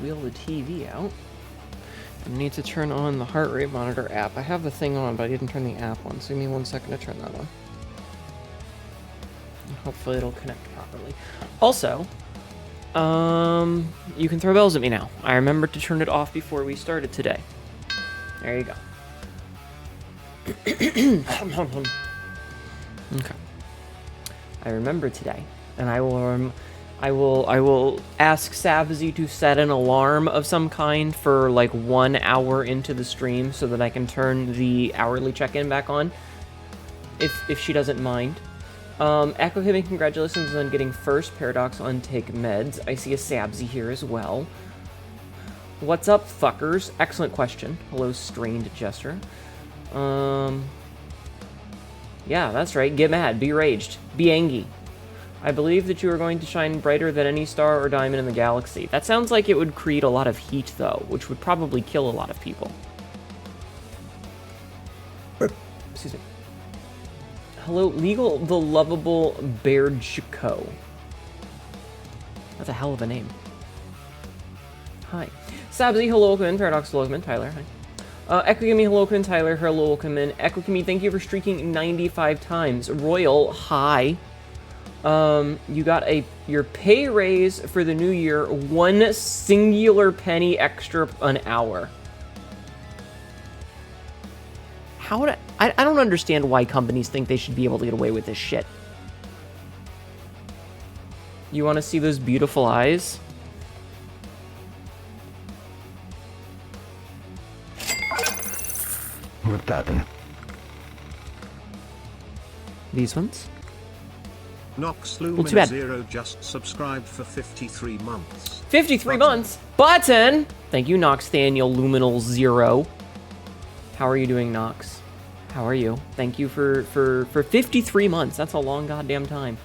wheel the TV out. I need to turn on the heart rate monitor app. I have the thing on, but I didn't turn the app on, so give me 1 second to turn that on. Hopefully it'll connect properly. Also, you can throw bells at me now. I remembered to turn it off before we started today. There you go. Okay. I remember today, and I will ask Sabzi to set an alarm of some kind for like 1 hour into the stream so that I can turn the hourly check-in back on, if she doesn't mind. Echo Kimmy, congratulations on getting first Paradox on Take Meds. I see a Sabzi here as well. What's up, fuckers? Excellent question. Hello, Strained Jester. Yeah, that's right. Get mad. Be raged. Be angry. I believe that you are going to shine brighter than any star or diamond in the galaxy. That sounds like it would create a lot of heat, though, which would probably kill a lot of people. Excuse me. Hello, Legal the Lovable Bairdchico. That's a hell of a name. Hi. Sabzi, hello, welcome in. Paradox, hello, welcome in. Tyler, hi. Echo Gimme, hello, welcome in. Tyler, hello, welcome in. Echo Gimme, thank you for streaking 95 times. Royal, hi. You got your pay raise for the new year, 1 singular penny extra an hour. I don't understand why companies think they should be able to get away with this shit. You want to see those beautiful eyes? What that then? These ones? Nox Well, too bad. Lumen 0 just subscribed for 53 months. 53 months? Button! Thank you, Noxthaniel Luminal 0. How are you doing, Nox? How are you? Thank you for 53 months. That's a long goddamn time.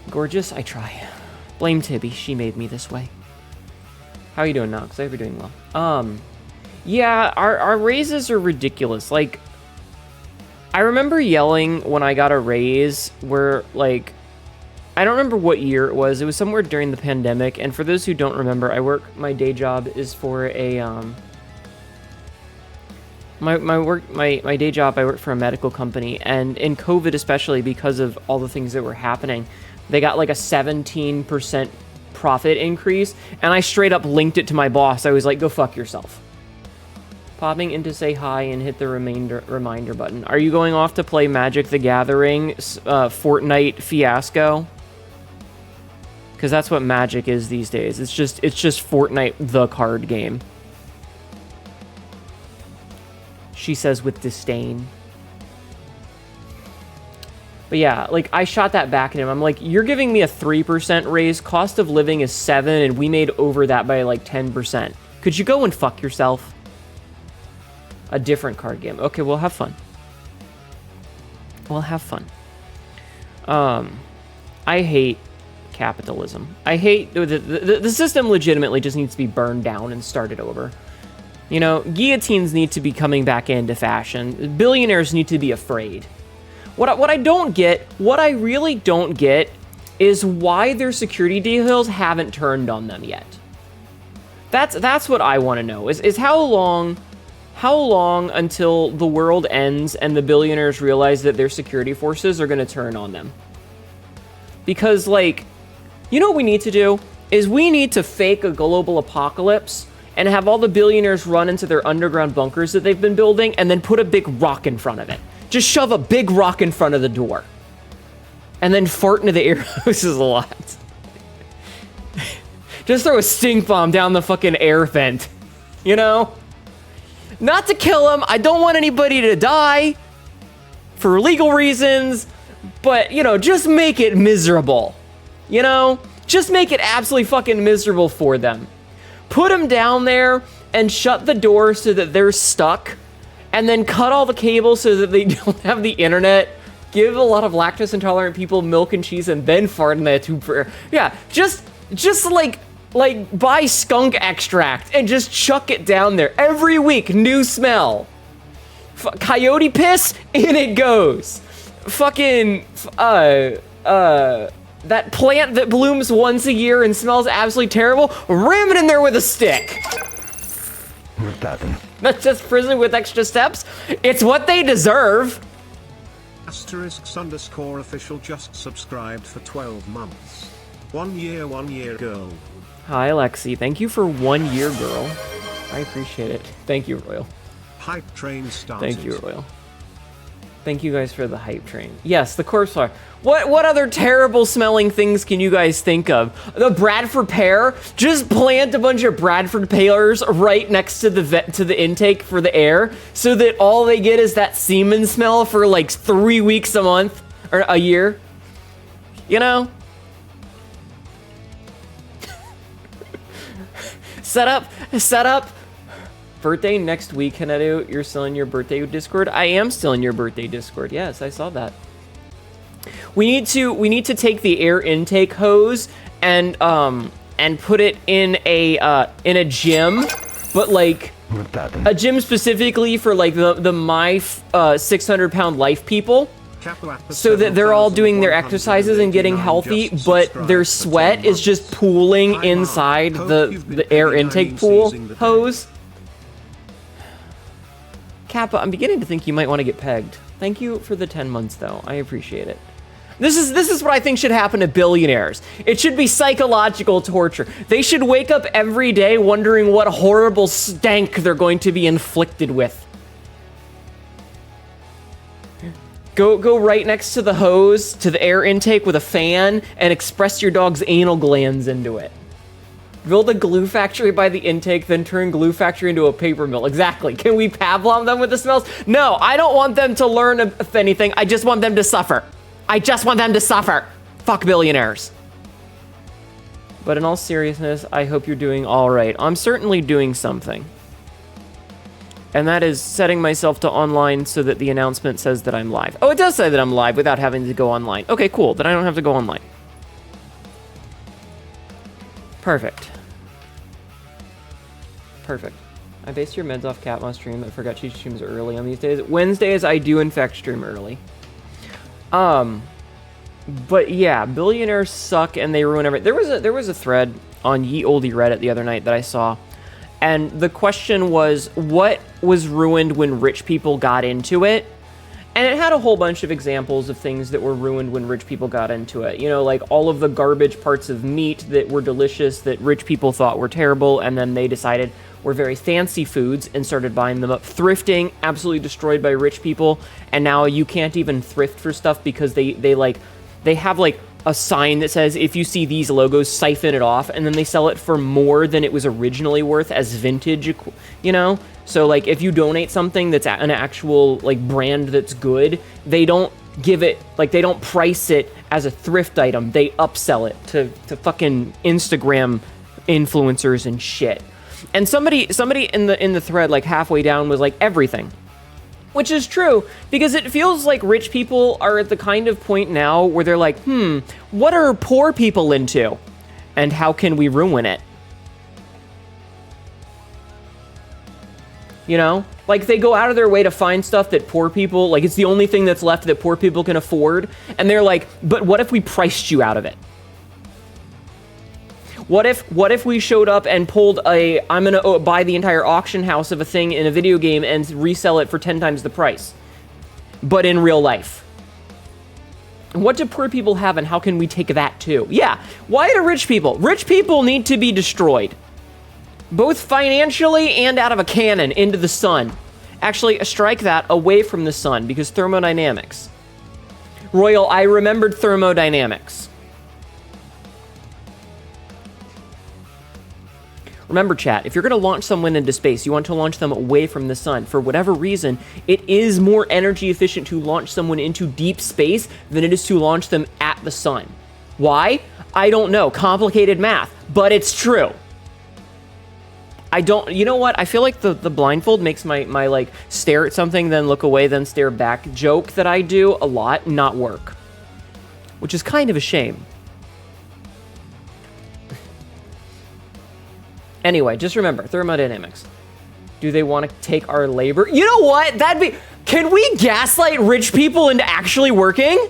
Gorgeous, I try. Blame Tibby, she made me this way. How are you doing, Nox? I hope you're doing well. Yeah, our raises are ridiculous. Like, I remember yelling when I got a raise where, like, I don't remember what year it was. It was somewhere during the pandemic. And for those who don't remember, my day job is for a, my day job, I work for a medical company. And in COVID, especially because of all the things that were happening, they got like a 17% profit increase. And I straight up linked it to my boss. I was like, go fuck yourself. Popping in to say hi and hit the reminder button. Are you going off to play Magic the Gathering Fortnite Fiasco? Because that's what Magic is these days. It's just Fortnite the card game. She says with disdain. But yeah, like, I shot that back at him. I'm like, you're giving me a 3% raise. Cost of living is 7, and we made over that by like 10%. Could you go and fuck yourself? A different card game. Okay, we'll have fun. We'll have fun. I hate capitalism. I hate... The system legitimately just needs to be burned down and started over. You know, guillotines need to be coming back into fashion. Billionaires need to be afraid. What I really don't get is why their security details haven't turned on them yet. That's what I want to know, is how long until the world ends and the billionaires realize that their security forces are going to turn on them? Because, like, you know what we need to do? Is we need to fake a global apocalypse and have all the billionaires run into their underground bunkers that they've been building and then put a big rock in front of it. Just shove a big rock in front of the door. And then fart into the air hoses a lot. Just throw a stink bomb down the fucking air vent. You know? Not to kill him. I don't want anybody to die for legal reasons, but, you know, just make it miserable. You know? Just make it absolutely fucking miserable for them. Put them down there and shut the door so that they're stuck, and then cut all the cables so that they don't have the internet. Give a lot of lactose intolerant people milk and cheese and then fart in that tube for air. Yeah, just like buy skunk extract and just chuck it down there. Every week, new smell. Coyote piss, in it goes. Fucking, that plant that blooms once a year and smells absolutely terrible, ram it in there with a stick. That's just prison with extra steps. It's what they deserve. Asterisks _ official just subscribed for 12 months. 1 year girl. Hi, Lexi. Thank you for 1 year, girl. I appreciate it. Thank you, Royal. Hype train started. Thank you, Royal. Thank you guys for the hype train. Yes, the corpse flower. What other terrible smelling things can you guys think of? The Bradford pear? Just plant a bunch of Bradford pears right next to the intake for the air, so that all they get is that semen smell for like 3 weeks a month or a year. You know? Set up. Birthday next week, Hnetu. You're still in your birthday Discord? I am still in your birthday Discord. Yes, I saw that. We need to take the air intake hose and put it in a gym, but like a gym specifically for like the my 600-pound life people, so that they're all doing their exercises and getting healthy, but their sweat is just pooling inside the air intake pool hose. Kappa, I'm beginning to think you might want to get pegged. Thank you for the 10 months, though. I appreciate it. This is what I think should happen to billionaires. It should be psychological torture. They should wake up every day wondering what horrible stank they're going to be inflicted with. Go right next to the hose, to the air intake with a fan, and express your dog's anal glands into it. Build a glue factory by the intake, then turn glue factory into a paper mill. Exactly. Can we Pavlov them with the smells? No, I don't want them to learn anything. I just want them to suffer. Fuck billionaires. But in all seriousness, I hope you're doing all right. I'm certainly doing something. And that is setting myself to online so that the announcement says that I'm live. Oh, it does say that I'm live without having to go online. Okay, cool. Then I don't have to go online. Perfect. I based your meds off Catma stream. I forgot she streams early on these days. Wednesdays, I do in fact stream early. But yeah, billionaires suck and they ruin everything. There was a thread on Ye Olde Reddit the other night that I saw, and the question was, what was ruined when rich people got into it? And it had a whole bunch of examples of things that were ruined when rich people got into it. You know, like all of the garbage parts of meat that were delicious that rich people thought were terrible, and then they decided were very fancy foods and started buying them up. Thrifting, absolutely destroyed by rich people, and now you can't even thrift for stuff because they have like a sign that says, if you see these logos, siphon it off, and then they sell it for more than it was originally worth as vintage, you know? So, like, if you donate something that's an actual, like, brand that's good, they don't give it, like, they don't price it as a thrift item. They upsell it to fucking Instagram influencers and shit. And somebody in the thread, like, halfway down was like, everything. Which is true, because it feels like rich people are at the kind of point now where they're like, what are poor people into? And how can we ruin it? You know? Like, they go out of their way to find stuff that poor people, like, it's the only thing that's left that poor people can afford. And they're like, but what if we priced you out of it? What if we showed up and pulled I'm gonna buy the entire auction house of a thing in a video game and resell it for 10 times the price, but in real life? What do poor people have, and how can we take that too? Yeah, why do rich people? Rich people need to be destroyed, both financially and out of a cannon into the sun. Actually, strike that, away from the sun, because thermodynamics. Royal, I remembered thermodynamics. Remember, chat, if you're going to launch someone into space, you want to launch them away from the sun. For whatever reason, it is more energy efficient to launch someone into deep space than it is to launch them at the sun. Why? I don't know. Complicated math, but it's true. You know what? I feel like the blindfold makes my like stare at something, then look away, then stare back joke that I do a lot not work, which is kind of a shame. Anyway, just remember, thermodynamics. Do they want to take our labor? You know what? Can we gaslight rich people into actually working?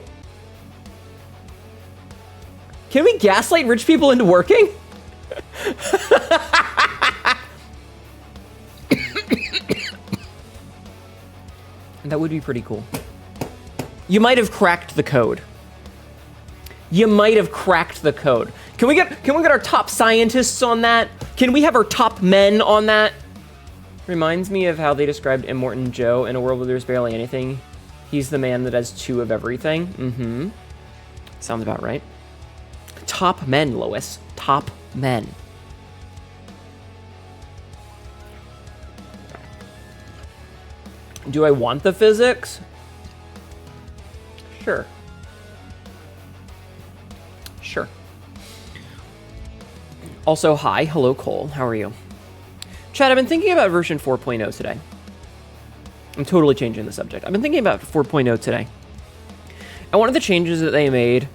Can we gaslight rich people into working? That would be pretty cool. You might have cracked the code. You might have cracked the code. Can we get our top scientists on that? Can we have our top men on that? Reminds me of how they described Immortan Joe in a world where there's barely anything. He's the man that has 2 of everything. Mm-hmm. Sounds about right. Top men, Lois. Top men. Do I want the physics? Sure. Sure. Also, hi. Hello, Cole. How are you? Chad, I've been thinking about version 4.0 today. I'm totally changing the subject. I've been thinking about 4.0 today. And one of the changes that they made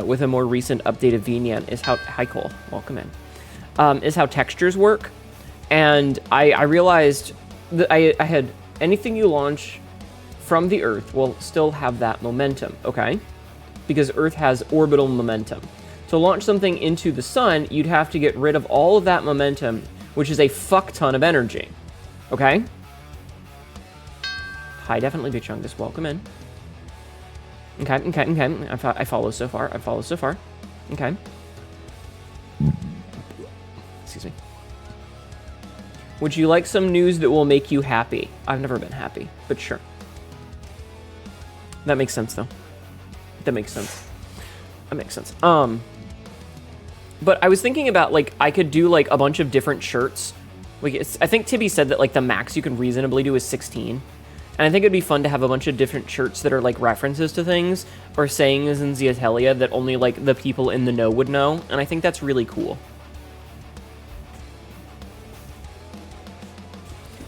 with a more recent update of VNyan is how... Hi, Cole. Welcome in. Is how textures work. And I realized that I had anything you launch from the Earth will still have that momentum, okay? Because Earth has orbital momentum. To launch something into the sun, you'd have to get rid of all of that momentum, which is a fuck ton of energy, okay? Hi, definitely Big Chungus. Welcome in. Okay. I follow so far. Okay. Excuse me. Would you like some news that will make you happy? I've never been happy, but sure. That makes sense, though. That makes sense. But I was thinking about, like, I could do, like, a bunch of different shirts. Like, I think Tibby said that, like, the max you can reasonably do is 16. And I think it'd be fun to have a bunch of different shirts that are, like, references to things or sayings in Zeatelia that only, like, the people in the know would know. And I think that's really cool.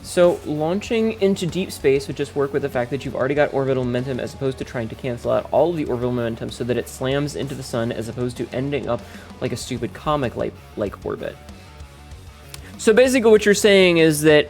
So, launching into deep space would just work with the fact that you've already got orbital momentum as opposed to trying to cancel out all of the orbital momentum so that it slams into the sun as opposed to ending up like a stupid comic-like orbit. So basically what you're saying is that...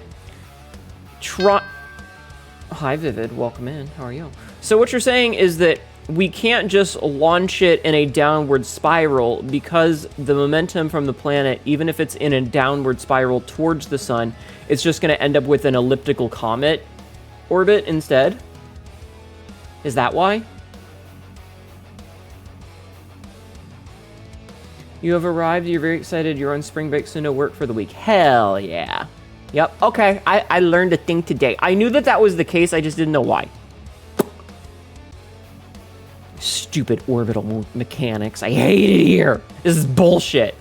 Hi, Vivid. Welcome in. How are you? So what you're saying is that we can't just launch it in a downward spiral because the momentum from the planet, even if it's in a downward spiral towards the sun, it's just going to end up with an elliptical comet orbit instead? Is that why? You have arrived. You're very excited. You're on spring break, so no work for the week. Hell yeah. Yep. Okay. I learned a thing today. I knew that was the case. I just didn't know why. Stupid orbital mechanics. I hate it here. This is bullshit.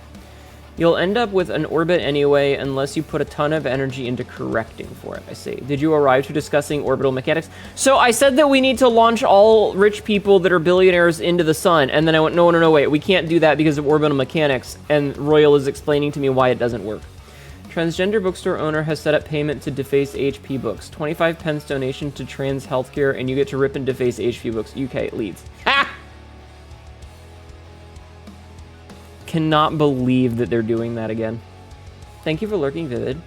You'll end up with an orbit anyway unless you put a ton of energy into correcting for it, I see. Did you arrive to discussing orbital mechanics? So I said that we need to launch all rich people that are billionaires into the sun, and then I went, no, wait, we can't do that because of orbital mechanics, and Royal is explaining to me why it doesn't work. Transgender bookstore owner has set up payment to deface HP books. 25 pence donation to trans healthcare, and you get to rip and deface HP books. UK leads. Ha! Cannot believe that they're doing that again. Thank you for lurking, Vivid.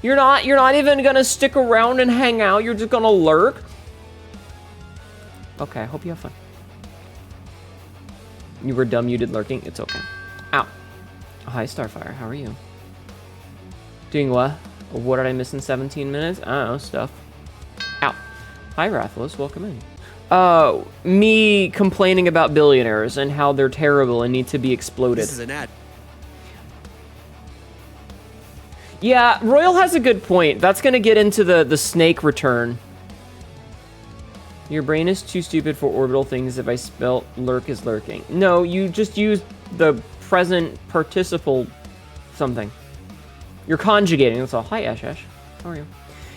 You're not even gonna stick around and hang out. You're just gonna lurk. Okay, I hope you have fun. You were dumb. You did lurking. It's okay. Ow. Hi, Starfire. How are you? Doing what? What did I miss in 17 minutes? I don't know, stuff. Ow. Hi, Rathalos. Welcome in. Me complaining about billionaires and how they're terrible and need to be exploded. This is an ad. Yeah, Royal has a good point. That's gonna get into the snake return. Your brain is too stupid for orbital things if I spelt lurk as lurking. No, you just use the present participle something. You're conjugating, that's all. Hi, Ash. How are you?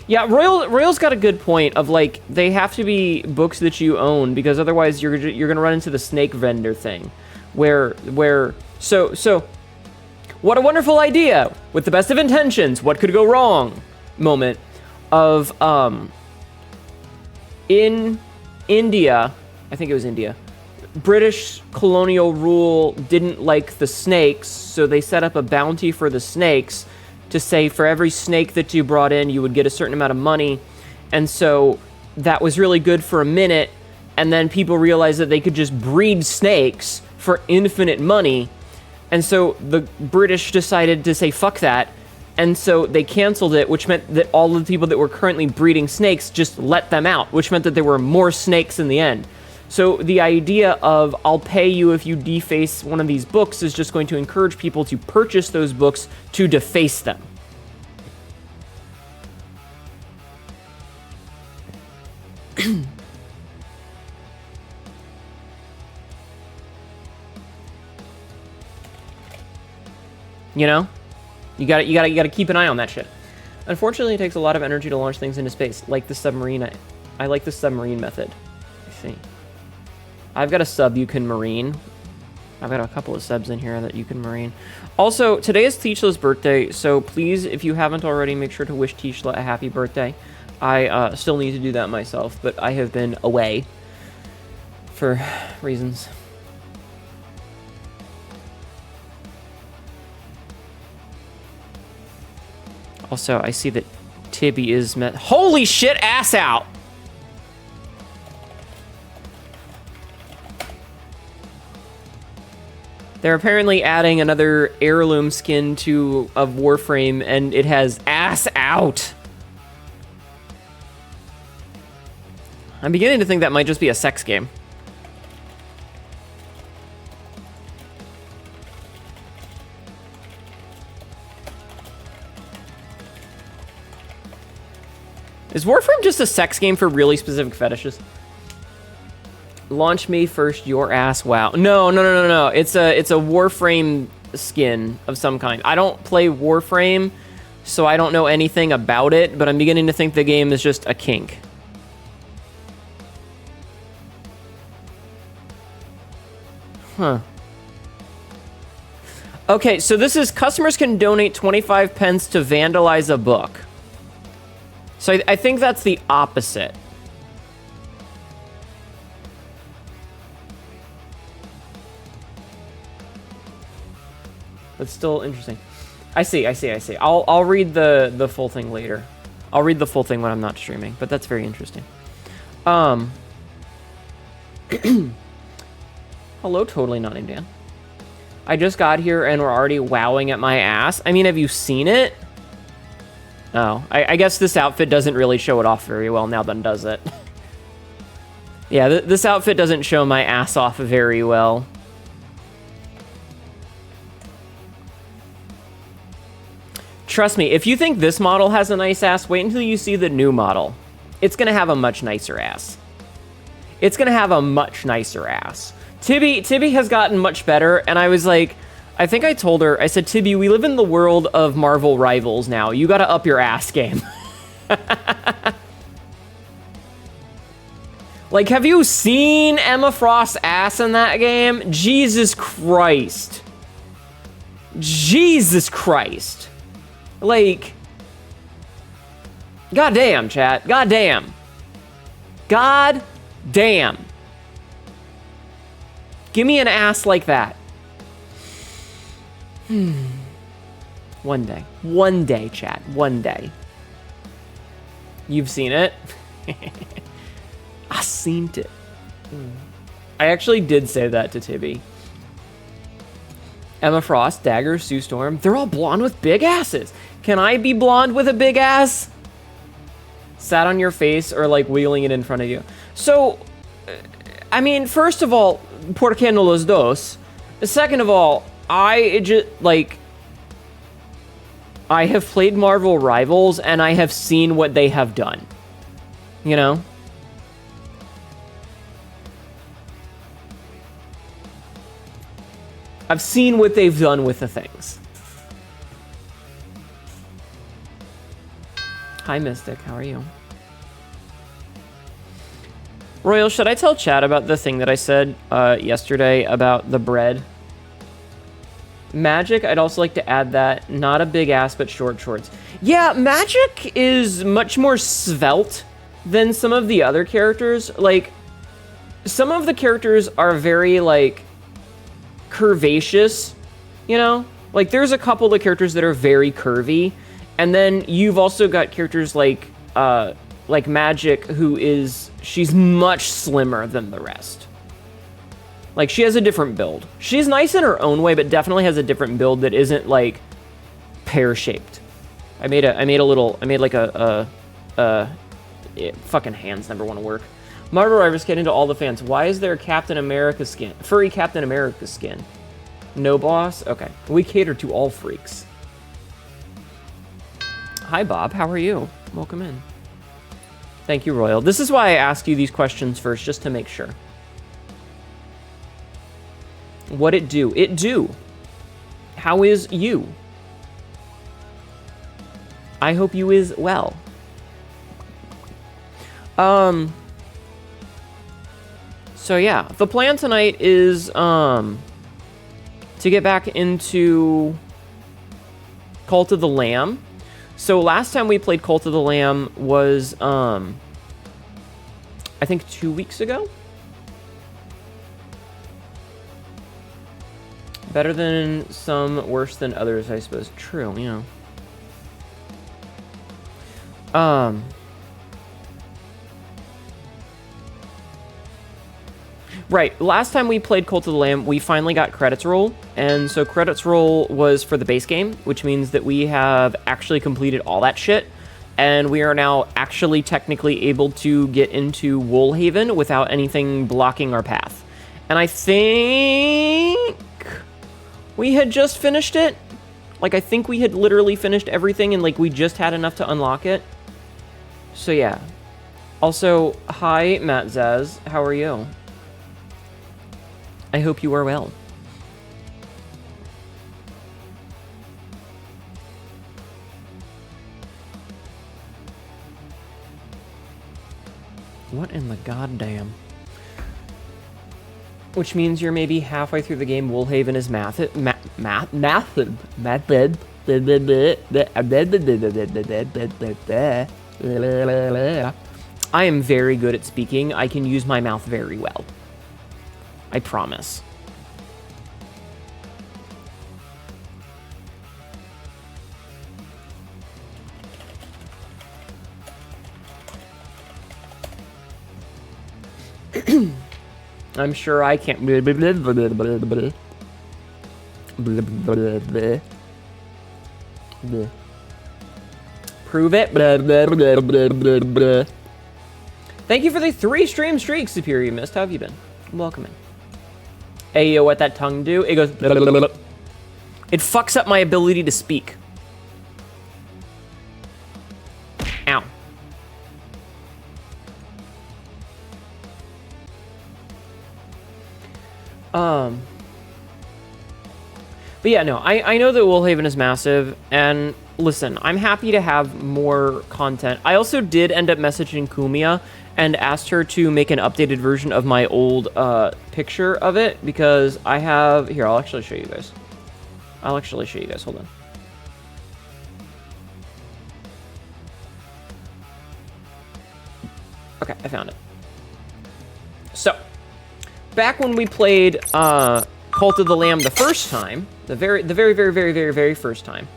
Yeah, Royal's got a good point of, like, they have to be books that you own because otherwise you're gonna run into the snake vendor thing. So, what a wonderful idea! With the best of intentions, what could go wrong? Moment of, in India, I think it was India, British colonial rule didn't like the snakes, so they set up a bounty for the snakes to say for every snake that you brought in, you would get a certain amount of money. And so that was really good for a minute, and then people realized that they could just breed snakes for infinite money, and so the British decided to say fuck that, and so they canceled it, which meant that all of the people that were currently breeding snakes just let them out, which meant that there were more snakes in the end. So the idea of I'll pay you if you deface one of these books is just going to encourage people to purchase those books to deface them. You know? You gotta keep an eye on that shit. Unfortunately, it takes a lot of energy to launch things into space, like the submarine. I like the submarine method. I see. I've got a sub you can marine. I've got a couple of subs in here that you can marine. Also, today is Tishla's birthday, so please, if you haven't already, make sure to wish Tishla a happy birthday. I still need to do that myself, but I have been away for reasons. Also, I see that Tibby is met. Holy shit, ass out! They're apparently adding another heirloom skin of Warframe, and it has ass out. I'm beginning to think that might just be a sex game. Is Warframe just a sex game for really specific fetishes? Launch me first, your ass. Wow. No. It's a Warframe skin of some kind. I don't play Warframe, so I don't know anything about it, but I'm beginning to think the game is just a kink. Huh. Okay, so this is customers can donate 25 pence to vandalize a book. So I think that's the opposite. That's still interesting. I see. I'll read the full thing later. I'll read the full thing when I'm not streaming, but that's very interesting. Hello, totally not named Dan. I just got here and we're already wowing at my ass. I mean, have you seen it? Oh, I guess this outfit doesn't really show it off very well now, then, does it? Yeah, this outfit doesn't show my ass off very well. Trust me, if you think this model has a nice ass, wait until you see the new model. It's gonna have a much nicer ass. It's gonna have a much nicer ass. Tibby has gotten much better, and I was like, I think I told her, I said, Tibby, we live in the world of Marvel Rivals now. You gotta up your ass game. Like, have you seen Emma Frost's ass in that game? Jesus Christ. Jesus Christ. Like, goddamn, chat. Goddamn. God damn. Give me an ass like that. One day. One day, chat. One day. You've seen it? I seen it. I actually did say that to Tibby. Emma Frost, Dagger, Sue Storm, they're all blonde with big asses. Can I be blonde with a big ass? Sat on your face or like wheeling it in front of you. So, I mean, first of all, ¿por qué no los dos? Second of all, I have played Marvel Rivals and I have seen what they have done. You know? I've seen what they've done with the things. Hi, Mystic. How are you? Royal, should I tell chat about the thing that I said yesterday about the bread? Magic, I'd also like to add that. Not a big ass, but short shorts. Yeah, Magic is much more svelte than some of the other characters. Like, some of the characters are very, like, curvaceous, you know? Like, there's a couple of characters that are very curvy, and then you've also got characters like like Magic, she's much slimmer than the rest. Like, she has a different build. She's nice in her own way, but definitely has a different build that isn't like pear-shaped. I made like fucking hands never want to work. Marvel Rivals get into all the fans. Why is there a Captain America skin? Furry Captain America skin. No boss? Okay. We cater to all freaks. Hi, Bob. How are you? Welcome in. Thank you, Royal. This is why I ask you these questions first, just to make sure. What it do? It do. How is you? I hope you is well. So yeah, the plan tonight is to get back into Cult of the Lamb. So last time we played Cult of the Lamb was I think 2 weeks ago. Better than some, worse than others, I suppose. True, you know. Right, last time we played Cult of the Lamb, we finally got credits roll, and so credits roll was for the base game, which means that we have actually completed all that shit, and we are now actually technically able to get into Woolhaven without anything blocking our path. And I think we had just finished it. Like, I think we had literally finished everything, and like we just had enough to unlock it. So yeah. Also, hi, Matt Zaz, how are you? I hope you are well. What in the goddamn? Which means you're maybe halfway through the game. Woolhaven is massive. I am very good at speaking. I can use my mouth very well. I promise. I'm sure I can't. Prove it. Thank you for the 3 stream streaks, Superior Mist. How have you been? Welcome in. Hey, yo, what that tongue do? It goes... It fucks up my ability to speak. Ow. But yeah, no, I know that Woolhaven is massive, and listen, I'm happy to have more content. I also did end up messaging Kumia and asked her to make an updated version of my old picture of it, because I have... Here, I'll actually show you guys. Hold on. Okay, I found it. So, back when we played Cult of the Lamb the first time, the very first time,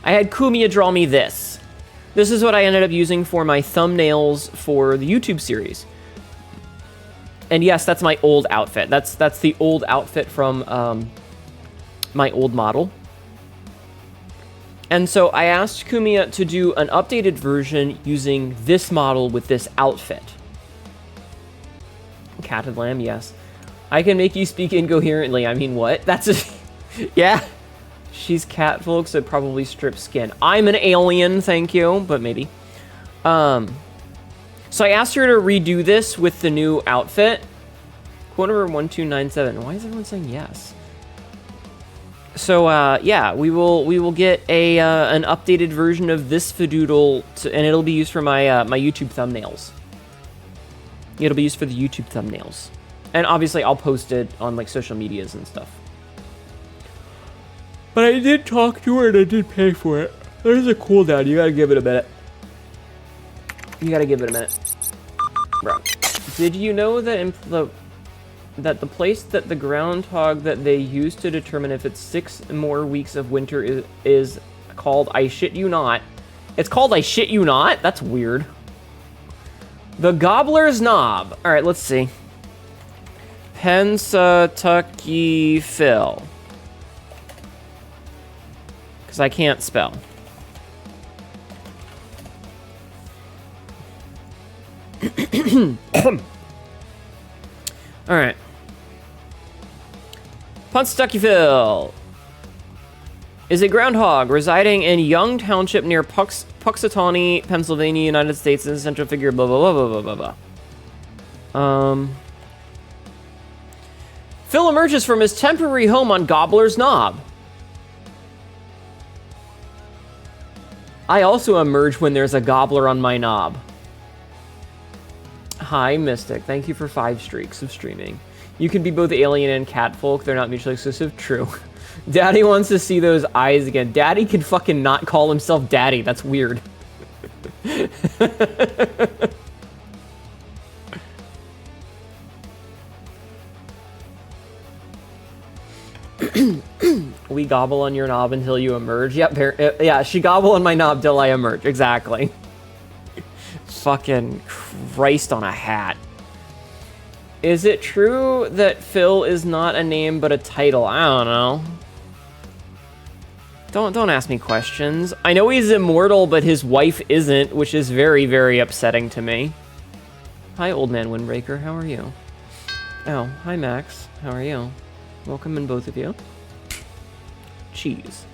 I had Kumia draw me this. This is what I ended up using for my thumbnails for the YouTube series. And yes, that's my old outfit. That's the old outfit from my old model. And so I asked Kumia to do an updated version using this model with this outfit. Cat and Lamb, yes. I can make you speak incoherently. I mean, what? That's a... Yeah. She's cat folk, so probably strip skin. I'm an alien, thank you, but maybe. So I asked her to redo this with the new outfit. Quote number 1297. Why is everyone saying yes? So yeah, we will get a an updated version of this Vtuber, and it'll be used for my my YouTube thumbnails. It'll be used for the YouTube thumbnails, and obviously I'll post it on like social medias and stuff. But I did talk to her and I did pay for it. There's a cooldown. You gotta give it a minute. Bro, did you know that the place that the groundhog that they use to determine if it's 6 more weeks of winter is called I shit you not? It's called I shit you not? That's weird. The Gobbler's Knob. All right, let's see. Pennsatucky Phil. Because I can't spell. All right. Pennsatucky Phil is a groundhog residing in Young Township near Puxatawney, Pennsylvania, United States, and central figure, blah, blah, blah, blah, blah, blah. Phil emerges from his temporary home on Gobbler's Knob. I also emerge when there's a gobbler on my knob. Hi, Mystic. Thank you for 5 streaks of streaming. You can be both alien and catfolk. They're not mutually exclusive. True. Daddy wants to see those eyes again. Daddy can fucking not call himself Daddy. That's weird. We gobble on your knob until you emerge. Yep, yeah, she gobble on my knob till I emerge. Exactly. Fucking Christ on a hat. Is it true that Phil is not a name but a title? I don't know. Don't ask me questions. I know he's immortal, but his wife isn't, which is very, very upsetting to me. Hi, Old Man Windbreaker. How are you? Oh, hi, Max. How are you? Welcome in, both of you. Cheese.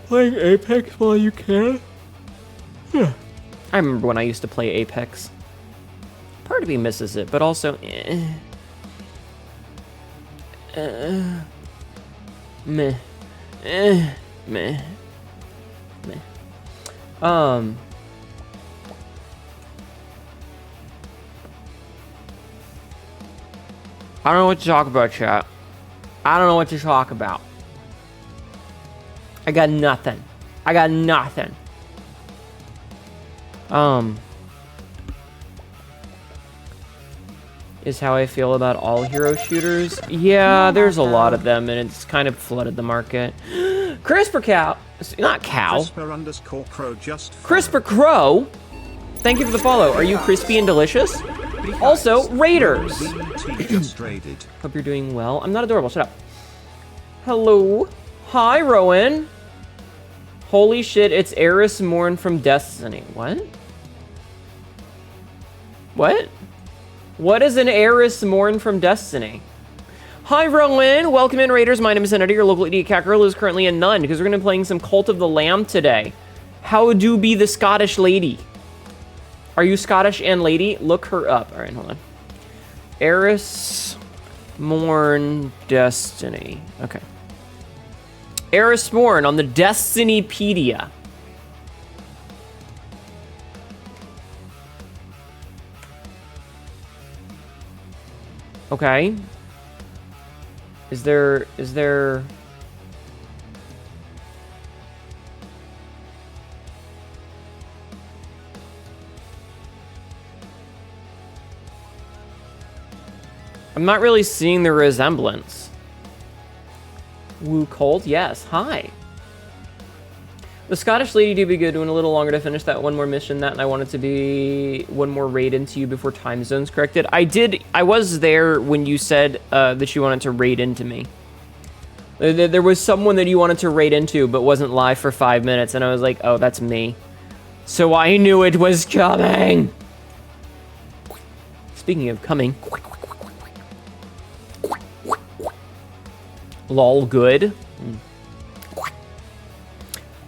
Playing Apex while you can? Yeah. I remember when I used to play Apex. Part of me misses it, but also... meh. Meh. I don't know what to talk about, chat. I don't know what to talk about. I got nothing. I got nothing. Is how I feel about all hero shooters. Yeah, there's a lot of them, and it's kind of flooded the market. CRISPR cow. Not cow. CRISPR_Crow just CRISPR Crow. Thank you for the follow. Are you crispy and delicious? Also, Raiders. just raided. Hope you're doing well. I'm not adorable. Shut up. Hello. Hi, Rowan. Holy shit, it's Eris Morn from Destiny. What? What? What is an Eris Morn from Destiny? Hi, Rowan. Welcome in, Raiders. My name is Hnetu. Your local idiot cat girl is currently a nun because we're going to be playing some Cult of the Lamb today. How do be the Scottish lady? Are you Scottish and lady? Look her up. All right, hold on. Eris Morn Destiny. Okay. Eris Morn on the Destinypedia. Okay. Is there... I'm not really seeing the resemblance. Woo Cold? Yes. Hi. The Scottish lady do be good. Doing a little longer to finish that one more mission. That, and I wanted to be one more raid into you before time zones corrected. I did. I was there when you said that you wanted to raid into me. There was someone that you wanted to raid into, but wasn't live for 5 minutes, and I was like, oh, that's me. So I knew it was coming. Speaking of coming. Lol, good.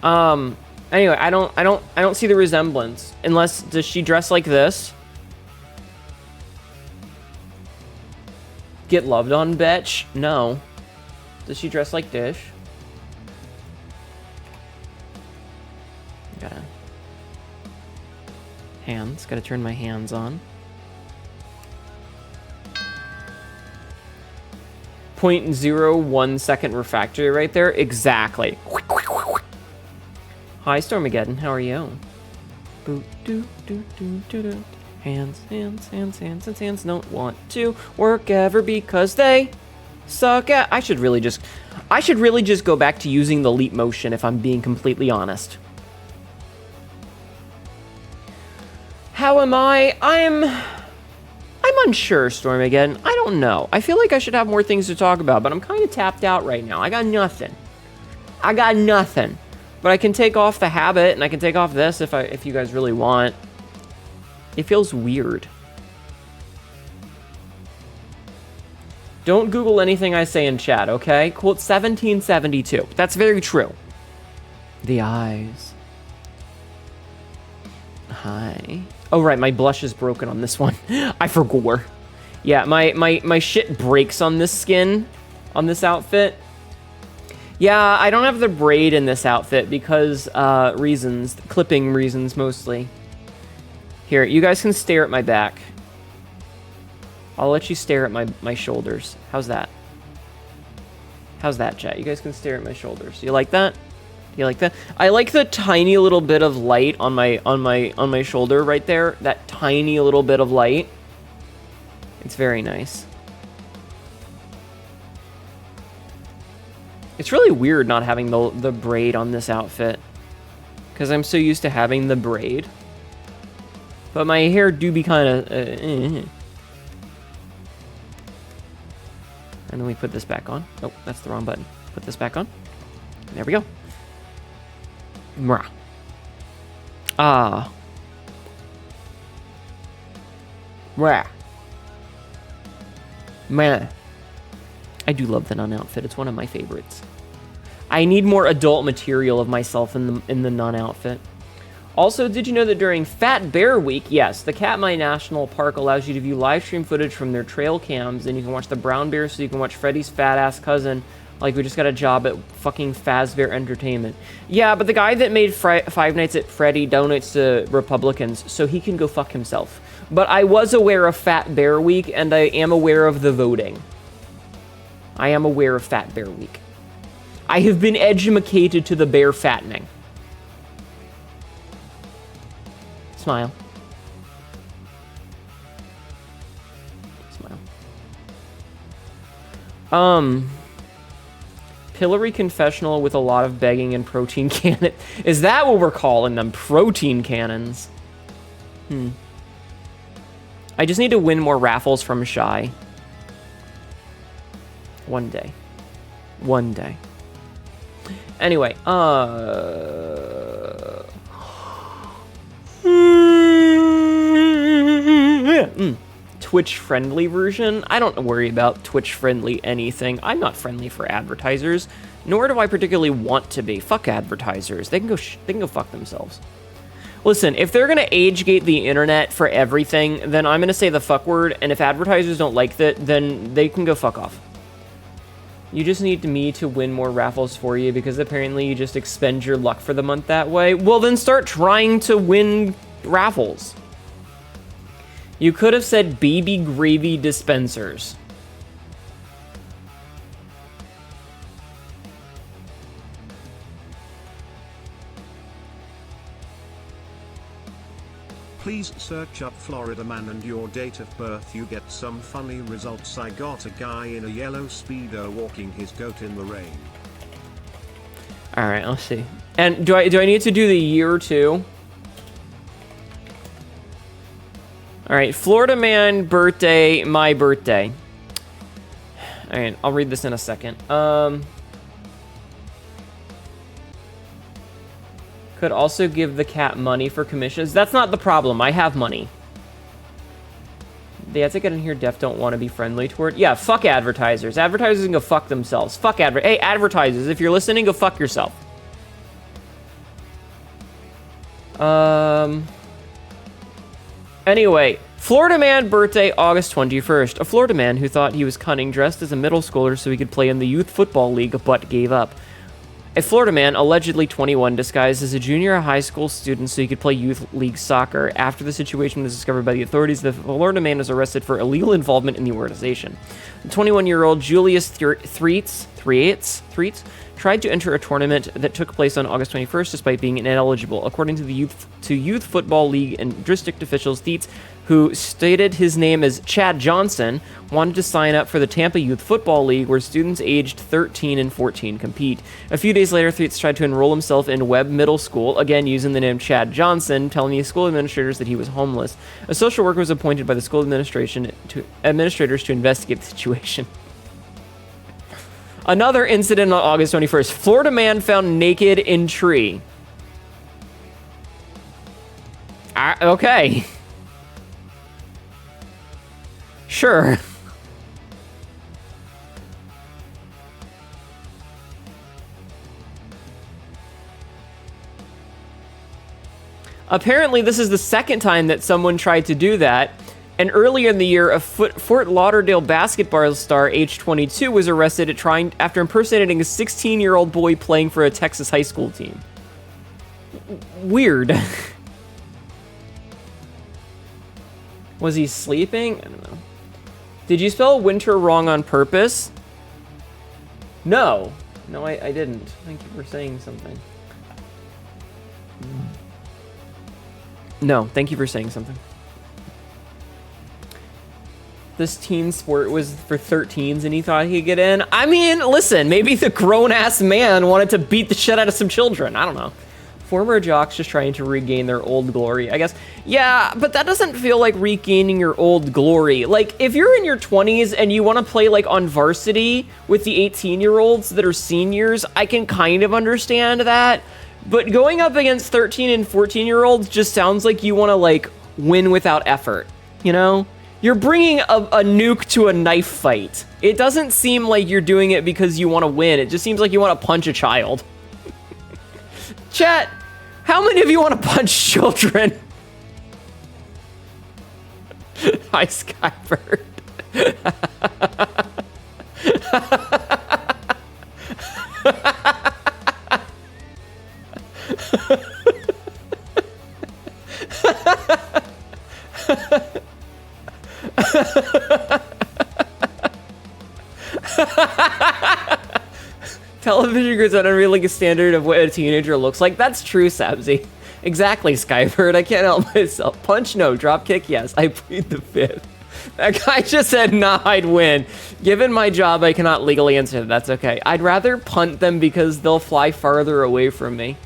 Anyway, I don't see the resemblance. Unless, does she dress like this? Get loved on, bitch? No. Does she dress like Dish? Gotta... Hands. Gotta turn my hands on. 0.01 second refractory right there. Exactly. Hi, Stormageddon. How are you? Boop, doo, doo, doo, doo, doo. Hands, hands, hands, hands, hands, hands don't want to work ever because they Suck at. I should really just go back to using the leap motion if I'm being completely honest. How am I? I'm unsure, Storm again. I don't know. I feel like I should have more things to talk about, but I'm kind of tapped out right now. I got nothing. But I can take off the habit and I can take off this if you guys really want. It feels weird. Don't Google anything I say in chat, okay? Quote 1772. That's very true. The eyes. Hi. Oh, right, my blush is broken on this one. I forgot. Yeah, my shit breaks on this skin, on this outfit. Yeah, I don't have the braid in this outfit because, reasons. Clipping reasons, mostly. Here, you guys can stare at my back. I'll let you stare at my shoulders. How's that? How's that, chat? You guys can stare at my shoulders. You like that? You like that? I like the tiny little bit of light on my shoulder right there. That tiny little bit of light. It's very nice. It's really weird not having the braid on this outfit, because I'm so used to having the braid. But my hair do be kind of. And then we put this back on. Oh, that's the wrong button. Put this back on. There we go. Mwah. Ah. Mwah. Man. I do love the nun outfit. It's one of my favorites. I need more adult material of myself in the nun outfit. Also, did you know that during Fat Bear Week, yes, the Katmai National Park allows you to view live stream footage from their trail cams, and you can watch the brown bear, so you can watch Freddy's fat ass cousin. Like, we just got a job at fucking Fazbear Entertainment. Yeah, but the guy that made Five Nights at Freddy donates to Republicans, so he can go fuck himself. But I was aware of Fat Bear Week, and I am aware of the voting. I am aware of Fat Bear Week. I have been educated to the bear fattening. Smile. Smile. Pillory confessional with a lot of begging and protein cannon. Is that what we're calling them? Protein cannons. I just need to win more raffles from Shy. One day. One day. Anyway, Twitch-friendly version? I don't worry about Twitch-friendly anything. I'm not friendly for advertisers, nor do I particularly want to be. Fuck advertisers. They can go fuck themselves. Listen, if they're gonna age-gate the internet for everything, then I'm gonna say the fuck word, and if advertisers don't like that, then they can go fuck off. You just need me to win more raffles for you because apparently you just expend your luck for the month that way. Well, then start trying to win raffles. You could have said baby gravy dispensers. Please search up Florida man and your date of birth. You get some funny results. I got a guy in a yellow Speedo walking his goat in the rain. All right, let's see. And do I need to do the year too? All right, Florida man birthday, my birthday. All right, I'll read this in a second. Could also give the cat money for commissions. That's not the problem. I have money. The ads I get in here def don't want to be friendly toward. Yeah, fuck advertisers. Advertisers can go fuck themselves. Fuck Hey, advertisers, if you're listening, go fuck yourself. Anyway, Florida man birthday, August 21st. A Florida man who thought he was cunning dressed as a middle schooler so he could play in the youth football league but gave up. A Florida man, allegedly 21, disguised as a junior high school student so he could play youth league soccer. After the situation was discovered by the authorities, the Florida man was arrested for illegal involvement in the organization. The 21-year-old Julius Threets tried to enter a tournament that took place on August 21st despite being ineligible. According to the Youth Football League and district officials, Threets who stated his name as Chad Johnson, wanted to sign up for the Tampa Youth Football League, where students aged 13 and 14 compete. A few days later, Threets tried to enroll himself in Webb Middle School, again using the name Chad Johnson, telling the school administrators that he was homeless. A social worker was appointed by the school administrators to investigate the situation. Another incident on August 21st. Florida man found naked in tree. Okay. Sure. Apparently, this is the second time that someone tried to do that. And earlier in the year, a Fort Lauderdale basketball star, age 22, was arrested after impersonating a 16-year-old boy playing for a Texas high school team. Weird. Was he sleeping? I don't know. Did you spell winter wrong on purpose? No. No, I didn't. Thank you for saying something. No, thank you for saying something. This teen sport was for 13s and he thought he'd get in. I mean, listen, maybe the grown-ass man wanted to beat the shit out of some children. I don't know. Former jocks just trying to regain their old glory, I guess. Yeah, but that doesn't feel like regaining your old glory. Like, if you're in your 20s and you want to play, like, on varsity with the 18-year-olds that are seniors, I can kind of understand that. But going up against 13 and 14-year-olds just sounds like you want to, like, win without effort, you know? You're bringing a nuke to a knife fight. It doesn't seem like you're doing it because you want to win. It just seems like you want to punch a child. Chat, how many of you want to punch children? Hi, Skybird. Television crews an unrealistic standard of what a teenager looks like. That's true, Sabzi. Exactly, Skybird. I can't help myself. Punch, no. Drop kick, yes. I plead the fifth. That guy just said, nah, I'd win. Given my job, I cannot legally answer that. That's okay. I'd rather punt them because they'll fly farther away from me.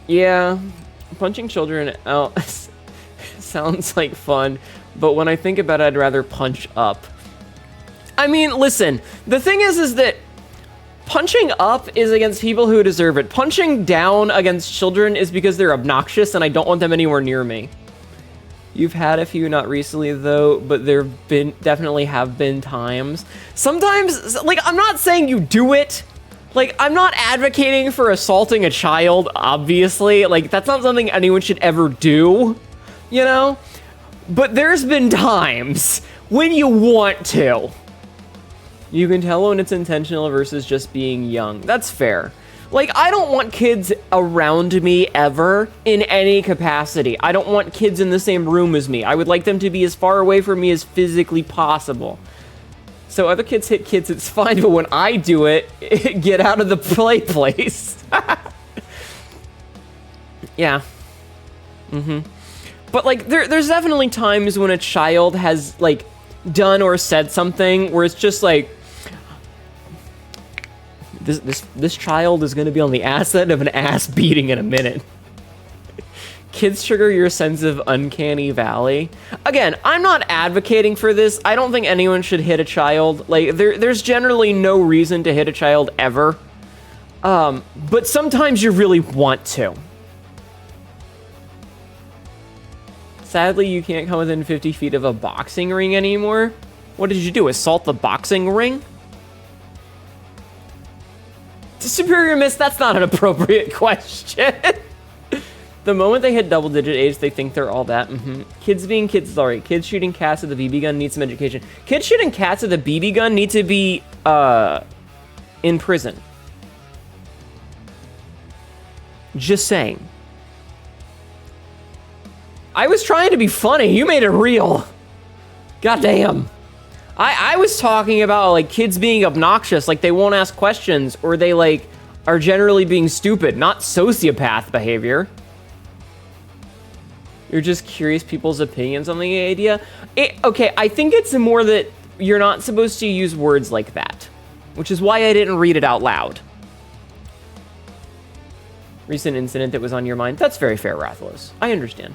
Yeah, punching children out sounds like fun, but when I think about it, I'd rather punch up. I mean, listen, the thing is that punching up is against people who deserve it. Punching down against children is because they're obnoxious and I don't want them anywhere near me. You've had a few, not recently though, but definitely have been times. Sometimes, like, I'm not saying you do it. Like, I'm not advocating for assaulting a child, obviously. Like, that's not something anyone should ever do, you know? But there's been times when you want to. You can tell when it's intentional versus just being young. That's fair. Like, I don't want kids around me ever in any capacity. I don't want kids in the same room as me. I would like them to be as far away from me as physically possible. So other kids hit kids, it's fine, but when I do it, get out of the play place. Yeah. But, like, there's definitely times when a child has, like, done or said something where it's just like, this child is going to be on the ass end of an ass beating in a minute. Kids trigger your sense of uncanny valley. Again, I'm not advocating for this. I don't think anyone should hit a child. Like, there's generally no reason to hit a child ever. But sometimes you really want to. Sadly, you can't come within 50 feet of a boxing ring anymore. What did you do, assault the boxing ring? Superior Miss, that's not an appropriate question. The moment they hit double-digit age, they think they're all that. Kids being kids, sorry. Kids shooting cats with a BB gun need some education. Kids shooting cats with a BB gun need to be, in prison. Just saying. I was trying to be funny. You made it real. Goddamn. I was talking about, like, kids being obnoxious, like they won't ask questions, or they, like, are generally being stupid, not sociopath behavior. You're just curious people's opinions on the idea. Okay, I think it's more that you're not supposed to use words like that, which is why I didn't read it out loud. Recent incident that was on your mind. That's very fair, Rathalos. I understand.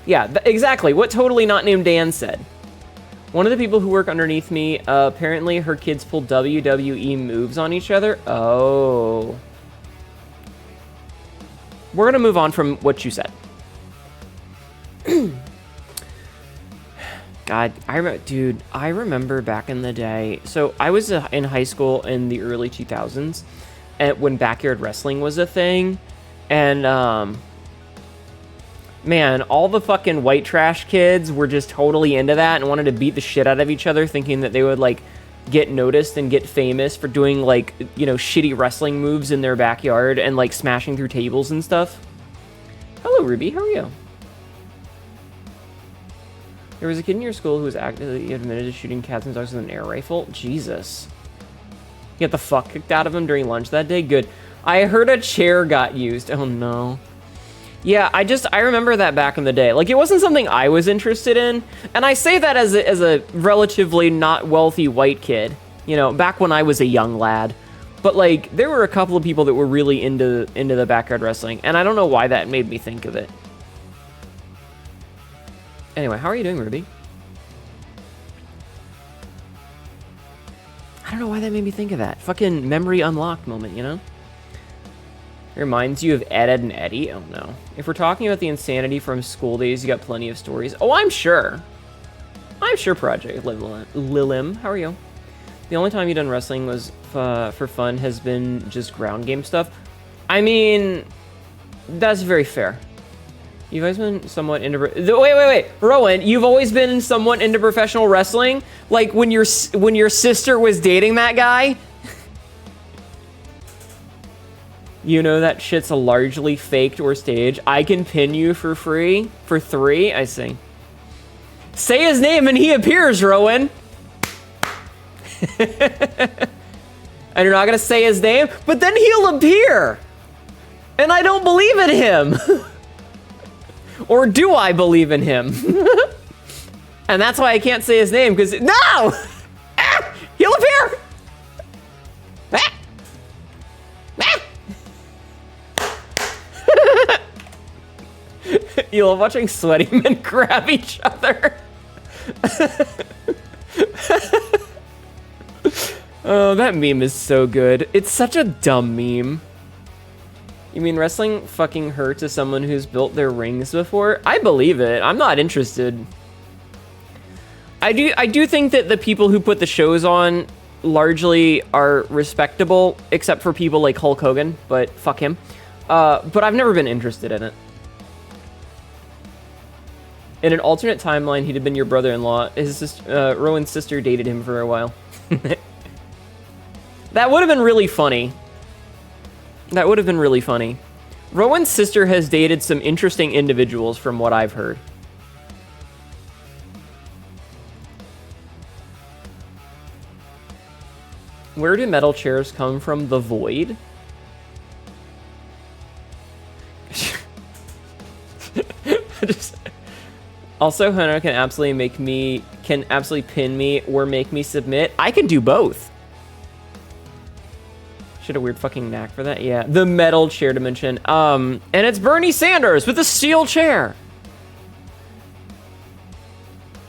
Yeah, exactly. What Totally Not Named Dan said. One of the people who work underneath me, apparently her kids pull WWE moves on each other. Oh. We're going to move on from what you said. God, I remember back in the day. So I was in high school in the early 2000s when backyard wrestling was a thing. And, man, all the fucking white trash kids were just totally into that and wanted to beat the shit out of each other, thinking that they would, like, get noticed and get famous for doing, like, you know, shitty wrestling moves in their backyard and, like, smashing through tables and stuff. Hello, Ruby. How are you? There was a kid in your school who was actively admitted to shooting cats and dogs with an air rifle. Jesus. You got the fuck kicked out of him during lunch that day? Good. I heard a chair got used. Oh, no. Yeah, I remember that back in the day. Like, it wasn't something I was interested in. And I say that as a relatively not wealthy white kid. You know, back when I was a young lad. But, like, there were a couple of people that were really into the backyard wrestling. And I don't know why that made me think of it. Anyway, how are you doing, Ruby? I don't know why that made me think of that. Fucking memory unlocked moment, you know? It reminds you of Ed, Ed, and Eddie? Oh, no. If we're talking about the insanity from school days, you got plenty of stories. Oh, I'm sure. I'm sure, Project Lilim. How are you? The only time you've done wrestling was for fun has been just ground game stuff. I mean, that's very fair. You've always been somewhat into... Wait. Rowan, you've always been somewhat into professional wrestling? Like, when your sister was dating that guy? You know that shit's largely faked or staged. I can pin you for free? For 3? I see. Say his name and he appears, Rowan! And you're not gonna say his name? But then he'll appear! And I don't believe in him! Or do I believe in him? And that's why I can't say his name, because... No! Ah! He'll appear! Ah! Ah! You love watching sweaty men grab each other. Oh, that meme is so good. It's such a dumb meme. You mean wrestling fucking hurt to someone who's built their rings before? I believe it. I'm not interested. I do think that the people who put the shows on largely are respectable, except for people like Hulk Hogan, but fuck him. But I've never been interested in it. In an alternate timeline, he'd have been your brother-in-law. His sister, Rowan's sister dated him for a while. That would have been really funny. That would have been really funny. Rowan's sister has dated some interesting individuals from what I've heard. Where do metal chairs come from? The void? Also, Hnetu can absolutely pin me or make me submit. I can do both. She had a weird fucking knack for that. Yeah, the metal chair dimension. And it's Bernie Sanders with a steel chair.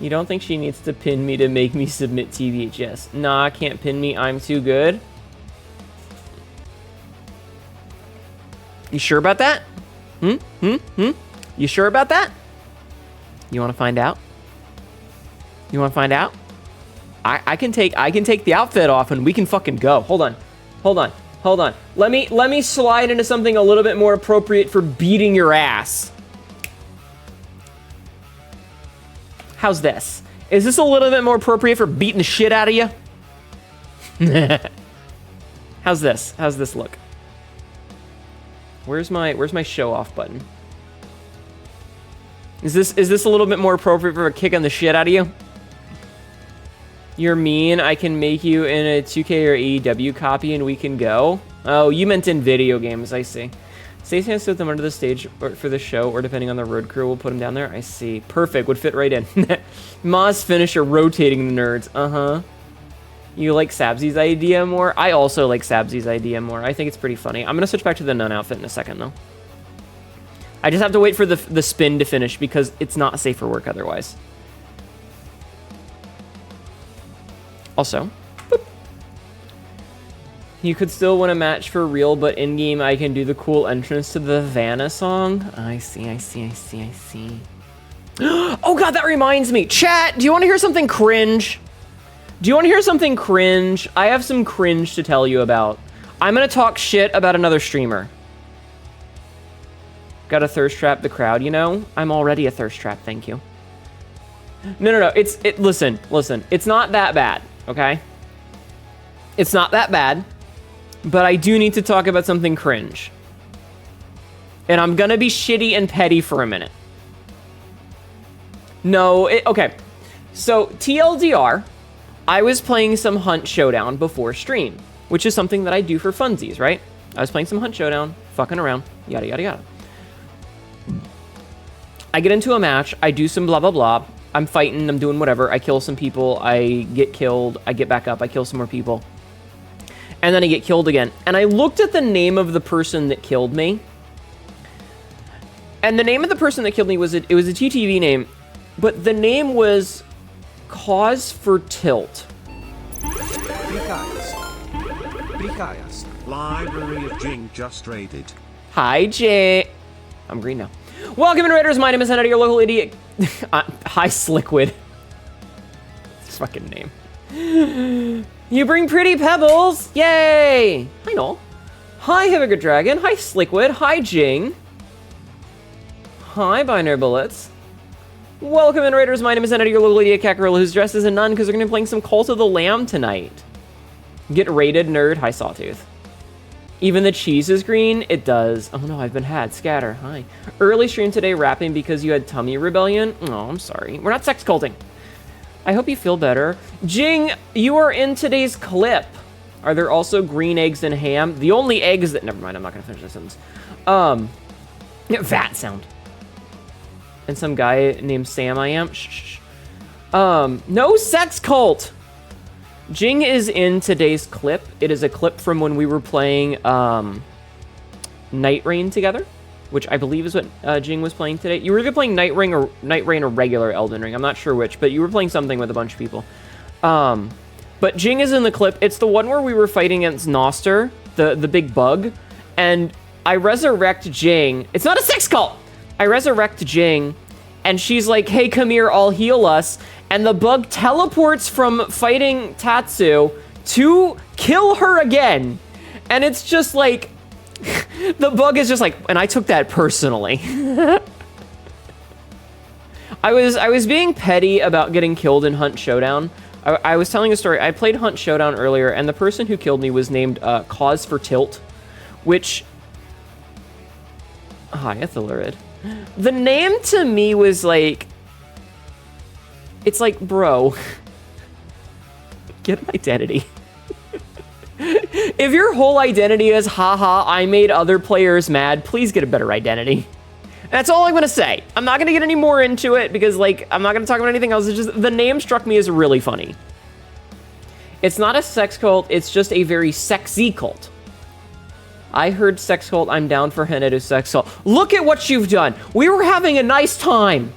You don't think she needs to pin me to make me submit TVHS? Nah, can't pin me. I'm too good. You sure about that? You sure about that? You want to find out? You want to find out? I can take the outfit off and we can fucking go. Hold on. Let me slide into something a little bit more appropriate for beating your ass. How's this? Is this a little bit more appropriate for beating the shit out of you? How's this? How's this look? Where's my show off button? Is this a little bit more appropriate for a kick on the shit out of you? You're mean. I can make you in a 2K or AEW copy and we can go. Oh, you meant in video games. I see. Stacey has to put them under the stage for the show, or depending on the road crew, we'll put them down there. I see. Perfect. Would fit right in. Ma's finisher rotating the nerds. Uh-huh. You like Sabzi's idea more? I also like Sabzi's idea more. I think it's pretty funny. I'm going to switch back to the nun outfit in a second, though. I just have to wait for the spin to finish because it's not safe for work otherwise. Also, boop. You could still win a match for real, but in-game I can do the cool entrance to the Vanna song. I see. Oh god, that reminds me. Chat, do you want to hear something cringe? I have some cringe to tell you about. I'm going to talk shit about another streamer. Got to thirst trap the crowd, you know? I'm already a thirst trap, thank you. No. Listen. It's not that bad, okay? It's not that bad, but I do need to talk about something cringe. And I'm gonna be shitty and petty for a minute. Okay. So, TLDR, I was playing some Hunt Showdown before stream, which is something that I do for funsies, right? I was playing some Hunt Showdown, fucking around, yada, yada, yada. I get into a match, I do some blah, blah, blah. I'm fighting, I'm doing whatever. I kill some people, I get killed, I get back up, I kill some more people. And then I get killed again. And I looked at the name of the person that killed me. And the name of the person that killed me was, it was a TTV name, but the name was Cause for Tilt. Library of Jing just raided. Hi, Jay. I'm green now. Welcome in, Raiders. My name is Hnetu, your local idiot. Hi, Sliquid. This fucking name. You bring pretty pebbles. Yay. Hi, Noel. Hi, Have a Good Dragon. Hi, Sliquid. Hi, Jing. Hi, Binary Bullets. Welcome in, Raiders. My name is Hnetu, your local idiot cat gorilla who's dressed as a nun because we're going to be playing some Cult of the Lamb tonight. Get raided, nerd. Hi, Sawtooth. Even the cheese is green? It does. Oh no, I've been had. Scatter. Hi. Early stream today rapping because you had tummy rebellion? Oh, I'm sorry. We're not sex culting. I hope you feel better. Jing, you are in today's clip. Are there also green eggs and ham? The only eggs that... Never mind, I'm not going to finish this sentence. Vat sound. And some guy named Sam I am. Shh. No sex cult! Jing is in today's clip. It is a clip from when we were playing Night Rain together, which I believe is what Jing was playing today. You were either playing Night Rain or regular Elden Ring. I'm not sure which, but you were playing something with a bunch of people. But Jing is in the clip. It's the one where we were fighting against Noster, the big bug, and I resurrect Jing. It's not a sex cult! I resurrect Jing, and she's like, hey, come here, I'll heal us. And the bug teleports from fighting Tatsu to kill her again. And it's just like, the bug is just like, and I took that personally. I was being petty about getting killed in Hunt Showdown. I was telling a story. I played Hunt Showdown earlier, and the person who killed me was named Cause for Tilt, which... Hi, Ethelred. The name to me was like... It's like, bro, get an identity. If your whole identity is, haha, I made other players mad, please get a better identity. That's all I'm going to say. I'm not going to get any more into it because, like, I'm not going to talk about anything else. It's just, the name struck me as really funny. It's not a sex cult. It's just a very sexy cult. I heard sex cult. I'm down for Hnetu sex cult. Look at what you've done. We were having a nice time.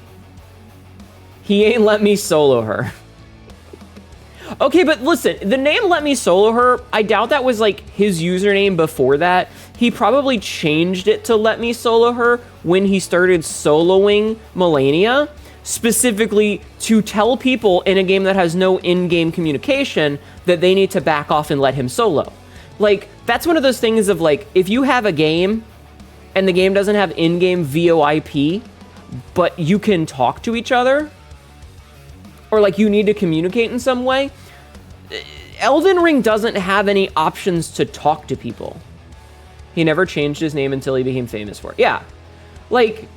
He ain't let me solo her. Okay, but listen, the name Let Me Solo Her, I doubt that was like his username before that. He probably changed it to Let Me Solo Her when he started soloing Melania, specifically to tell people in a game that has no in-game communication that they need to back off and let him solo. Like, that's one of those things of like, if you have a game and the game doesn't have in-game VoIP, but you can talk to each other, or like you need to communicate in some way, Elden Ring doesn't have any options to talk to people. He never changed his name until he became famous for it. Yeah. Like,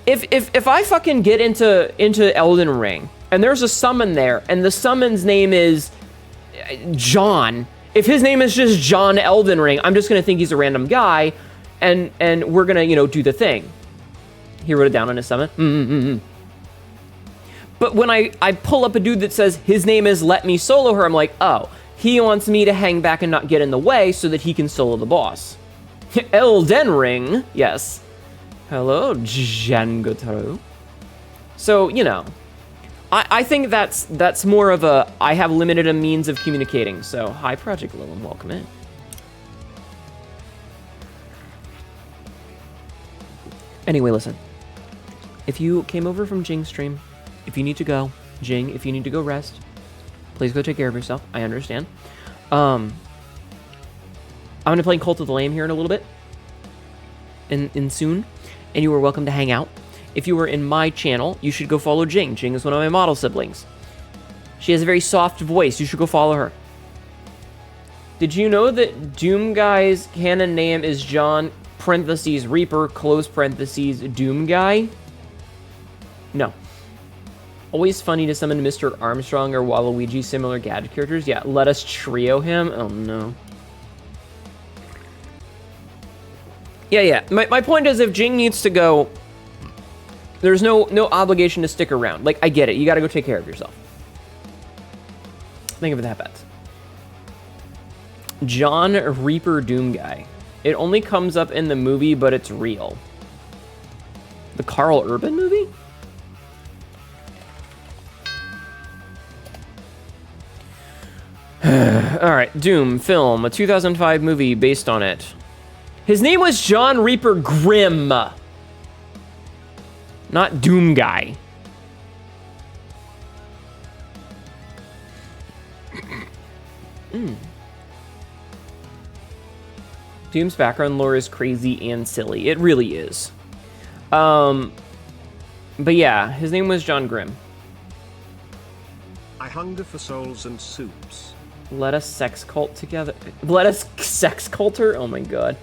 if I fucking get into Elden Ring, and there's a summon there, and the summon's name is John, if his name is just John Elden Ring, I'm just gonna think he's a random guy. and we're gonna, you know, do the thing. He wrote it down on his summon. But when I pull up a dude that says his name is Let Me Solo Her, I'm like, oh, he wants me to hang back and not get in the way so that he can solo the boss. Elden Ring, yes. Hello, Jangotaro. So, you know, I think that's more of a, I have limited a means of communicating. So, hi, Project Lilum, welcome in. Anyway, listen. If you came over from Jing's stream, if you need to go, Jing, if you need to go rest, please go take care of yourself. I understand. I'm going to play Cult of the Lamb here in a little bit. In soon. And you are welcome to hang out. If you were in my channel, you should go follow Jing. Jing is one of my model siblings. She has a very soft voice. You should go follow her. Did you know that Doom Guy's canon name is John, parentheses, Reaper, close parentheses, Doom Guy? No. Always funny to summon Mr. Armstrong or Waluigi, similar gadget characters. Yeah, let us trio him. Oh, no. Yeah. My point is, if Jing needs to go, there's no obligation to stick around. Like, I get it. You gotta go take care of yourself. Think of it that bad. John Reaper Doom Guy. It only comes up in the movie, but it's real. The Carl Urban movie? Alright, Doom film, a 2005 movie based on it. His name was John Reaper Grimm. Not Doom Guy. Doom's background lore is crazy and silly. It really is. But yeah, his name was John Grimm. I hunger for souls and soups. Let us sex cult together. Let us sex culter? Oh my god.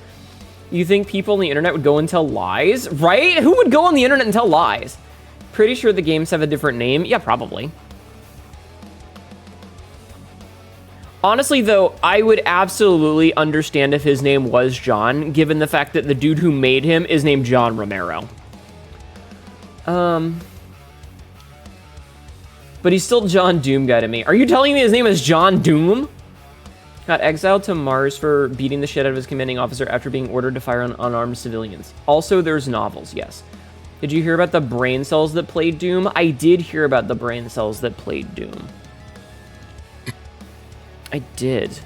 You think people on the internet would go and tell lies? Right? Who would go on the internet and tell lies? Pretty sure the games have a different name. Yeah, probably. Honestly, though, I would absolutely understand if his name was John, given the fact that the dude who made him is named John Romero. But he's still John Doom Guy to me. Are you telling me his name is John Doom? Got exiled to Mars for beating the shit out of his commanding officer after being ordered to fire on unarmed civilians. Also, there's novels, yes. Did you hear about the brain cells that played Doom? I did hear about the brain cells that played Doom. I did.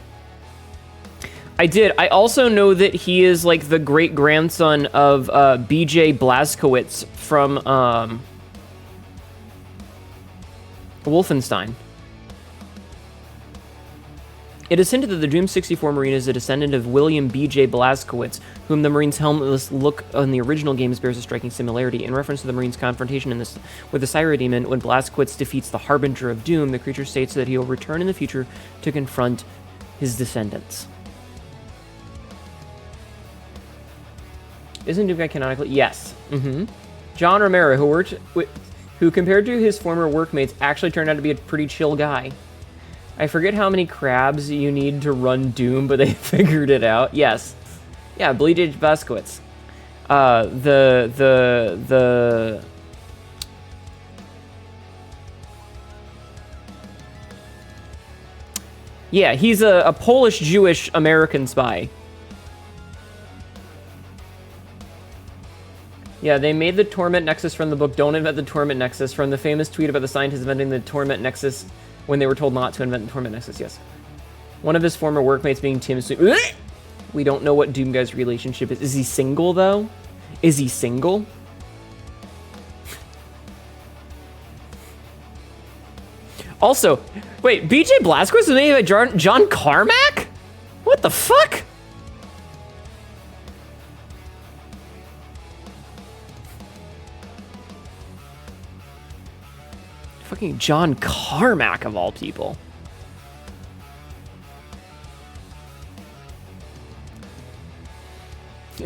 I also know that he is like the great-grandson of BJ Blazkowicz from Wolfenstein. It is hinted that the Doom 64 Marine is a descendant of William B.J. Blazkowicz, whom the Marine's helmetless look on the original games bears a striking similarity. In reference to the Marine's confrontation with the Syra Demon, when Blazkowicz defeats the Harbinger of Doom, the creature states that he will return in the future to confront his descendants. Isn't Doom Guy canonically? Yes. John Romero, who compared to his former workmates, actually turned out to be a pretty chill guy. I forget how many crabs you need to run Doom, but they figured it out. Yes. Yeah, Bleedage Blazkowicz. Yeah, he's a Polish-Jewish American spy. Yeah, they made the Torment Nexus from the book Don't Invent the Torment Nexus from the famous tweet about the scientists inventing the Torment Nexus when they were told not to invent the Torment Nexus, yes. One of his former workmates being Tim We don't know what Doom Guy's relationship is. Is he single, though? Is he single? Also, wait, BJ Blazkowicz was made by John Carmack? What the fuck? Fucking John Carmack, of all people.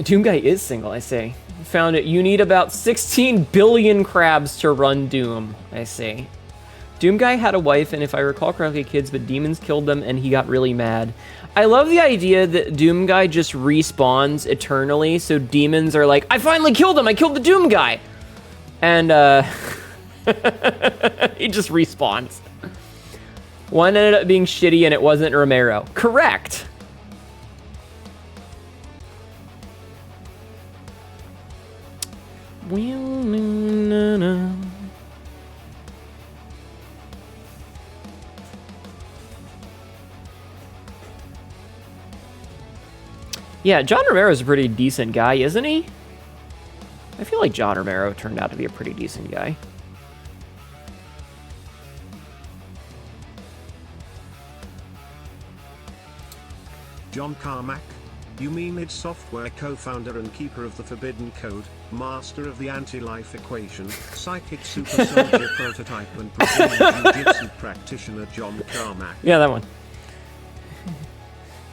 Doom Guy is single, I say. Found it. You need about 16 billion crabs to run Doom, I say. Doom Guy had a wife, and if I recall correctly, kids, but demons killed them, and he got really mad. I love the idea that Doom Guy just respawns eternally, so demons are like, I finally killed him! I killed the Doom Guy! And, he just respawns. One ended up being shitty, and it wasn't Romero. Correct! Yeah, John Romero's a pretty decent guy, isn't he? I feel like John Romero turned out to be a pretty decent guy. John Carmack? You mean id Software co-founder and keeper of the Forbidden Code, master of the anti-life equation, psychic super soldier prototype and Brazilian jiu-jitsu practitioner John Carmack? Yeah, that one.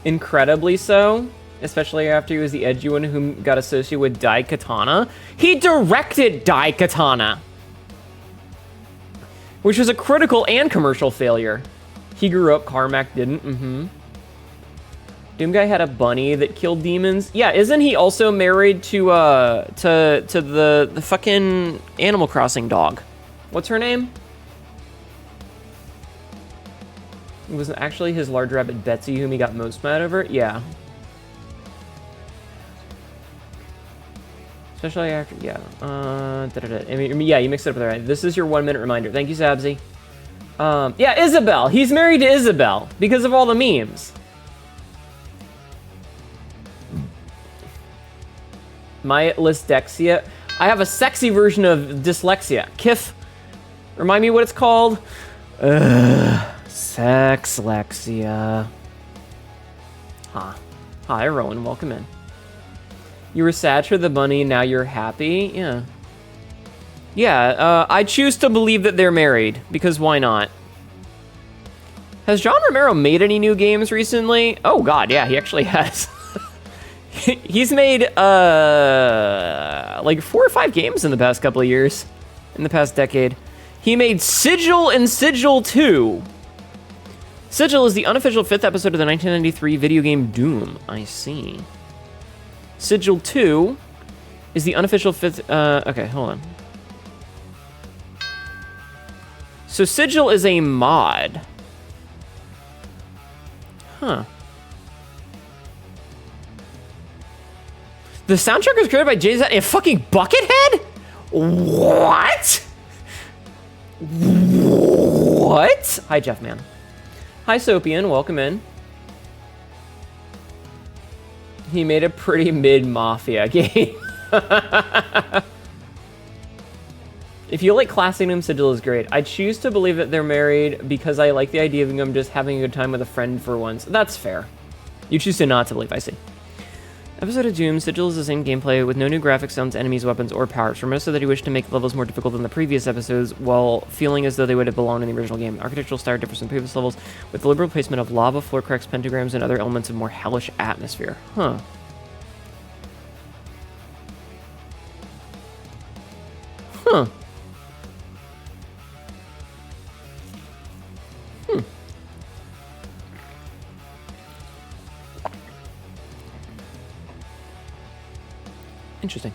Incredibly so. Especially after he was the edgy one who got associated with Daikatana. He directed Daikatana! Which was a critical and commercial failure. He grew up, Carmack didn't, Doom Guy had a bunny that killed demons. Yeah, isn't he also married to the fucking Animal Crossing dog? What's her name? It was actually his large rabbit Betsy whom he got most mad over? Yeah. Especially after, yeah. I mean, yeah, you mixed it up with her. This is your 1 minute reminder. Thank you, Sabzi. Yeah, Isabel. He's married to Isabel because of all the memes. My dyslexia. I have a sexy version of dyslexia. Kif. Remind me what it's called. Sexlexia. Huh. Hi, Rowan. Welcome in. You were sad for the bunny, now you're happy? Yeah. Yeah, I choose to believe that they're married, because why not? Has John Romero made any new games recently? Oh god, yeah, he actually has. He's made, like 4 or 5 games in the past couple of years. In the past decade. He made Sigil and Sigil 2. Sigil is the unofficial 5th episode of the 1993 video game Doom. I see. Sigil 2 is the unofficial 5th... okay, hold on. So Sigil is a mod. Huh. The soundtrack was created by Jay-Z and fucking Buckethead? What? What? Hi, Jeff Man. Hi, Sopian. Welcome in. He made a pretty mid-Mafia game. If you like classic Doom, Sigil is great. I choose to believe that they're married because I like the idea of them just having a good time with a friend for once. That's fair. You choose to not to believe, I see. Episode of Doom, Sigil is the same gameplay with no new graphics, sounds, enemies, weapons, or powers. Remember that he wished to make levels more difficult than the previous episodes while feeling as though they would have belonged in the original game. Architectural style differs from previous levels with the liberal placement of lava, floor cracks, pentagrams, and other elements of more hellish atmosphere. Huh. Huh. Interesting.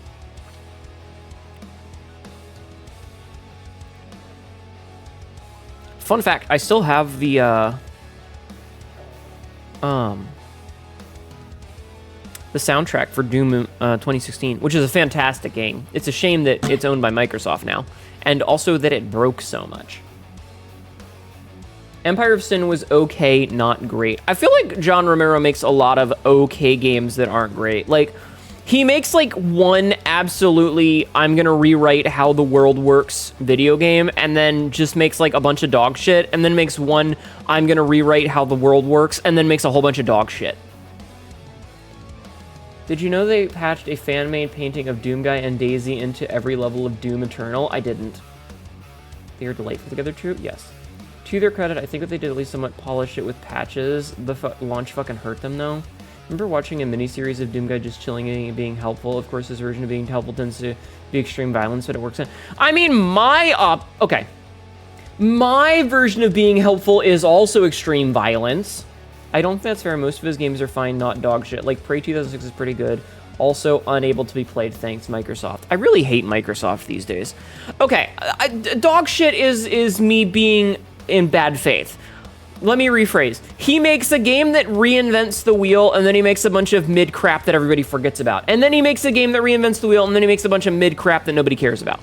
Fun fact, I still have the soundtrack for Doom 2016, which is a fantastic game. It's a shame that it's owned by Microsoft now, and also that it broke so much. Empire of Sin was okay, not great. I feel like John Romero makes a lot of okay games that aren't great. Like, he makes like one absolutely, I'm gonna rewrite how the world works video game, and then just makes like a bunch of dog shit, and then makes one, I'm gonna rewrite how the world works, and then makes a whole bunch of dog shit. Did you know they patched a fan-made painting of Doom Guy and Daisy into every level of Doom Eternal? I didn't. They are delightful together too? Yes. To their credit, I think if they did at least somewhat polish it with patches, the launch fucking hurt them though. Remember watching a miniseries of Doom Guy just chilling and being helpful? Of course, his version of being helpful tends to be extreme violence, but it works in. I mean, okay. My version of being helpful is also extreme violence. I don't think that's fair. Most of his games are fine, not dog shit. Like, Prey 2006 is pretty good. Also unable to be played, thanks Microsoft. I really hate Microsoft these days. Okay, dog shit is me being in bad faith. Let me rephrase. He makes a game that reinvents the wheel, and then he makes a bunch of mid-crap that everybody forgets about. And then he makes a game that reinvents the wheel, and then he makes a bunch of mid-crap that nobody cares about.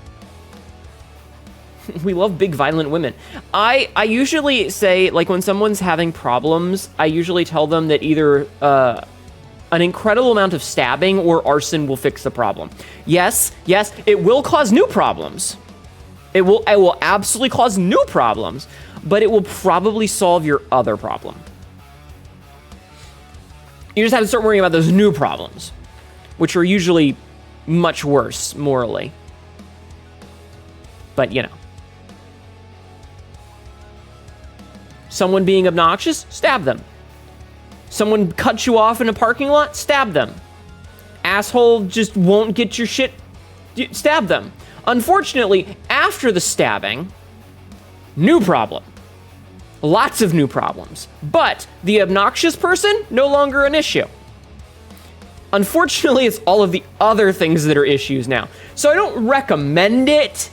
We love big, violent women. I usually say, like, when someone's having problems, I usually tell them that either an incredible amount of stabbing or arson will fix the problem. Yes, it will cause new problems. It will absolutely cause new problems, but it will probably solve your other problem. You just have to start worrying about those new problems, which are usually much worse morally. But, you know. Someone being obnoxious, stab them. Someone cuts you off in a parking lot, stab them. Asshole just won't get your shit, stab them. Unfortunately, after the stabbing, new problem. Lots of new problems. But the obnoxious person, no longer an issue. Unfortunately, it's all of the other things that are issues now. So I don't recommend it,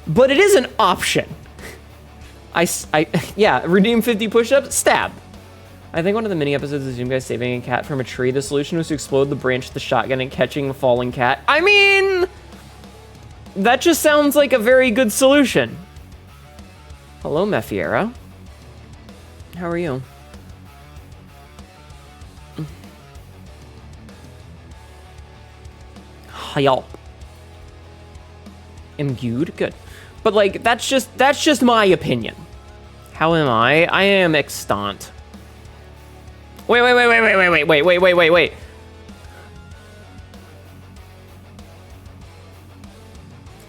but it is an option. Yeah, redeem 50 push-ups, stab. I think one of the mini episodes is Zoom guys saving a cat from a tree. The solution was to explode the branch with the shotgun and catching a falling cat. I mean, that just sounds like a very good solution. Hello, Mefiera. How are you? Help. Imbued? Good. But, like, that's just my opinion. How am I? I am extant. Wait.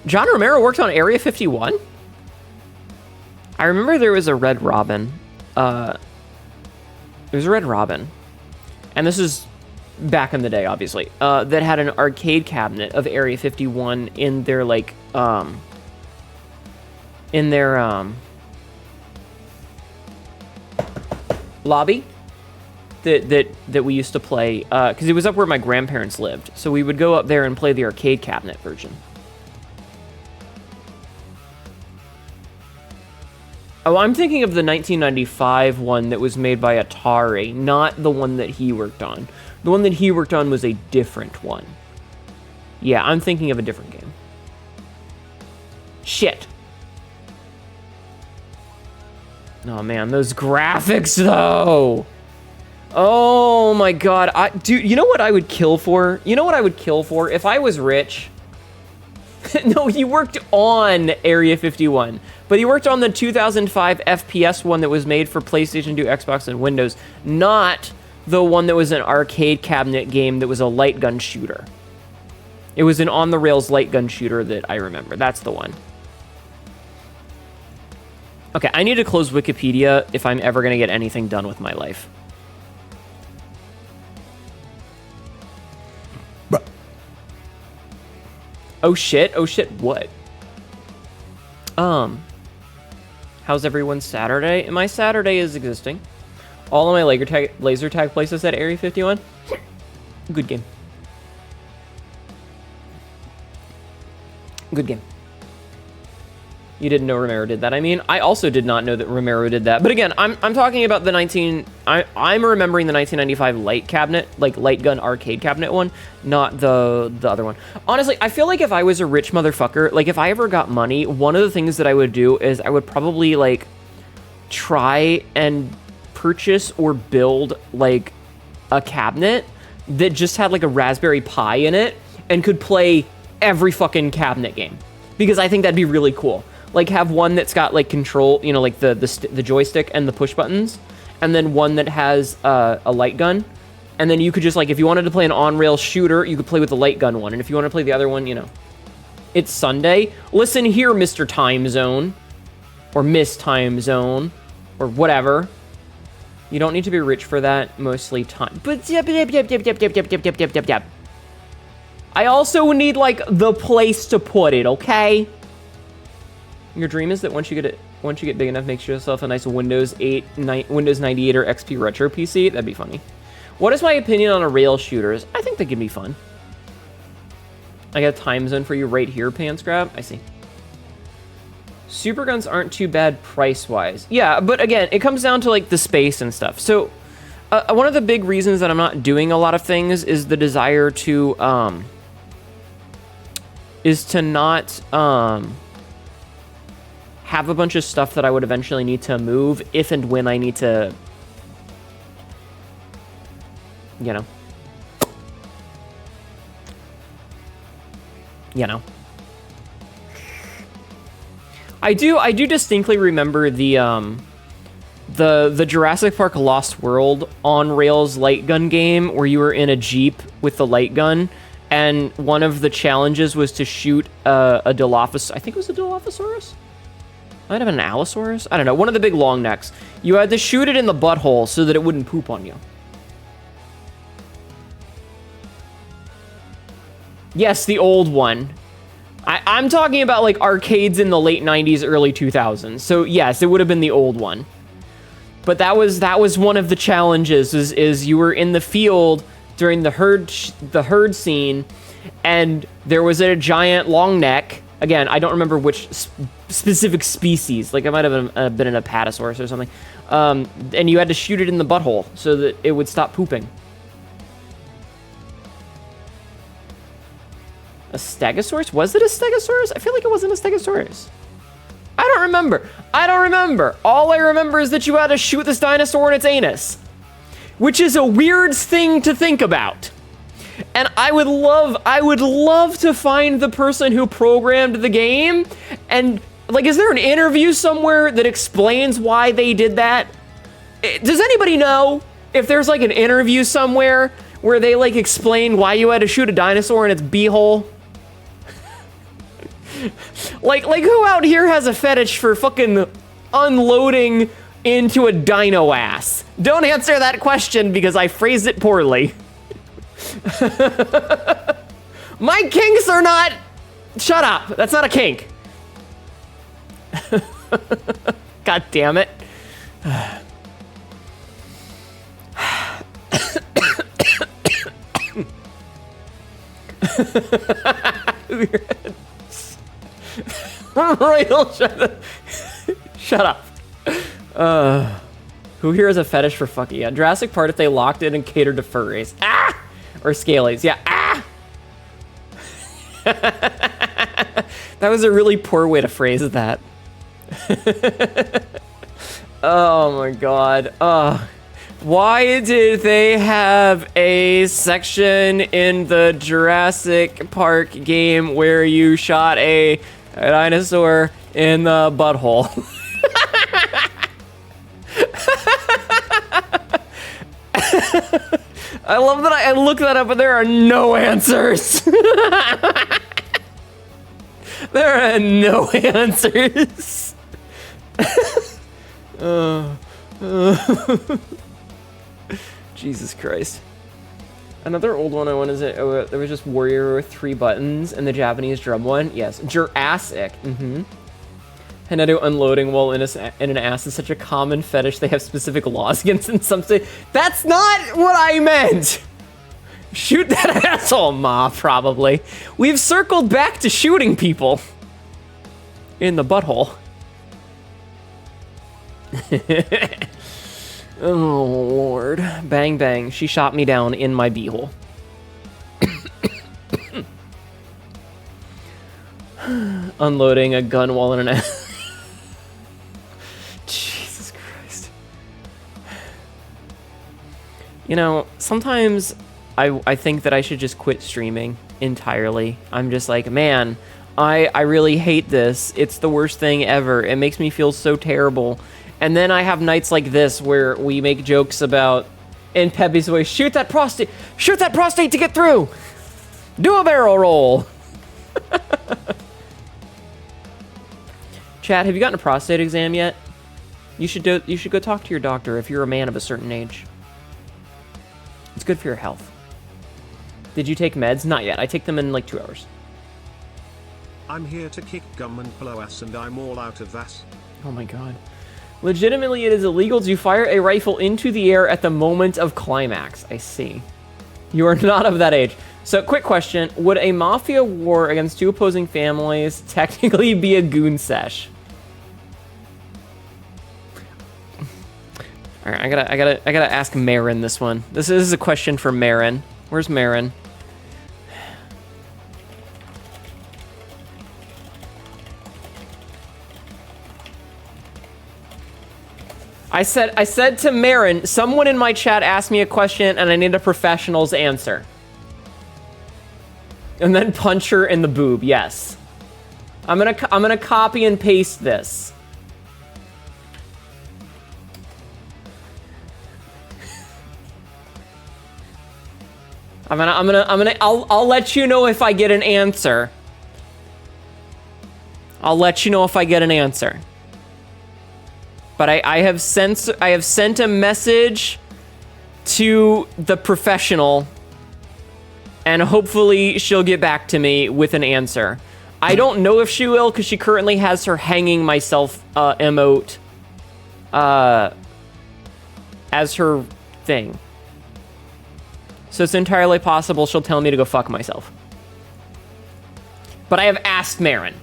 John Romero worked on Area 51? I remember there was a Red Robin. There was a Red Robin. And this is back in the day, obviously. That had an arcade cabinet of Area 51 in their, like, lobby that we used to play, because it was up where my grandparents lived, so we would go up there and play the arcade cabinet version. Oh, I'm thinking of the 1995 one that was made by Atari, not the one that he worked on. The one that he worked on was a different one. Yeah, I'm thinking of a different game. Shit. Oh man, those graphics though. Oh my god. Dude, you know what I would kill for? You know what I would kill for if I was rich? No, he worked on Area 51, but he worked on the 2005 FPS one that was made for PlayStation 2, Xbox, and Windows, not the one that was an arcade cabinet game that was a light gun shooter. It was an on-the-rails light gun shooter that I remember. That's the one. Okay, I need to close Wikipedia if I'm ever going to get anything done with my life. Oh shit, what? How's everyone's Saturday? My Saturday is existing. All of my laser tag places at Area 51. Good game. Good game. You didn't know Romero did that. I mean, I also did not know that Romero did that. But again, I'm talking about the I'm remembering the 1995 light cabinet, like light gun arcade cabinet one, not the other one. Honestly, I feel like if I was a rich motherfucker, like if I ever got money, one of the things that I would do is I would probably like try and purchase or build like a cabinet that just had like a Raspberry Pi in it and could play every fucking cabinet game, because I think that'd be really cool. Like have one that's got like control, you know, like the joystick and the push buttons, and then one that has a light gun, and then you could just like, if you wanted to play an on-rail shooter, you could play with the light gun one, and if you want to play the other one, you know. It's Sunday. Listen here, Mr. Time Zone, or Miss Time Zone, or whatever. You don't need to be rich for that. Mostly time. But yep. I also need like the place to put it. Okay. Your dream is that once you get it, once you get big enough, make yourself a nice Windows 98 or XP Retro PC. That'd be funny. What is my opinion on a rail shooters? I think they can be fun. I got a time zone for you right here, Pants Grab. I see. Super guns aren't too bad price-wise. Yeah, but again, it comes down to, like, the space and stuff. So, one of the big reasons that I'm not doing a lot of things is the desire to, not, have a bunch of stuff that I would eventually need to move if and when I need to, you know. I do distinctly remember the Jurassic Park Lost World on rails light gun game where you were in a Jeep with the light gun, and one of the challenges was to shoot a Dilophosaurus. I think it was a Dilophosaurus? Might have been an Allosaurus? I don't know. One of the big long necks. You had to shoot it in the butthole so that it wouldn't poop on you. Yes, the old one. I'm talking about, like, arcades in the late 90s, early 2000s. So, yes, it would have been the old one. But that was one of the challenges, is you were in the field during the herd scene, and there was a giant long neck. Again, I don't remember which specific species. Like, it might have been an Apatosaurus or something. And you had to shoot it in the butthole so that it would stop pooping. A Stegosaurus? Was it a Stegosaurus? I feel like it wasn't a Stegosaurus. I don't remember. All I remember is that you had to shoot this dinosaur in its anus, which is a weird thing to think about. And I would love to find the person who programmed the game, and, like, is there an interview somewhere that explains why they did that? Does anybody know if there's, like, an interview somewhere where they, like, explain why you had to shoot a dinosaur in its beehole? like who out here has a fetish for fucking unloading into a dino ass? Don't answer that question because I phrased it poorly. My kinks are not... Shut up. That's not a kink. God damn it. Royal, shut up. Who here has a fetish for fucking? Yeah, Jurassic Park if they locked in and catered to furries. Ah! Or scalies. Yeah, ah! That was a really poor way to phrase that. Oh my god. Why did they have a section in the Jurassic Park game where you shot a dinosaur in the butthole? I love that I looked that up, but there are no answers. There are no answers. Jesus Christ. Another old one I want is there was just Warrior with 3 buttons and the Japanese drum one. Yes, Jurassic. Hnetu unloading while in an ass is such a common fetish they have specific laws against in some states. That's not what I meant! Shoot that asshole, Ma, probably. We've circled back to shooting people. In the butthole. Oh, Lord. Bang, bang. She shot me down in my beehole. Unloading a gun while in an ass. Jesus Christ. You know, sometimes I think that I should just quit streaming entirely. I'm just like, man, I really hate this. It's the worst thing ever. It makes me feel so terrible. And then I have nights like this where we make jokes about, in Pepe's voice, shoot that prostate to get through. Do a barrel roll. Chat, have you gotten a prostate exam yet? You should go talk to your doctor if you're a man of a certain age. It's good for your health. Did you take meds? Not yet. I take them in like 2 hours. I'm here to kick gum and blow ass and I'm all out of that. Oh my god. Legitimately, it is illegal to fire a rifle into the air at the moment of climax. I see. You are not of that age. So, quick question. Would a mafia war against two opposing families technically be a goon sesh? Alright, I gotta ask Marin this one. This is a question for Marin. Where's Marin? I said to Marin, someone in my chat asked me a question and I need a professional's answer. And then punch her in the boob, yes. I'm gonna copy and paste this. I'll let you know if I get an answer. I'll let you know if I get an answer. But I have sent a message to the professional, and hopefully she'll get back to me with an answer. I don't know if she will, because she currently has her hanging myself emote as her thing. So it's entirely possible she'll tell me to go fuck myself. But I have asked Marin.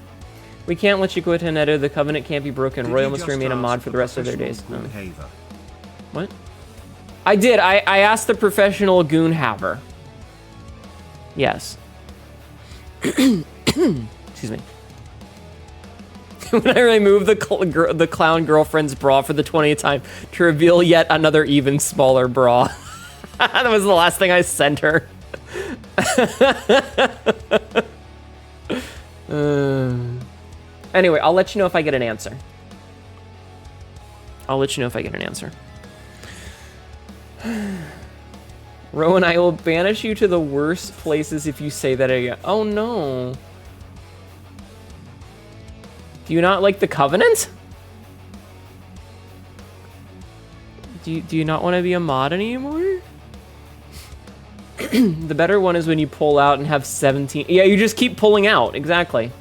We can't let you quit Hnetu. The covenant can't be broken. Royal must remain a mod for the rest of their days. No. What? I did. I asked the professional goon haver. Yes. Excuse me. When I remove the clown girlfriend's bra for the 20th time to reveal yet another even smaller bra. That was the last thing I sent her. Anyway, I'll let you know if I get an answer. Rowan, I will banish you to the worst places if you say that again. Oh no. Do you not like the Covenant? Do you not want to be a mod anymore? The better one is when you pull out and have 17. Yeah, you just keep pulling out. Exactly.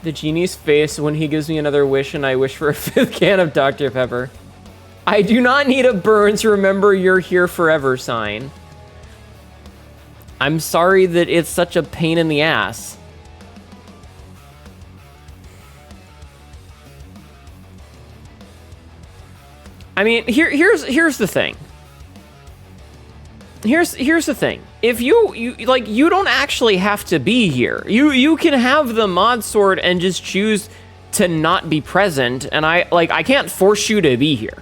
The genie's face when he gives me another wish and I wish for a 5th can of Dr. Pepper. I do not need a Burns remember you're here forever sign. I'm sorry that it's such a pain in the ass. I mean, here's the thing. Here's the thing. If you don't actually have to be here. You can have the mod sword and just choose to not be present, and I can't force you to be here.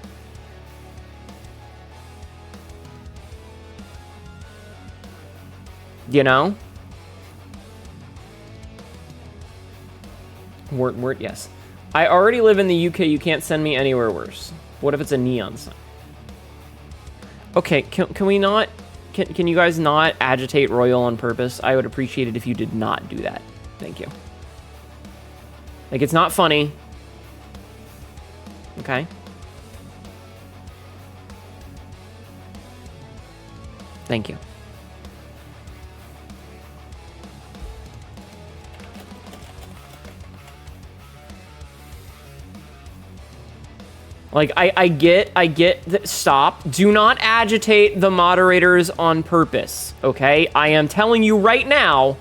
You know? Word, yes. I already live in the UK. You can't send me anywhere worse. What if it's a neon sign? Okay, can we not... Can you guys not agitate Royal on purpose? I would appreciate it if you did not do that. Thank you. Like, it's not funny. Okay? Thank you. Like, I get that. Stop. Do not agitate the moderators on purpose, okay? I am telling you right now,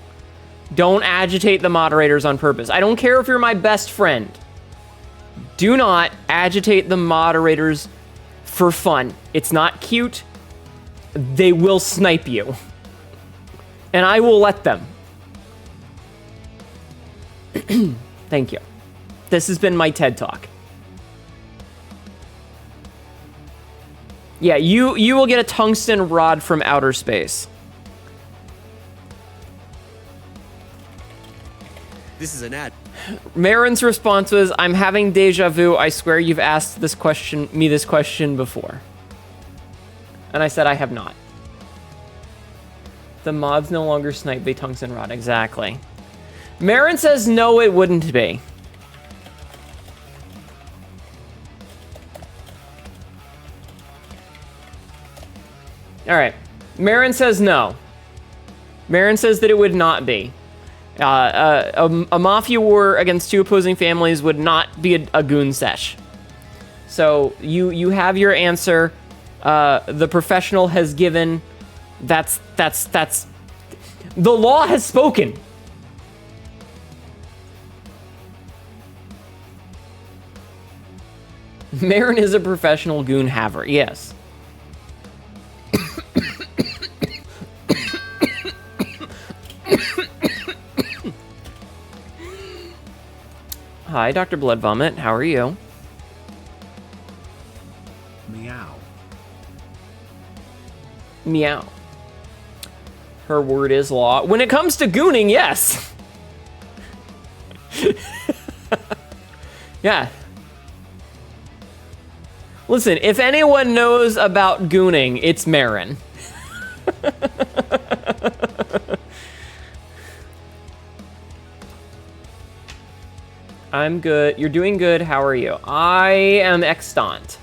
don't agitate the moderators on purpose. I don't care if you're my best friend. Do not agitate the moderators for fun. It's not cute. They will snipe you. And I will let them. Thank you. This has been my TED Talk. Yeah, you will get a tungsten rod from outer space. This is an ad. Marin's response was, I'm having deja vu. I swear you've asked this question before. And I said I have not. The mods no longer snipe, they tungsten rod. Exactly. Marin says no, it wouldn't be. All right. Marin says no. Marin says that it would not be. A mafia war against two opposing families would not be a goon sesh. So you have your answer. The professional has given. That's the law has spoken. Marin is a professional goon haver. Yes. Hi, Dr. Blood Vomit. How are you? Meow. Meow. Her word is law. When it comes to gooning, yes. Yeah. Listen, if anyone knows about gooning, it's Marin. I'm good. You're doing good. How are you? I am extant.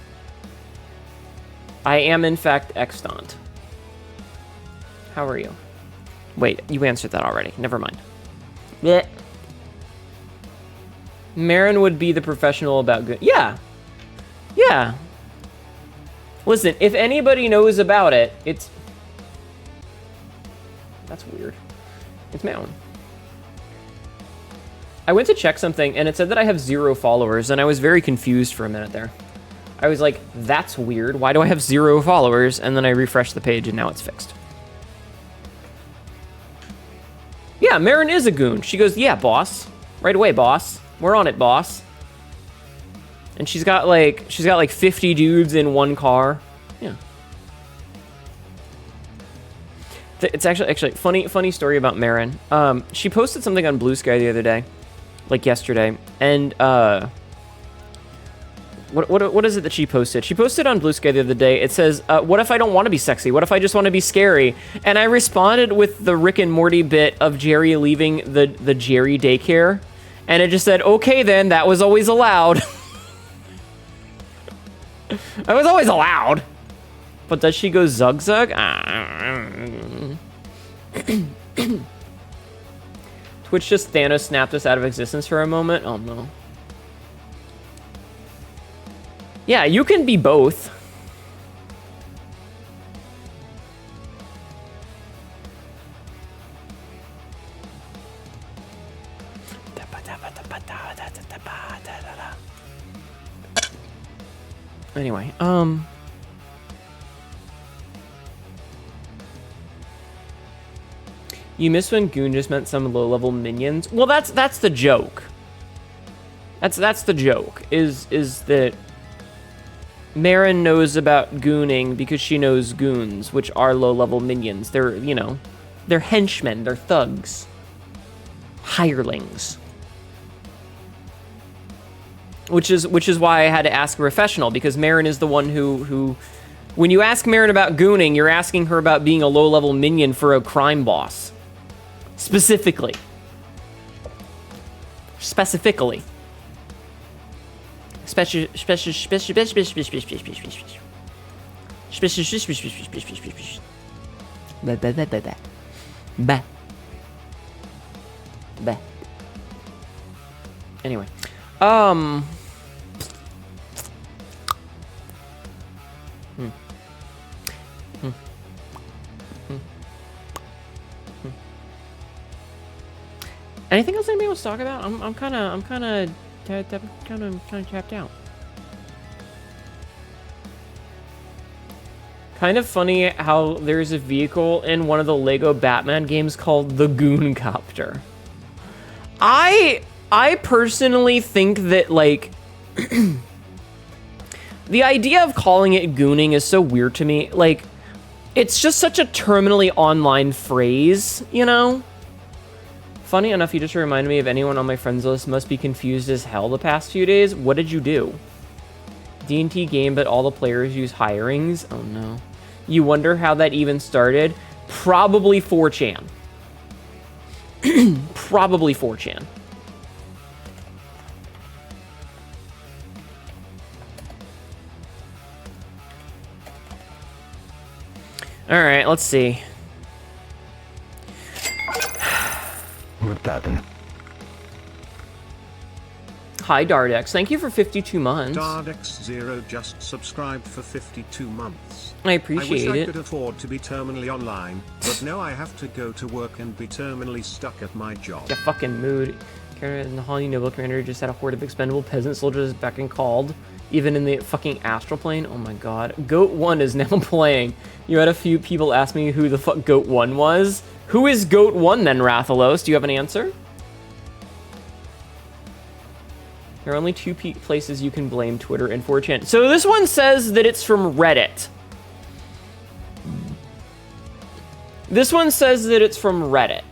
I am, in fact, extant. How are you? Wait, you answered that already. Never mind. Blech. Marin would be the professional about good. Yeah. Yeah. Listen, if anybody knows about it, it's... That's weird. It's Mountain. I went to check something, and it said that I have 0 followers, and I was very confused for a minute there. I was like, that's weird. Why do I have 0 followers? And then I refreshed the page, and now it's fixed. Yeah, Marin is a goon. She goes, yeah, boss. Right away, boss. We're on it, boss. And she's got like 50 dudes in one car. Yeah. It's actually funny story about Marin. She posted something on Blue Sky the other day, like yesterday, and what is it that she posted? She posted on Blue Sky the other day. It says, "What if I don't want to be sexy? What if I just want to be scary?" And I responded with the Rick and Morty bit of Jerry leaving the Jerry daycare, and it just said, "Okay, then that was always allowed." I was always allowed. But does she go zug zug? Twitch just Thanos snapped us out of existence for a moment. Oh no. Yeah, you can be both. Anyway, you missed when goon just meant some low-level minions. Well, that's the joke. That's the joke. Is that Marin knows about gooning because she knows goons, which are low-level minions. They're, you know, they're henchmen. They're thugs. Hirelings. Which is why I had to ask a professional, because Marin is the one who when you ask Marin about gooning, you're asking her about being a low-level minion for a crime boss. Specifically. Specifically. Anyway. Anything else anybody wants to talk about? I'm kind of tapped out. Kind of funny how there's a vehicle in one of the Lego Batman games called the Goon Copter. I personally think that, like, the idea of calling it gooning is so weird to me. Like, it's just such a terminally online phrase, you know? Funny enough, you just reminded me of anyone on my friends list must be confused as hell the past few days. What did you do? D&T game, but all the players use hirings? Oh no. You wonder how that even started? Probably 4chan. Probably 4chan. Alright, let's see. What pattern. Hi, Dardex. Thank you for 52 months. Dardex0 just subscribed for 52 months. I appreciate I wish I it. could afford to be terminally online, but now I have to go to work and be terminally stuck at my job. Yeah, fucking mood. Karen and the Holly Noble Commander just had a horde of expendable peasant soldiers back and called, even in the fucking astral plane. Oh my god. Goat 1 is now playing. You had a few people ask me who the fuck Goat 1 was. Who is Goat 1 then, Rathalos? Do you have an answer? There are only two places you can blame Twitter and 4chan. So this one says that it's from Reddit. This one says that it's from Reddit.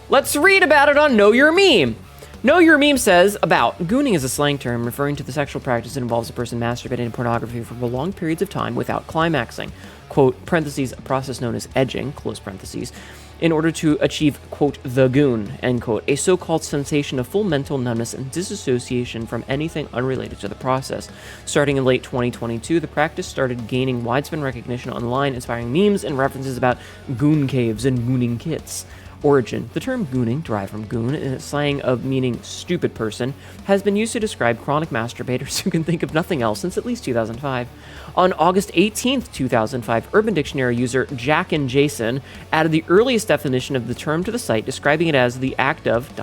Let's read about it on Know Your Meme. Know Your Meme says, about, gooning is a slang term referring to the sexual practice that involves a person masturbating to pornography for prolonged periods of time without climaxing. Quote, parentheses, a process known as edging, close parentheses, in order to achieve, quote, the goon, end quote, a so-called sensation of full mental numbness and disassociation from anything unrelated to the process. Starting in late 2022, the practice started gaining widespread recognition online, inspiring memes and references about goon caves and gooning kits. Origin. The term gooning, derived from goon, in its slang of meaning stupid person, has been used to describe chronic masturbators who can think of nothing else since at least 2005. On August 18th, 2005, Urban Dictionary user Jack and Jason added the earliest definition of the term to the site, describing it as the act of ...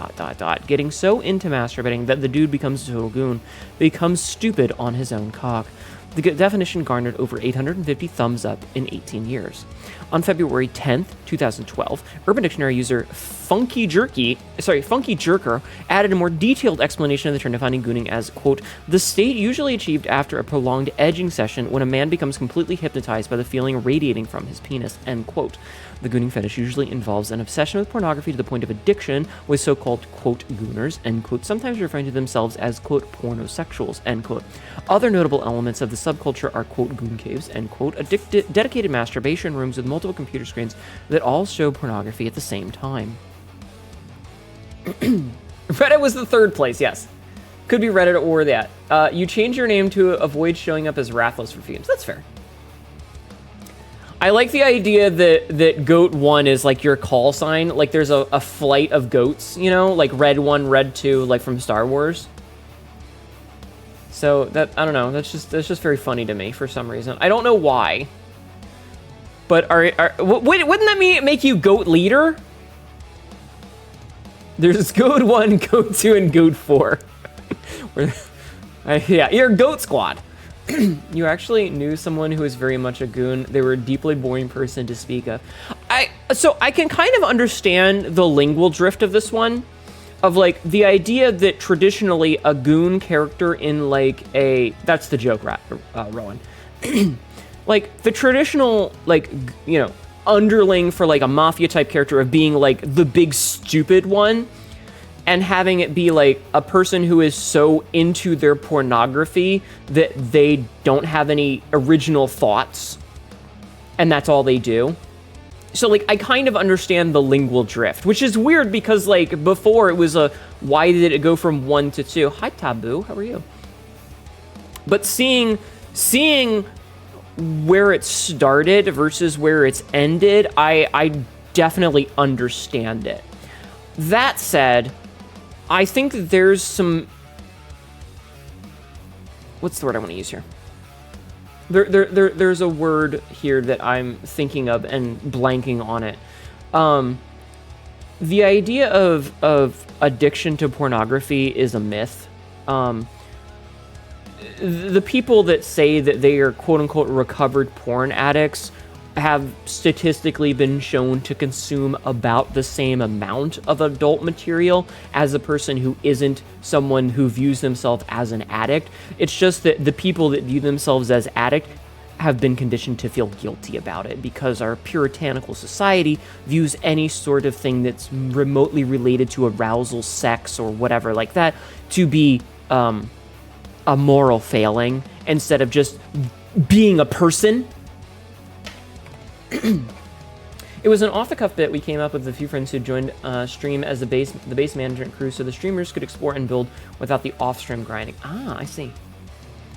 getting so into masturbating that the dude becomes a total goon, becomes stupid on his own cock. The definition garnered over 850 thumbs up in 18 years. On February 10th, 2012, Urban Dictionary user Funky Jerker added a more detailed explanation of the term, defining gooning as, quote, the state usually achieved after a prolonged edging session when a man becomes completely hypnotized by the feeling radiating from his penis, end quote. The gooning fetish usually involves an obsession with pornography to the point of addiction, with so-called, quote, gooners, end quote, sometimes referring to themselves as, quote, pornosexuals, end quote. Other notable elements of the subculture are, quote, goon caves, end quote, dedicated masturbation rooms with multiple computer screens that all show pornography at the same time. Reddit was the third place, yes. Could be Reddit or that. You change your name to avoid showing up as Rathless for fumes. That's fair. I like the idea that Goat 1 is like your call sign. Like there's a flight of goats, you know, like Red 1, Red 2, like from Star Wars. So that, I don't know, that's just very funny to me for some reason. I don't know why. But wouldn't that make you Goat Leader? There's Goat 1, Goat 2, and Goat 4. Yeah, you're Goat Squad. You actually knew someone who was very much a goon. They were a deeply boring person to speak of. So I can kind of understand the lingual drift of this one, of like the idea that traditionally a goon character in like that's the joke, Rowan. Like the traditional, like, you know, underling for like a mafia type character of being like the big stupid one, and having it be like a person who is so into their pornography that they don't have any original thoughts and that's all they do. So like I kind of understand the lingual drift, which is weird because like before it was why did it go from 1 to 2? Hi Taboo, how are you? But seeing where it started versus where it's ended, I definitely understand it. That said, I think that there's some... What's the word I want to use here? There's a word here that I'm thinking of and blanking on it. The idea of addiction to pornography is a myth. The people that say that they are quote-unquote recovered porn addicts have statistically been shown to consume about the same amount of adult material as a person who isn't someone who views themselves as an addict. It's just that the people that view themselves as addict have been conditioned to feel guilty about it because our puritanical society views any sort of thing that's remotely related to arousal, sex, or whatever like that to be a moral failing instead of just being a person. It was an off-the-cuff bit we came up with a few friends who joined stream as the base management crew so the streamers could explore and build without the off-stream grinding. Ah, I see.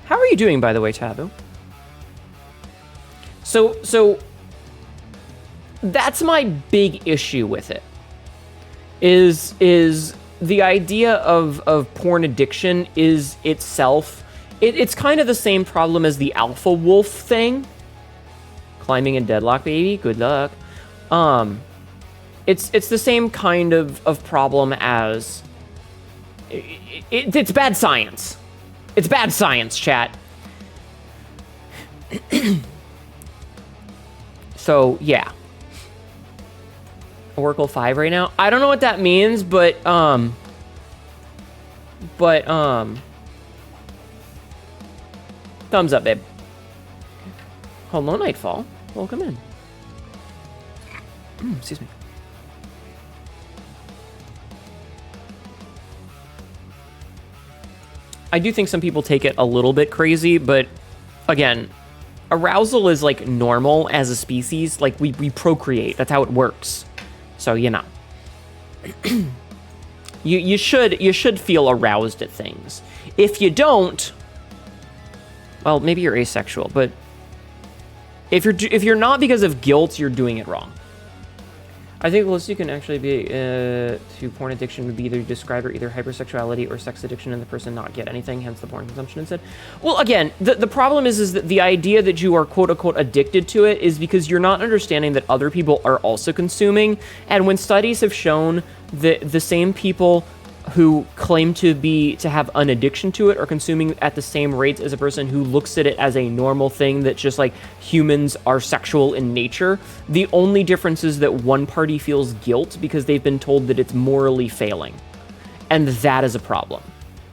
How are you doing, by the way, Taboo? So that's my big issue with it. is the idea of porn addiction is itself, it's kind of the same problem as the alpha wolf thing. Climbing in deadlock, baby, good luck. It's the same kind of problem as it's bad science. It's bad science, chat. So yeah, Oracle 5 right now. I don't know what that means, but Hollow thumbs up, babe. Hello, Nightfall. Welcome in. Excuse me. I do think some people take it a little bit crazy, but again, arousal is like normal as a species. Like we procreate. That's how it works. So, you know. you should feel aroused at things. If you don't, well, maybe you're asexual, but if you're not because of guilt, you're doing it wrong. I think closest you can actually be to porn addiction would be either described or either hypersexuality or sex addiction and the person not get anything, hence the porn consumption instead. Well, again, the problem is that the idea that you are quote-unquote addicted to it is because you're not understanding that other people are also consuming. And when studies have shown that the same people who claim to have an addiction to it are consuming at the same rates as a person who looks at it as a normal thing, that just like humans are sexual in nature. The only difference is that one party feels guilt because they've been told that it's morally failing. And that is a problem.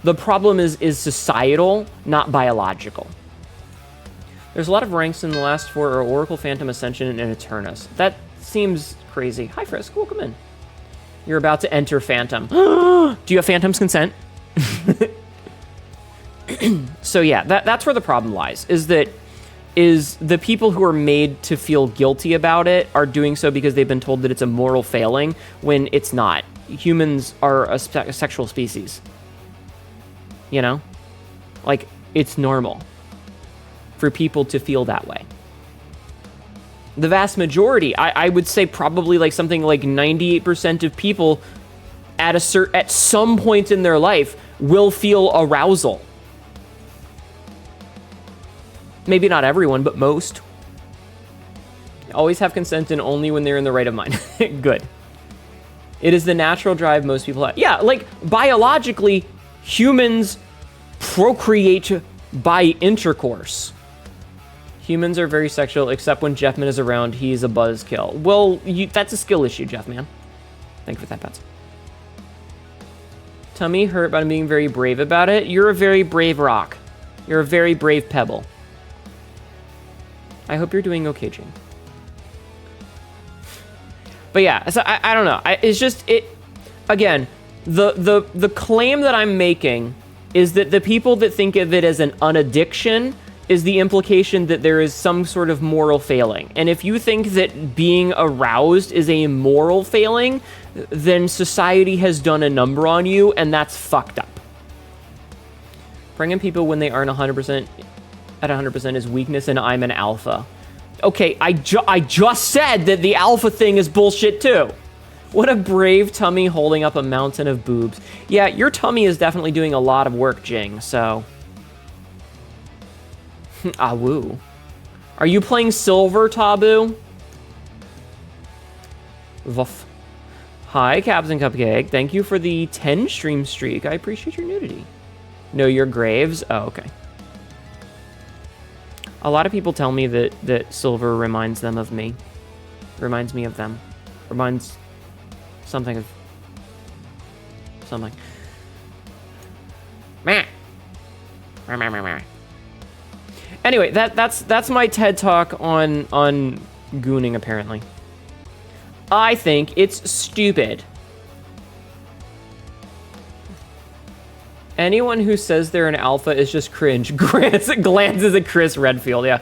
The problem is societal, not biological. There's a lot of ranks in the last 4 are Oracle, Phantom, Ascension, and Eternus. That seems crazy. Hi, Frisk. Welcome in. You're about to enter Phantom. Do you have Phantom's consent? So yeah, that's where the problem lies, is the people who are made to feel guilty about it are doing so because they've been told that it's a moral failing, when it's not. Humans are a sexual species. You know? Like, it's normal for people to feel that way. The vast majority, I would say probably like something like 98% of people at some point in their life will feel arousal. Maybe not everyone, but most. Always have consent and only when they're in the right of mind. Good. It is the natural drive most people have. Yeah, like biologically, humans procreate by intercourse. Humans are very sexual, except when Jeffman is around, he's a buzzkill. Well, that's a skill issue, Jeffman. Thank you for that, Pets. Tummy hurt, but I'm being very brave about it. You're a very brave rock. You're a very brave pebble. I hope you're doing okay, Jane. But yeah, so I don't know. It's just, again, the claim that I'm making is that the people that think of it as an unaddiction is the implication that there is some sort of moral failing. And if you think that being aroused is a moral failing, then society has done a number on you, and that's fucked up. Bringing people when they aren't 100% at 100% is weakness, and I'm an alpha. Okay, I just said that the alpha thing is bullshit too. What a brave tummy holding up a mountain of boobs. Yeah, your tummy is definitely doing a lot of work, Jing, so... Ah, woo. Are you playing Silver, Taboo? Vuff. Hi, Cabs and Cupcake. Thank you for the 10 stream streak. I appreciate your nudity. Know your graves? Oh, okay. A lot of people tell me that Silver reminds them of me. Reminds me of them. Reminds something of something. Meh. Meh, meh, meh, meh. Anyway, that's my TED Talk on gooning, apparently. I think it's stupid. Anyone who says they're an alpha is just cringe. Glances at Chris Redfield, yeah.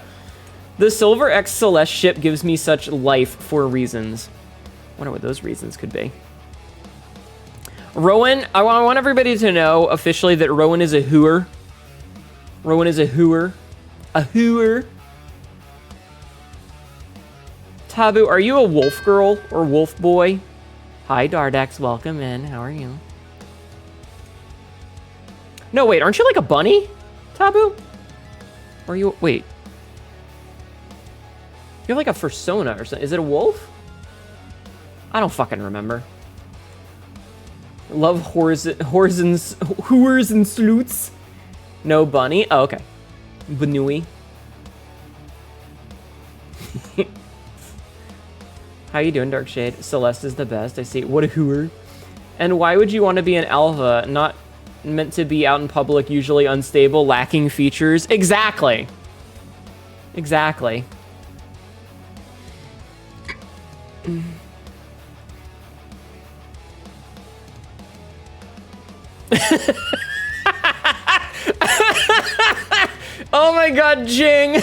The Silver X Celeste ship gives me such life for reasons. Wonder what those reasons could be. Rowan, I want everybody to know officially that Rowan is a hooer. Rowan is a hooer. A hooer. Taboo, are you a wolf girl or wolf boy? Hi, Dardex. Welcome in. How are you? No, wait. Aren't you like a bunny, Taboo? Or are you... Wait. You have like a fursona or something. Is it a wolf? I don't fucking remember. Love whores and sleuths. No bunny. Oh, okay. Banui. How you doing, Darkshade? Celeste is the best. I see. What a hooer. And why would you want to be an alpha? Not meant to be out in public, usually unstable, lacking features. Exactly. Exactly. Oh my god, Jing!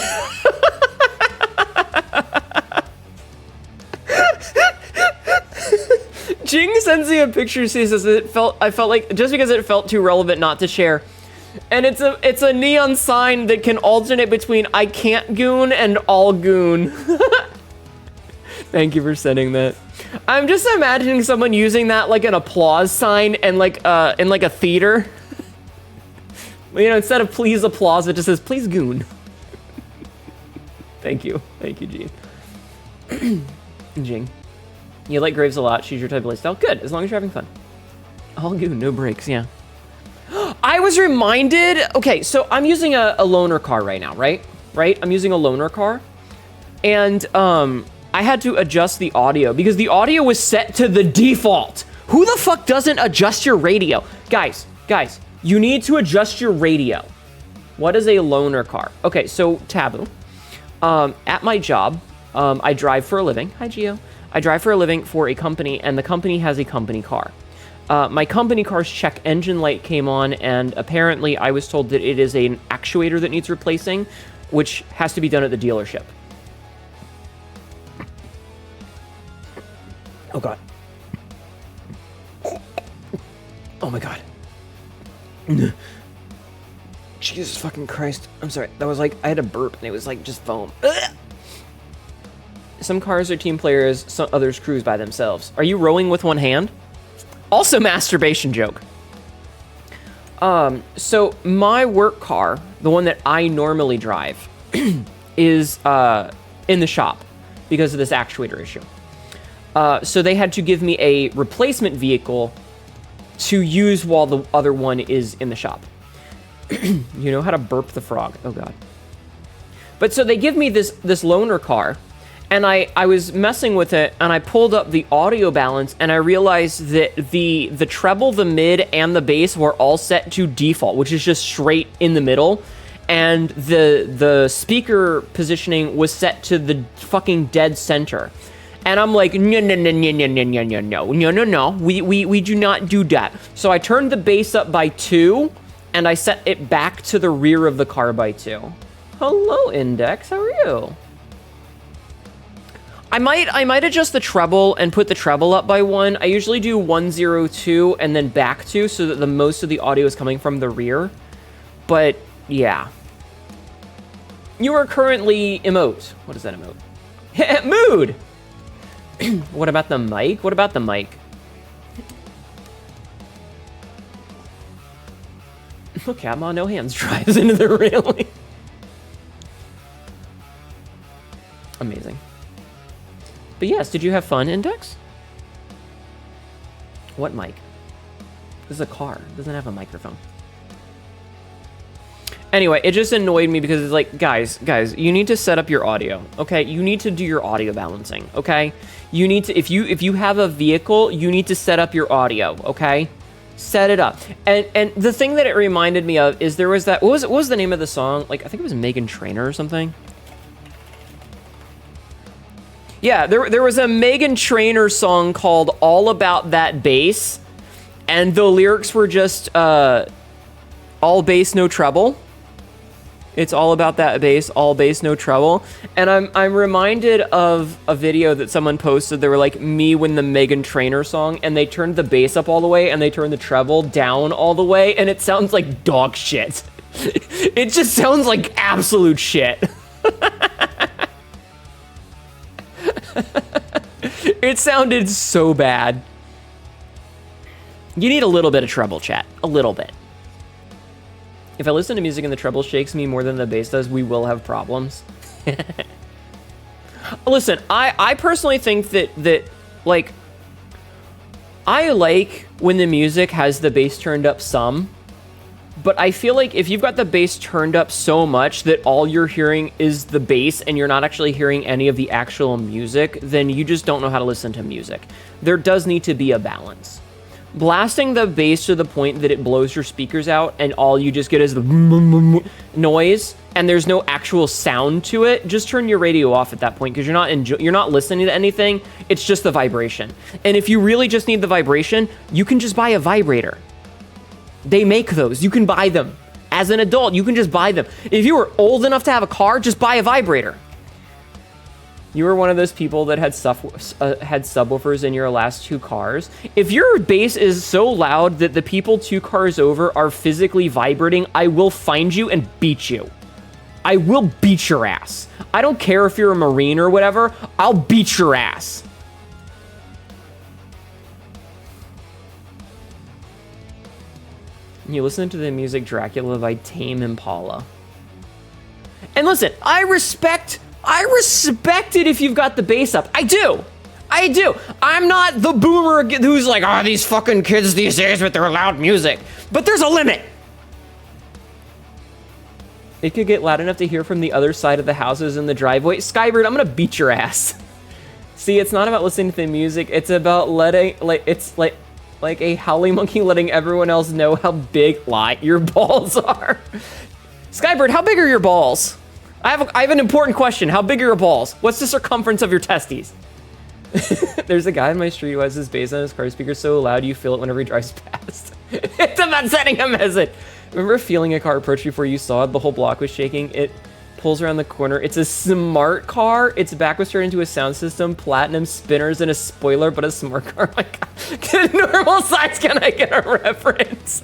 Jing sends me a picture. She says I felt like just because it felt too relevant not to share. And it's a neon sign that can alternate between I can't goon and all goon. Thank you for sending that. I'm just imagining someone using that like an applause sign and like in like a theater. You know, instead of please applause, it just says please goon. Thank you, Gene. Jing. You like Graves a lot. She's your type of lifestyle. Good, as long as you're having fun. All goon, no breaks, yeah. I was reminded, okay, so I'm using a loaner car right now, right? I'm using a loaner car. And I had to adjust the audio because the audio was set to the default. Who the fuck doesn't adjust your radio? Guys, you need to adjust your radio. What is a loaner car? Okay, so Taboo. At my job, I drive for a living. Hi, Gio. I drive for a living for a company, and the company has a company car. My company car's check engine light came on, and apparently I was told that it is an actuator that needs replacing, which has to be done at the dealership. Oh, God. Oh, my God. Jesus fucking Christ. I'm sorry. That was like, I had a burp, and it was like just foam. Ugh! Some cars are team players, some others cruise by themselves. Are you rowing with one hand? Also masturbation joke. So my work car, the one that I normally drive, is in the shop because of this actuator issue. So they had to give me a replacement vehicle to use while the other one is in the shop. You know how to burp the frog. Oh, God. But so they give me this loaner car, and I was messing with it, and I pulled up the audio balance, and I realized that the treble, the mid, and the bass were all set to default, which is just straight in the middle, and the speaker positioning was set to the fucking dead center. And I'm like, no, we do not do that. So I turned the bass up by 2, and I set it back to the rear of the car by 2. Hello, Index, how are you? I might adjust the treble and put the treble up by 1. I usually do 102 and then back 2 so that the most of the audio is coming from the rear. But yeah. You are currently emote. What is that emote? Mood! What about the mic? What about the mic? Look, Catma, no hands, drives into the railing. Amazing. But yes, did you have fun, Index? What mic? This is a car. It doesn't have a microphone. Anyway, it just annoyed me because it's like, guys, you need to set up your audio, okay? You need to do your audio balancing, okay? You need to, if you have a vehicle, you need to set up your audio, okay? Set it up. And the thing that it reminded me of is there was that, what was the name of the song? Like, I think it was Meghan Trainor or something. Yeah, there was a Meghan Trainor song called All About That Bass, and the lyrics were just all bass, no treble. It's all about that bass, all bass, no treble. And I'm reminded of a video that someone posted. They were like, me when the Meghan Trainor song, and they turned the bass up all the way, and they turned the treble down all the way, and it sounds like dog shit. It just sounds like absolute shit. It sounded so bad. You need a little bit of treble, chat. A little bit. If I listen to music and the treble shakes me more than the bass does, we will have problems. Listen, I personally think that like, I like when the music has the bass turned up some, but I feel like if you've got the bass turned up so much that all you're hearing is the bass and you're not actually hearing any of the actual music, then you just don't know how to listen to music. There does need to be a balance. Blasting the bass to the point that it blows your speakers out and all you just get is the noise and there's no actual sound to it, just turn your radio off at that point because you're not listening to anything. It's just the vibration. And if you really just need the vibration, you can just buy a vibrator. They make those. You can buy them. As an adult, you can just buy them. If you were old enough to have a car, just buy a vibrator. You were one of those people that had subwoofers in your last 2 cars. If your bass is so loud that the people 2 cars over are physically vibrating, I will find you and beat you. I will beat your ass. I don't care if you're a Marine or whatever. I'll beat your ass. You listen to the music Dracula by Tame Impala. And listen, I respect it if you've got the bass up. I do. I'm not the boomer who's like, oh, these fucking kids these days with their loud music. But there's a limit. It could get loud enough to hear from the other side of the houses in the driveway. Skybird, I'm gonna beat your ass. See, it's not about listening to the music. It's about letting, it's like a howling monkey letting everyone else know how big your balls are. Skybird, how big are your balls? I have an important question. How big are your balls? What's the circumference of your testes? There's a guy in my street who has his bass on his car speaker so loud you feel it whenever he drives past. It's about sending a message. Remember feeling a car approach before you saw it? The whole block was shaking. It pulls around the corner. It's a smart car. Its back was turned into a sound system, platinum spinners, and a spoiler, but a smart car. Oh my God. Normal size, can I get a reference?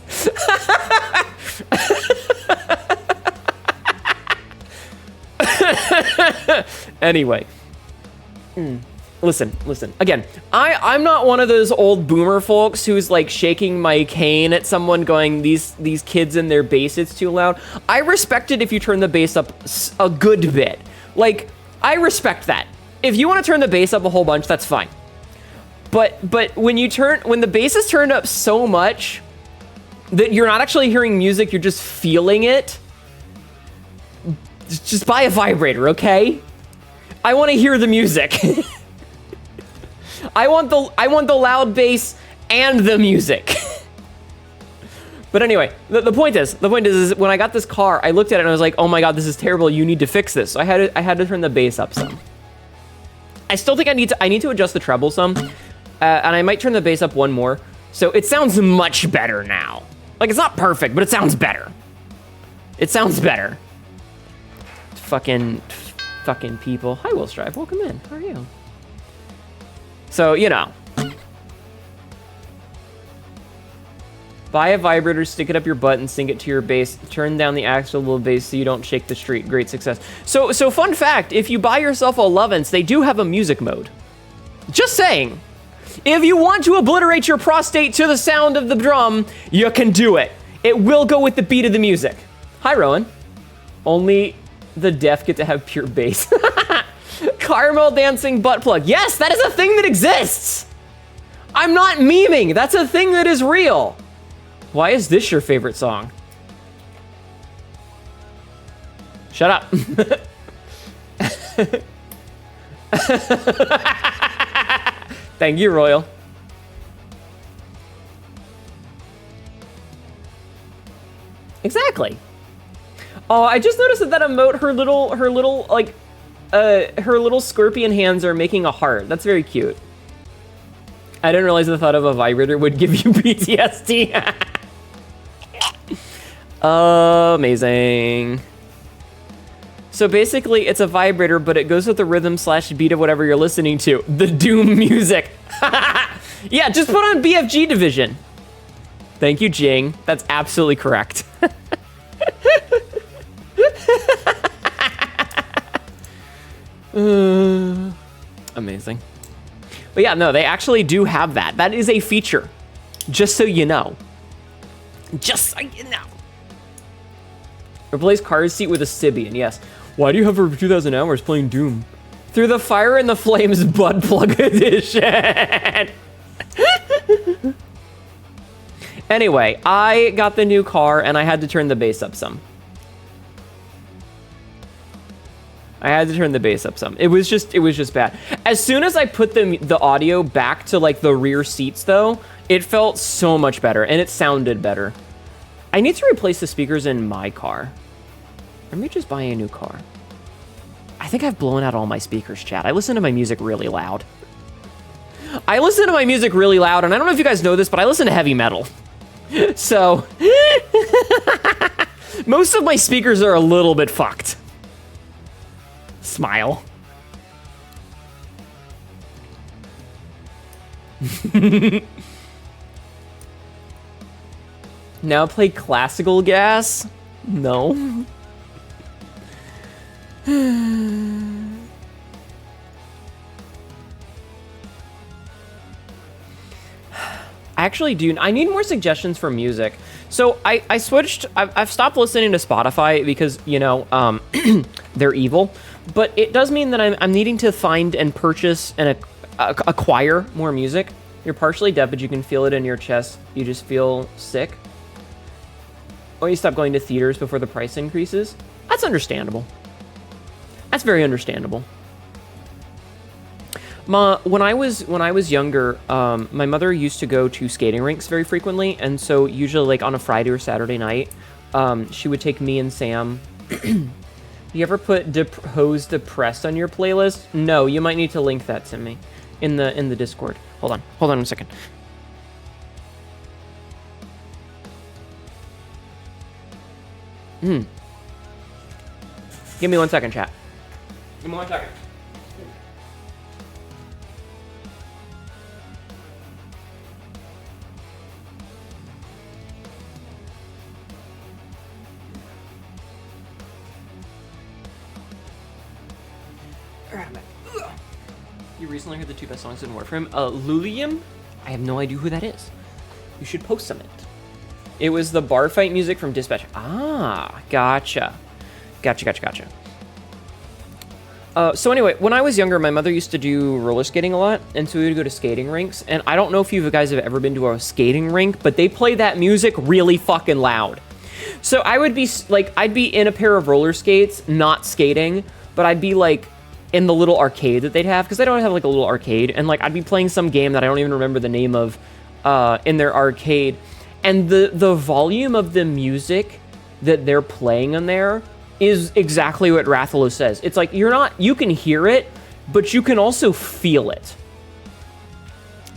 Anyway. Listen. Again, I'm not one of those old boomer folks who's like shaking my cane at someone going, these kids and their bass, it's too loud. I respect it if you turn the bass up a good bit. Like, I respect that. If you want to turn the bass up a whole bunch, that's fine. But when the bass is turned up so much that you're not actually hearing music, you're just feeling it, just buy a vibrator, okay? I want to hear the music. I want the loud bass and the music. But anyway, the point is when I got this car, I looked at it and I was like, oh my God, this is terrible. You need to fix this. So I had to turn the bass up some. I still think I need to adjust the treble some, and I might turn the bass up one more. So it sounds much better now. Like, it's not perfect, but it sounds better. It sounds better. Fucking people. Hi, Will Strive. Welcome in. How are you? So, you know. Buy a vibrator, stick it up your butt, and sync it to your bass. Turn down the actual little bass so you don't shake the street. Great success. So fun fact, if you buy yourself a Lovance, they do have a music mode. Just saying. If you want to obliterate your prostate to the sound of the drum, you can do it. It will go with the beat of the music. Hi, Rowan. Only the deaf get to have pure bass. Caramel dancing butt plug. Yes, that is a thing that exists. I'm not memeing. That's a thing that is real. Why is this your favorite song? Shut up. Thank you, Royal. Exactly. Oh, I just noticed that emote, her little scorpion hands are making a heart. That's very cute. I didn't realize the thought of a vibrator would give you PTSD. Amazing. So basically, it's a vibrator, but it goes with the rhythm / beat of whatever you're listening to. The Doom music. Yeah, just put on BFG Division. Thank you, Jing. That's absolutely correct. Amazing. But yeah, no, they actually do have that. That is a feature. Just so you know. Just so you know. Replace car seat with a Sibian, yes. Why do you have over 2,000 hours playing Doom? Through the Fire and the Flames Butt Plug Edition. Anyway, I got the new car and I had to turn the bass up some. It was just bad. As soon as I put the audio back to like the rear seats though, it felt so much better and it sounded better. I need to replace the speakers in my car. Let me just buy a new car. I think I've blown out all my speakers, chat. I listen to my music really loud. And I don't know if you guys know this, but I listen to heavy metal. So, most of my speakers are a little bit fucked. Smile. Now play classical gas? No. I actually do. I need more suggestions for music. So I switched. I've stopped listening to Spotify because, you know, they're evil. But it does mean that I'm needing to find and purchase and acquire more music. You're partially deaf, but you can feel it in your chest. You just feel sick. Or you stop going to theaters before the price increases. That's understandable. That's very understandable. When I was younger, my mother used to go to skating rinks very frequently, and so usually like on a Friday or Saturday night, she would take me and Sam. You ever put Hose Depressed on your playlist? No, you might need to link that to me in the Discord. Hold on 1 second. Give me 1 second, chat. Give me 1 second. You recently heard the 2 best songs in Warframe. Lulium? I have no idea who that is. You should post some it. It was the bar fight music from Dispatch. Ah, gotcha. Gotcha. So anyway, when I was younger, my mother used to do roller skating a lot, and so we would go to skating rinks. And I don't know if you guys have ever been to a skating rink, but they play that music really fucking loud. So I would be like, I'd be in a pair of roller skates, not skating, but I'd be like in the little arcade that they'd have, because they don't have like a little arcade, and like I'd be playing some game that I don't even remember the name of in their arcade, and the volume of the music that they're playing in there is exactly what Rathalos says. It's like you can hear it, but you can also feel it.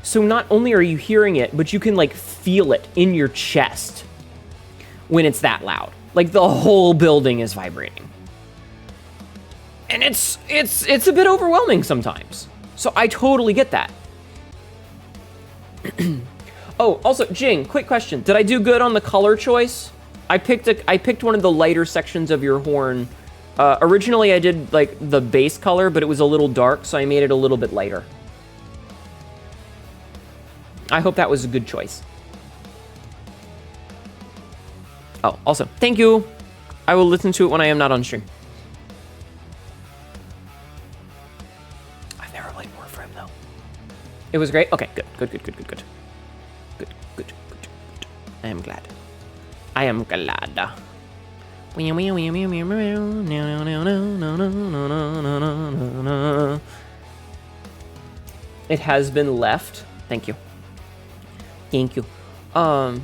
So not only are you hearing it, but you can like feel it in your chest when it's that loud. Like the whole building is vibrating. And it's a bit overwhelming sometimes. So I totally get that. Oh, also, Jing, quick question. Did I do good on the color choice? I picked one of the lighter sections of your horn. Originally I did like the base color, but it was a little dark, so I made it a little bit lighter. I hope that was a good choice. Oh, also, thank you. I will listen to it when I am not on stream. I've never played Warframe though. It was great? Okay, good. Good. I am glad. It has been left. Thank you. But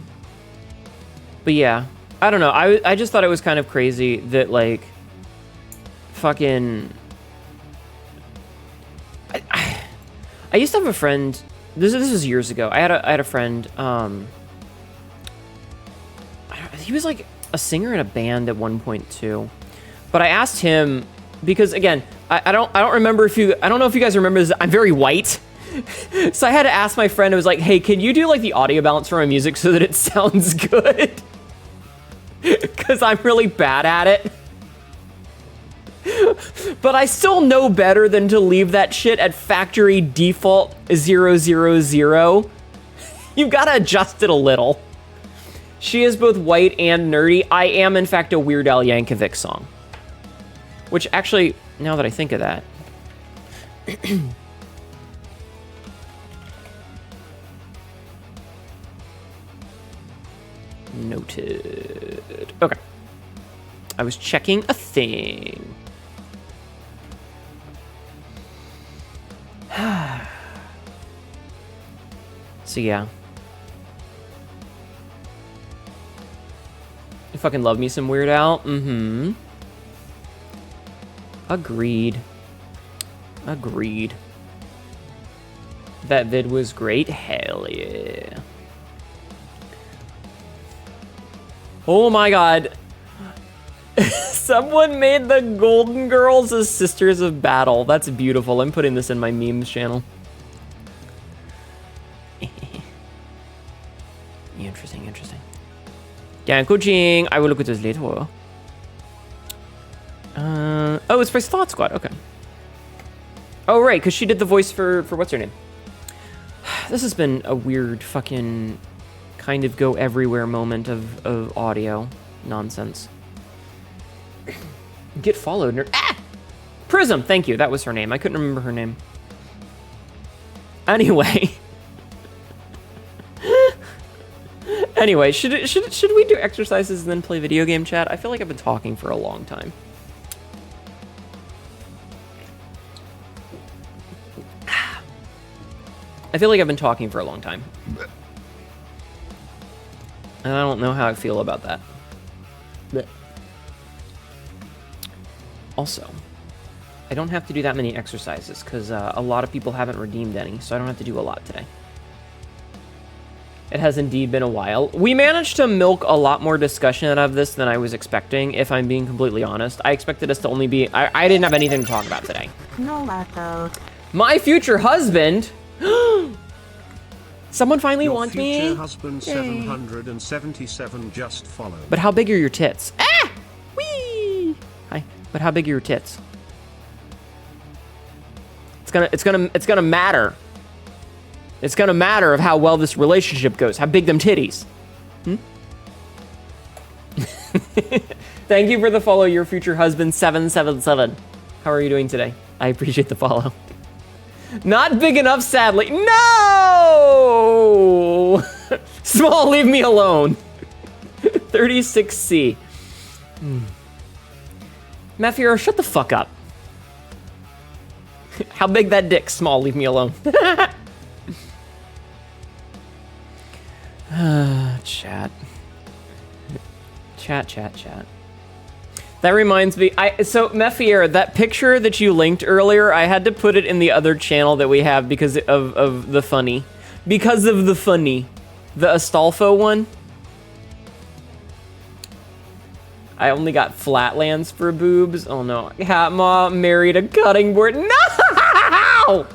yeah, I don't know. I just thought it was kind of crazy that like fucking I used to have a friend. This was years ago. I had a friend. He was like a singer in a band at one point too, but I asked him because again, I don't know if you guys remember this. I'm very white, so I had to ask my friend. I was like, hey, can you do like the audio balance for my music so that it sounds good? Because I'm really bad at it. But I still know better than to leave that shit at factory default 000. You've got to adjust it a little. She is both white and nerdy. I am, in fact, a Weird Al Yankovic song. Which, actually, now that I think of that... Noted. Okay. I was checking a thing. So, yeah. You fucking love me some Weird Al? Mm-hmm. Agreed. Agreed. That vid was great? Hell yeah. Oh my god. Someone made the Golden Girls as Sisters of Battle. That's beautiful. I'm putting this in my memes channel. Interesting, interesting. Yeah, coaching. I will look at this later. Oh, it's by Thought Squad. Okay. Oh, right, because she did the voice for what's her name? This has been a weird fucking kind of go everywhere moment of audio nonsense. Get followed, nerd. Ah! Prism, thank you. That was her name. I couldn't remember her name. Anyway. Anyway, should we do exercises and then play video game chat? I feel like I've been talking for a long time. I feel like I've been talking for a long time. And I don't know how I feel about that. Also, I don't have to do that many exercises because a lot of people haven't redeemed any, so I don't have to do a lot today. It has indeed been a while. We managed to milk a lot more discussion out of this than I was expecting, if I'm being completely honest. I expected us to only be... I didn't have anything to talk about today. No, Lato. My future husband... Someone finally wants me. Your future husband 777 just followed. But how big are your tits? Ah! Whee! Hi. But how big are your tits? It's gonna matter. It's gonna matter of how well this relationship goes. How big them titties. Thank you for the follow, your future husband 777. How are you doing today? I appreciate the follow. Not big enough, sadly. No! Small, leave me alone. 36C. Mafia, shut the fuck up. How big that dick? Small, leave me alone. Chat. Chat. That reminds me, so Mephier, that picture that you linked earlier, I had to put it in the other channel that we have because of the funny. Because of the funny. The Astolfo one. I only got flatlands for boobs. Oh no. Hat Mom married a cutting board. No!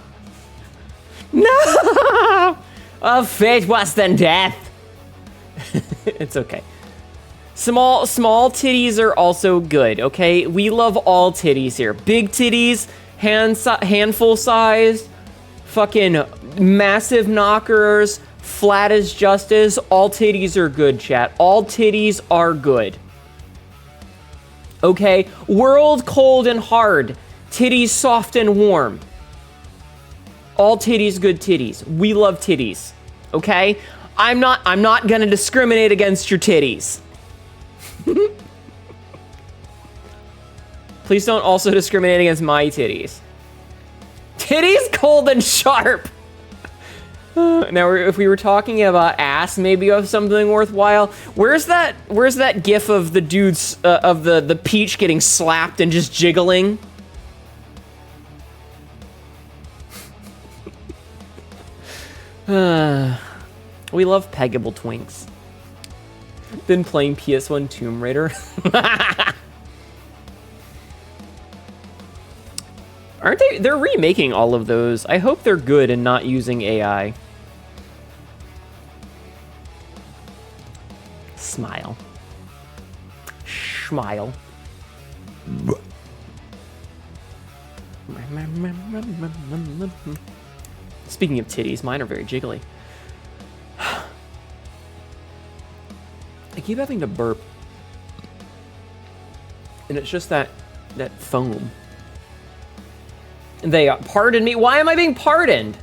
No! A fate worse than death. It's okay. Small titties are also good, okay? We love all titties here. Big titties, handful sized, fucking massive knockers, flat as justice. All titties are good, chat. All titties are good. Okay? World cold and hard. Titties soft and warm. All titties good titties. We love titties. Okay? I'm not gonna discriminate against your titties. Please don't also discriminate against my titties. Titties cold and sharp. Now, if we were talking about ass, maybe of something worthwhile. Where's that gif of the dudes of the peach getting slapped and just jiggling? We love peggable twinks. Been playing PS1 Tomb Raider. Aren't they? They're remaking all of those. I hope they're good and not using AI. Smile. Smile. Speaking of titties, mine are very jiggly. keep having to burp. And it's just that foam. They pardon me. Why am I being pardoned?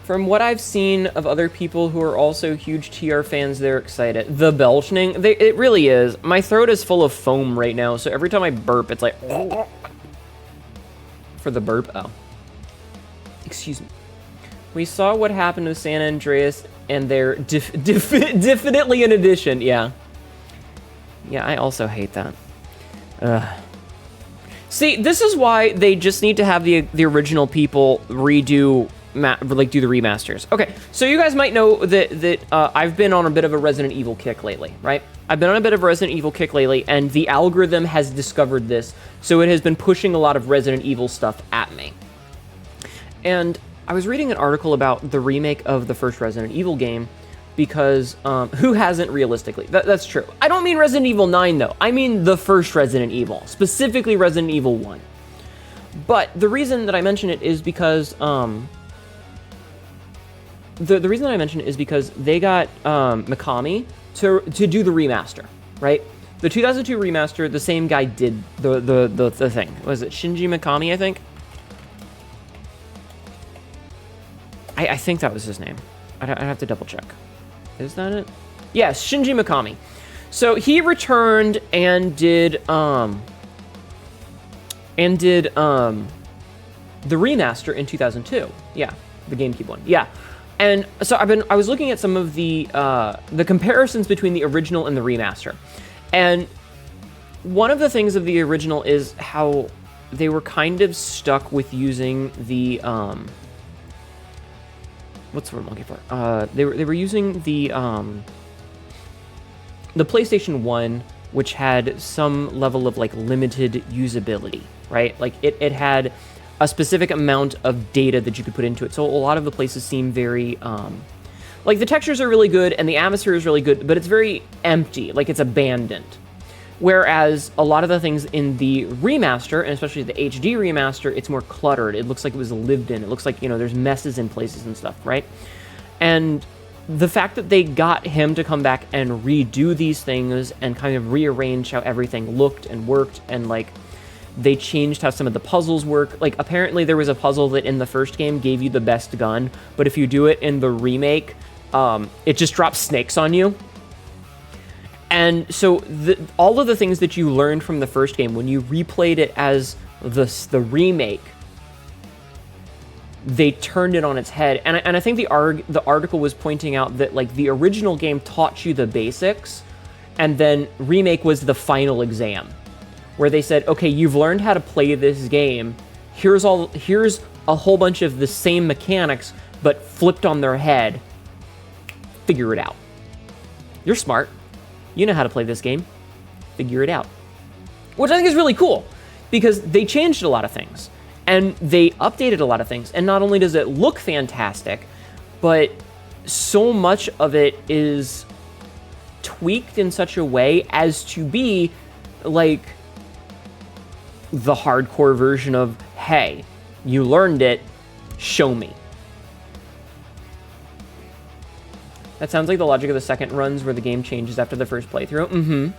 From what I've seen of other people who are also huge TR fans, they're excited. The belching, it really is. My throat is full of foam right now, so every time I burp, it's like... For the burp, oh. Excuse me. We saw what happened to San Andreas, and they're definitely an addition, yeah. Yeah, I also hate that. See, this is why they just need to have the original people redo... do the remasters. Okay, so you guys might know that I've been on a bit of a Resident Evil kick lately, right? I've been on a bit of a Resident Evil kick lately, and the algorithm has discovered this, so it has been pushing a lot of Resident Evil stuff at me. And I was reading an article about the remake of the first Resident Evil game, because who hasn't realistically? That's true. I don't mean Resident Evil 9, though. I mean the first Resident Evil, specifically Resident Evil 1. But the reason that I mention it is because... The reason that I mention it is because they got Mikami to do the remaster, right? The 2002 remaster, the same guy did the thing. Was it Shinji Mikami, I think? I think that was his name. I'd have to double check. Is that it? Yes, Shinji Mikami. So he returned and did the remaster in 2002. Yeah, the GameCube one. Yeah. And so I was looking at some of the comparisons between the original and the remaster. And one of the things of the original is how they were kind of stuck with using the what's the word I'm looking for? They were using the PlayStation 1, which had some level of like limited usability, right? Like it had a specific amount of data that you could put into it. So a lot of the places seem very, like the textures are really good and the atmosphere is really good, but it's very empty, like it's abandoned. Whereas a lot of the things in the remaster, and especially the HD remaster, it's more cluttered. It looks like it was lived in. It looks like, there's messes in places and stuff, right? And the fact that they got him to come back and redo these things and kind of rearrange how everything looked and worked, and like they changed how some of the puzzles work. Like apparently there was a puzzle that in the first game gave you the best gun, but if you do it in the remake, it just drops snakes on you. And so all of the things that you learned from the first game, when you replayed it as the remake, they turned it on its head. And I think the article was pointing out that like the original game taught you the basics, and then remake was the final exam, where they said, okay, you've learned how to play this game. Here's a whole bunch of the same mechanics, but flipped on their head. Figure it out. You're smart. You know how to play this game. Figure it out. Which I think is really cool, because they changed a lot of things, and they updated a lot of things. And not only does it look fantastic, but so much of it is tweaked in such a way as to be like the hardcore version of, hey, you learned it, show me. That sounds like the logic of the second runs where the game changes after the first playthrough. Mm-hmm.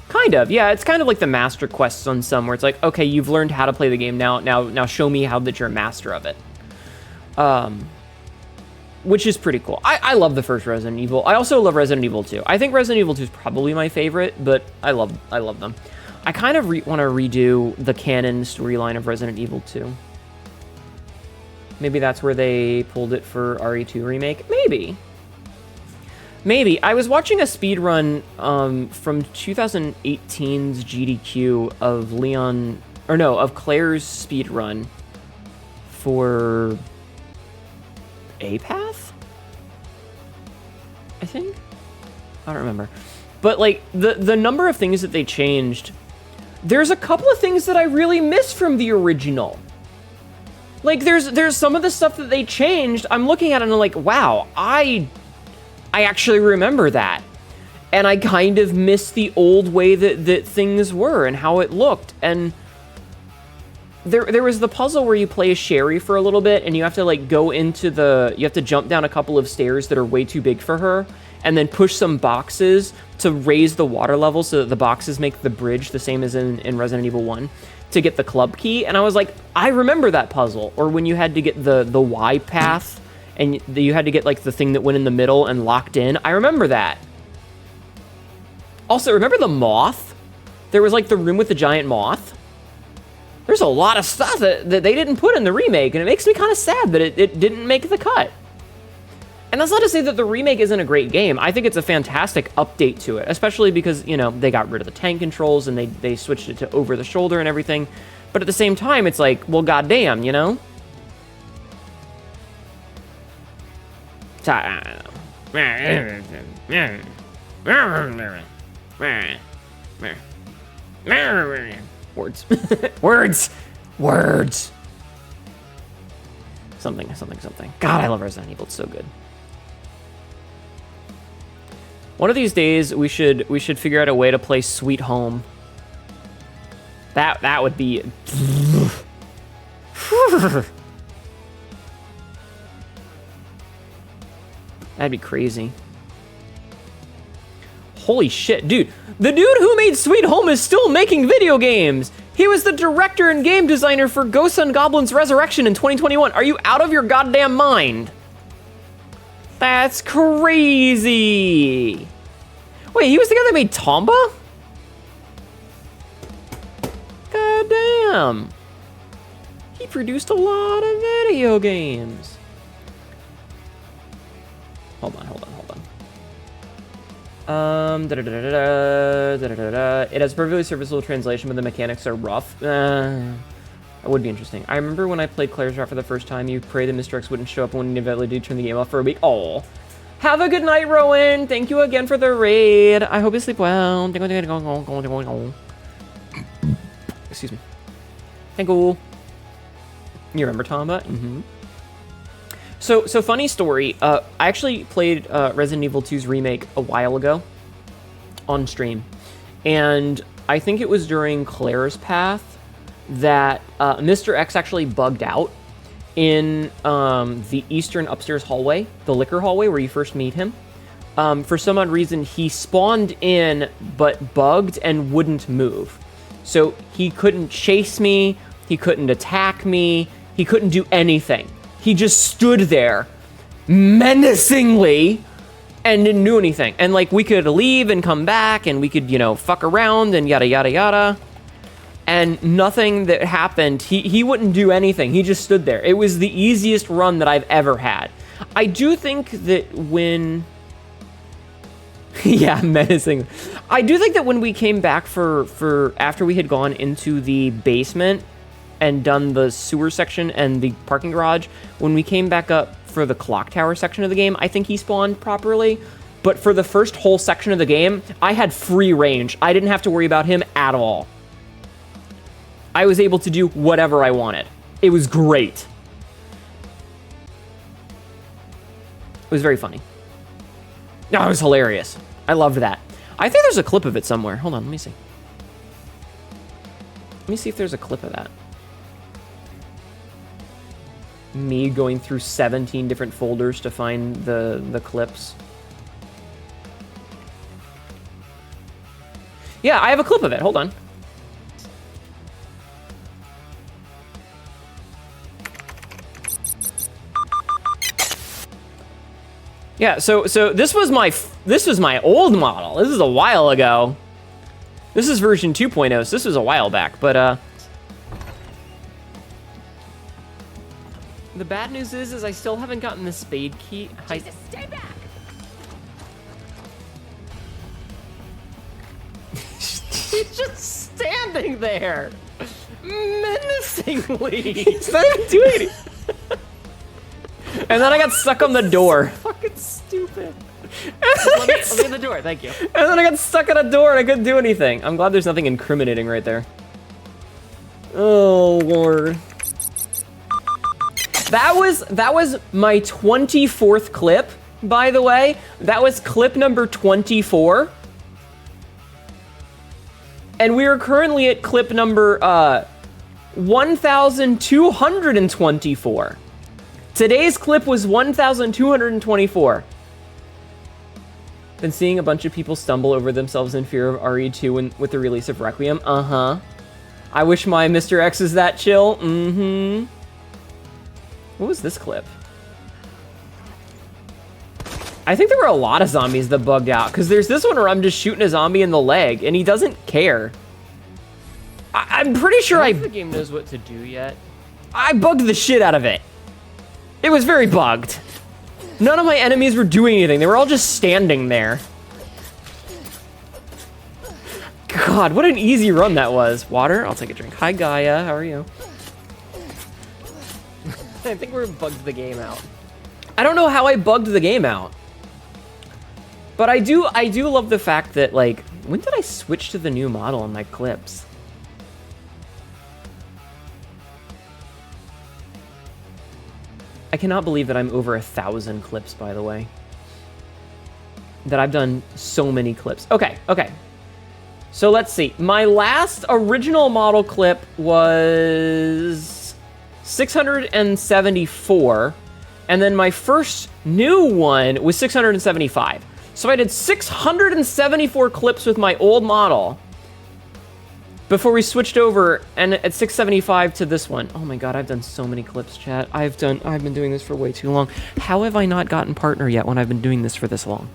Kind of, yeah. It's kind of like the master quests on some, where it's like, okay, you've learned how to play the game, now show me how that you're a master of it. Which is pretty cool. I love the first Resident Evil. I also love Resident Evil 2. I think Resident Evil 2 is probably my favorite, but I love them. I kind of want to redo the canon storyline of Resident Evil 2. Maybe that's where they pulled it for RE2 remake. Maybe. I was watching a speedrun from 2018's GDQ of Claire's speedrun for A-Path? I think? I don't remember. But like the number of things that they changed, there's a couple of things that I really miss from the original. Like there's some of the stuff that they changed. I'm looking at it and I'm like, wow, I actually remember that. And I kind of miss the old way that things were and how it looked. And there was the puzzle where you play as Sherry for a little bit and you have to like you have to jump down a couple of stairs that are way too big for her. and then push some boxes to raise the water level so that the boxes make the bridge the same as in Resident Evil 1 to get the club key. And I was like, I remember that puzzle. Or when you had to get the Y path and you had to get like the thing that went in the middle and locked in. I remember that. Also, remember the moth? There was like the room with the giant moth. There's a lot of stuff that they didn't put in the remake, and it makes me kind of sad that it didn't make the cut. And that's not to say that the remake isn't a great game. I think it's a fantastic update to it, especially because, you know, they got rid of the tank controls and they switched it to over the shoulder and everything. But at the same time, it's like, well, goddamn, you know? Words. Words. Something. God, I love Resident Evil. It's so good. One of these days, we should figure out a way to play Sweet Home. That would be... That'd be crazy. Holy shit, dude. The dude who made Sweet Home is still making video games. He was the director and game designer for Ghosts and Goblins Resurrection in 2021. Are you out of your goddamn mind? That's crazy. Wait, he was the guy that made Tomba? Goddamn. He produced a lot of video games. Hold on. It has perfectly serviceable translation, but the mechanics are rough. That would be interesting. I remember when I played Claire's Route for the first time, you prayed that Mr. X wouldn't show up when you inevitably did turn the game off for a week. Oh, have a good night, Rowan. Thank you again for the raid. I hope you sleep well. Excuse me. Thank you. You remember Tomba? Mm-hmm. So funny story. I actually played Resident Evil 2's remake a while ago on stream, and I think it was during Claire's Path that Mr. X actually bugged out in the eastern upstairs hallway, the liquor hallway where you first meet him. For some odd reason, he spawned in but bugged and wouldn't move. So he couldn't chase me, he couldn't attack me, he couldn't do anything. He just stood there menacingly and didn't do anything. And like we could leave and come back and we could, you know, fuck around and yada, yada, yada. And nothing that happened, he wouldn't do anything. He just stood there. It was the easiest run that I've ever had. I do think that when... yeah, menacing. I do think that when we came back for after we had gone into the basement and done the sewer section and the parking garage, when we came back up for the clock tower section of the game, I think he spawned properly. But for the first whole section of the game, I had free range. I didn't have to worry about him at all. I was able to do whatever I wanted. It was great. It was very funny. No, it was hilarious. I loved that. I think there's a clip of it somewhere. Hold on, let me see. Let me see if there's a clip of that. Me going through 17 different folders to find the clips. Yeah, I have a clip of it. Hold on. Yeah, so this was my old model. This is a while ago. This is version 2.0, so this was a while back, but the bad news is I still haven't gotten the spade key. Jesus, stay back! He's just standing there, menacingly. He's not even doing anything. And then I got stuck on the door. Fucking stupid. Let me in the door, thank you. And then I got stuck on a door and I couldn't do anything. I'm glad there's nothing incriminating right there. Oh, Lord. That was my 24th clip, by the way. That was clip number 24. And we are currently at clip number 1,224. Today's clip was 1,224. Been seeing a bunch of people stumble over themselves in fear of RE2 with the release of Requiem. Uh-huh. I wish my Mr. X is that chill. Mm-hmm. What was this clip? I think there were a lot of zombies that bugged out, because there's this one where I'm just shooting a zombie in the leg, and he doesn't care. I'm pretty sure the game knows what to do yet. I bugged the shit out of it. It was very bugged. None of my enemies were doing anything. They were all just standing there. God, what an easy run that was. Water? I'll take a drink. Hi, Gaia. How are you? I think we bugged the game out. I don't know how I bugged the game out. But I do love the fact that, like, when did I switch to the new model on my clips? I cannot believe that I'm over 1,000 clips, by the way. That I've done so many clips. Okay. So let's see. My last original model clip was 674. And then my first new one was 675. So I did 674 clips with my old model before we switched over, and at 675 to this one. Oh my god, I've done so many clips, chat. I've been doing this for way too long. How have I not gotten partner yet when I've been doing this for this long?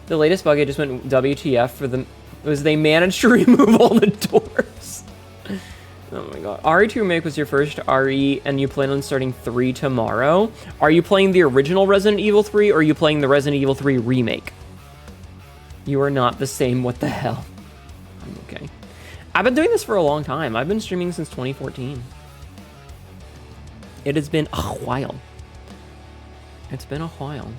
The latest bug I just went WTF for them was they managed to remove all the doors. Oh my god. RE2 Remake was your first RE, and you plan on starting 3 tomorrow. Are you playing the original Resident Evil 3, or are you playing the Resident Evil 3 Remake? You are not the same, what the hell? I'm okay. I've been doing this for a long time. I've been streaming since 2014. It has been a while. It's been a while.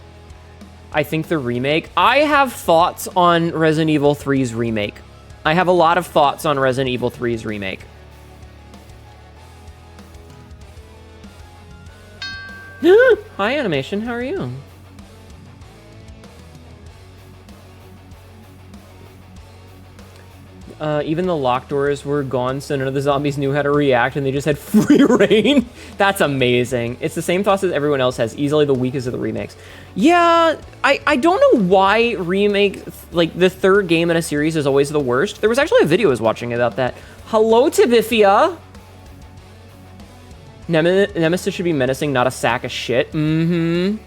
I think the remake... I have thoughts on Resident Evil 3's remake. I have a lot of thoughts on Resident Evil 3's remake. Hi, Animation. How are you? Even the locked doors were gone, so none of the zombies knew how to react, and they just had free reign. That's amazing. It's the same thoughts as everyone else has. Easily the weakest of the remakes. Yeah, I don't know why remake, like, the third game in a series is always the worst. There was actually a video I was watching about that. Hello, Tibifia. Nemesis should be menacing, not a sack of shit. Mm-hmm.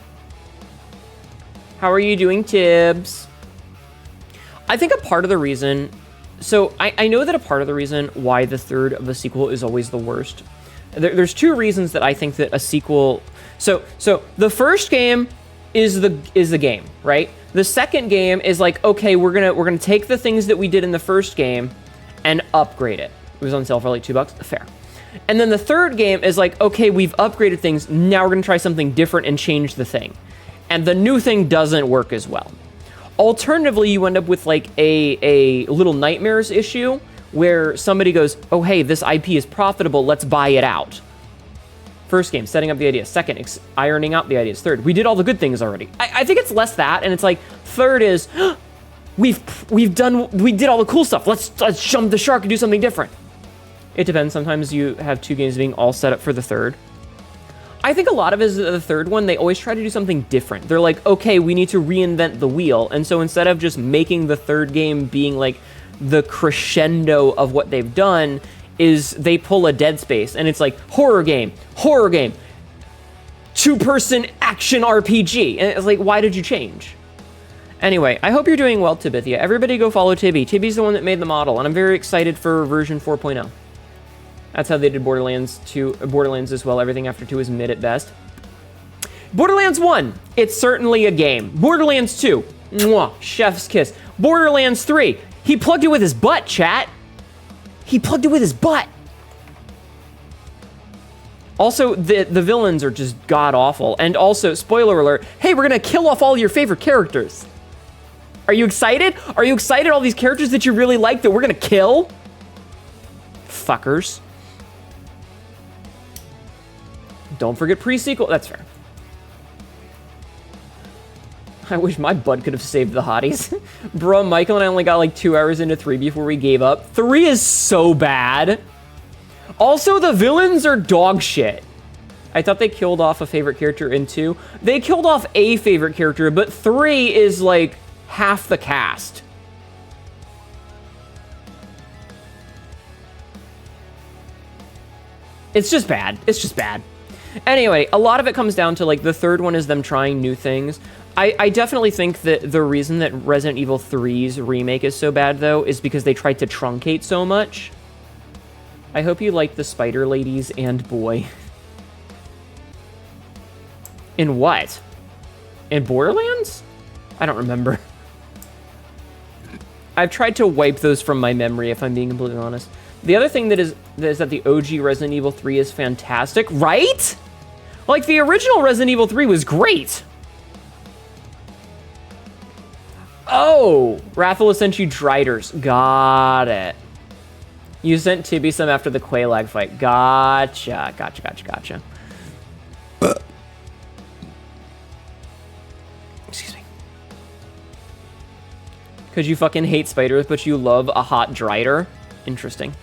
How are you doing, Tibbs? I think a part of the reason... So, I know that a part of the reason why the third of a sequel is always the worst. There's two reasons that I think that a sequel... So the first game is the game, right? The second game is like, okay, we're gonna take the things that we did in the first game and upgrade it. It was on sale for like $2. Fair. And then the third game is like, okay, we've upgraded things. Now we're gonna try something different and change the thing. And the new thing doesn't work as well. Alternatively, you end up with like a Little Nightmares issue where somebody goes, oh, hey, this IP is profitable, let's buy it out. First game, setting up the idea. Second, ironing out the ideas. Third, we did all the good things already. I think it's less that, and it's like, third is, we did all the cool stuff. Let's jump the shark and do something different. It depends. Sometimes you have two games being all set up for the third. I think a lot of it is the third one, they always try to do something different. They're like, okay, we need to reinvent the wheel. And so instead of just making the third game being like the crescendo of what they've done, is they pull a Dead Space and it's like horror game, two-person action RPG. And it's like, why did you change? Anyway, I hope you're doing well, Tibithia. Everybody go follow Tibby. Tibby's the one that made the model, and I'm very excited for version 4.0. That's how they did Borderlands 2, Borderlands as well. Everything after 2 is mid at best. Borderlands 1, it's certainly a game. Borderlands 2, mwah, chef's kiss. Borderlands 3, he plugged it with his butt, chat. He plugged it with his butt. Also, the villains are just god-awful. And also, spoiler alert, hey, we're gonna kill off all your favorite characters. Are you excited? Are you excited all these characters that you really like that we're gonna kill? Fuckers. Don't forget pre-sequel. That's fair. I wish my bud could have saved the hotties. Bro, Michael and I only got like 2 hours into 3 before we gave up. 3 is so bad. Also, the villains are dog shit. I thought they killed off a favorite character in 2. They killed off a favorite character, but 3 is like half the cast. It's just bad. It's just bad. Anyway, a lot of it comes down to, like, the third one is them trying new things. I definitely think that the reason that Resident Evil 3's remake is so bad, though, is because they tried to truncate so much. I hope you like the spider ladies and boy. In what? In Borderlands? I don't remember. I've tried to wipe those from my memory, if I'm being completely honest. The other thing that is that the OG Resident Evil 3 is fantastic, right? Like, the original Resident Evil 3 was great. Oh, Rathalos sent you Driders. Got it. You sent Tibby some after the Quelaag fight. Gotcha. Excuse me. Because you fucking hate spiders, but you love a hot Drider? Interesting.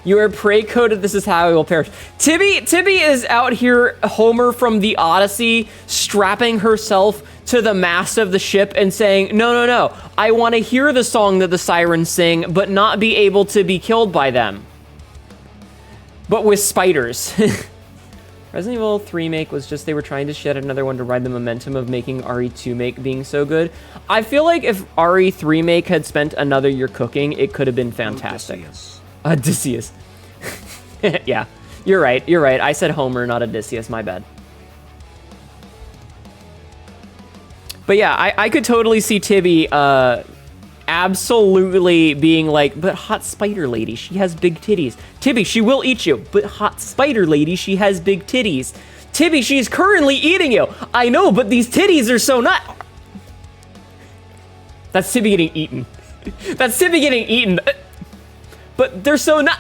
You are prey-coded, this is how I will perish. Tibby is out here, Homer from the Odyssey, strapping herself to the mast of the ship and saying, no, I want to hear the song that the sirens sing, but not be able to be killed by them. But with spiders. Resident Evil 3 make was just they were trying to shed another one to ride the momentum of making RE2 make being so good. I feel like if RE3 make had spent another year cooking, it could have been fantastic. Odysseus. Yeah, you're right. I said Homer, not Odysseus, my bad. But yeah, I could totally see Tibby absolutely being like, but hot spider lady, she has big titties. Tibby, she will eat you, but hot spider lady, she has big titties. Tibby, she's currently eating you. I know, but these titties are so nut. That's Tibby getting eaten. That's Tibby getting eaten. But they're so nut.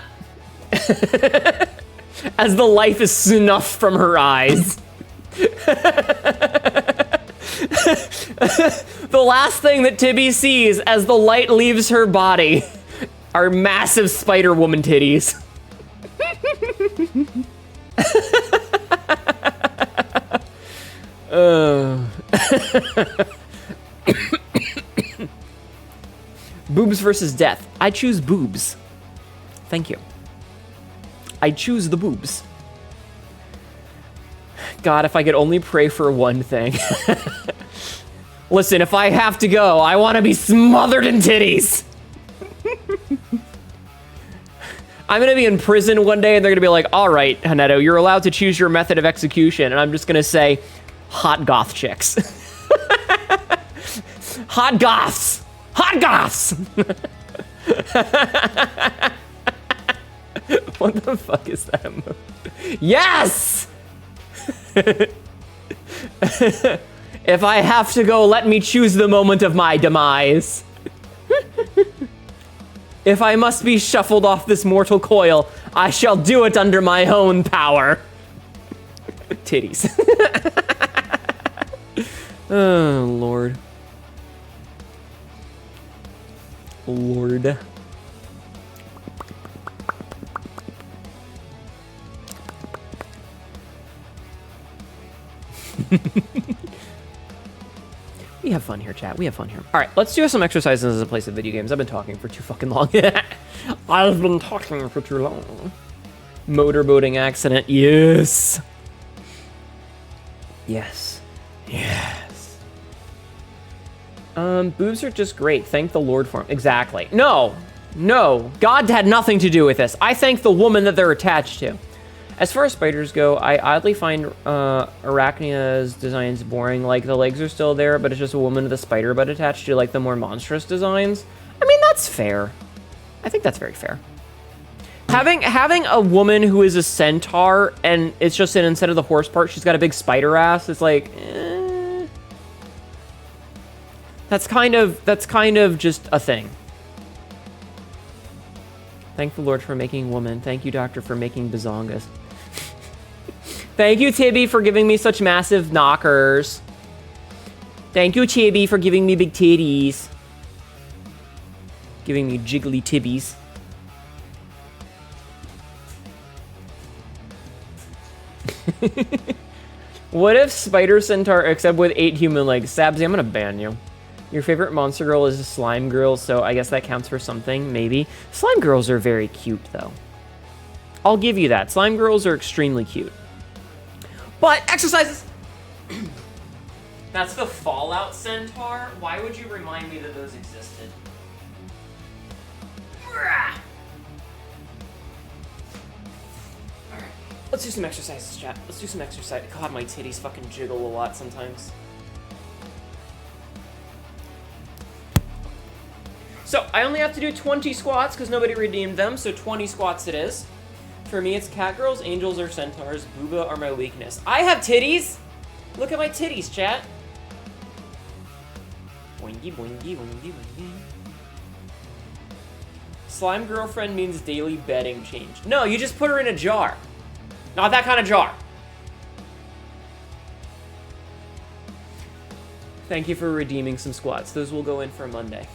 As the life is snuffed from her eyes. The last thing that Tibby sees as the light leaves her body are massive Spider Woman titties. Boobs versus death. I choose boobs. Thank you. I choose the boobs. God, if I could only pray for one thing. Listen, if I have to go, I want to be smothered in titties. I'm going to be in prison one day and they're going to be like, all right, Hnetu, you're allowed to choose your method of execution. And I'm just going to say, hot goth chicks. Hot goths. Hot goths. What the fuck is that emote? Yes! If I have to go, let me choose the moment of my demise. If I must be shuffled off this mortal coil, I shall do it under my own power. Titties. Oh, Lord. Lord. We have fun here, chat. We have fun here. All right, let's do some exercises as a place of video games. I've been talking for too fucking long. I've been talking for too long. Motorboating accident. Yes. Yes. Yes. Boobs are just great. Thank the Lord for them. Exactly. No. No. God had nothing to do with this. I thank the woman that they're attached to. As far as spiders go, I oddly find Arachnia's designs boring. Like, the legs are still there, but it's just a woman with a spider butt attached to, like, the more monstrous designs. I mean, that's fair. I think that's very fair. Having a woman who is a centaur, and it's just instead of the horse part, she's got a big spider ass, it's like, That's kind of just a thing. Thank the Lord for making woman. Thank you, Doctor, for making bazongas. Thank you, Tibby, for giving me such massive knockers. Thank you, Tibby, for giving me big titties. Giving me jiggly tibbies. What if Spider Centaur except with 8 human legs? Sabsy, I'm gonna ban you. Your favorite monster girl is a slime girl, so I guess that counts for something, maybe. Slime girls are very cute, though. I'll give you that. Slime girls are extremely cute. But exercises! That's the Fallout Centaur? Why would you remind me that those existed? Alright. Let's do some exercises, chat. Let's do some exercise. God, my titties fucking jiggle a lot sometimes. So, I only have to do 20 squats because nobody redeemed them, so 20 squats it is. For me, it's cat girls, angels, or centaurs. Booba are my weakness. I have titties! Look at my titties, chat. Boingy, boingy, boingy, boingy. Slime girlfriend means daily bedding change. No, you just put her in a jar. Not that kind of jar. Thank you for redeeming some squats. Those will go in for Monday.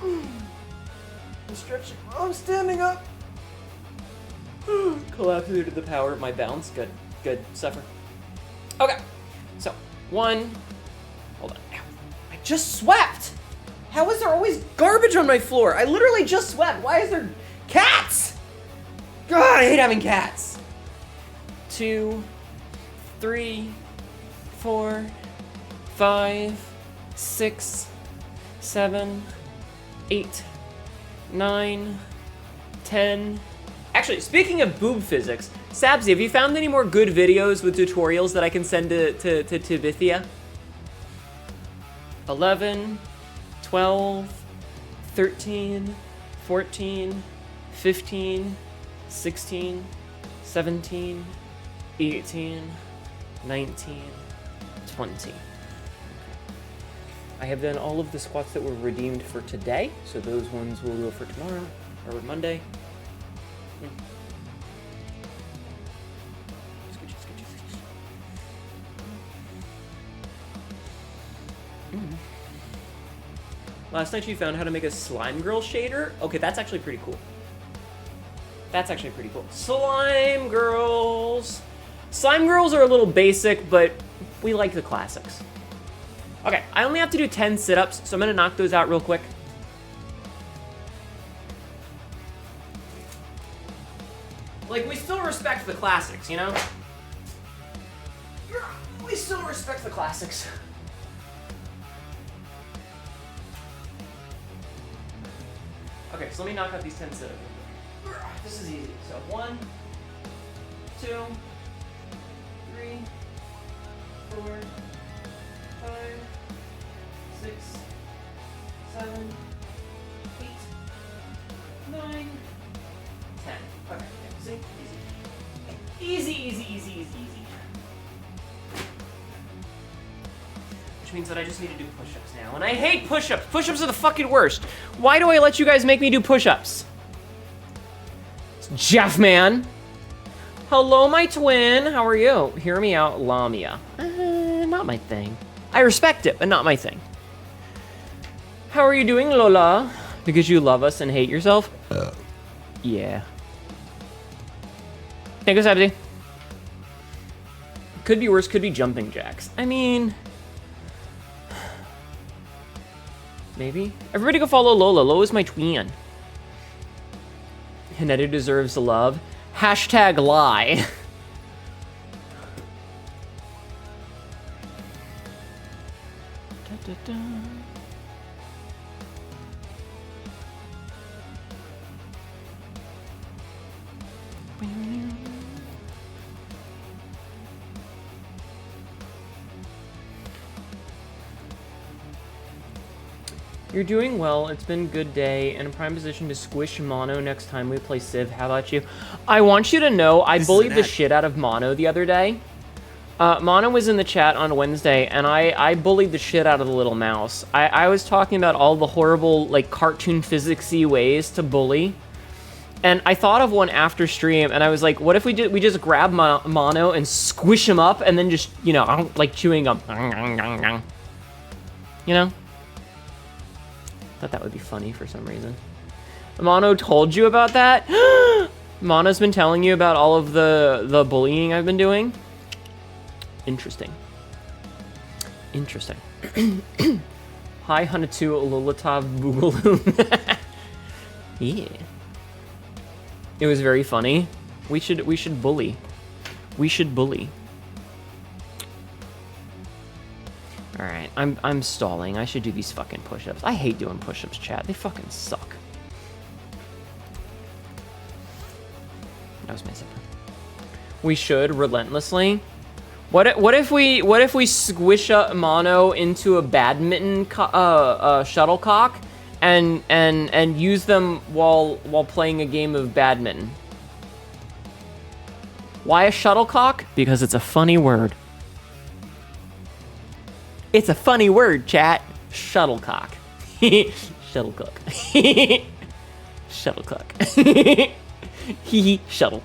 I'm stretching. Oh, I'm standing up. Collapse due to the power of my bounce. Good. Good. Suffer. Okay. So, 1. Hold on. Ow. I just swept! How is there always garbage on my floor? I literally just swept. Why is there cats? God, I hate having cats. 2, 3, 4, 5, 6, 7, 8, 9, 10. Actually, speaking of boob physics, Sabsy, have you found any more good videos with tutorials that I can send to Vithia? 11, 12, 13, 14, 15, 16, 17, 18, 19, 20. I have done all of the squats that were redeemed for today, so those ones will go for tomorrow, or Monday. Last night you found how to make a slime girl shader? Okay, that's actually pretty cool. That's actually pretty cool. Slime girls! Slime girls are a little basic, but we like the classics. Okay, I only have to do 10 sit-ups, so I'm gonna knock those out real quick. Like, we still respect the classics, you know? We still respect the classics. Okay, so let me knock out these 10 sit-ups. This is easy. So 1, 2, 3, 4, 5, 6, 7, 8, 9, 10. Okay, see? Easy. Easy. Which means that I just need to do push-ups now. And I hate push-ups. Push-ups are the fucking worst. Why do I let you guys make me do push-ups? Jeff, man. Hello, my twin. How are you? Hear me out, Lamia. Not my thing. I respect it, but not my thing. How are you doing, Lola? Because you love us and hate yourself? Yeah. Thank you, Sabzi. Could be worse, could be jumping jacks. I mean... maybe? Everybody go follow Lola. Lola's my twin. Hnetu deserves love. Hashtag lie. You're doing well. It's been a good day and in prime position to squish Mono next time we play Civ. How about you? I want you to know I bullied the shit out of Mono the other day. Mono was in the chat on Wednesday and I bullied the shit out of the little mouse. I was talking about all the horrible like cartoon physics-y ways to bully. And I thought of one after stream and I was like, what if we just grab Mono and squish him up and then just, you know, like chewing gum. You know? Thought that would be funny for some reason. Mono told you about that? Mono's been telling you about all of the bullying I've been doing? Interesting. Interesting. Hi, Hnetu, Lolita, Boogaloo. Yeah. It was very funny. We should bully. We should bully. All right, I'm stalling. I should do these fucking push-ups. I hate doing push-ups, chat. They fucking suck. That was my zipper. We should relentlessly. What if we squish up Mono into a badminton shuttlecock and use them while playing a game of badminton? Why a shuttlecock? Because it's a funny word. It's a funny word, chat. Shuttlecock. Shuttlecock. Shuttlecock. Hee shuttle.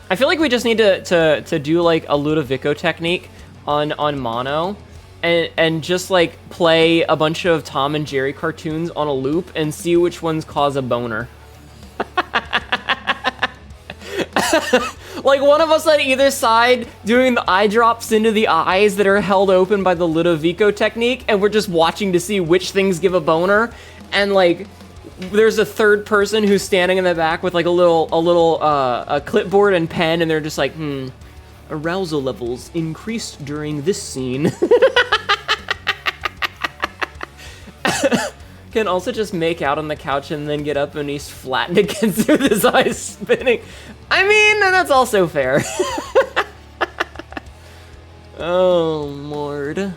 I feel like we just need to do like a Ludovico technique on Mono and just like play a bunch of Tom and Jerry cartoons on a loop and see which ones cause a boner. Like one of us on either side doing the eye drops into the eyes that are held open by the Ludovico technique, and we're just watching to see which things give a boner. And like there's a third person who's standing in the back with like a clipboard and pen, and they're just like, arousal levels increased during this scene. Can also just make out on the couch and then get up and he's flattened against with his eyes spinning. I mean, that's also fair. Oh, Lord.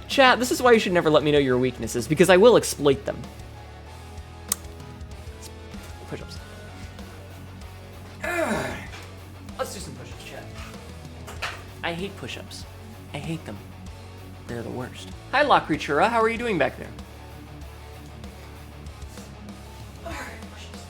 Chat, this is why you should never let me know your weaknesses, because I will exploit them. Push-ups. Let's do some push-ups, chat. I hate push-ups. I hate them. They're the worst. Hi, La Creatura. How are you doing back there? Alright, push-ups.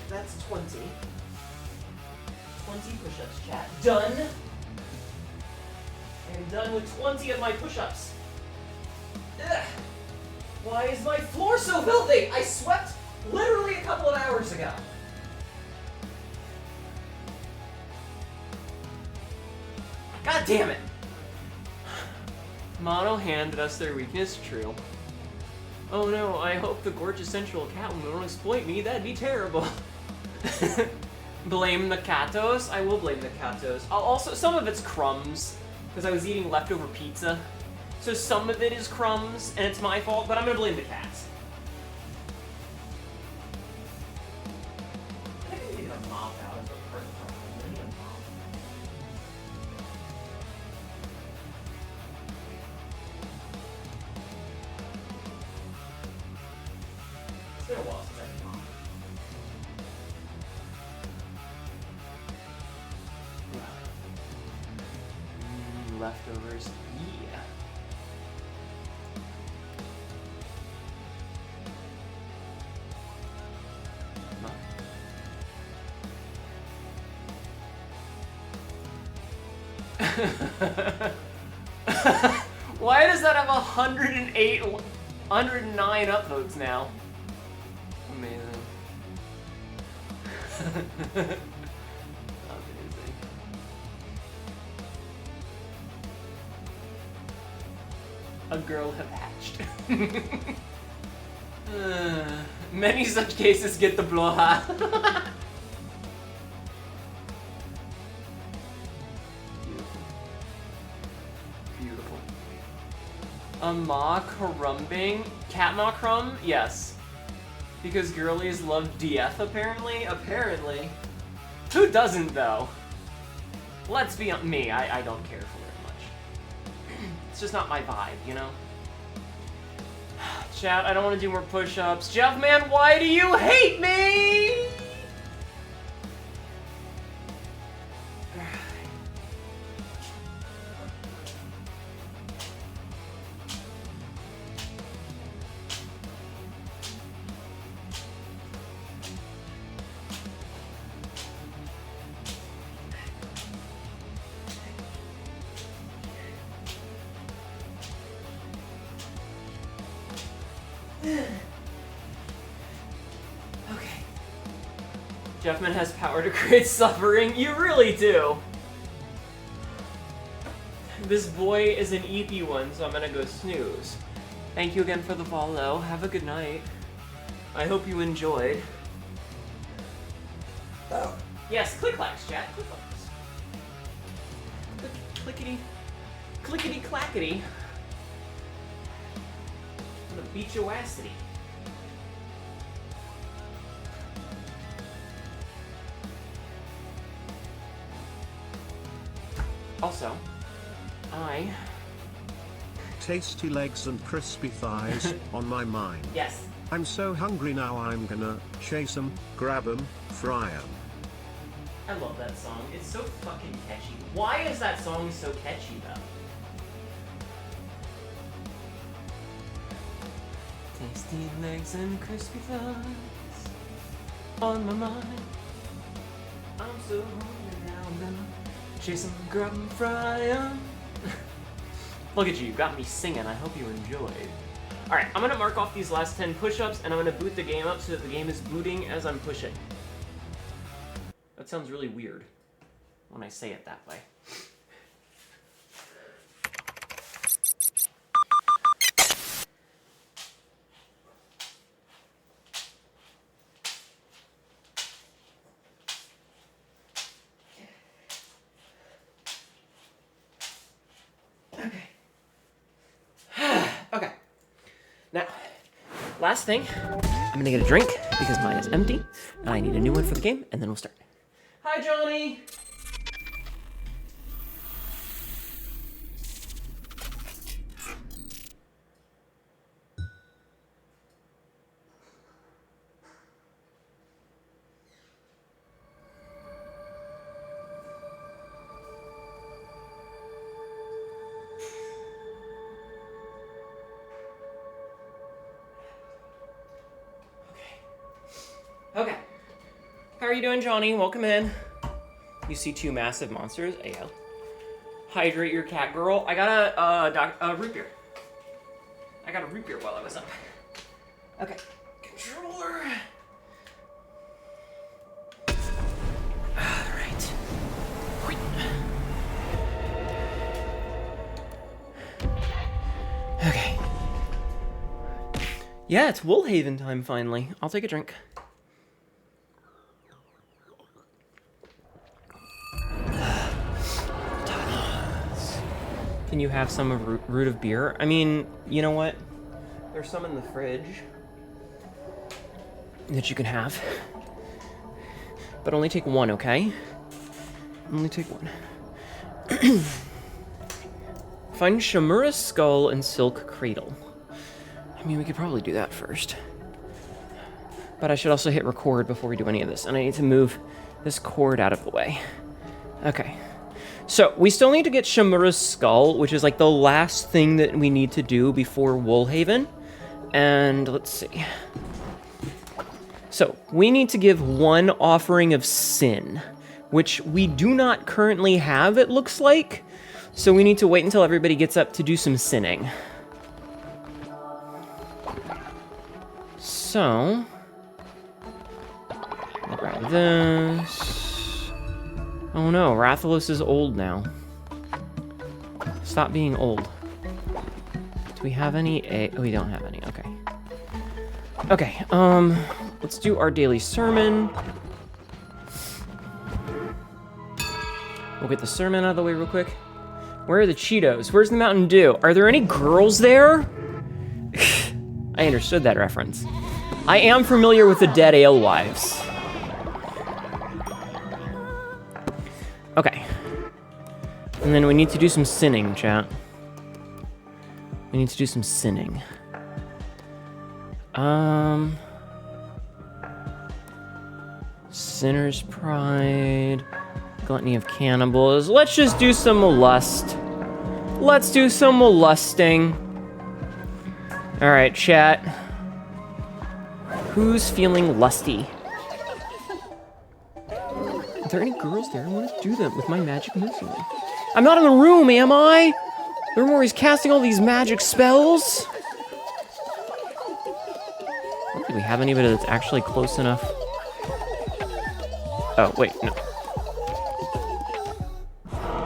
That's 20. 20 push-ups, chat. Done. I am done with 20 of my push-ups. Ugh. Why is my floor so filthy? I swept literally a couple of hours ago. God damn it. Mono handed us their weakness. True. Oh no, I hope the gorgeous sensual Catwoman won't exploit me. That'd be terrible. Blame the Katos? I will blame the Katos. I'll also, some of it's crumbs, because I was eating leftover pizza. So some of it is crumbs, and it's my fault, but I'm gonna blame the cats. I think I need a mop out as a person. I need a mop. It's been a while since I've mopped. Leftovers, yeah. Why does that have 108, 109 upvotes now? Amazing. Amazing. A girl have hatched. Many such cases get the bloha. Beautiful. Beautiful. A ma crumbing? Cat ma crumb? Yes. Because girlies love DF apparently? Apparently. Who doesn't though? Let's be on me, I don't care for it It's just not my vibe, you know? Chat, I don't want to do more push-ups. Jeff, man, why do you hate me? Okay. Jeffman has power to create suffering. You really do. This boy is an EP one, so I'm gonna go snooze. Thank you again for the follow. Have a good night. I hope you enjoyed. Oh. Yes, click-clacks, chat. Click-clacks. Clickety. Clickety-clackety. The beach-oacity. Also, I... Tasty legs and crispy thighs on my mind. Yes. I'm so hungry now I'm gonna chase 'em, grab 'em, fry 'em. I love that song. It's so fucking catchy. Why is that song so catchy, though? Tasty legs and crispy thighs on my mind. I'm so hungry now I'm gonna chase 'em, grab 'em, fry 'em. Look at you got me singing. I hope you enjoyed. Alright, I'm gonna mark off these last 10 push-ups and I'm gonna boot the game up so that the game is booting as I'm pushing. That sounds really weird when I say it that way. Okay. Now, last thing, I'm gonna get a drink because mine is empty, and I need a new one for the game, and then we'll start. Hi, Johnny! Okay. How are you doing, Johnny? Welcome in. You see two massive monsters? Ayo. Hydrate your cat, girl. I got a root beer. I got a root beer while I was up. Okay. Controller. Alright. Okay. Yeah, it's Woolhaven time finally. I'll take a drink. Can you have some of root of beer? I mean, you know what? There's some in the fridge that you can have. But only take one, okay? Only take one. Find Shamura's skull and silk cradle. I mean, we could probably do that first. But I should also hit record before we do any of this. And I need to move this cord out of the way. Okay. So, we still need to get Shamura's skull, which is like the last thing that we need to do before Woolhaven. And let's see. So, we need to give one offering of sin, which we do not currently have, it looks like. So we need to wait until everybody gets up to do some sinning. So, I'll grab this. Oh no, Rathalos is old now. Stop being old. Do we have any? Oh, we don't have any, okay. Okay, let's do our daily sermon. We'll get the sermon out of the way real quick. Where are the Cheetos? Where's the Mountain Dew? Are there any girls there? I understood that reference. I am familiar with the Dead Alewives. Okay. And then we need to do some sinning, chat. We need to do some sinning. Sinner's Pride. Gluttony of Cannibals. Let's just do some lust. Let's do some lusting. Alright, chat. Who's feeling lusty? Are there any girls there? I want to do them with my magic missile. I'm not in the room, am I? The room where he's casting all these magic spells? I don't think we have anybody that's actually close enough. Oh, wait, no.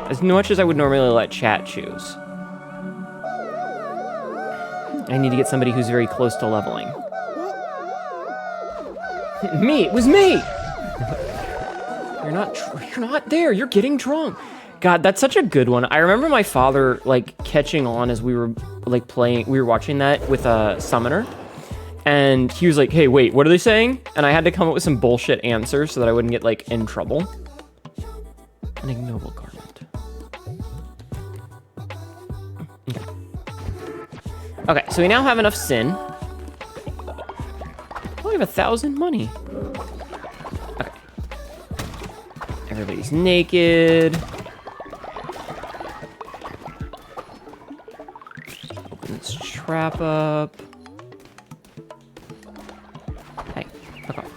As much as I would normally let chat choose. I need to get somebody who's very close to leveling. Me, it was me! You're not there, you're getting drunk. God, that's such a good one. I remember my father, like, catching on as we were, like, we were watching that with a summoner. And he was like, hey, wait, what are they saying? And I had to come up with some bullshit answers so that I wouldn't get, like, in trouble. An ignoble garment. Okay, so we now have enough sin. Oh, we have 1,000 money. Okay. Everybody's naked. Open this trap up. Hey, fuck off.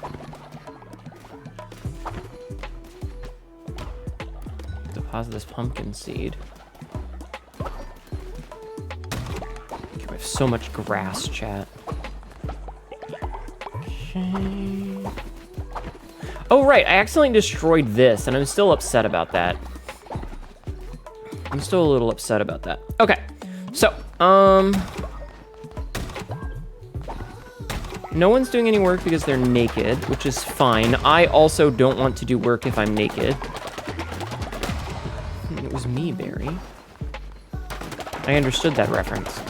Deposit this pumpkin seed. Okay, we have so much grass, chat. Okay. Oh, right, I accidentally destroyed this, and I'm still upset about that. I'm still a little upset about that. Okay, so, no one's doing any work because they're naked, which is fine. I also don't want to do work if I'm naked. It was me, Barry. I understood that reference.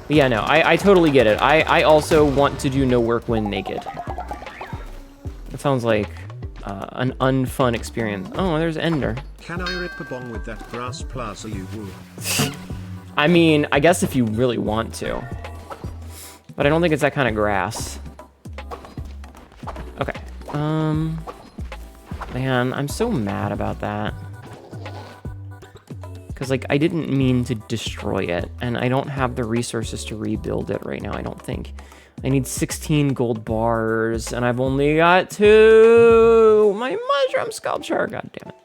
But yeah, no, I totally get it. I also want to do no work when naked. It sounds like an unfun experience. Oh, there's Ender. Can I rip a bong with that grass plaza you woo? I mean, I guess if you really want to. But I don't think it's that kind of grass. Okay. Man, I'm so mad about that. Because, like, I didn't mean to destroy it, and I don't have the resources to rebuild it right now, I don't think. I need 16 gold bars, and I've only got 2! My mushroom sculpture! God damn it.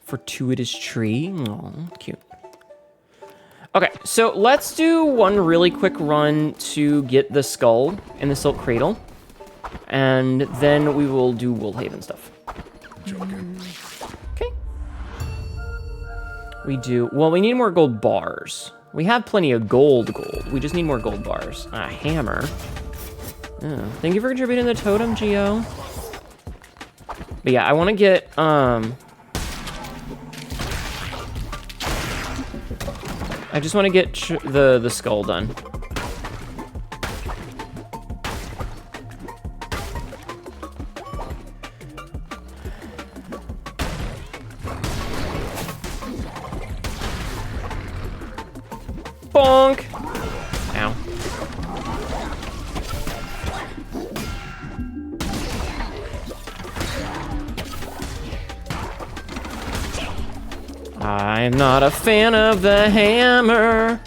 Fortuitous tree. Aw, cute. Okay, so let's do one really quick run to get the skull in the silk cradle. And then we will do Woolhaven stuff. Okay. We do... Well, we need more gold bars. We have plenty of gold. We just need more gold bars. A hammer. Oh, thank you for contributing to the totem, Geo. But yeah, I want to get... I just want to get the skull done. Bonk! Ow. I'm not a fan of the hammer.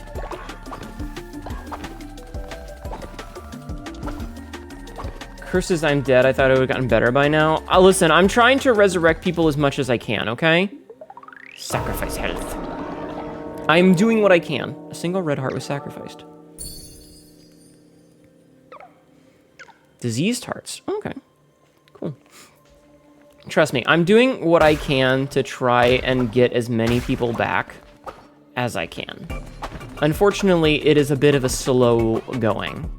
Curses, I'm dead. I thought I would have gotten better by now. Listen, I'm trying to resurrect people as much as I can, okay? Sacrifice health. I'm doing what I can. A single red heart was sacrificed. Diseased hearts. Okay. Cool. Trust me, I'm doing what I can to try and get as many people back as I can. Unfortunately, it is a bit of a slow going.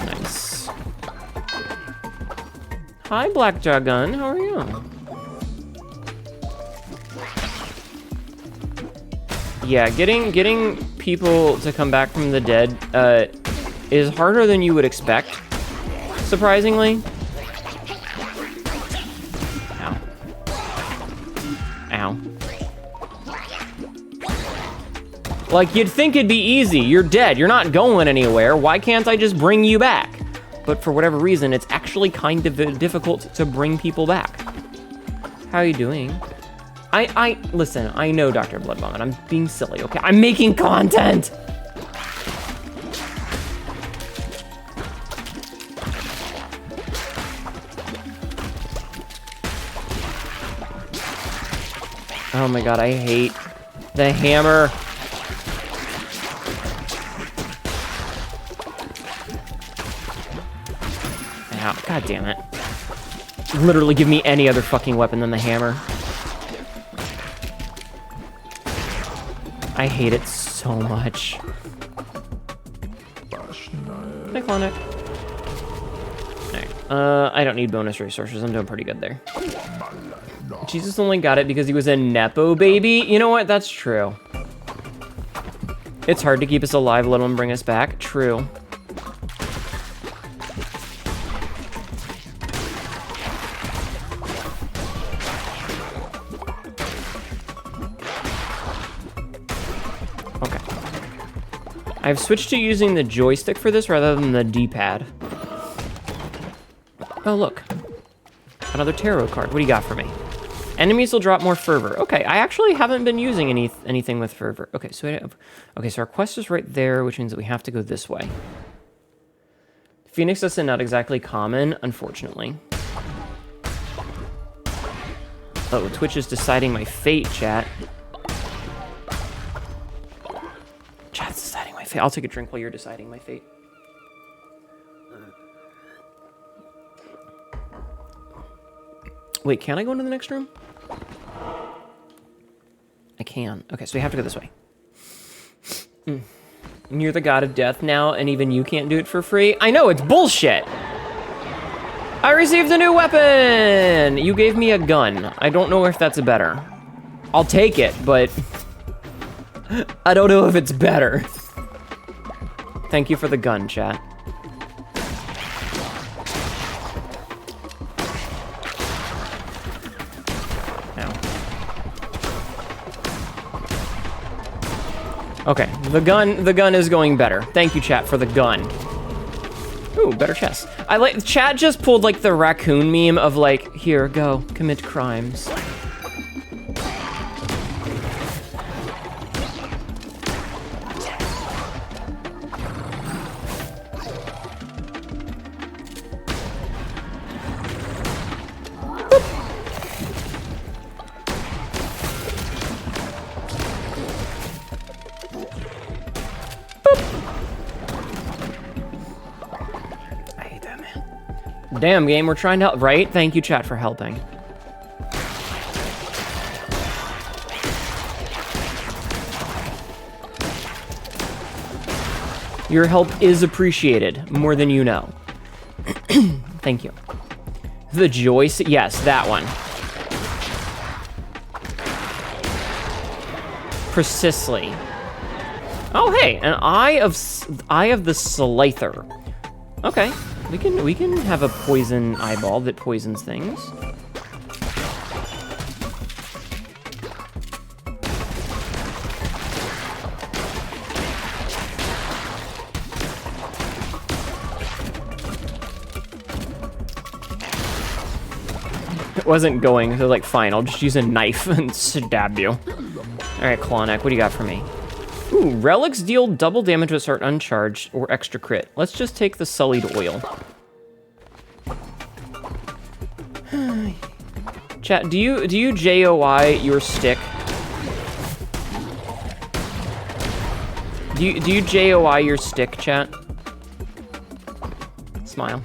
Nice. Hi, Black Dragon. How are you? Yeah, getting people to come back from the dead is harder than you would expect, surprisingly. Ow. Ow. Like, you'd think it'd be easy. You're dead. You're not going anywhere. Why can't I just bring you back? But for whatever reason, it's actually kind of difficult to bring people back. How are you doing? Listen, I know Dr. Blood Vomit. I'm being silly, okay? I'm making content! Oh my god, I hate the hammer. Ow, god damn it. Literally give me any other fucking weapon than the hammer. I hate it so much. Hey, Klondike. Alright, I don't need bonus resources. I'm doing pretty good there. Jesus only got it because he was a Nepo baby. You know what? That's true. It's hard to keep us alive, let alone bring us back. True. Okay. I've switched to using the joystick for this rather than the D-pad. Oh, look. Another tarot card. What do you got for me? Enemies will drop more fervor. Okay, I actually haven't been using anything with fervor. Okay, so our quest is right there, which means that we have to go this way. Phoenix Dust is not exactly common, unfortunately. Oh, Twitch is deciding my fate, chat. Chat's deciding my fate. I'll take a drink while you're deciding my fate. Wait, can I go into the next room? I can. Okay, so we have to go this way. You're the god of death now, and even you can't do it for free? I know, it's bullshit! I received a new weapon! You gave me a gun. I don't know if that's better. I'll take it, but I don't know if it's better. Thank you for the gun, chat. Okay, the gun is going better. Thank you, chat, for the gun. Ooh, better chest. I like, chat just pulled like the raccoon meme of like, here, go, commit crimes. Damn, game, we're trying to help, right? Thank you, chat, for helping. Your help is appreciated, more than you know. Thank you. The Joyce, yes, that one. Precisely. Oh, hey, an Eye of the Slither. Okay. We can have a poison eyeball that poisons things. It wasn't going, so like, fine, I'll just use a knife and stab you. All right, Klondike, what do you got for me? Ooh, relics deal double damage with start uncharged or extra crit. Let's just take the sullied oil. Chat, do you JOI your stick? Do you JOI your stick, chat? Smile.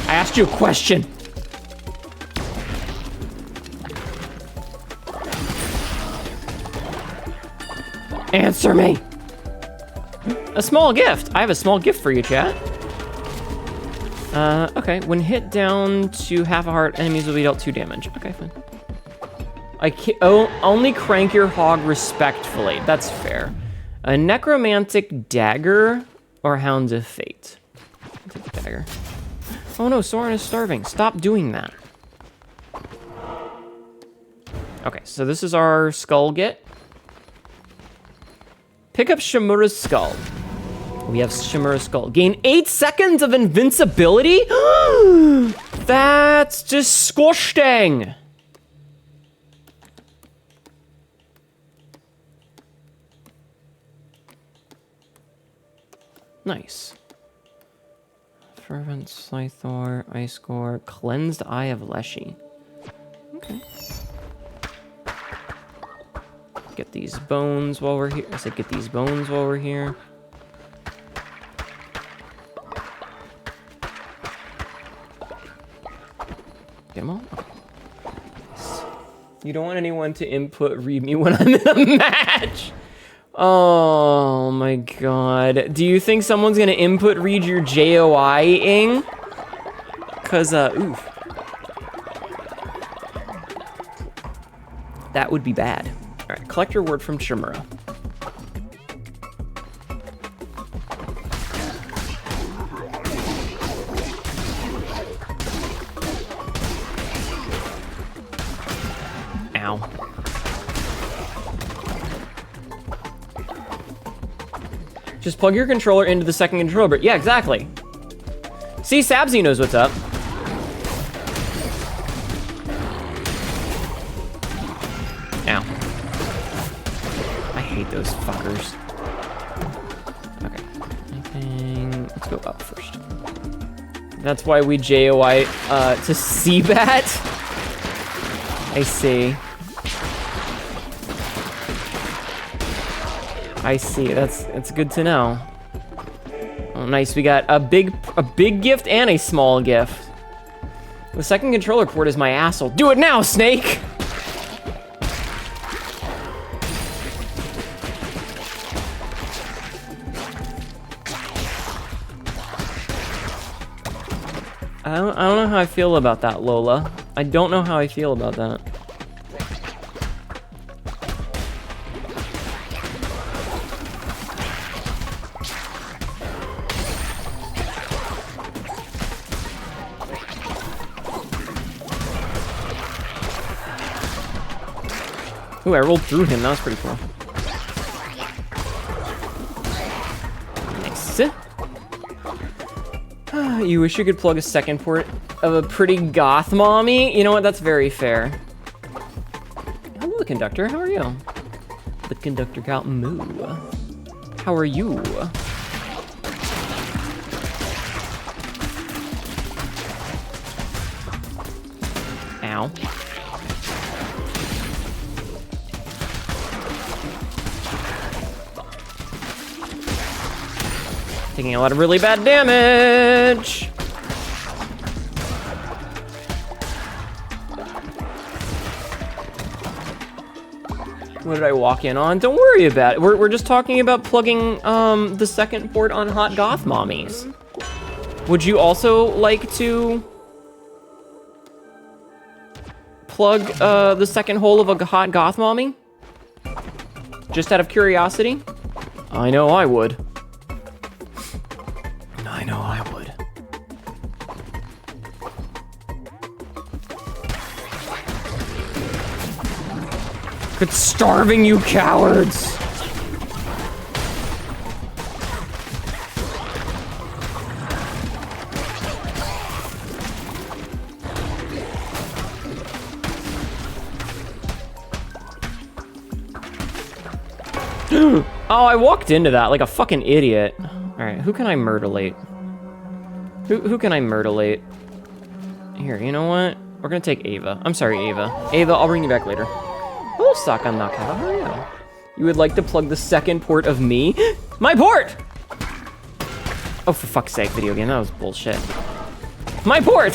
I asked you a question. Answer me. A small gift. I have a small gift for you, chat. Okay. When hit down to half a heart, enemies will be dealt 2 damage. Okay, fine. I can't, only crank your hog respectfully. That's fair. A necromantic dagger or hounds of fate. I'll take the dagger. Oh no, Soren is starving. Stop doing that. Okay, so this is our skull get. Pick up Shimura's skull. We have Shimura's skull. Gain 8 seconds of invincibility? That's disgusting. Nice. Fervent Scythor, Ice Gore, Cleansed Eye of Leshy. Okay. Get these bones while we're here. I said get these bones while we're here. Demo? You don't want anyone to input read me when I'm in a match. Oh my god. Do you think someone's gonna input read your JOI-ing? Cause, oof. That would be bad. Alright, collect your word from Shimura. Ow. Just plug your controller into the second controller. Yeah, exactly. See, Sabzi knows what's up. Ow. I hate those fuckers. Okay. Let's go up first. That's why we JOI to Seabat. I see. I see. That's good to know. Oh, nice. We got a big gift and a small gift. The second controller port is my asshole. Do it now, Snake. I don't know how I feel about that, Lola. I don't know how I feel about that. Ooh, I rolled through him. That was pretty cool. Nice. You wish you could plug a second port of a pretty goth mommy? You know what? That's very fair. Hello, the conductor. How are you? The conductor got moo. How are you? Ow. Taking a lot of really bad damage. What did I walk in on? Don't worry about it. We're just talking about plugging the second port on Hot Goth Mommies. Would you also like to plug the second hole of a Hot Goth Mommy? Just out of curiosity? I know I would. I know I would. Quit starving, you cowards! Oh, I walked into that like a fucking idiot. Alright, who can I murderlate? Who can I murderlate? Here, you know what? We're gonna take Ava. I'm sorry, Ava. Ava, I'll bring you back later. Hello, Sakanaka. How are you? You would like to plug the second port of me? My port! Oh, for fuck's sake, video game. That was bullshit. My port!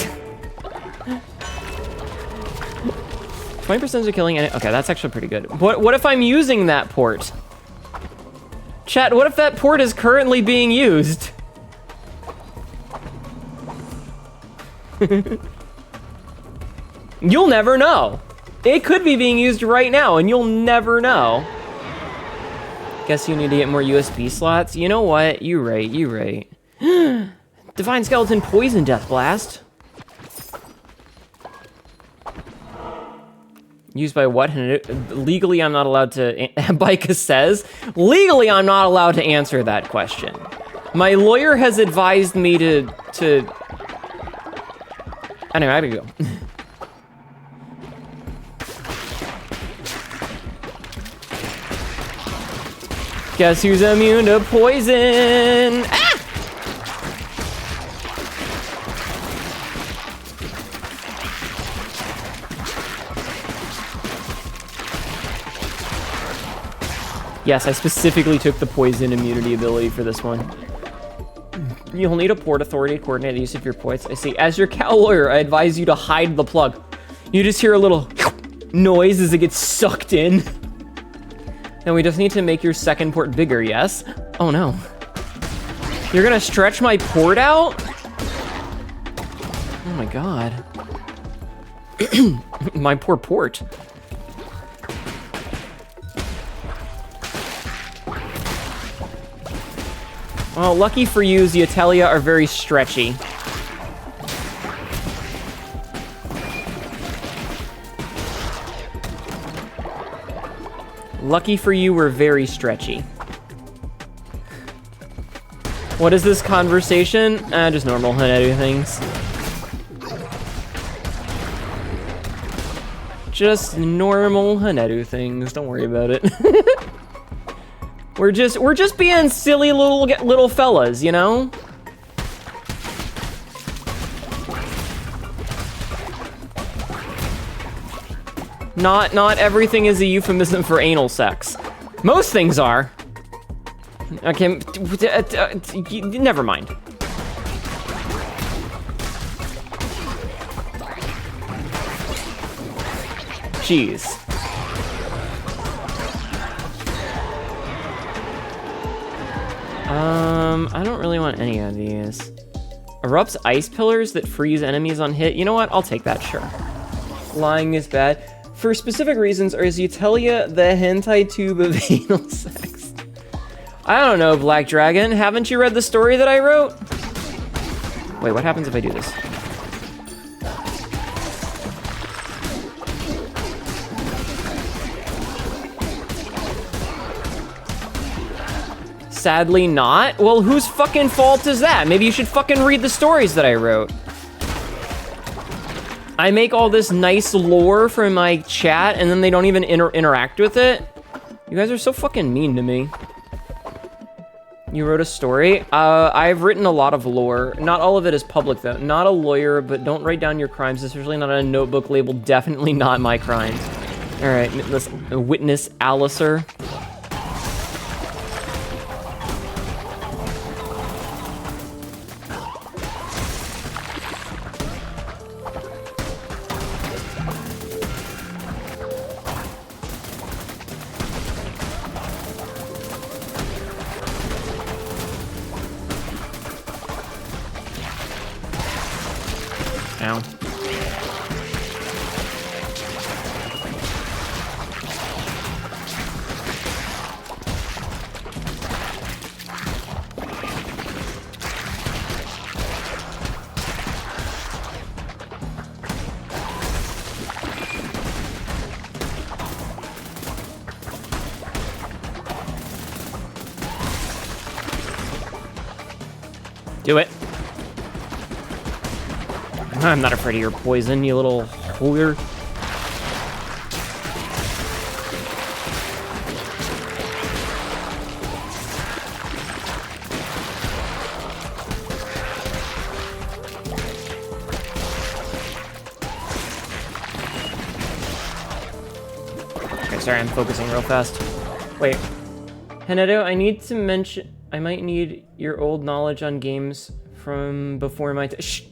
20% of killing... Okay, that's actually pretty good. What if I'm using that port? Chat, what if that port is currently being used? You'll never know. It could be being used right now, and you'll never know. Guess you need to get more USB slots. You know what? You right. Divine Skeleton Poison Death Blast. Used by what? Legally, I'm not allowed to... Bika says, legally, I'm not allowed to answer that question. My lawyer has advised me to... Anyway, I gotta go. Guess who's immune to poison? Ah! Yes, I specifically took the poison immunity ability for this one. You'll need a port authority to coordinate the use of your points. I see. As your cow lawyer, I advise you to hide the plug. You just hear a little noise as it gets sucked in. And we just need to make your second port bigger, yes? Oh no. You're gonna stretch my port out? Oh my god. My poor port. Well, lucky for you, the Atelier are very stretchy. Lucky for you, we're very stretchy. What is this conversation? Just normal Hnetu things. Just normal Hnetu things. Don't worry about it. We're just being silly little fellas, you know? Not everything is a euphemism for anal sex. Most things are. Okay, never mind. Jeez. I don't really want any of these. Erupts ice pillars that freeze enemies on hit. You know what? I'll take that, sure. Lying is bad. For specific reasons, or is Utelia the hentai tube of anal sex? I don't know, Black Dragon. Haven't you read the story that I wrote? Wait, what happens if I do this? Sadly not. Well, whose fucking fault is that? Maybe you should fucking read the stories that I wrote. I make all this nice lore for my chat, and then they don't even interact with it. You guys are so fucking mean to me. You wrote a story? I've written a lot of lore. Not all of it is public, though. Not a lawyer, but don't write down your crimes, especially not on a notebook labeled definitely not my crimes. All right, let's witness Alicer. Ow. Do it. I'm not afraid of your poison, you little hooer. Okay, sorry, I'm focusing real fast. Wait. Hnetu, I need to mention... I might need your old knowledge on games from before my... Shh!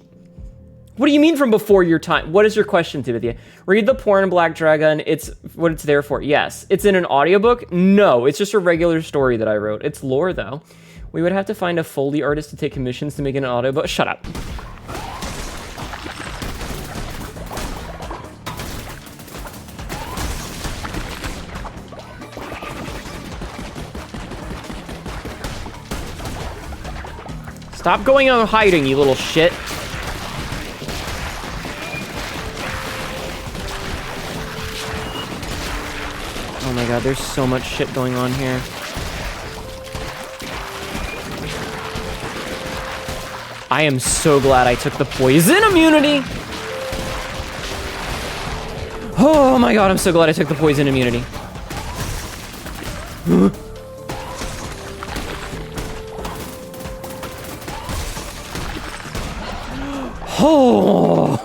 What do you mean from before your time? What is your question, Timothy? Read the porn Black Dragon. It's what it's there for. Yes. It's in an audiobook? No, it's just a regular story that I wrote. It's lore, though. We would have to find a Foley artist to take commissions to make an audiobook. Shut up. Stop going on hiding, you little shit. Oh my god, there's so much shit going on here. I am so glad I took the poison immunity. Oh my god, I'm so glad I took the poison immunity. Oh.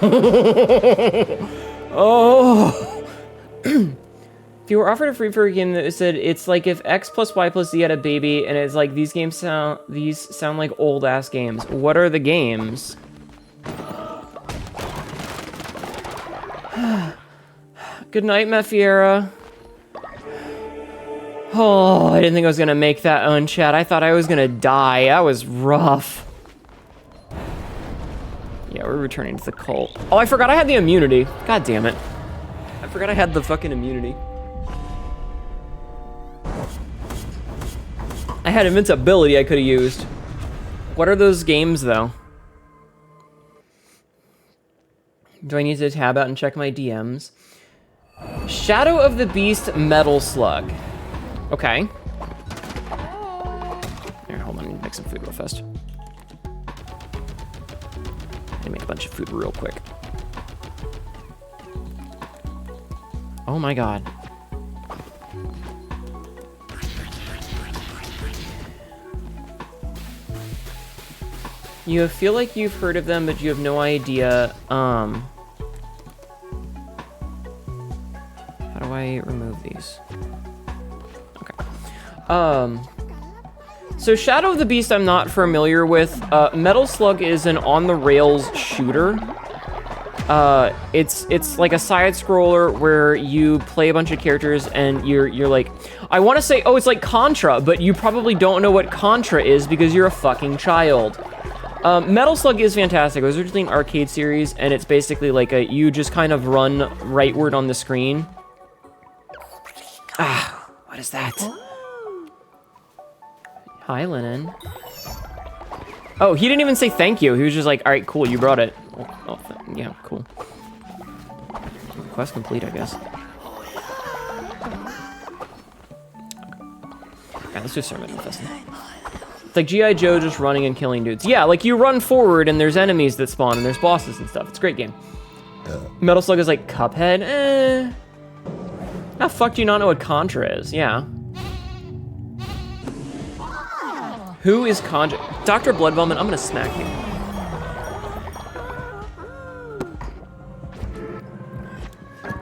Oh. If you were offered a free game that said it's like if X plus Y plus Z had a baby, and it's like these sound like old ass games. What are the games? Good night, Mefiera. Oh, I didn't think I was gonna make that own chat. I thought I was gonna die. That was rough. Yeah, we're returning to the cult. Oh, I forgot I had the immunity. God damn it. I forgot I had the fucking immunity. I had invincibility I could have used. What are those games, though? Do I need to tab out and check my DMs? Shadow of the Beast Metal Slug. Okay. Here, hold on. I need to make some food real fast. I make a bunch of food real quick. Oh my god. You feel like you've heard of them, but you have no idea, How do I remove these? Okay. So Shadow of the Beast I'm not familiar with. Metal Slug is an on-the-rails shooter. It's like a side scroller where you play a bunch of characters and you're like, I want to say, oh, it's like Contra, but you probably don't know what Contra is because you're a fucking child. Metal Slug is fantastic. It was originally an arcade series, and it's basically like you just kind of run rightward on the screen. Ah, what is that? Hi, Lennon. Oh, he didn't even say thank you. He was just like, all right, cool, you brought it. Oh, yeah, cool. Quest complete, I guess. Okay, let's just start manifesting. It's like G.I. Joe just running and killing dudes. Yeah, like you run forward and there's enemies that spawn and there's bosses and stuff. It's a great game. Metal Slug is like Cuphead. How the fuck do you not know what Contra is? Yeah. Who is Contra? Dr. Blood Vomit, I'm gonna smack you.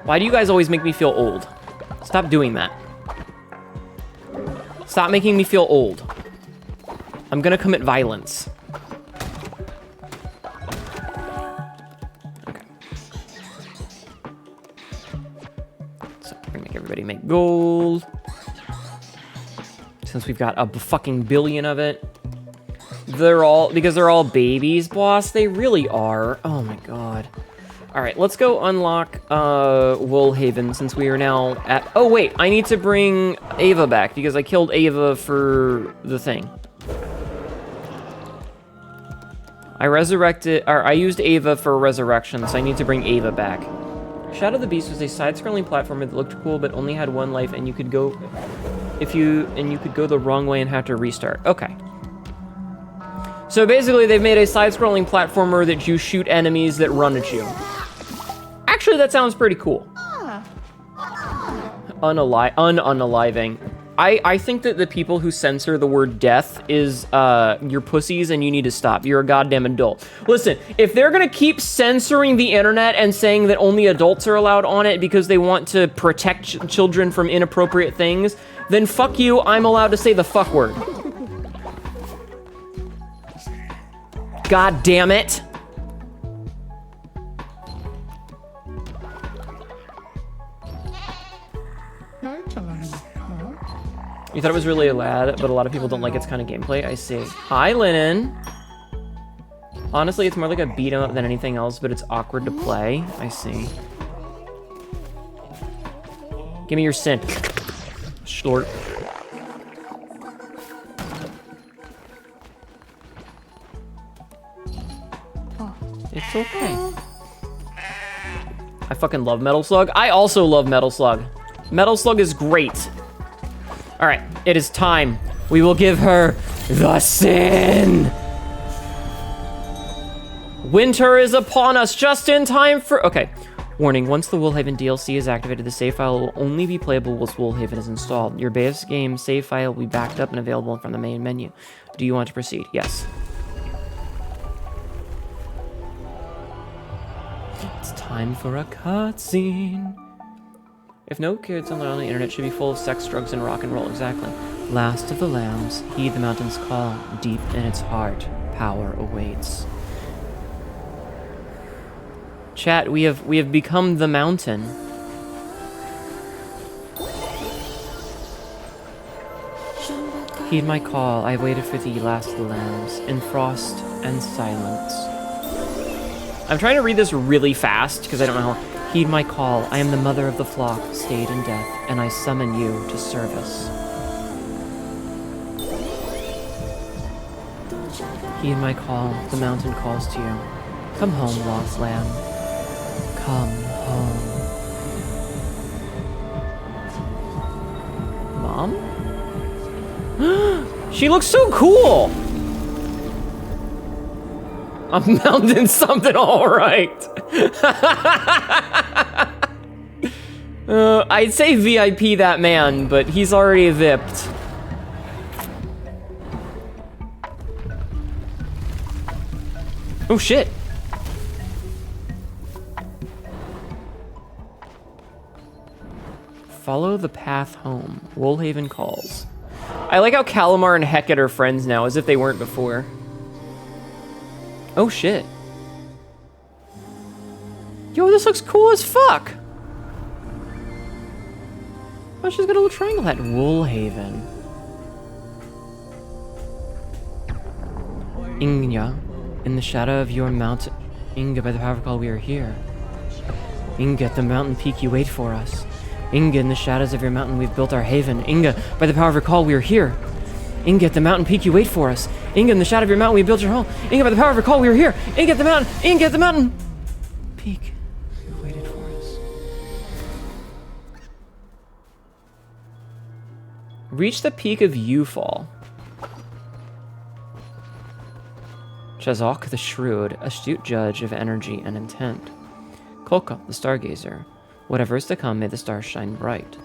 Why do you guys always make me feel old? Stop doing that. Stop making me feel old. I'm gonna commit violence. Okay. So we're gonna make everybody make gold. Since we've got a fucking billion of it. Because they're all babies, boss. They really are. Oh my god. Alright, let's go unlock Woolhaven since we are now at... Oh wait, I need to bring Ava back because I killed Ava for the thing. I used Ava for resurrection, so I need to bring Ava back. Shadow of the Beast was a side-scrolling platformer that looked cool, but only had one life, and you could go the wrong way and have to restart. Okay. So basically, they've made a side-scrolling platformer that you shoot enemies that run at you. Actually, that sounds pretty cool. Unaliving. I think that the people who censor the word death is you're pussies and you need to stop. You're a goddamn adult. Listen, if they're gonna keep censoring the internet and saying that only adults are allowed on it because they want to protect children from inappropriate things, then fuck you, I'm allowed to say the fuck word. God damn it. You thought it was really rad, but a lot of people don't like its kind of gameplay. I see. Hi, Linen. Honestly, it's more like a beat 'em up than anything else, but it's awkward to play. I see. Give me your scent. Slurp. It's okay. I fucking love Metal Slug. I also love Metal Slug. Metal Slug is great. All right, it is time. We will give her the sin. Winter is upon us, just in time for... Okay. Warning, once the Woolhaven DLC is activated, the save file will only be playable once Woolhaven is installed. Your base game save file will be backed up and available from the main menu. Do you want to proceed? Yes. It's time for a cutscene. If no kids on the internet, it should be full of sex, drugs, and rock and roll. Exactly. Last of the lambs, heed the mountain's call. Deep in its heart, power awaits. Chat, we have become the mountain. Heed my call. I have waited for thee, last of the lambs, in frost and silence. I'm trying to read this really fast because I don't know how. Heed my call. I am the mother of the flock, stayed in death, and I summon you to service. Heed my call. The mountain calls to you. Come home, lost lamb. Come home. Mom? She looks so cool! I'm mounting something alright. I'd say VIP that man, but he's already vipped. Oh shit. Follow the path home. Woolhaven calls. I like how Calamar and Hecate are friends now, as if they weren't before. Oh shit. Yo, this looks cool as fuck. Oh, she's got a little triangle hat. Woolhaven. Inga, in the shadow of your mountain. Inga, by the power call, we are here. Inga, at the mountain peak, you wait for us. Inga, in the shadows of your mountain, we've built our haven. Inga, by the power of your call, we are here. Inga, at the mountain peak, you wait for us. Inga, in the shadow of your mountain, we built your home. Inga, by the power of your call, we are here. Inga, at the mountain. Inga, at the mountain peak, you waited for us. Reach the peak of Ufall. Chazok the Shrewd, astute judge of energy and intent. Kolka the Stargazer, whatever is to come, may the stars shine bright.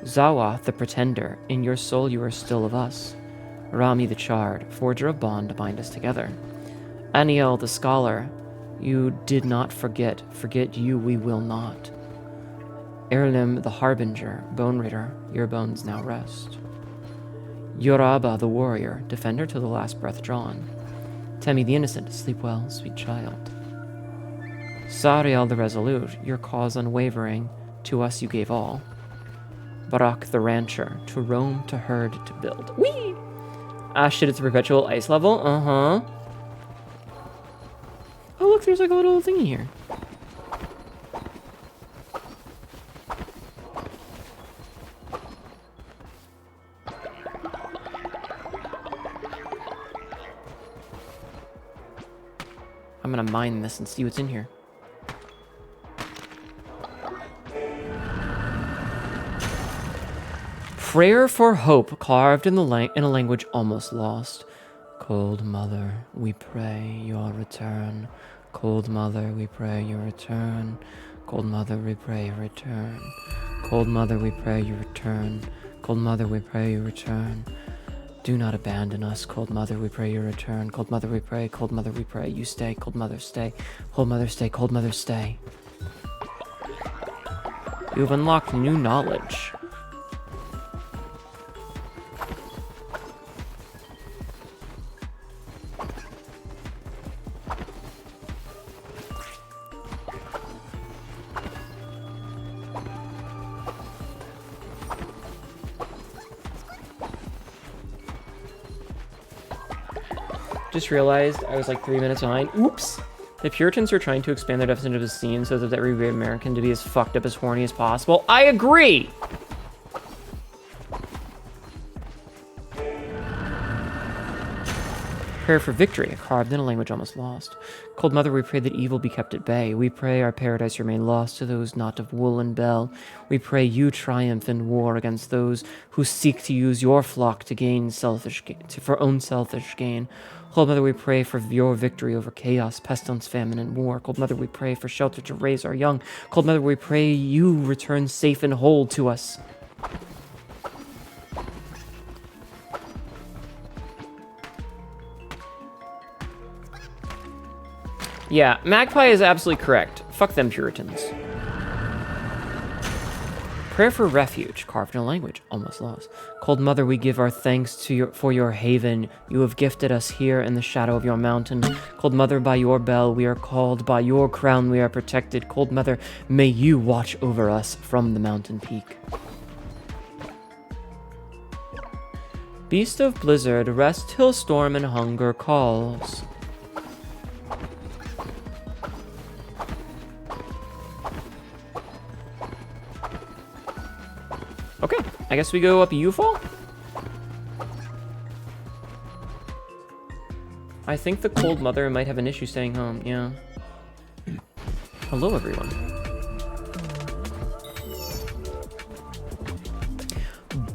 Zawa the Pretender, in your soul you are still of us. Rami the Charred, forger of bond to bind us together. Aniel the Scholar, you did not forget you we will not. Erlim the Harbinger, Bone Raider, your bones now rest. Yoraba the Warrior, defender till the last breath drawn. Temi the Innocent, sleep well, sweet child. Sariel the Resolute, your cause unwavering, to us you gave all. Barak the Rancher, to roam, to herd, to build. Whee! Ah shit, it's a perpetual ice level? Uh-huh. Oh look, there's like a little thingy here. I'm gonna mine this and see what's in here. Prayer for hope carved in a language almost lost. Cold mother, we pray your return. Cold mother, we pray your return. Cold mother, we pray your return. Cold mother, we pray your return. Cold mother, we pray your return. Do not abandon us, cold mother, we pray your return. Cold mother, we pray, cold mother, we pray. You stay, cold mother, stay. Cold mother, stay, cold mother, stay. You've unlocked new knowledge. Just realized I was like 3 minutes behind. Oops. The Puritans are trying to expand their definition of a scene so that every American to be as fucked up as horny as possible. I agree! Prayer for victory, carved in a language almost lost. Cold Mother, we pray that evil be kept at bay. We pray our paradise remain lost to those not of wool and bell. We pray you triumph in war against those who seek to use your flock to gain for own selfish gain. Cold Mother, we pray for your victory over chaos, pestilence, famine, and war. Cold Mother, we pray for shelter to raise our young. Cold Mother, we pray you return safe and whole to us. Yeah, Magpie is absolutely correct. Fuck them Puritans. Prayer for refuge, carved in a language almost lost. Cold Mother, we give our thanks for your haven. You have gifted us here in the shadow of your mountain. Cold Mother, by your bell we are called. By your crown we are protected. Cold Mother, may you watch over us from the mountain peak. Beast of blizzard, rest till storm and hunger calls. Okay, I guess we go up U-Fall? I think the Cold Mother might have an issue staying home, yeah. Hello, everyone.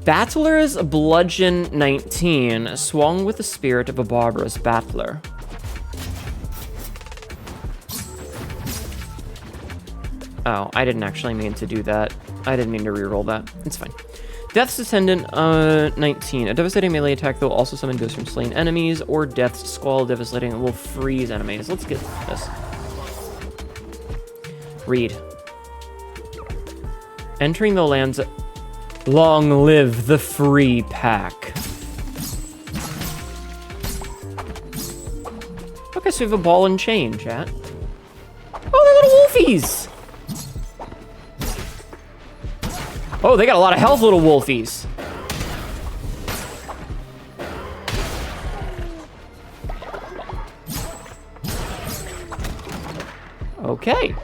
Battler's Bludgeon 19, swung with the spirit of a barbarous battler. Oh, I didn't actually mean to do that. I didn't mean to reroll that. It's fine. Death's Descendant 19. A devastating melee attack that will also summon ghosts from slain enemies, or Death's Squall devastating will freeze enemies. Let's get this. Read. Entering the lands... Long live the free pack. Okay, so we have a ball and chain, chat. Oh, they're little wolfies! Oh, they got a lot of health, little wolfies. Okay.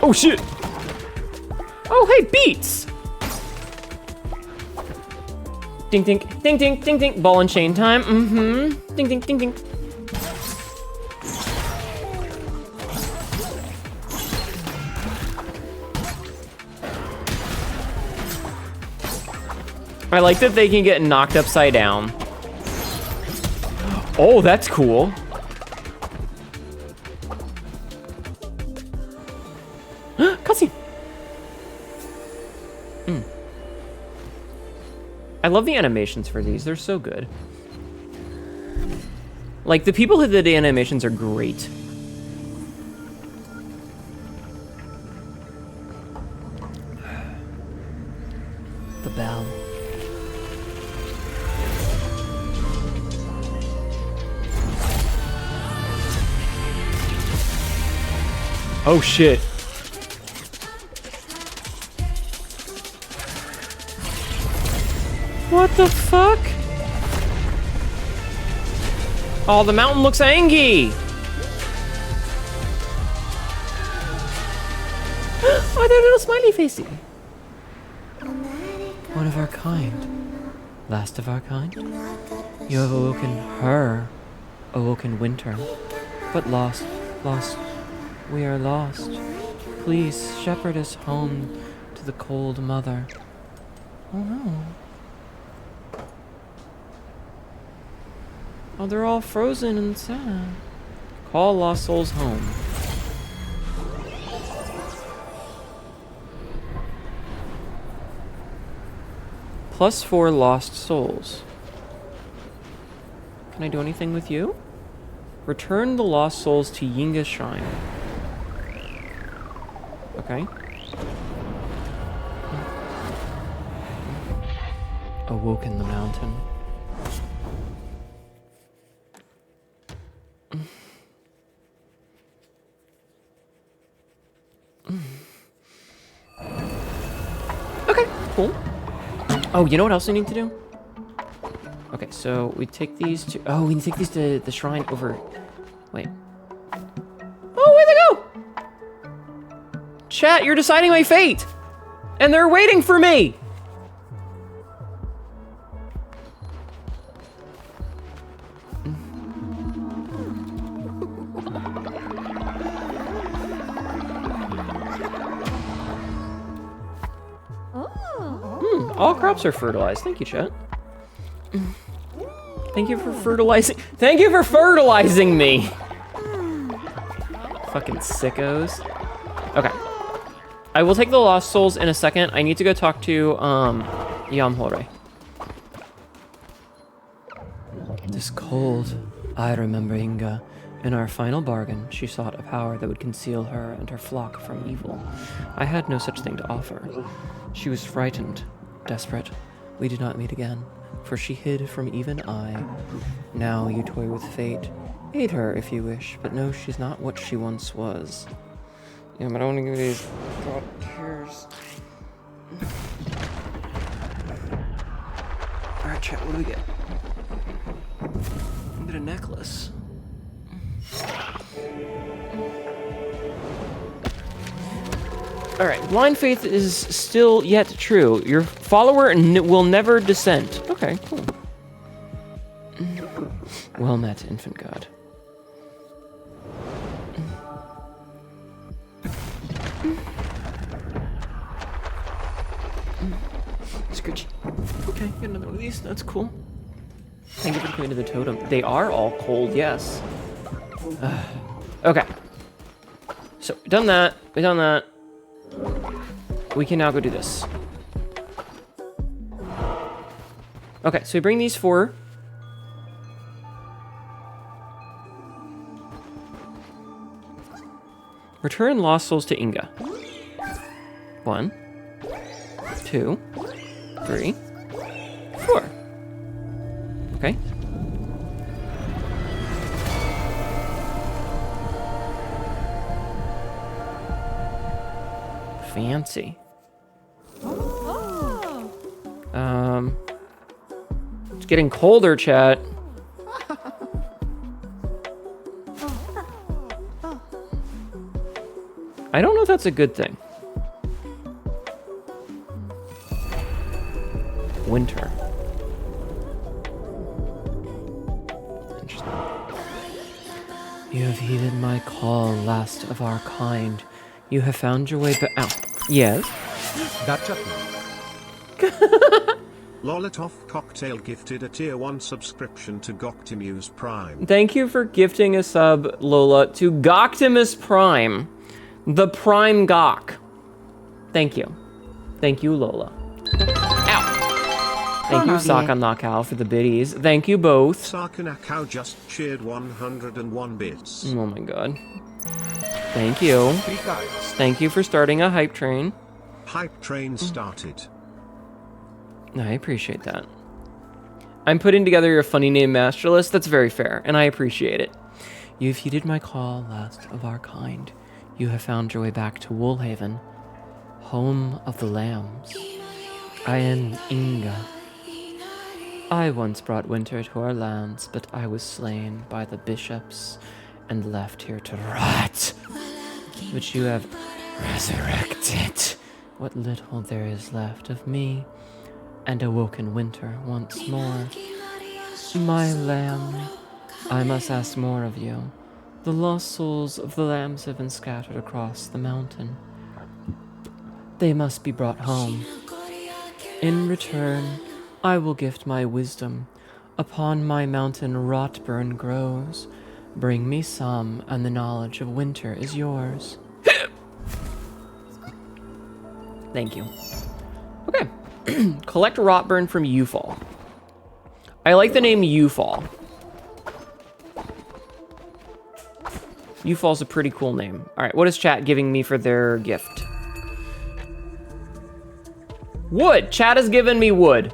Oh, shit. Oh, hey, beats. Ding, ding, ding, ding, ding, ding. Ball and chain time. Mm-hmm. Ding, ding, ding, ding. I like that they can get knocked upside down. Oh, that's cool. Cutscene. I love the animations for these. They're so good. Like, the people who did the animations are great. The bell. Oh, shit. What the fuck? Oh, the mountain looks angry. Oh, they're little smiley facey. One of our kind. Last of our kind. You have awoken her. Awoken winter. But lost. Lost. We are lost. Please shepherd us home to the cold mother. Oh no. Oh, they're all frozen and sad. Call lost souls home. +4 lost souls. Can I do anything with you? Return the lost souls to Yinga's shrine. Okay. Awoken the mountain. Oh, you know what else we need to do? Okay, so we take these to... Oh, we need to take these to the shrine over... Wait. Oh, where'd they go? Chat, you're deciding my fate! And they're waiting for me! All crops are fertilized. Thank you, chat. Thank you for fertilizing. Thank you for fertilizing me. Fucking sickos. Okay. I will take the lost souls in a second. I need to go talk to Yamhore. It is cold. I remember Inga. In our final bargain, she sought a power that would conceal her and her flock from evil. I had no such thing to offer. She was frightened. Desperate, we did not meet again, for she hid from even I. Now you toy with fate. Aid her if you wish, but know she's not what she once was. Yeah, but I don't want to give these god tears. Alright, chat, what do we get? We get a necklace. Alright, blind faith is still yet true. Your follower will never dissent. Okay, cool. Well met, infant god. Scritchy. Okay, get another one of these. That's cool. Thank you for coming to the totem. They are all cold, yes. Okay. So, we've done that. We've done that. We can now go do this. Okay, so we bring these 4. Return lost souls to Inga. 1, 2, 3, 4. Okay. Fancy. It's getting colder, chat. I don't know if that's a good thing. Winter. Interesting. You have heeded my call, last of our kind. You have found your way back. Ow. Yes. Gotcha. Lolitov Cocktail gifted a tier 1 subscription to Goctimus Prime. Thank you for gifting a sub, Lola, to Goctimus Prime. The Prime Gok. Thank you. Thank you, Lola. Ow. Thank you, Sakanakau, for the biddies. Thank you both. Sakanakau just cheered 101 bits. Oh my god. Thank you. Thank you for starting a hype train. Hype train started. I appreciate that. I'm putting together your funny name master list. That's very fair, and I appreciate it. You've heeded my call, last of our kind. You have found your way back to Woolhaven, home of the lambs. I am Inga. I once brought winter to our lands, but I was slain by the bishops and left here to rot. But you have resurrected what little there is left of me, and awoken winter once more. My lamb, I must ask more of you. The lost souls of the lambs have been scattered across the mountain. They must be brought home. In return, I will gift my wisdom. Upon my mountain rotburn grows. Bring me some, and the knowledge of winter is yours. Thank you. Okay. Collect rotburn from Ufall. I like the name Ufall. Ufall's a pretty cool name. Alright, what is chat giving me for their gift? Wood! Chat has given me wood.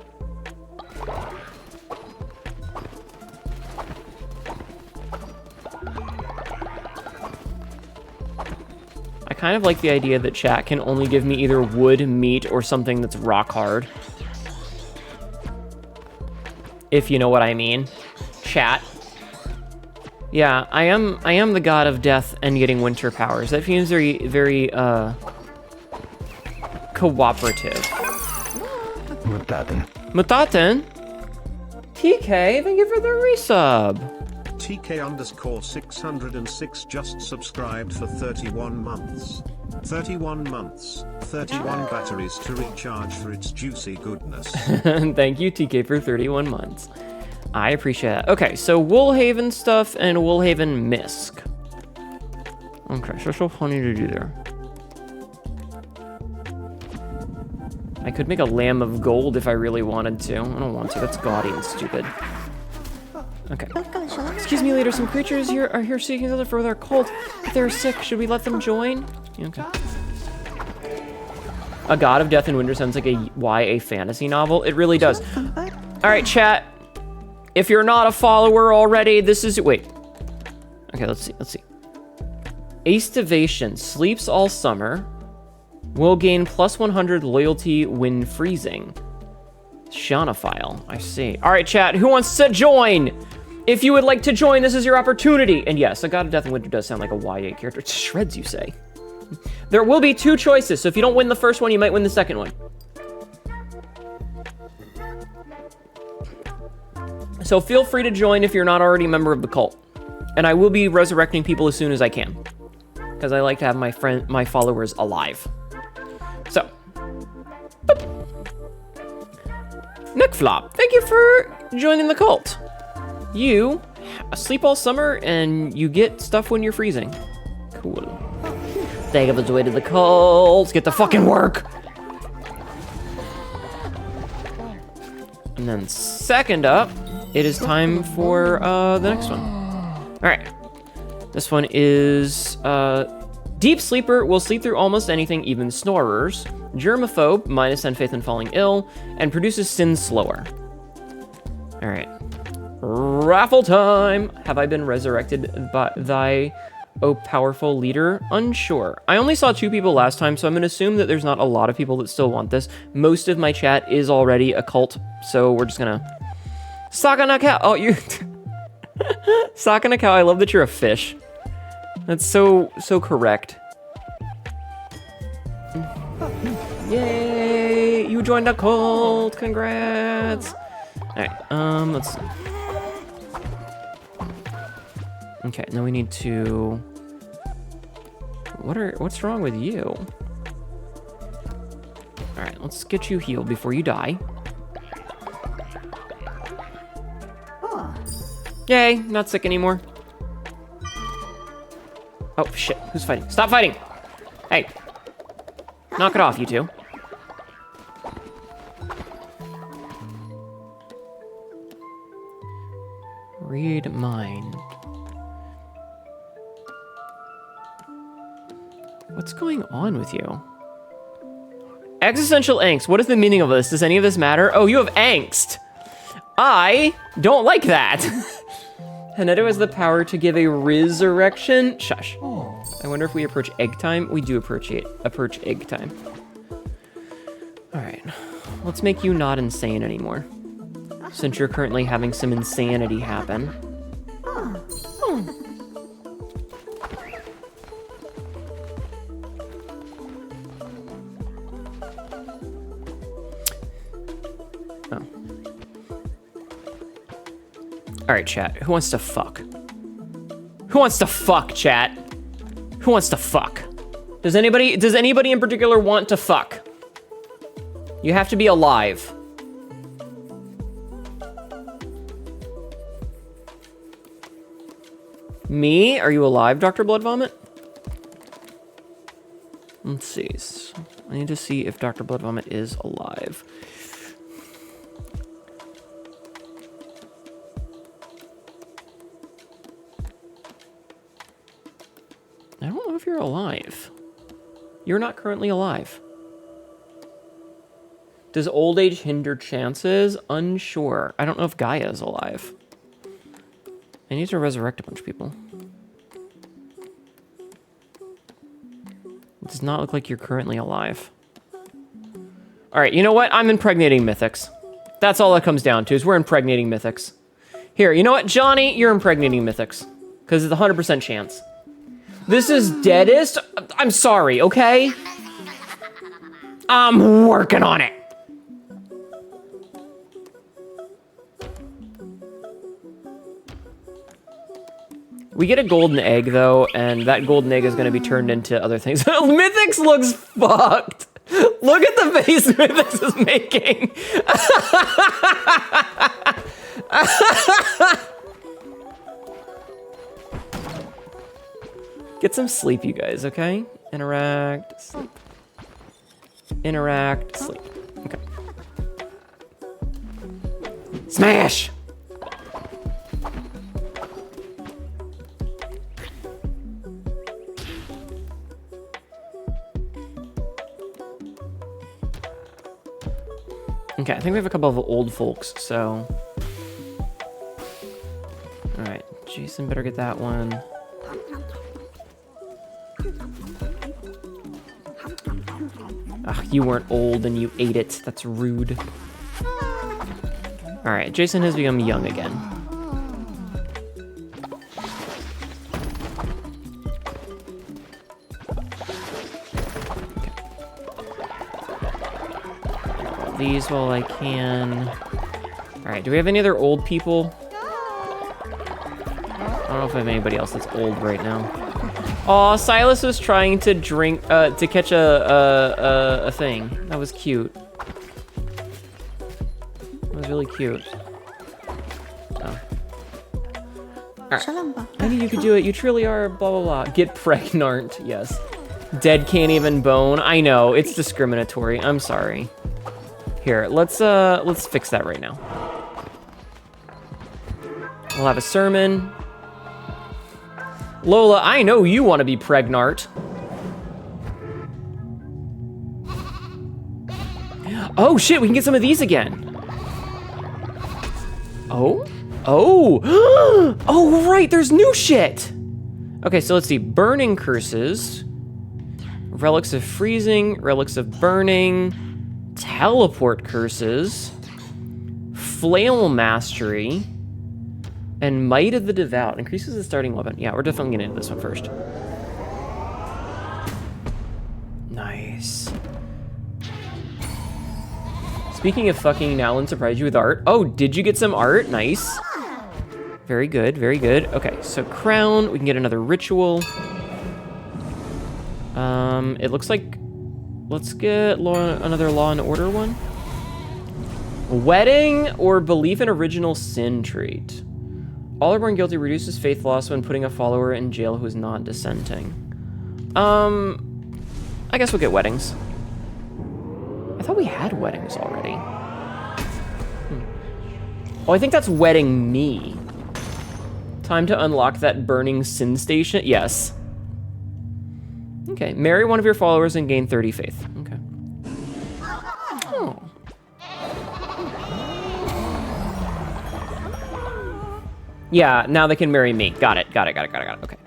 I kind of like the idea that chat can only give me either wood, meat, or something that's rock hard. if you know what I mean. Chat. Yeah, I am the god of death and getting winter powers. That seems very cooperative. Mutaten. TK, thank you for the resub. TK_606 just subscribed for 31 months. 31 months, 31 batteries to recharge for its juicy goodness. Thank you, TK, for 31 months. I appreciate that. Okay, so Woolhaven stuff and Woolhaven Misk. Okay, so funny to do there. I could make a lamb of gold if I really wanted to. I don't want to. That's gaudy and stupid. Okay. Excuse me, leader. Some creatures here are here seeking shelter for their cult. If they're sick, should we let them join? Okay. A God of Death and Winter sounds like a YA fantasy novel. It really does. All right, chat. If you're not a follower already, this is... Wait. Okay, let's see. Aestivation. Sleeps all summer. Will gain plus 100 loyalty when freezing. Shaunophile. I see. All right, chat. Who wants to join? If you would like to join, this is your opportunity. And yes, a God of Death and Winter does sound like a YA character. It's shreds, you say. There will be 2 choices, so if you don't win the first one, you might win the second one. So feel free to join if you're not already a member of the cult. And I will be resurrecting people as soon as I can. Because I like to have my followers alive. So. Boop. Nickflop, thank you for joining the cult. You sleep all summer and you get stuff when you're freezing. Cool. Thank you for joining the cult. Get to fucking work. And then second up, it is time for the next one. All right. This one is Deep Sleeper will sleep through almost anything, even snorers. Germaphobe, minus 10 faith in falling ill, and produces sin slower. All right. Raffle time. Have I been resurrected by thy, oh powerful leader? Unsure. I only saw 2 people last time, so I'm gonna assume that there's not a lot of people that still want this. Most of my chat is already a cult, so we're just gonna... Sakanaka. Oh, you... Sakanaka, I love that you're a fish. That's so correct. Yay! You joined a cult. Congrats. All right. Let's see. Okay. Now we need to. What's wrong with you? All right. Let's get you healed before you die. Yay! Not sick anymore. Oh, shit. Who's fighting? Stop fighting! Hey. Knock it off, you two. Read mind. What's going on with you? Existential angst. What is the meaning of this? Does any of this matter? Oh, you have angst. I don't like that. Hnetu has the power to give a resurrection. Shush. I wonder if we approach egg time. We do approach egg time. All right. Let's make you not insane anymore. Since you're currently having some insanity happen. All right, chat. Who wants to fuck? Who wants to fuck, chat? Who wants to fuck? Does anybody in particular want to fuck? You have to be alive. Me? Are you alive, Dr. Blood Vomit? Let's see. I need to see if Dr. Blood Vomit is alive. I don't know if you're alive. You're not currently alive. Does old age hinder chances? Unsure. I don't know if Gaia is alive. I need to resurrect a bunch of people. It does not look like you're currently alive. All right, you know what? I'm impregnating mythics. That's all it comes down to, is we're impregnating mythics. Here, you know what, Johnny? You're impregnating mythics. Because it's a 100% chance. This is deadest? I'm sorry, okay? I'm working on it. We get a golden egg, though, and that golden egg is going to be turned into other things. Mythics looks fucked. Look at the face Mythics is making. Get some sleep, you guys, okay? Interact, sleep. Interact, sleep. Okay. Smash! Okay, I think we have a couple of old folks, so... Alright, Jason better get that one. Ugh, you weren't old and you ate it. That's rude. Alright, Jason has become young again. These while I can. Alright, do we have any other old people? I don't know if I have anybody else that's old right now. Aw, Silas was trying to drink, to catch a thing. That was cute. That was really cute. Oh. Alright. I knew you could do it. You truly are blah, blah, blah. Get pregnant, yes. Dead can't even bone. I know, it's discriminatory. I'm sorry. Here, let's fix that right now. We'll have a sermon. Lola, I know you want to be pregnant. Oh shit, we can get some of these again. Oh? Oh! Oh, right, there's new shit! Okay, so let's see. Burning curses. Relics of freezing, relics of burning, teleport curses, flail mastery, and Might of the Devout. Increases the starting weapon. Yeah, we're definitely getting into this one first. Nice. Speaking of fucking Nowlin surprised you with art. Oh, did you get some art? Nice. Very good, very good. Okay, so crown. We can get another ritual. It looks like... Let's get another Law and Order one. Wedding or belief in original sin trait. All are born guilty reduces faith loss when putting a follower in jail who is not dissenting. I guess we'll get weddings. I thought we had weddings already. Oh, I think that's wedding me. Time to unlock that burning sin station. Yes. Okay, marry one of your followers and gain 30 faith. Okay. Oh. Yeah, now they can marry me. Got it. Okay.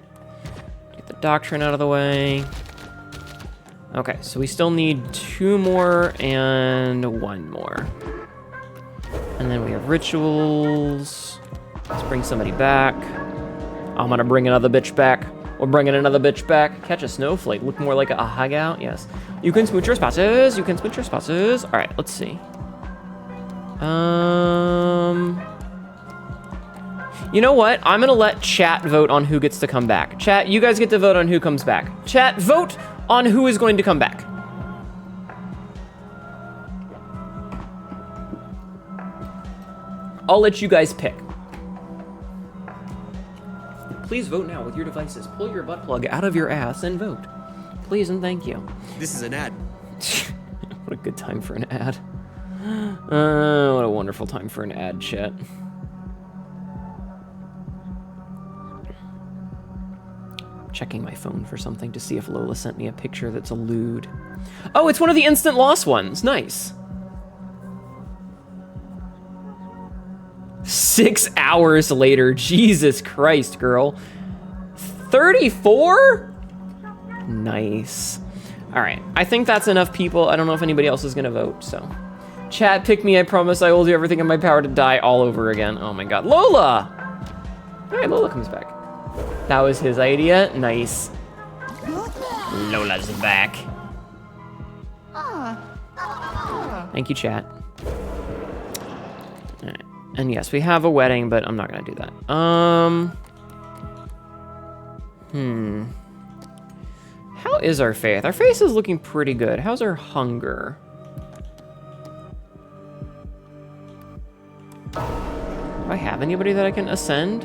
Get the doctrine out of the way. Okay, so we still need 2 more and 1 more. And then we have rituals. Let's bring somebody back. I'm gonna bring another bitch back. We're bringing another bitch back. Catch a snowflake. Look more like a hug out. Yes. You can smooch your spouses. You can smooch your spouses. All right, let's see. You know what? I'm gonna let chat vote on who gets to come back. Chat, you guys get to vote on who comes back. Chat, vote on who is going to come back. I'll let you guys pick. Please vote now with your devices. Pull your butt plug out of your ass and vote. Please and thank you. This is an ad. What a good time for an ad. What a wonderful time for an ad, chat. Checking my phone for something to see if Lola sent me a picture that's a lewd. Oh, it's one of the instant loss ones. Nice. 6 hours later. Jesus Christ, girl. 34? Nice. All right. I think that's enough people. I don't know if anybody else is going to vote, so. Chat, pick me. I promise I will do everything in my power to die all over again. Oh my god. Lola! Alright, Lola comes back. That was his idea. Nice. Lola's back. Thank you, chat. Alright. And yes, we have a wedding, but I'm not gonna do that. How is our faith? Our faith is looking pretty good. How's our hunger? Do I have anybody that I can ascend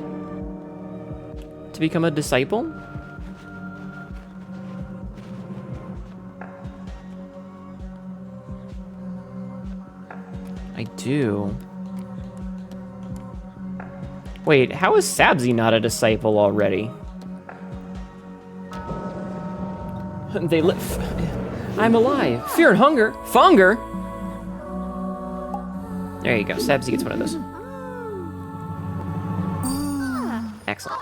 to become a disciple? I do. Wait, how is Sabzi not a disciple already? They live. I'm alive. Fear and hunger. Funger. There you go. Sabzi gets one of those. Excellent.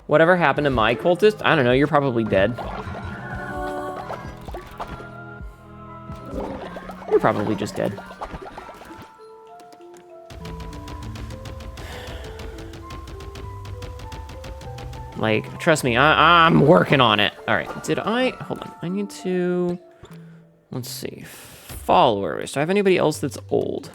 Whatever happened to my cultist? I don't know. You're probably dead. You're probably just dead. Like, trust me, I'm working on it. All right, hold on. I need to, let's see, followers. Do I have anybody else that's old?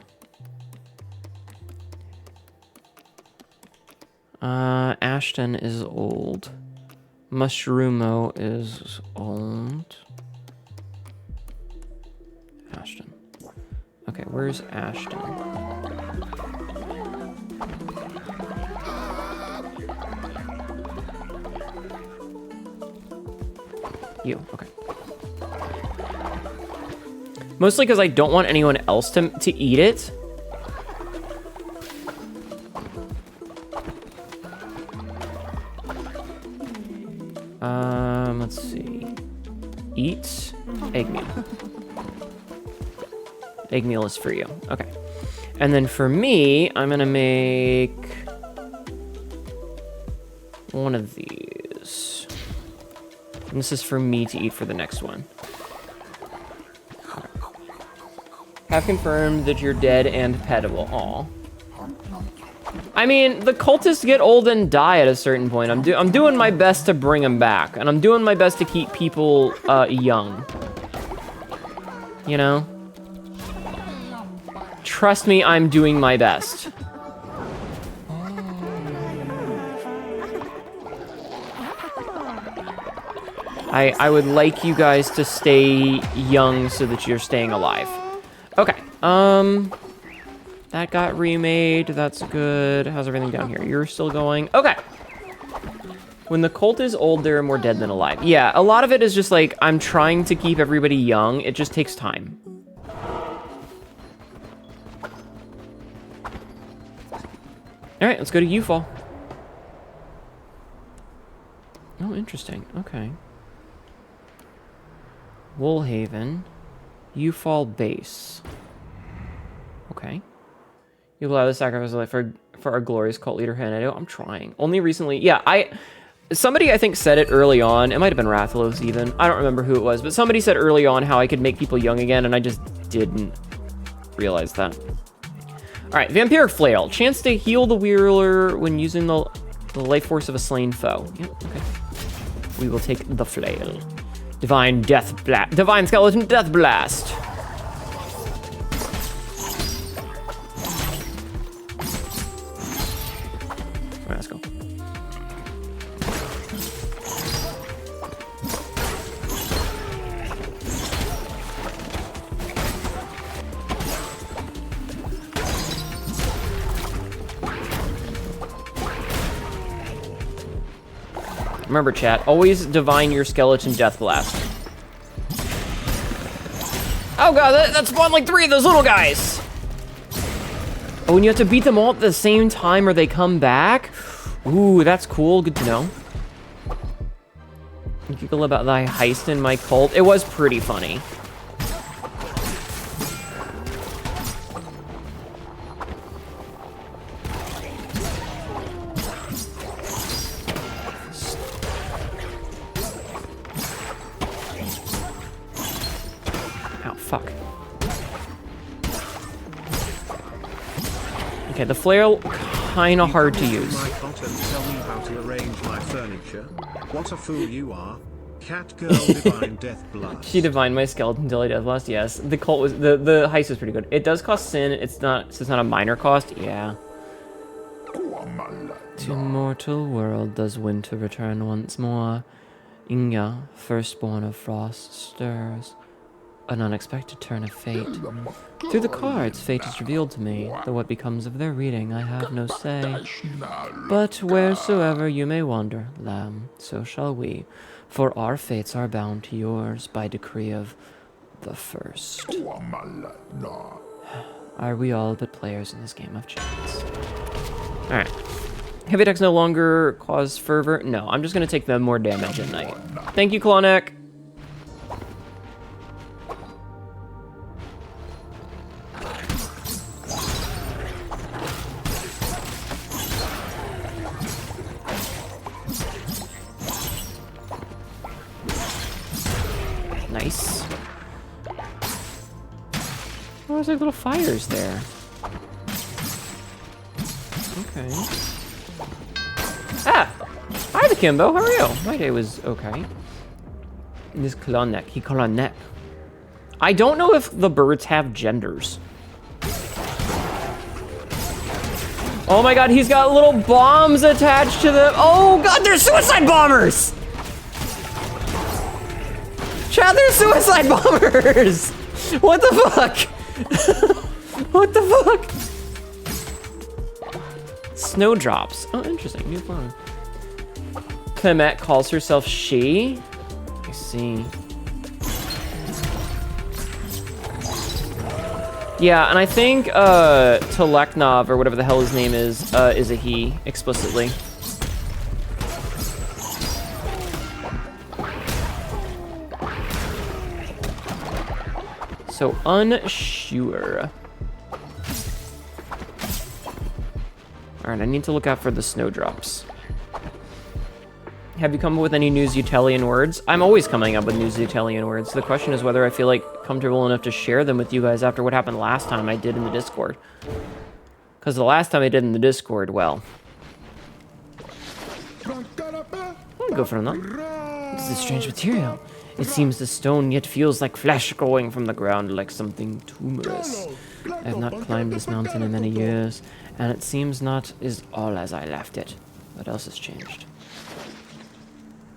Ashton is old. Mushrumo is old. Ashton. Okay, where's Ashton? You, okay. Mostly because I don't want anyone else to eat it. Let's see. Eat egg meal. Egg meal is for you. Okay. And then for me, I'm gonna make one of these. And this is for me to eat for the next one. Okay. Have confirmed that you're dead and petable. Aw. I mean, the cultists get old and die at a certain point. I'm doing my best to bring them back, and I'm doing my best to keep people young. You know? Trust me, I'm doing my best. I would like you guys to stay young so that you're staying alive. Okay, that got remade, that's good. How's everything down here? You're still going? Okay. When the cult is old, they're more dead than alive. Yeah, a lot of it is just like, I'm trying to keep everybody young. It just takes time. All right, let's go to Ufall. Oh, interesting, okay. Woolhaven, Ufall base. Okay. You allow the sacrifice of life for our glorious cult leader, Hnetu. I'm trying. Only recently, yeah, somebody I think said it early on. It might have been Rathalos even. I don't remember who it was, but somebody said early on how I could make people young again, and I just didn't realize that. All right, Vampiric Flail. Chance to heal the Wheeler when using the life force of a slain foe. Yep, okay. We will take the Flail. Divine Skeleton Death Blast. All right, let's go. Remember, chat, always divine your skeleton death blast. Oh god, that spawned like 3 of those little guys! Oh, and you have to beat them all at the same time or they come back? Ooh, that's cool, good to know. You giggle about thy heist in my cult. It was pretty funny. Okay, the flail kinda hard to use. My cot and tell me how to arrange my furniture. What a fool you are. Cat girl divine death blast. She divined my skeleton until I death blast. Yes, the cult was the heist was pretty good. It does cost sin. It's not so it's not a minor cost. Yeah. To mortal world does winter return once more. Inga, firstborn of frost, stirs. An unexpected turn of fate. Through the cards, fate is revealed to me, though what becomes of their reading I have no say. But wheresoever you may wander, lamb, so shall we, for our fates are bound to yours by decree of the first. Are we all but players in this game of chance? Alright. Heavy attacks no longer cause fervor. No, I'm just going to take them more damage at night. Thank you, Clawneck. Nice. Oh, there's like little fires there. Okay. Ah! Hi, the Kimbo. How are you? My day was okay. This Clawneck. He Clawneck. I don't know if the birds have genders. Oh my god, he's got little bombs attached to them. Oh god, they're suicide bombers! Chad, they're suicide bombers! What the fuck? What the fuck? Snowdrops. Oh, interesting. New form. Clement calls herself she. I see. Yeah, and I think Teleknov, or whatever the hell his name is a he, explicitly. So unsure. Alright, I need to look out for the snowdrops. Have you come up with any new Zutelian words? I'm always coming up with new Zutelian words. The question is whether I feel like comfortable enough to share them with you guys after what happened last time I did in the Discord. Because the last time I did in the Discord, well... I'll go for another. This is strange material. It seems the stone yet feels like flesh growing from the ground, like something tumorous. I have not climbed this mountain in many years, and it seems not is all as I left it. What else has changed?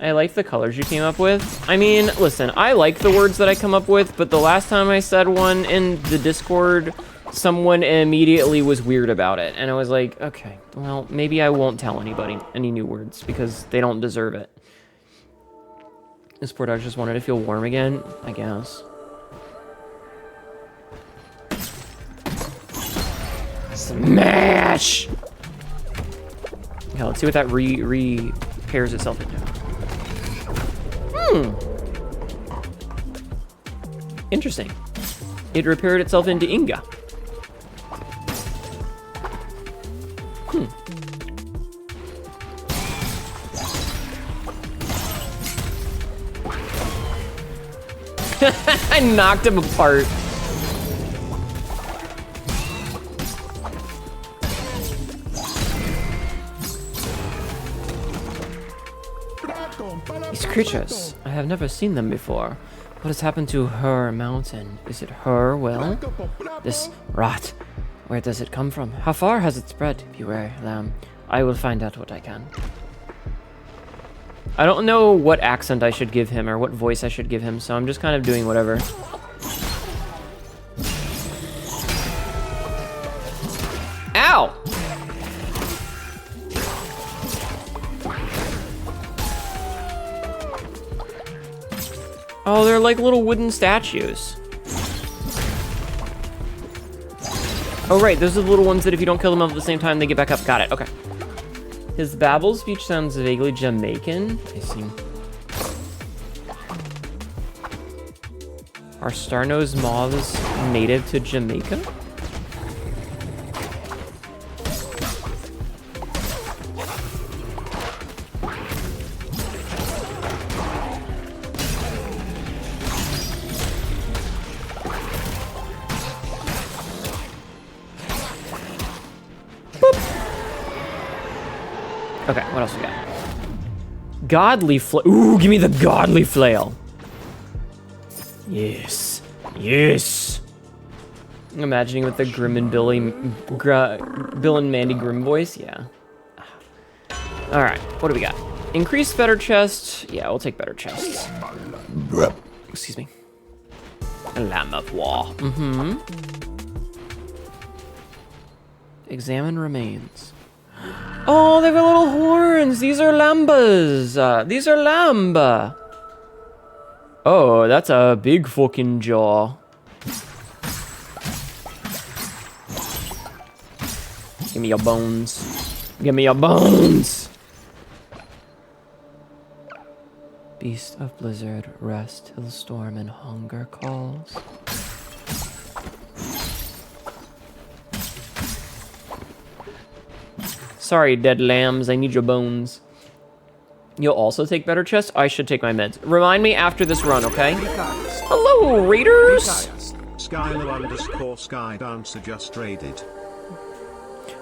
I like the colors you came up with. I mean, listen, I like the words that I come up with, but the last time I said one in the Discord, someone immediately was weird about it. And I was like, okay, well, maybe I won't tell anybody any new words because they don't deserve it. This poor dog just wanted to feel warm again, I guess. Smash! Okay, let's see what that repairs itself into. Interesting. It repaired itself into Inga. I knocked him apart. These creatures, I have never seen them before. What has happened to her mountain? Is it her well? This rot, where does it come from? How far has it spread? Beware, lamb. I will find out what I can. I don't know what accent I should give him or what voice I should give him, so I'm just kind of doing whatever. Ow! Oh, they're like little wooden statues. Oh, right, those are the little ones that if you don't kill them all at the same time, they get back up. Got it, okay. His babble speech sounds vaguely Jamaican. I see. Are star-nosed moths native to Jamaica? Okay, what else we got? Godly flail. Ooh, give me the godly flail. Yes. Yes. I'm imagining with the Grim and Bill and Mandy Grimm voice. Yeah. All right, what do we got? Increase better chest. Yeah, we'll take better chests. Excuse me. A lamb of war. Mm-hmm. Examine remains. Oh, they've got little horns. These are lambas. These are lamba. Oh, that's a big fucking jaw. Give me your bones. Give me your bones. Beast of blizzard, rest till storm and hunger calls. Sorry, dead lambs, I need your bones. You'll also take better chests? I should take my meds. Remind me after this run, okay? Hello, raiders! Skyler_Skydancer just raided.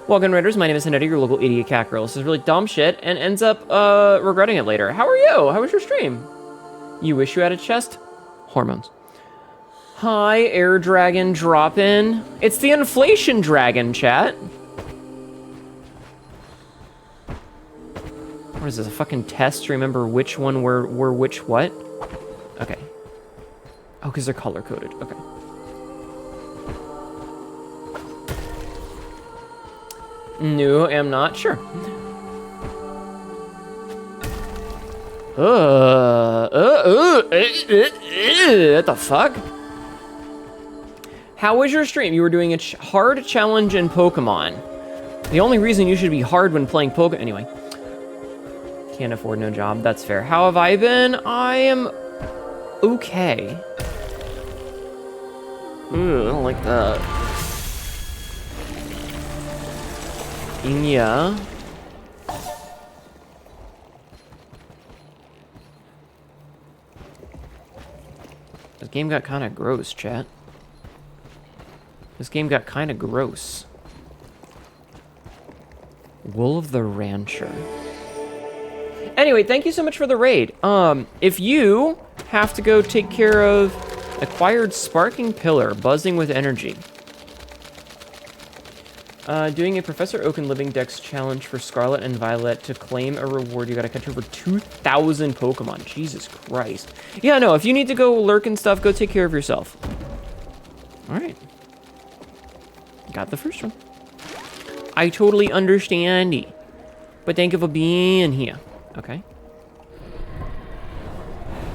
Welcome, raiders. My name is Hnetu, your local idiot cat girl. This is really dumb shit and ends up regretting it later. How are you? How was your stream? You wish you had a chest? Hormones. Hi, air dragon drop in. It's the inflation dragon, chat. What is this, a fucking test to remember which one were which what? Okay. Oh, because they're color-coded. Okay. No, I'm not sure. What the fuck? How was your stream? You were doing a hard challenge in Pokemon. The only reason you should be hard when playing Pokemon... Anyway. Can't afford no job. That's fair. How have I been? I am... okay. Ooh, I don't like that. Yeah. This game got kind of gross, chat. This game got kind of gross. Wool of the Rancher. Anyway, thank you so much for the raid. If you have to go take care of acquired sparking pillar, buzzing with energy. Doing a Professor Oak and Living Dex challenge for Scarlet and Violet to claim a reward. You gotta catch over 2,000 Pokemon. Jesus Christ. Yeah, no, if you need to go lurk and stuff, go take care of yourself. All right. Got the first one. I totally understand. But thank you for being here. Okay.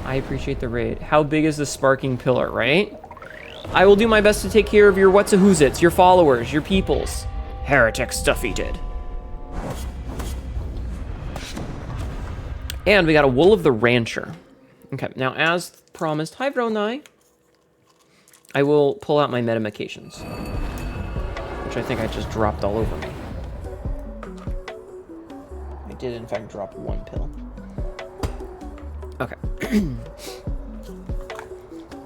I appreciate the raid. How big is the sparking pillar, right? I will do my best to take care of your what's-a-who's-its, your followers, your peoples. Heretic stuff-eated. And we got a Wool of the Rancher. Okay, now as promised, hi Vronai. I will pull out my medications. Which I think I just dropped all over me. I did in fact drop one pill. Okay.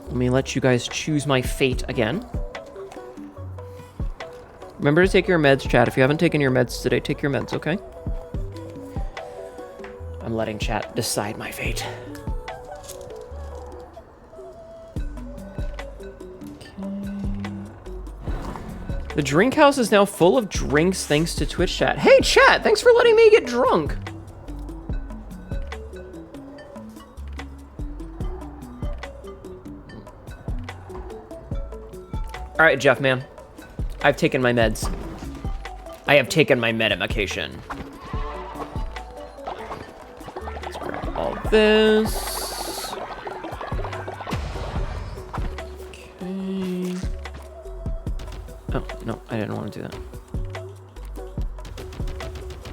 Let me let you guys choose my fate again. Remember to take your meds, chat. If you haven't taken your meds today, take your meds, okay? I'm letting chat decide my fate. The drink house is now full of drinks thanks to Twitch chat. Hey, chat, thanks for letting me get drunk. All right, Jeff, man. I've taken my meds. I have taken my medication. Let's grab all this. Okay. Oh, no, I didn't want to do that.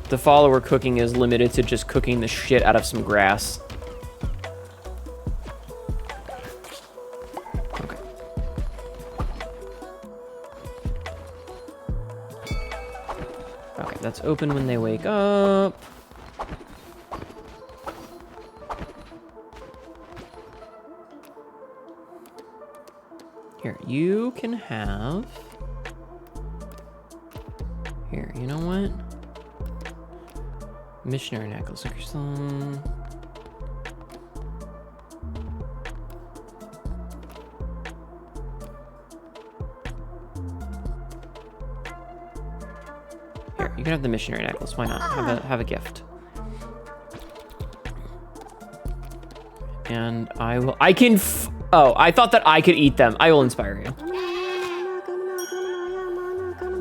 The follower cooking is limited to just cooking the shit out of some grass. Okay. Okay, that's open when they wake up. Here, you can have... Here, you know what? Missionary necklace. Okay, so... Here, you can have the missionary necklace. Why not? Have a gift. And I will... I can... Oh, I thought that I could eat them. I will inspire you.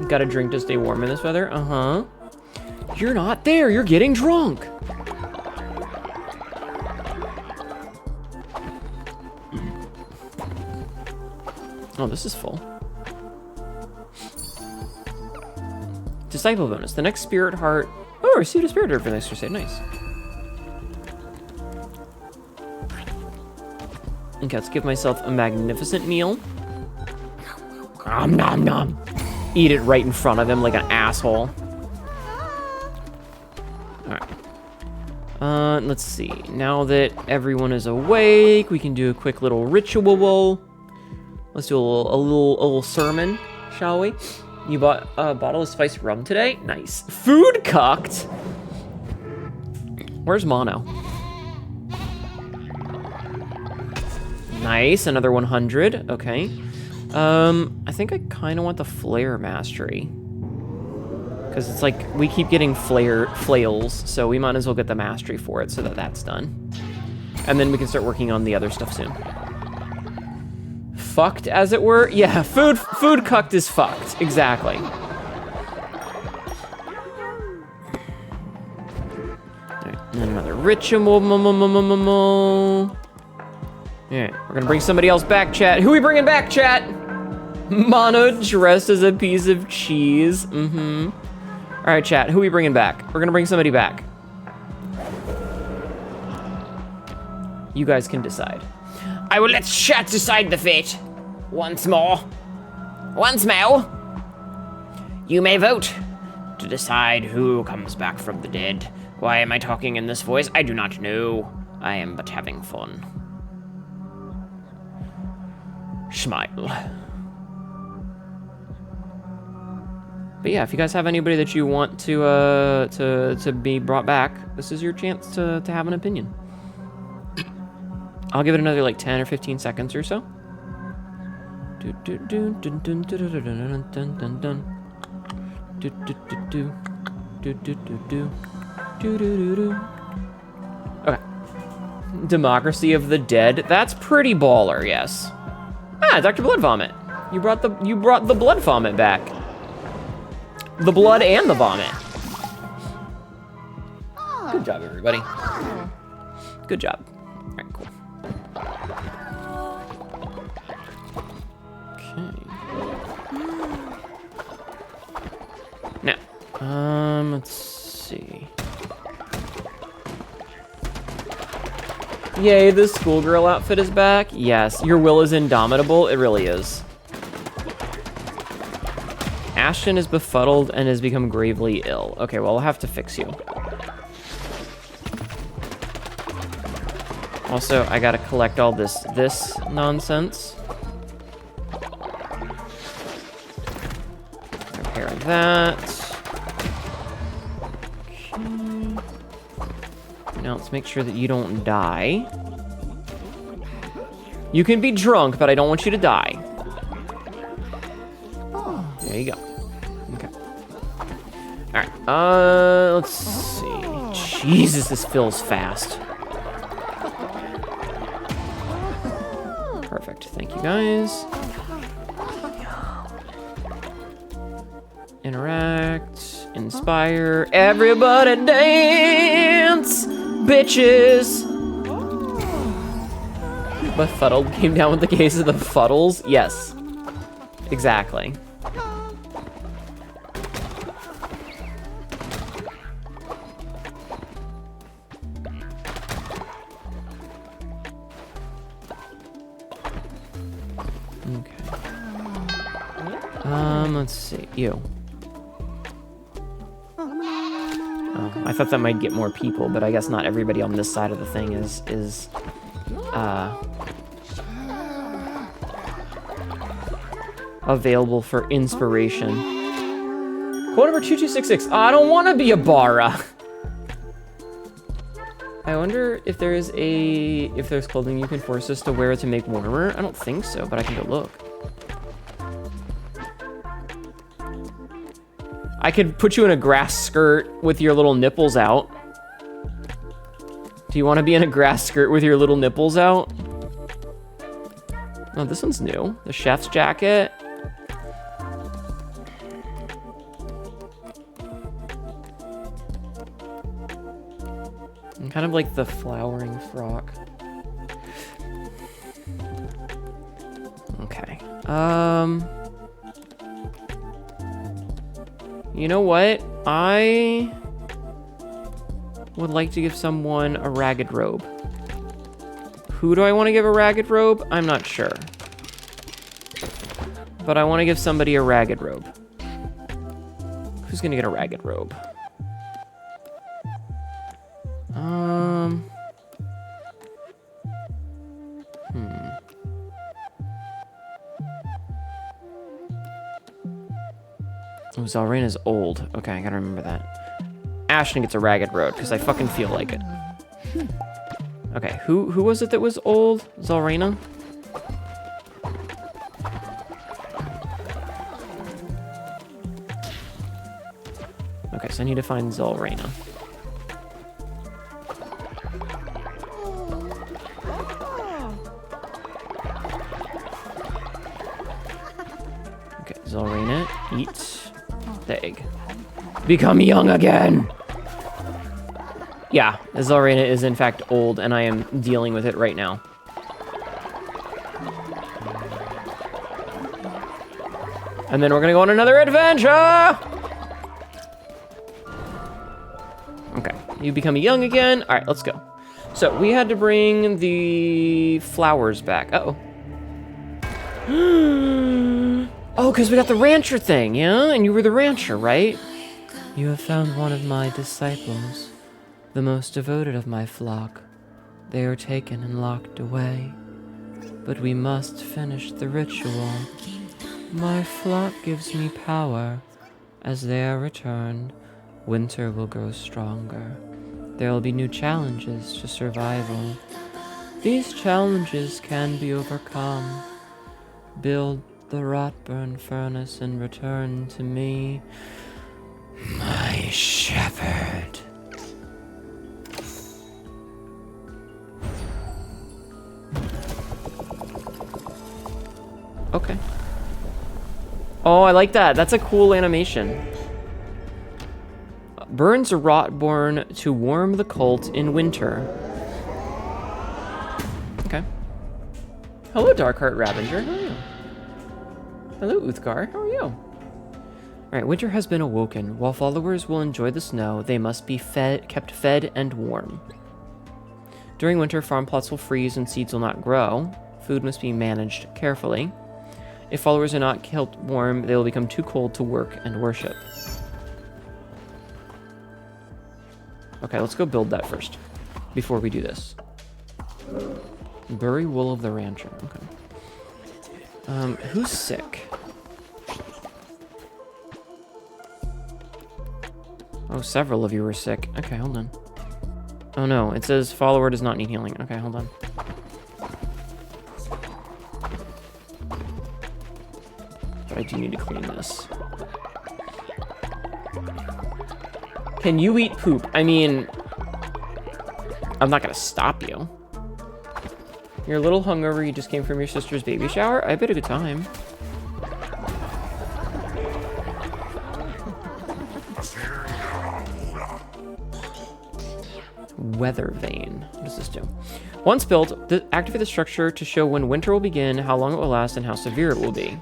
Got a drink to stay warm in this weather? Uh-huh. You're not there. You're getting drunk. Oh, this is full. Disciple bonus. The next spirit heart. Oh, I received a spirit heart for the next crusade. Nice. Okay, let's give myself a magnificent meal. Nom nom nom. Eat it right in front of him like an asshole. Alright. Let's see. Now that everyone is awake, we can do a quick little ritual. Let's do a little sermon, shall we? You bought a bottle of spiced rum today? Nice. Food cooked? Where's Mono? Nice, another 100, okay. I think I kind of want the flare mastery. Because it's like, we keep getting flails, so we might as well get the mastery for it so that that's done. And then we can start working on the other stuff soon. Fucked, as it were? Yeah, food cooked is fucked, exactly. Alright, and then another ritual. Alright, we're gonna bring somebody else back, chat. Who are we bringing back, chat? Mono dressed as a piece of cheese. Mm-hmm. Alright, chat, who are we bringing back? We're gonna bring somebody back. You guys can decide. I will let chat decide the fate. Once more. Once more. You may vote to decide who comes back from the dead. Why am I talking in this voice? I do not know. I am but having fun. Smile. But yeah, if you guys have anybody that you want to be brought back, this is your chance to have an opinion. I'll give it another like 10 or 15 seconds or so. Okay. Democracy of the Dead. That's pretty baller, yes. Ah, Dr. Blood Vomit. You brought the blood vomit back. The blood and the vomit. Good job, everybody. Good job. All right, cool. Okay. Now, let's see. Yay, the schoolgirl outfit is back. Yes, your will is indomitable. It really is. Ashton is befuddled and has become gravely ill. Okay, well, I'll have to fix you. Also, I gotta collect all this nonsense. Repair that. Okay. Now let's make sure that you don't die. You can be drunk, but I don't want you to die. There you go. Okay. Alright, let's see. Jesus, this fills fast. Perfect, thank you guys. Interact, inspire, everybody dance, bitches. Befuddled came down with the case of the fuddles? Yes, exactly. Let's see, you. Oh, I thought that might get more people, but I guess not everybody on this side of the thing is available for inspiration. Quote number 2266. Oh, I don't want to be a Bara. I wonder if there's clothing you can force us to wear to make warmer. I don't think so, but I can go look. I could put you in a grass skirt with your little nipples out. Do you want to be in a grass skirt with your little nipples out? Oh, this one's new. The chef's jacket. And kind of like the flowering frock. Okay. You know what? I would like to give someone a ragged robe. Who do I want to give a ragged robe? I'm not sure. But I want to give somebody a ragged robe. Who's gonna get a ragged robe? Oh, Zalrena's old. Okay, I gotta remember that. Ashton gets a ragged robe because I fucking feel like it. Okay, who was it that was old? Zalrena? Okay, so I need to find Zalrena. Okay, Zalrena, eat the egg. Become young again! Yeah, Zalrena is in fact old, and I am dealing with it right now. And then we're gonna go on another adventure! Okay, you become young again. All right, let's go. So we had to bring the flowers back. Uh-oh. Oh, because we got the rancher thing, yeah? And you were the rancher, right? You have found one of my disciples, the most devoted of my flock. They are taken and locked away, but we must finish the ritual. My flock gives me power. As they are returned, winter will grow stronger. There will be new challenges to survival. These challenges can be overcome. Build the rot-burn furnace and return to me, my shepherd. Okay. Oh, I like that. That's a cool animation. Burns a rotborn to warm the cult in winter. Okay. Hello, Darkheart Ravenger. How are you? Hello, Uthgar. How are you? Alright, winter has been awoken. While followers will enjoy the snow, they must be kept fed and warm. During winter, farm plots will freeze and seeds will not grow. Food must be managed carefully. If followers are not kept warm, they will become too cold to work and worship. Okay, let's go build that first, before we do this. Bury wool of the rancher, okay. Who's sick? Oh, several of you were sick. Okay, hold on. Oh no, it says follower does not need healing. Okay, hold on. But I do need to clean this. Can you eat poop? I mean, I'm not gonna stop you. You're a little hungover, you just came from your sister's baby shower? I bet a good time. Weather vane. What does this do? Once built, activate the structure to show when winter will begin, how long it will last, and how severe it will be.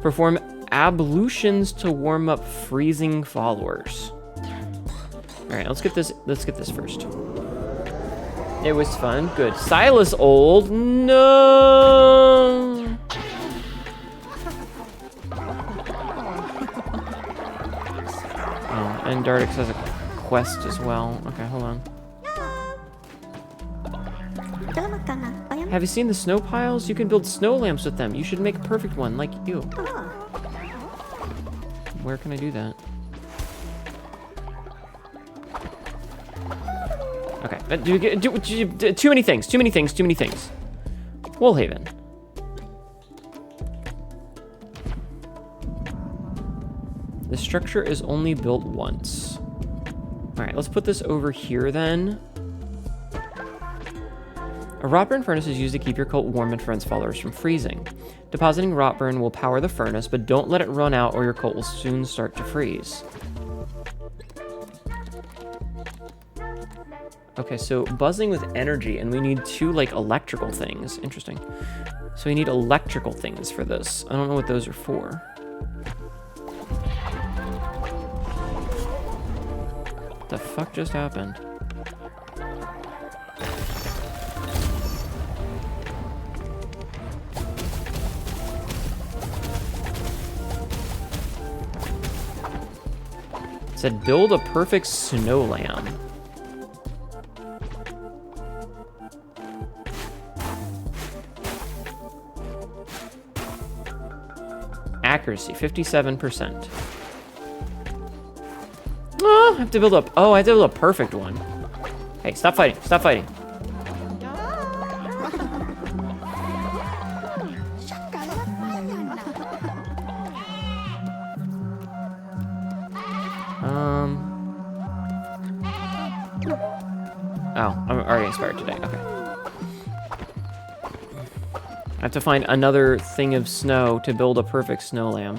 Perform ablutions to warm up freezing followers. Alright, let's get this first. It was fun. Good. Silas old. No. Oh, and Dartix has a quest as well. Okay, hold on. Have you seen the snow piles? You can build snow lamps with them. You should make a perfect one, like you. Where can I do that? Too many things. Too many things. Too many things. Woolhaven. The structure is only built once. All right, let's put this over here then. A rot burn furnace is used to keep your cult warm and prevents followers from freezing. Depositing rot burn will power the furnace, but don't let it run out or your cult will soon start to freeze. Okay, so buzzing with energy, and we need 2, like, electrical things. Interesting. So we need electrical things for this. I don't know what those are for. What the fuck just happened? It said build a perfect snow lamb. Accuracy, 57%. Oh, I have to build up. Oh, I have to build a perfect one. Hey, stop fighting. Stop fighting. Oh, I'm already inspired today. Okay. I have to find another thing of snow to build a perfect snow lamb.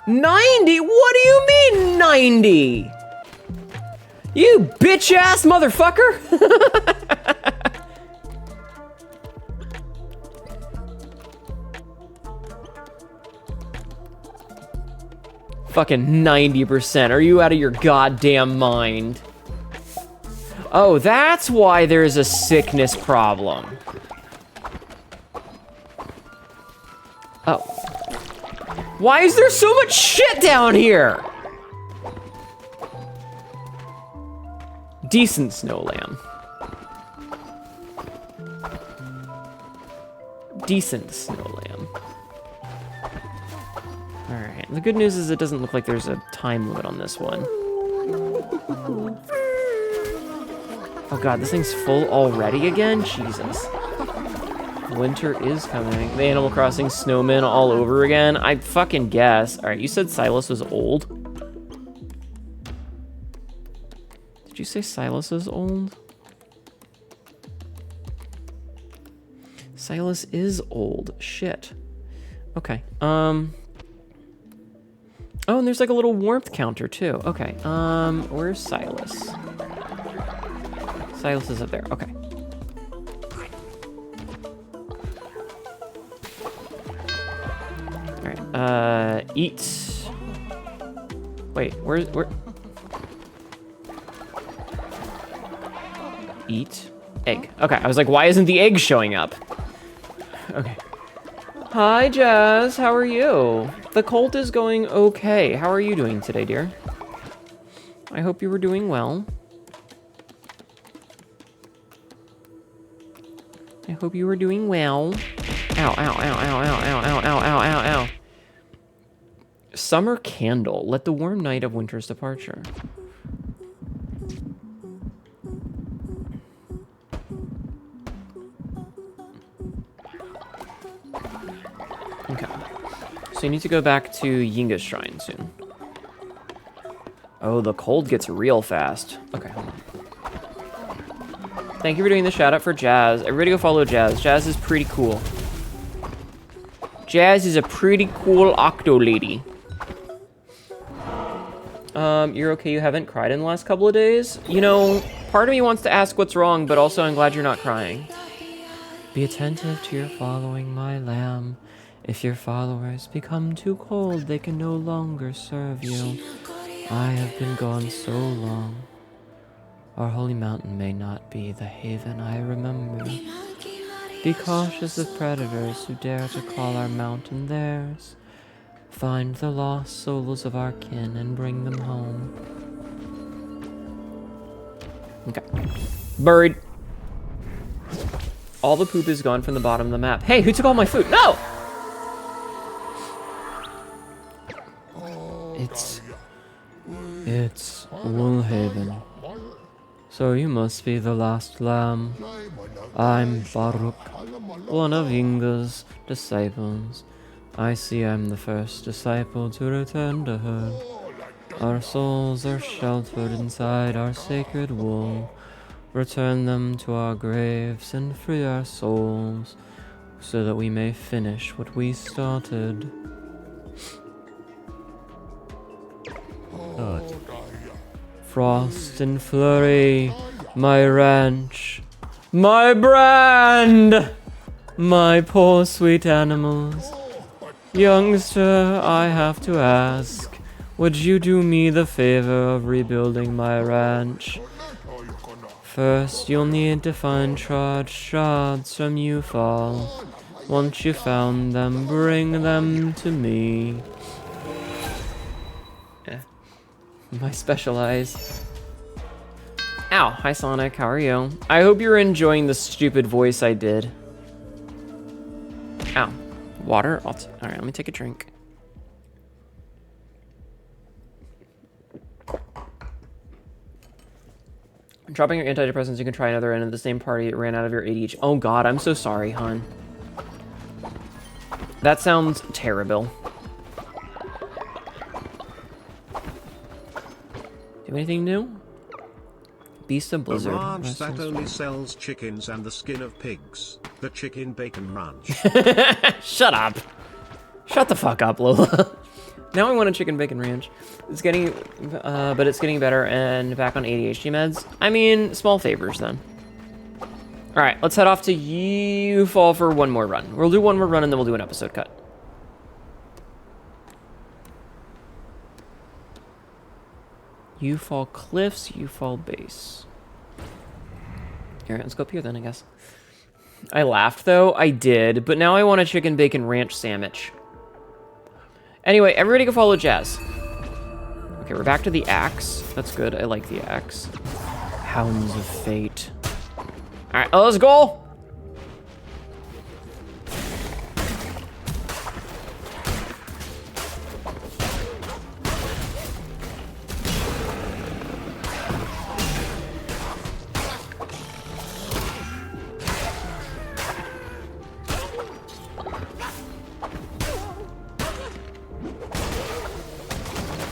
$90? What do you mean 90? You bitch-ass motherfucker! Fucking 90%. Are you out of your goddamn mind? Oh, that's why there's a sickness problem. Oh. Why is there so much shit down here? Decent snow lamb. Decent snow lamb. Alright, the good news is it doesn't look like there's a time limit on this one. Oh god, this thing's full already again? Jesus. Winter is coming. The Animal Crossing snowmen all over again? I fucking guess. Alright, you said Silas was old? Did you say Silas is old? Silas is old. Shit. Okay. Oh, and there's like a little warmth counter too. Okay. Where's Silas? Silas is up there. Okay. Alright. Eat. Wait, where? Eat. Egg. Okay, I was like, why isn't the egg showing up? Okay. Hi, Jazz. How are you? The cult is going okay. How are you doing today, dear? I hope you were doing well. I hope you were doing well. Ow, ow, ow, ow, ow, ow, ow, ow, ow, ow, ow. Summer candle. Let the warm night of winter's departure. Okay. So you need to go back to Yinga's shrine soon. Oh, the cold gets real fast. Okay, hold on. Thank you for doing the shout out for Jazz. Everybody go follow Jazz. Jazz is pretty cool. Jazz is a pretty cool octo lady. You're okay, you haven't cried in the last couple of days? You know, part of me wants to ask what's wrong, but also I'm glad you're not crying. Be attentive to your following, my lamb. If your followers become too cold, they can no longer serve you. I have been gone so long. Our holy mountain may not be the haven I remember. Be cautious of predators who dare to call our mountain theirs. Find the lost souls of our kin and bring them home. Okay. Buried. All the poop is gone from the bottom of the map. Hey, who took all my food? No! It's Woolhaven. So you must be the last lamb. I'm Baruch, one of Inga's disciples. I see I'm the first disciple to return to her. Our souls are sheltered inside our sacred wool. Return them to our graves and free our souls, so that we may finish what we started. Frost and flurry, my ranch, my brand, my poor sweet animals. Youngster, I have to ask, would you do me the favor of rebuilding my ranch? First, you'll need to find charged shards from Ufall. Once you found them, bring them to me. My specialize. Ow, hi Sonic, how are you? I hope you're enjoying the stupid voice I did. Ow, water? Alright, let me take a drink. Dropping your antidepressants, you can try another end of the same party that ran out of your ADHD. Oh god, I'm so sorry, hon. That sounds terrible. Do anything new? Beast of Blizzard. A ranch that only sells chickens and the skin of pigs. The Chicken Bacon Ranch. Shut up. Shut the fuck up, Lola. Now I want a Chicken Bacon Ranch. It's getting, but it's getting better and back on ADHD meds. I mean, small favors then. All right, let's head off to Ufall for one more run. We'll do one more run and then we'll do an episode cut. Ufall Cliffs, Ufall Base. All right, let's go up here then, I guess. I laughed though, I did, but now I want a Chicken Bacon Ranch sandwich. Anyway, everybody go follow Jazz. Okay, we're back to the axe. That's good, I like the axe. Hounds of Fate. All right, let's go.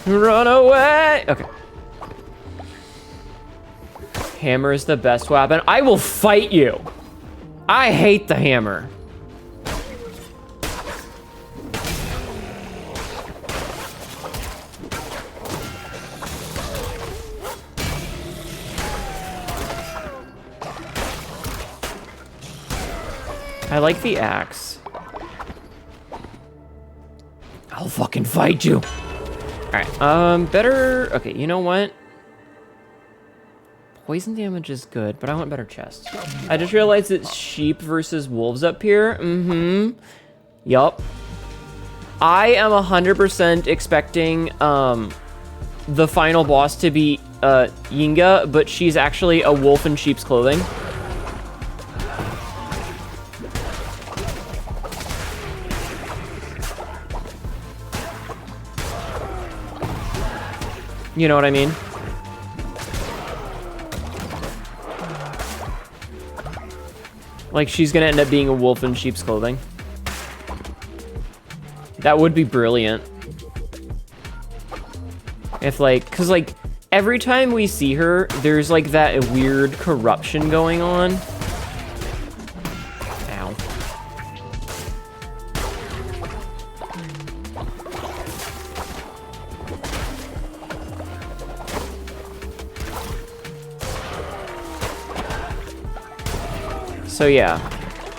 Run away! Okay. Hammer is the best weapon. I will fight you. I hate the hammer. I like the axe. I'll fucking fight you. Alright, better... Okay, you know what? Poison damage is good, but I want better chests. I just realized it's sheep versus wolves up here. Yup. I am 100% expecting, the final boss to be, Yinga, but she's actually a wolf in sheep's clothing. You know what I mean? Like, she's gonna end up being a wolf in sheep's clothing. That would be brilliant. If, like, cause, like, every time we see her, there's, like, that weird corruption going on. Ow. So yeah,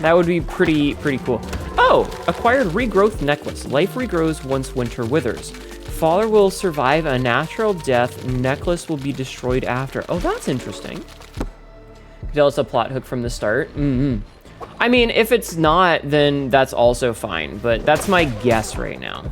that would be pretty cool. Oh, acquired regrowth necklace. Life regrows once winter withers. Father will survive a natural death. Necklace will be destroyed after. Oh, that's interesting. Tell us a plot hook from the start. I mean, if it's not, then that's also fine, but that's my guess right now.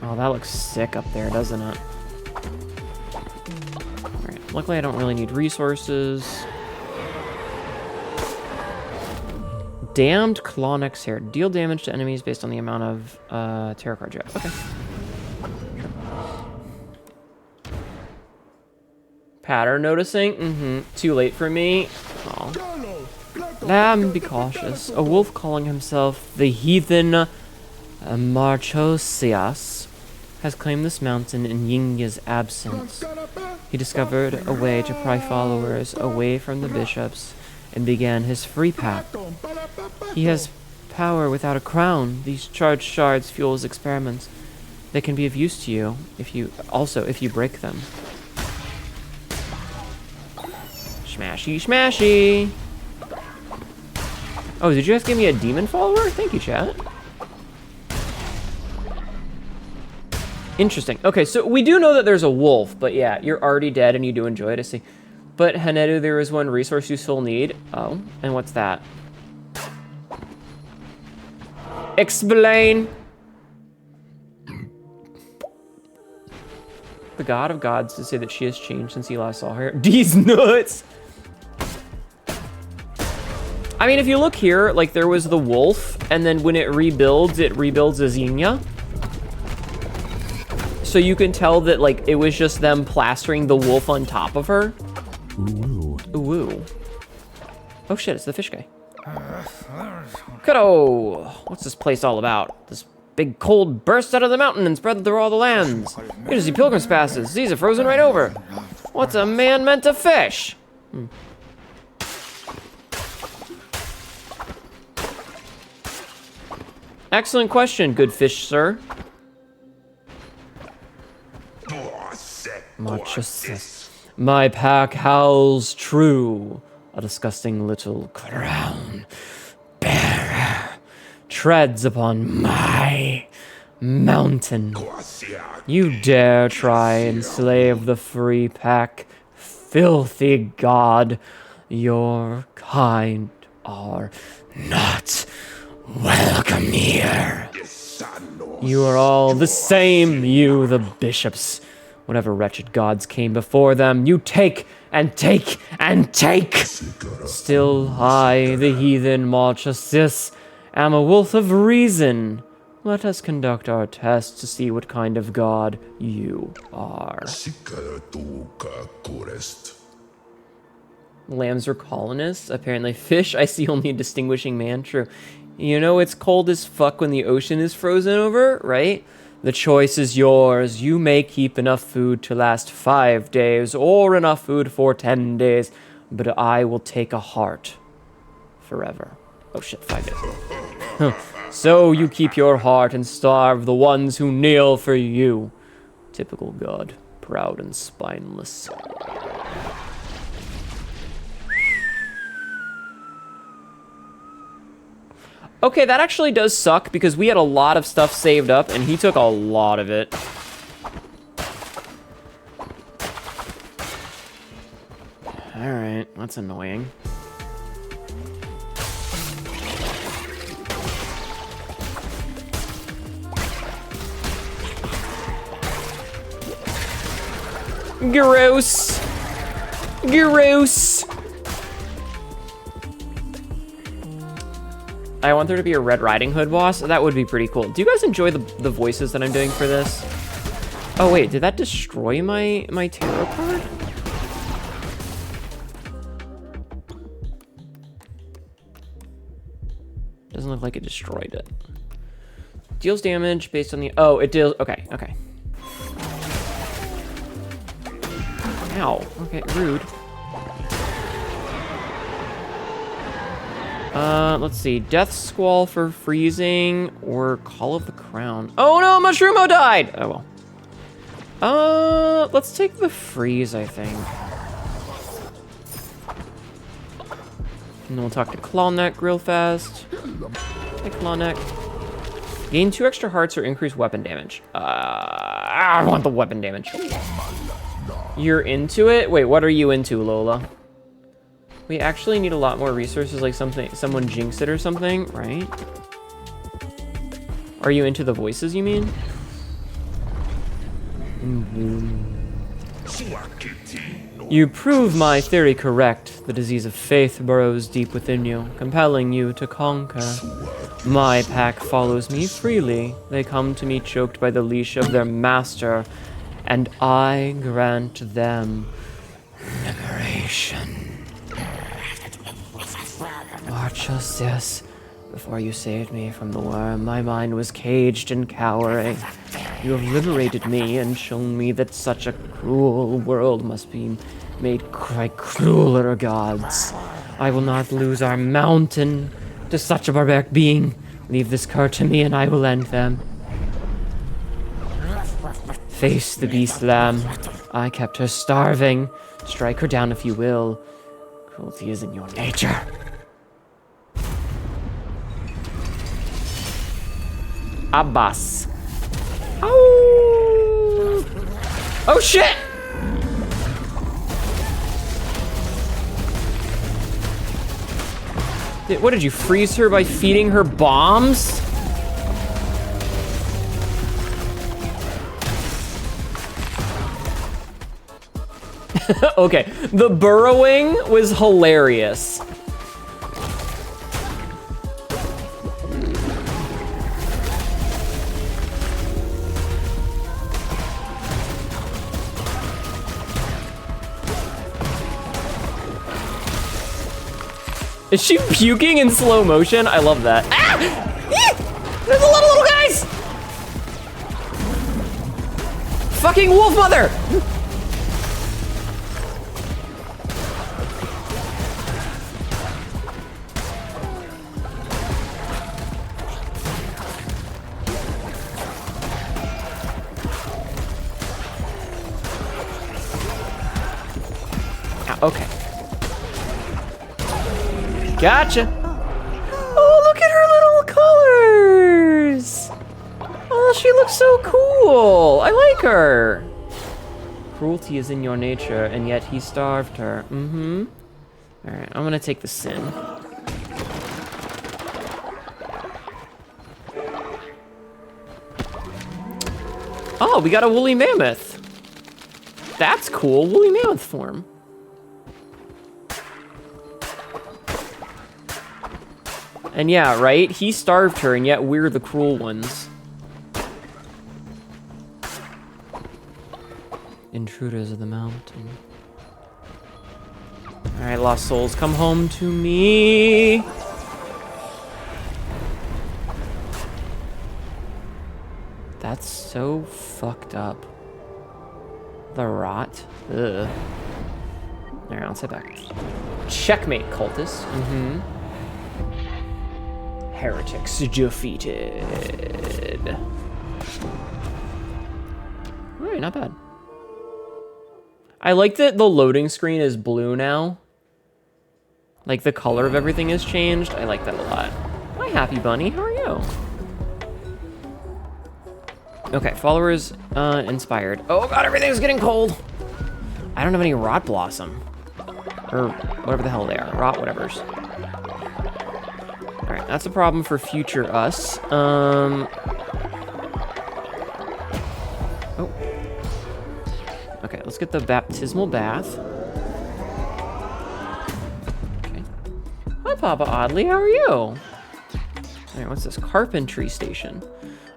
Oh, that looks sick up there, doesn't it? Alright, luckily I don't really need resources. Damned Clawneck's hair. Deal damage to enemies based on the amount of tarot cards you have. Okay. Pattern noticing? Mm-hmm. Too late for me. Oh. Lamb, be cautious. A wolf calling himself the heathen Marchosias has claimed this mountain in Yingya's absence. He discovered a way to pry followers away from the bishops and began his free pack. He has power without a crown. These charged shards fuel his experiments. They can be of use to you if you break them. Smashy, smashy. Oh, did you guys give me a demon follower? Thank you, chat. Interesting. Okay, so we do know that there's a wolf, but yeah, you're already dead and you do enjoy it, I see. But Hnetu, there is one resource you still need. Oh, and what's that? Explain. The god of gods to say that she has changed since he last saw her. These nuts. I mean, if you look here, like there was the wolf, and then when it rebuilds as Yinya. So you can tell that like it was just them plastering the wolf on top of her. Ooh. Ooh. Oh shit, it's the fish guy. Kiddo! What's this place all about? This big cold burst out of the mountain and spread through all the lands. You just see pilgrims passes. These are frozen right over. What's a man meant to fish? Excellent question, good fish, sir. My pack howls true. A disgusting little crown bearer treads upon my mountain. You dare try and slave the free pack, filthy god. Your kind are not welcome here. You are all the same, you the bishops. Whatever wretched gods came before them, you take and take and take. Still I, the heathen Malchus, am a wolf of reason. Let us conduct our test to see what kind of god you are. Lambs are colonists? Apparently fish, I see only a distinguishing man. True. You know it's cold as fuck when the ocean is frozen over, right? The choice is yours. You may keep enough food to last 5 days, or enough food for 10 days, but I will take a heart forever. Oh shit, 5 days. So you keep your heart and starve the ones who kneel for you. Typical god, proud and spineless. Okay, that actually does suck because we had a lot of stuff saved up and he took a lot of it. Alright, that's annoying. Gross. Gross. I want there to be a Red Riding Hood boss. That would be pretty cool. Do you guys enjoy the voices that I'm doing for this? Oh wait, did that destroy my tarot card? Doesn't look like it destroyed it. Deals damage based on the... Oh, it deals... Okay, okay. Ow. Okay, rude. Let's see. Death Squall for freezing or Call of the Crown. Oh no, Mushroomo died! Oh well. Let's take the freeze, I think. And then we'll talk to Clawneck real fast. Hey, Clawneck. Gain 2 extra hearts or increase weapon damage. I want the weapon damage. You're into it? Wait, what are you into, Lola? We actually need a lot more resources, like someone jinx it or something, right? Are you into the voices, you mean? You prove my theory correct. The disease of faith burrows deep within you, compelling you to conquer. My pack follows me freely. They come to me choked by the leash of their master, and I grant them liberation. Watch us, yes. Before you saved me from the worm, my mind was caged and cowering. You have liberated me and shown me that such a cruel world must be made by crueler gods. I will not lose our mountain to such a barbaric being. Leave this cur to me and I will end them. Face the beast, lamb. I kept her starving. Strike her down if you will. Cruelty is in your nature. Abbas. Oh! Oh shit! What did you freeze her by feeding her bombs? Okay, the burrowing was hilarious. Is she puking in slow motion? I love that. Ah! There's a lot of little guys! Fucking wolf mother! Ah, okay. Gotcha. Oh, look at her little colors. Oh, she looks so cool. I like her. Cruelty is in your nature, and yet he starved her. Mm-hmm. All right, I'm gonna take the sin. Oh, we got a woolly mammoth. That's cool. Woolly mammoth form. And yeah, right? He starved her, and yet we're the cruel ones. Intruders of the mountain. Alright, lost souls, come home to me. That's so fucked up. The rot. Ugh. Alright, I'll sit back. Checkmate, cultist. Mm-hmm. Heretics defeated. Alright, not bad. I like that the loading screen is blue now. Like, the color of everything has changed. I like that a lot. Hi, Happy Bunny. How are you? Okay, followers inspired. Oh god, everything's getting cold. I don't have any rot blossom. Or whatever the hell they are. Rot whatevers. Alright, that's a problem for future us. Oh. Okay, let's get the baptismal bath. Okay. Hi, Papa Oddly, how are you? Alright, what's this? Carpentry station.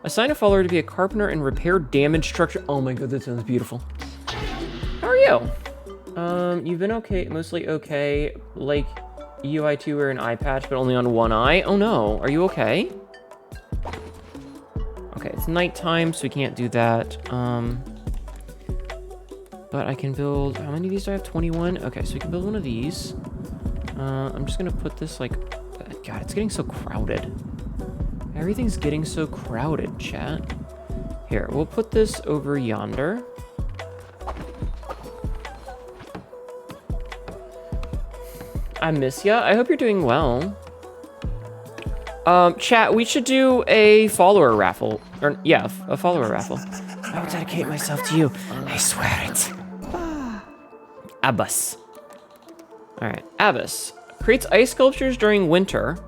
Assign a follower to be a carpenter and repair damaged structure. Oh my god, that sounds beautiful. How are you? You've been okay, mostly okay. Like, UI2 wear an eye patch, but only on one eye. Oh no, are you okay? Okay, it's nighttime, so we can't do that. But I can build, how many of these do I have? 21? Okay, so we can build one of these. I'm just gonna put this like, God, it's getting so crowded. Everything's getting so crowded, chat. Here, we'll put this over yonder. I miss ya. I hope you're doing well. Chat, we should do a follower raffle. Or, yeah, a follower raffle. I will dedicate myself to you. I swear it. Abbas. Alright, Abbas. Creates ice sculptures during winter,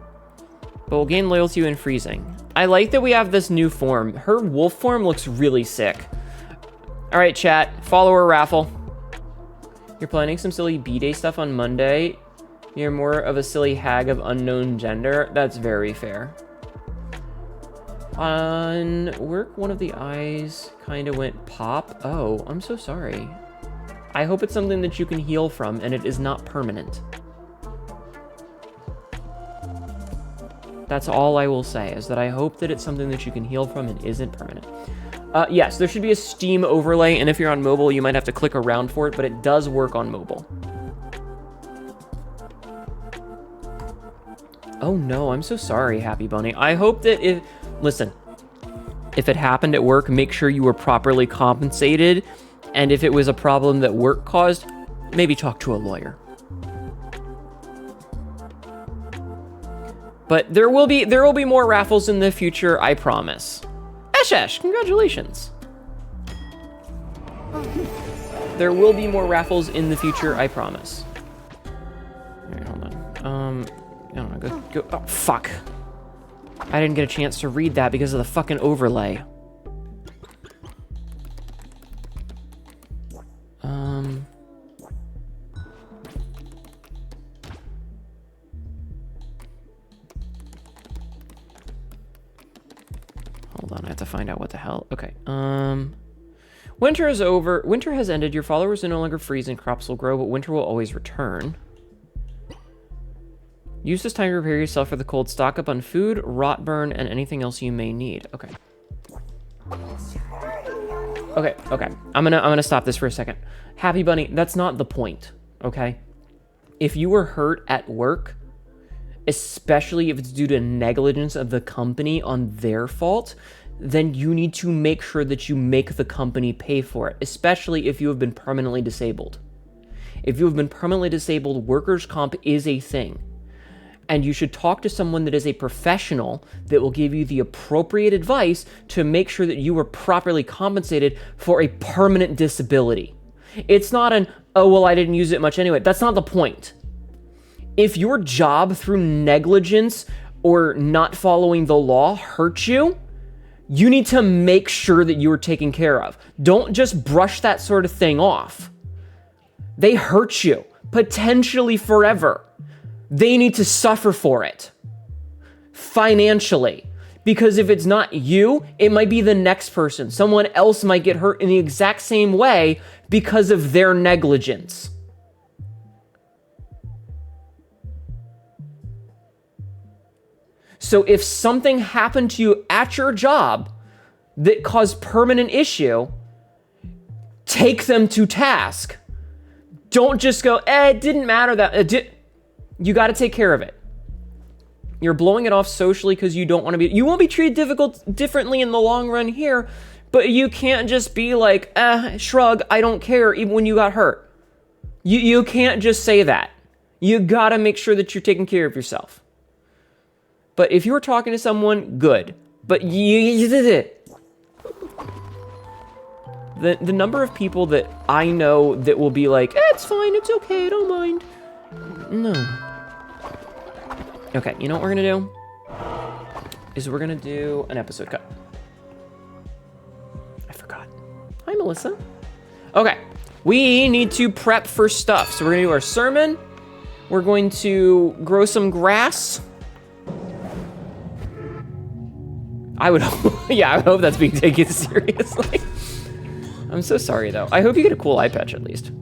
but will gain loyalty when freezing. I like that we have this new form. Her wolf form looks really sick. Alright, chat. Follower raffle. You're planning some silly B-Day stuff on Monday. You're more of a silly hag of unknown gender. That's very fair. On work, one of the eyes kind of went pop. Oh, I'm so sorry. I hope it's something that you can heal from and it is not permanent. That's all I will say, is that I hope that it's something that you can heal from and isn't permanent. Yes, there should be a Steam overlay, and if you're on mobile, you might have to click around for it, but it does work on mobile. Oh no, I'm so sorry, Happy Bunny. I hope that if... Listen, if it happened at work, make sure you were properly compensated, and if it was a problem that work caused, maybe talk to a lawyer. But there will be more raffles in the future, I promise. Eshesh, congratulations. There will be more raffles in the future, I promise. Alright, hold on. I don't know, go. Oh, fuck. I didn't get a chance to read that because of the fucking overlay. Hold on, I have to find out what the hell. Okay, winter is over. Winter has ended. Your followers are no longer freeze and crops will grow, but winter will always return. Use this time to prepare yourself for the cold. Stock up on food, rot burn, and anything else you may need. Okay. Okay. I'm gonna stop this for a second. Happy Bunny, that's not the point, okay? If you were hurt at work, especially if it's due to negligence of the company on their fault, then you need to make sure that you make the company pay for it, especially if you have been permanently disabled. If you have been permanently disabled, workers' comp is a thing. And you should talk to someone that is a professional that will give you the appropriate advice to make sure that you are properly compensated for a permanent disability. It's not an, oh, well, I didn't use it much anyway. That's not the point. If your job through negligence or not following the law hurts you, you need to make sure that you are taken care of. Don't just brush that sort of thing off. They hurt you, potentially forever. They need to suffer for it financially, because if it's not you, it might be the next person. Someone else might get hurt in the exact same way because of their negligence. So if something happened to you at your job that caused permanent issue, take them to task. Don't just go, it didn't matter that you got to take care of it. You're blowing it off socially because you don't want to be... You won't be treated differently in the long run here, but you can't just be like, shrug, I don't care, even when you got hurt. You can't just say that. You got to make sure that you're taking care of yourself. But if you were talking to someone, good. But you did it. The number of people that I know that will be like, it's fine, it's okay, I don't mind. No. Okay, you know what we're gonna do? Is we're gonna do an episode cut. I forgot. Hi, Melissa. Okay, we need to prep for stuff. So we're gonna do our sermon. We're going to grow some grass. I would hope, yeah, I would hope that's being taken seriously. I'm so sorry, though. I hope you get a cool eye patch, at least.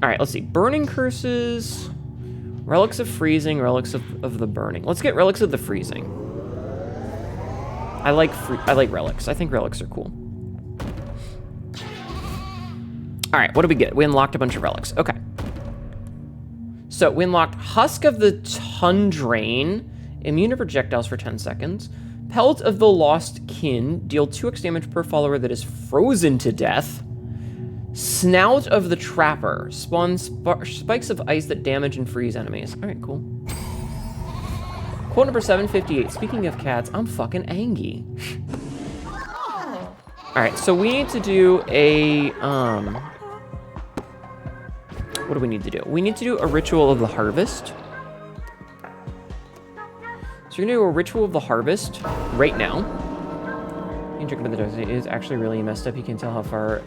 All right, let's see. Burning curses. Relics of freezing, relics of the burning. Let's get relics of the freezing. I like relics. I think relics are cool. All right, what do we get? We unlocked a bunch of relics. Okay. So we unlocked Husk of the Tundrain, immune to projectiles for 10 seconds. Pelt of the Lost Kin, deal 2x damage per follower that is frozen to death. Snout of the Trapper, spawns spikes of ice that damage and freeze enemies. All right, cool. Quote number 758. Speaking of cats, I'm fucking angry. All right, so we need to do a, what do we need to do? We need to do a Ritual of the Harvest. So you're gonna do a Ritual of the Harvest right now. You Intricate of the Dark is actually really messed up. You can tell how far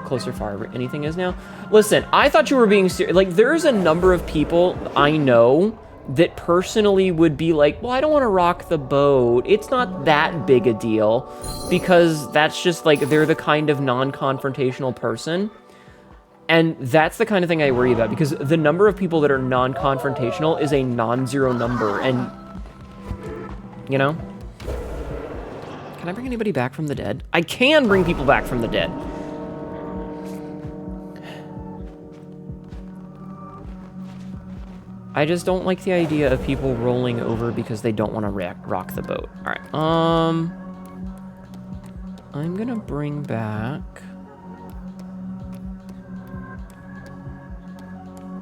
closer far anything is now. Listen, I thought you were being serious. Like, there's a number of people I know that personally would be like, well, I don't want to rock the boat. It's not that big a deal, because that's just like, they're the kind of non-confrontational person. And that's the kind of thing I worry about, because the number of people that are non-confrontational is a non-zero number. And, you know, can I bring anybody back from the dead? I can bring people back from the dead. I just don't like the idea of people rolling over because they don't want to rock the boat. All right. I'm gonna bring back.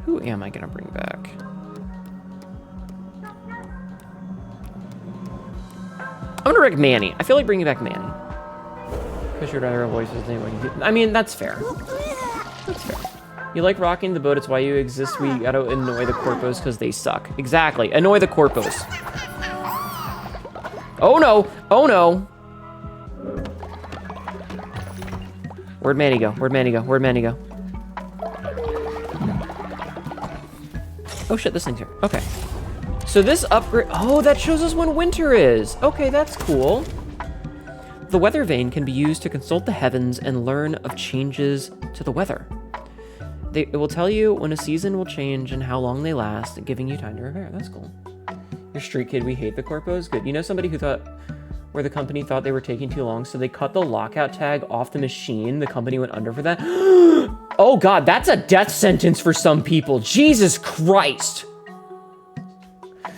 Who am I gonna bring back? I'm gonna bring Manny. I feel like bringing back Manny. Because you'd rather have voices than anyone. I mean, that's fair. That's fair. You like rocking the boat, it's why you exist. We gotta annoy the corpos because they suck. Exactly. Annoy the corpos. Oh no! Oh no! Where'd Manny go? Where'd Manny go? Where'd Manny go? Oh shit, this thing's here. Okay. So this upgrade... Oh, that shows us when winter is. Okay, that's cool. The weather vane can be used to consult the heavens and learn of changes to the weather. It will tell you when a season will change and how long they last, giving you time to repair. That's cool. You're street kid, we hate the corpos. Good. You know somebody who thought... Where the company thought they were taking too long, so they cut the lockout tag off the machine. The company went under for that. Oh god, that's a death sentence for some people. Jesus Christ.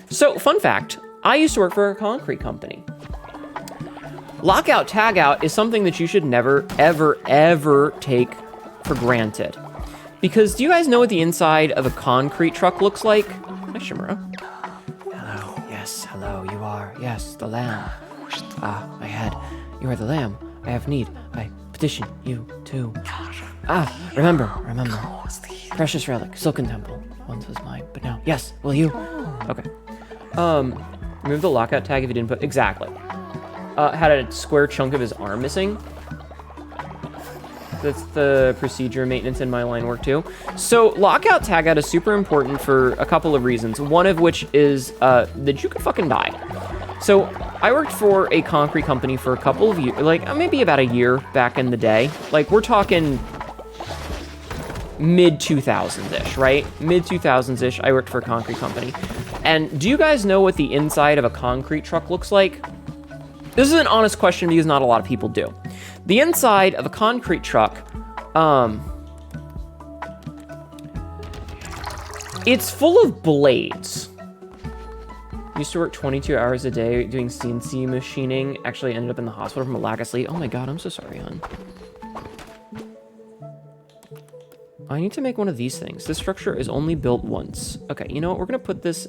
So, fun fact, I used to work for a concrete company. Lockout tagout is something that you should never, ever, ever take for granted. Because do you guys know what the inside of a concrete truck looks like? Hi, Shimura. Hello, yes, hello, you are, yes, the lamb. Ah, my head, you are the lamb. I have need, I petition you to. Ah, remember. Precious relic, silken temple. Once was mine, but now, yes, will you? Okay. Remove the lockout tag if you didn't put, exactly. Had a square chunk of his arm missing. That's the procedure maintenance in my line work too. So lockout tagout is super important for a couple of reasons. One of which is that you could fucking die. So I worked for a concrete company for a couple of years, like maybe about a year back in the day. Like we're talking mid 2000s-ish, right? Mid 2000s-ish, I worked for a concrete company. And do you guys know what the inside of a concrete truck looks like? This is an honest question because not a lot of people do. The inside of a concrete truck, it's full of blades. Used to work 22 hours a day doing CNC machining. Actually ended up in the hospital from a lack of sleep. Oh my god, I'm so sorry, hon. I need to make one of these things. This structure is only built once. Okay, you know what? We're gonna put this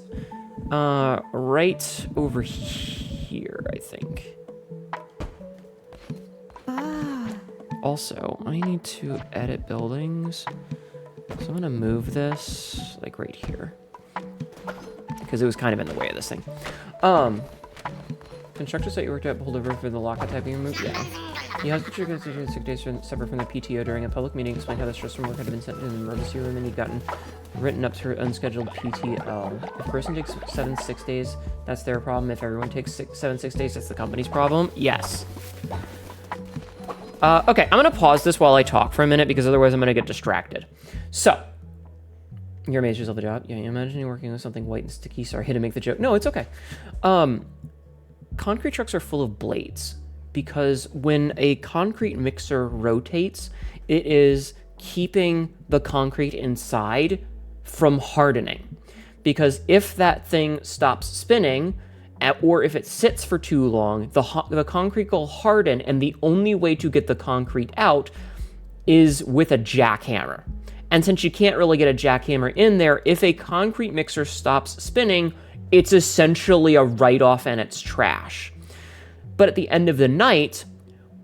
right over here, I think. Also, I need to edit buildings. So I'm gonna move this like right here. Because it was kind of in the way of this thing. Construction site you worked at pulled over for the lockout type being removed? Yeah. The hospital got 6 days separate from the PTO during a public meeting, explained how the stress from work had been sent to an emergency room and he'd gotten written up to her unscheduled PTO. If a person takes 7 sick days, that's their problem. If everyone takes 7 sick days, that's the company's problem. Yes. Okay, I'm gonna pause this while I talk for a minute because otherwise I'm gonna get distracted. So, you're amazed yourself a job? Yeah, you imagine you're working with something white and sticky. Sorry, I had to make the joke. No, it's okay. Concrete trucks are full of blades because when a concrete mixer rotates, it is keeping the concrete inside from hardening. Because if that thing stops spinning, or if it sits for too long, the concrete will harden, and the only way to get the concrete out is with a jackhammer. And since you can't really get a jackhammer in there, if a concrete mixer stops spinning, it's essentially a write-off and it's trash. But at the end of the night,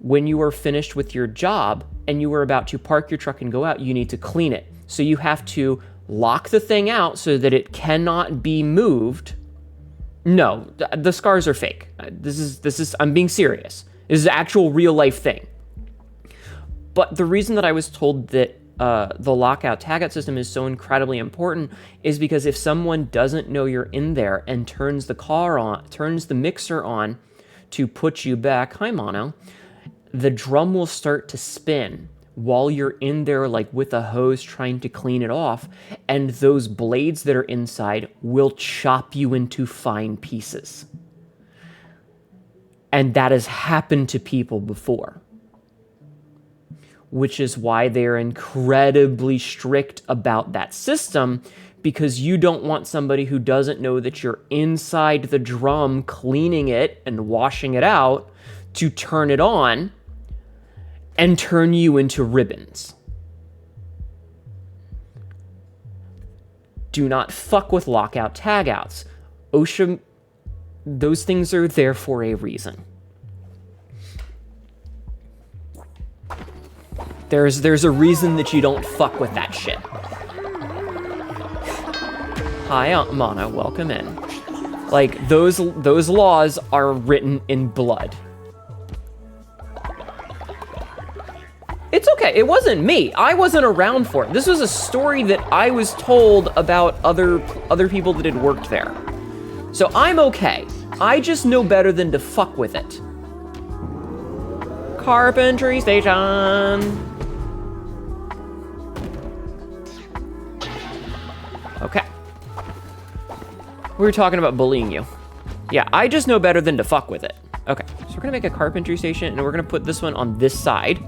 when you are finished with your job and you are about to park your truck and go out, you need to clean it. So you have to lock the thing out so that it cannot be moved. No, the scars are fake. This is I'm being serious. This is an actual real life thing. But the reason that I was told that the lockout tagout system is so incredibly important is because if someone doesn't know you're in there and turns the mixer on to put you back, hi Mono, the drum will start to spin while you're in there, like with a hose trying to clean it off, and those blades that are inside will chop you into fine pieces. And that has happened to people before, which is why they're incredibly strict about that system, because you don't want somebody who doesn't know that you're inside the drum cleaning it and washing it out to turn it on and turn you into ribbons. Do not fuck with lockout tagouts. OSHA, those things are there for a reason. There's a reason that you don't fuck with that shit. Hi, Aunt Mana, welcome in. Like, those laws are written in blood. It's okay, it wasn't me. I wasn't around for it. This was a story that I was told about other people that had worked there. So I'm okay. I just know better than to fuck with it. Carpentry station. Okay. We were talking about bullying you. Yeah, I just know better than to fuck with it. Okay, so we're gonna make a carpentry station, and we're gonna put this one on this side,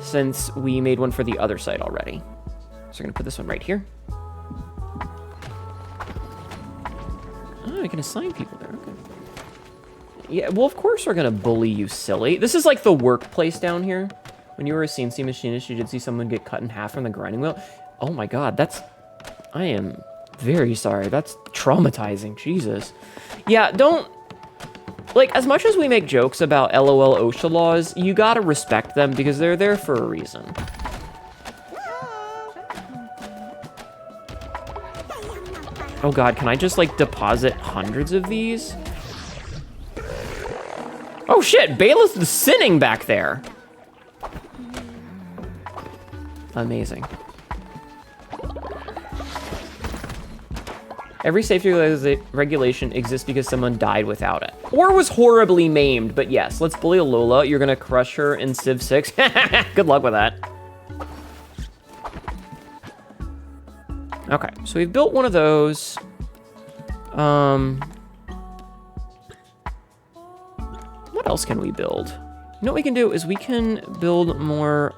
since we made one for the other side already. So we're gonna put this one right here. Oh, I can assign people there, okay. Yeah, well, of course we're gonna bully you, silly. This is like the workplace down here. When you were a CNC machinist, you did see someone get cut in half from the grinding wheel. Oh my God, I am very sorry. That's traumatizing, Jesus. Yeah, don't, like, as much as we make jokes about LOL OSHA laws, you gotta respect them because they're there for a reason. Oh God, can I just, like, deposit hundreds of these? Oh shit, Bayless is sinning back there. Amazing. Every safety regulation exists because someone died without it. Or was horribly maimed, but yes, let's bully Lola. You're gonna crush her in Civ 6. Good luck with that. Okay, so we've built one of those. What else can we build? You know what we can do is we can build more,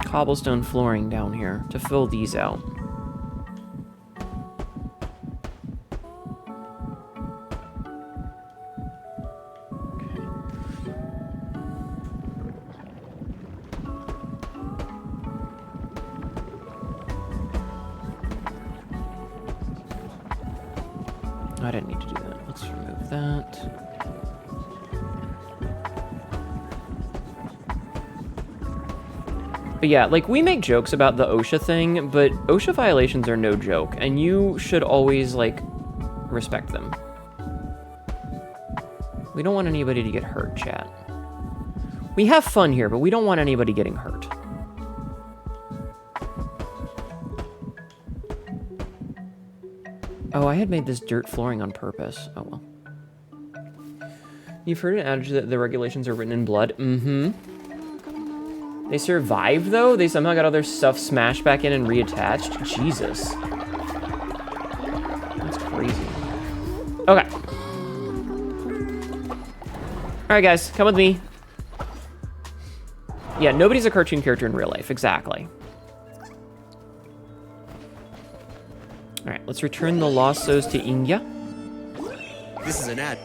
cobblestone flooring down here to fill these out. I didn't need to do that. Let's remove that. But yeah, like, we make jokes about the OSHA thing, but OSHA violations are no joke, and you should always, like, respect them. We don't want anybody to get hurt, chat. We have fun here, but we don't want anybody getting hurt. Oh, I had made this dirt flooring on purpose. Oh, well. You've heard an adage that the regulations are written in blood? Mm-hmm. They survived, though? They somehow got all their stuff smashed back in and reattached? Jesus. That's crazy. Okay. Alright, guys. Come with me. Yeah, nobody's a cartoon character in real life. Exactly. Alright, let's return the lost souls to Inga. This is an ad.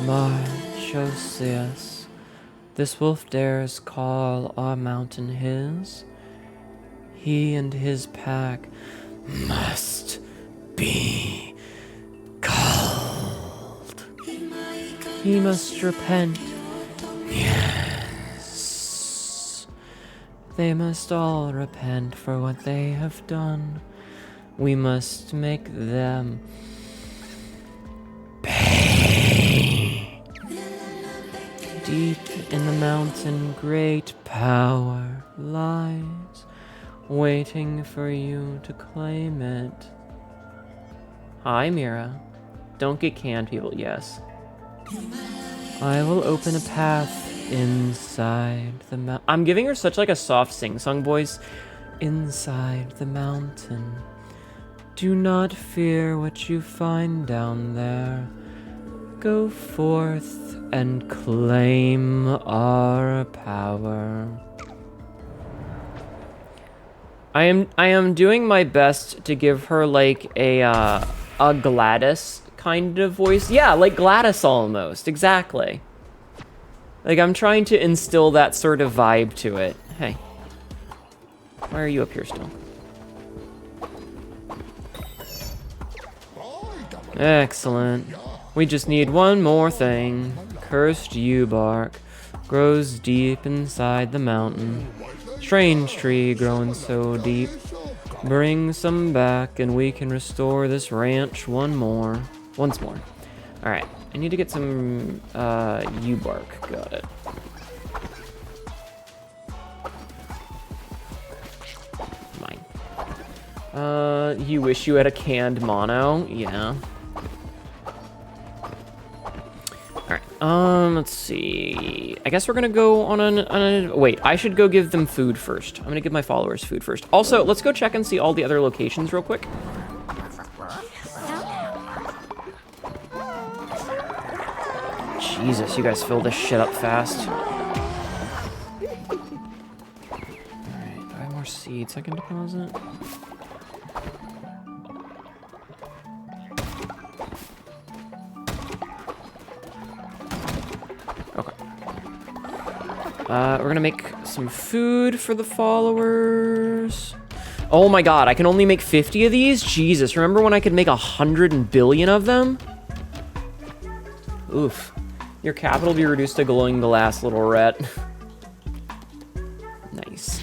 Marchosius. This wolf dares call our mountain his. He and his pack must be culled. He must repent. Yes. They must all repent for what they have done. We must make them pay. Deep in the mountain, great power lies, waiting for you to claim it. Hi, Mira. Don't get canned, people. Yes. I will open a path inside the mountain. I'm giving her such like a soft sing-song voice. Inside the mountain. Do not fear what you find down there. Go forth and claim our power. I am doing my best to give her like a Gladys kind of voice. Yeah, like Gladys almost. Exactly. Like I'm trying to instill that sort of vibe to it. Hey. Why are you up here still? Excellent. We just need one more thing. Cursed yew bark grows deep inside the mountain. Strange tree growing so deep. Bring some back and we can restore this ranch once more. Alright, I need to get some yew bark. Got it. Mine. You wish you had a canned mono? Yeah. Alright, let's see. I guess we're gonna go on a... Wait, I should go give them food first. I'm gonna give my followers food first. Also, let's go check and see all the other locations real quick. Jesus, you guys fill this shit up fast. Alright, do I have more seeds I can deposit? We're gonna make some food for the followers. Oh my god, I can only make 50 of these? Jesus, remember when I could make 100 billion of them? Oof. Your capital be reduced to glowing glass, little rat. Nice.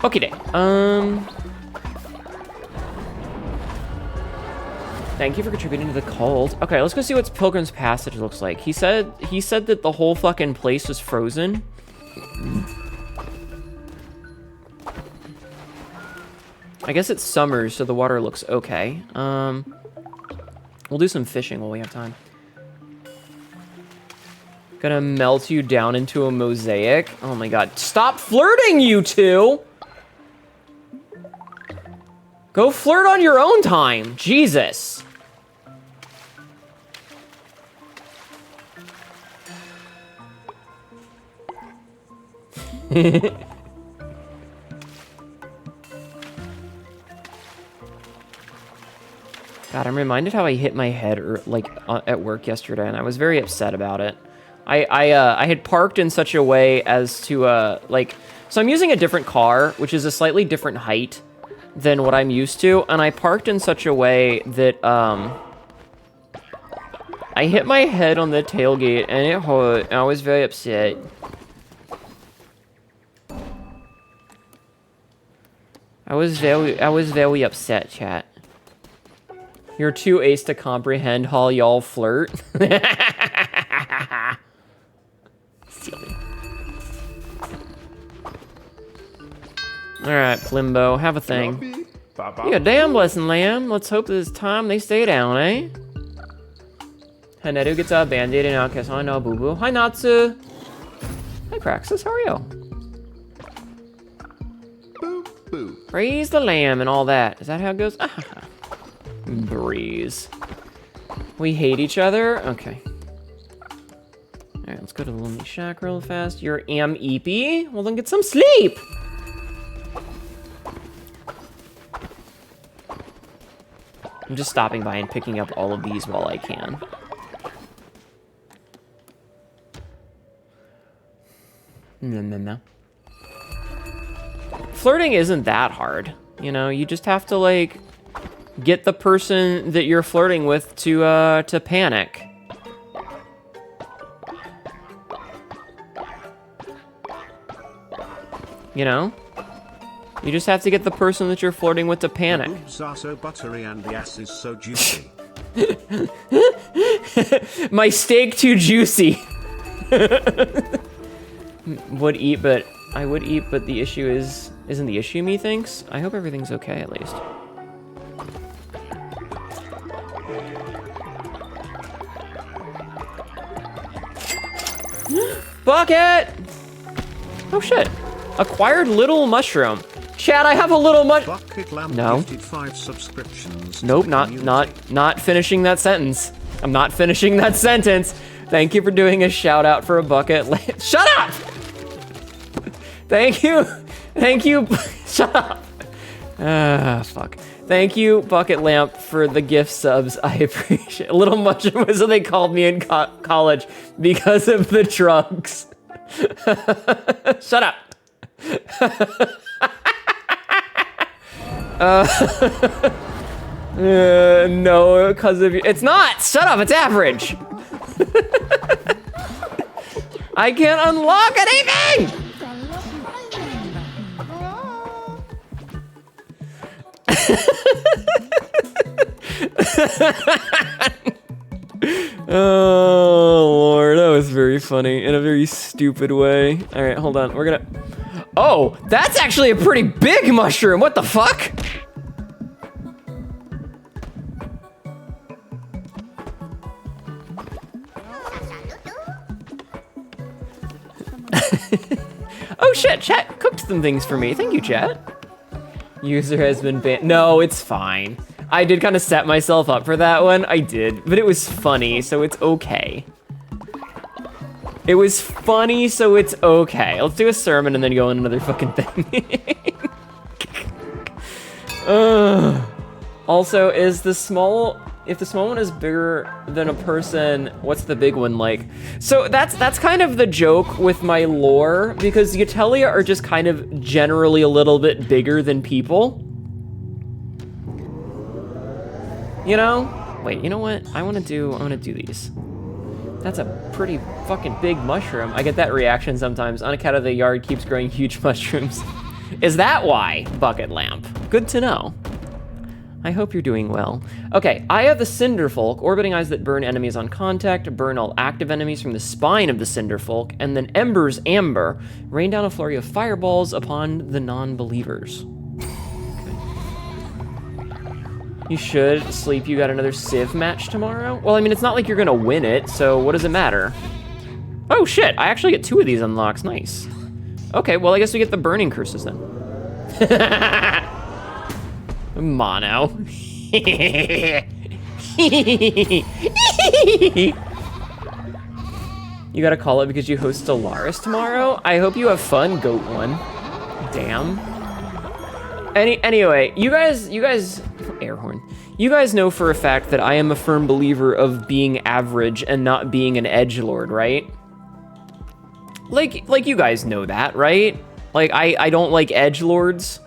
Okay, day. Thank you for contributing to the cult. Okay, let's go see what Pilgrim's Passage looks like. He said that the whole fucking place was frozen. I guess it's summer, so the water looks okay. We'll do some fishing while we have time. Gonna melt you down into a mosaic. Oh my god. Stop flirting, you two! Go flirt on your own time. Jesus. God, I'm reminded how I hit my head at work yesterday, and I was very upset about it. I had parked in such a way as to so I'm using a different car, which is a slightly different height than what I'm used to, and I parked in such a way that I hit my head on the tailgate, and it hurt, and I was very upset. I was very upset, chat. You're too ace to comprehend how y'all flirt. Silly. Alright, Plimbo, have a thing. Yeah, damn blessing, lamb. Let's hope this time they stay down, eh? Hnetu gets a band-aid and outcast. I know, boo-boo. Hi, Natsu. Hi, Praxis, how are you? Boo, boo. Praise the lamb and all that. Is that how it goes? Breeze. We hate each other? Okay. Alright, let's go to the Lonely Shack real fast. You're eepy? Well, then get some sleep! I'm just stopping by and picking up all of these while I can. No. Flirting isn't that hard. You know, you just have to, like, get the person that you're flirting with to panic. You know? You just have to get the person that you're flirting with to panic. The boobs are so buttery and the ass is so juicy. My steak too juicy. Would eat, but I would eat, but the issue isn't the issue, methinks? I hope everything's okay, at least. Bucket! Oh shit. Acquired little mushroom. Chad, I have a little Bucket lamp No. gifted 5 subscriptions. to Nope, the not community. finishing that sentence. I'm not finishing that sentence. Thank you for doing a shout out for a bucket. Shut up! Thank you. Thank you. Shut up. Fuck. Thank you, Bucket Lamp, for the gift subs. I appreciate it. Little Mushroom was what they called me in college because of the drugs. Shut up. No, because of you. It's not. Shut up. It's average. I can't unlock anything. Oh Lord, that was very funny in a very stupid way. All right, hold on. We're gonna. Oh, that's actually a pretty big mushroom. What the fuck? Oh shit, chat cooked some things for me. Thank you, chat. User has been banned. No, it's fine. I did kind of set myself up for that one. I did, but it was funny, so it's okay. It was funny, so it's okay. Let's do a sermon and then go on another fucking thing. Also, if the small one is bigger than a person, what's the big one like? So that's kind of the joke with my lore, because Yatelia are just kind of generally a little bit bigger than people. You know? Wait, you know what? I wanna do these. That's a pretty fucking big mushroom. I get that reaction sometimes. On account of the yard keeps growing huge mushrooms. Is that why, Bucket Lamp? Good to know. I hope you're doing well. Okay, Eye of the Cinderfolk, orbiting eyes that burn enemies on contact, burn all active enemies from the spine of the Cinderfolk, and then Ember's Amber, rain down a flurry of fireballs upon the non-believers. Okay. You should sleep, you got another Civ match tomorrow? Well, I mean, it's not like you're gonna win it, so what does it matter? Oh shit, I actually get 2 of these unlocks, nice. Okay, well I guess we get the burning curses then. Mono. You gotta call it because you host Stellaris tomorrow? I hope you have fun, Goat One. Damn. Anyway, you guys, air horn. You guys know for a fact that I am a firm believer of being average and not being an edgelord, right? Like you guys know that, right? Like, I don't like edgelords.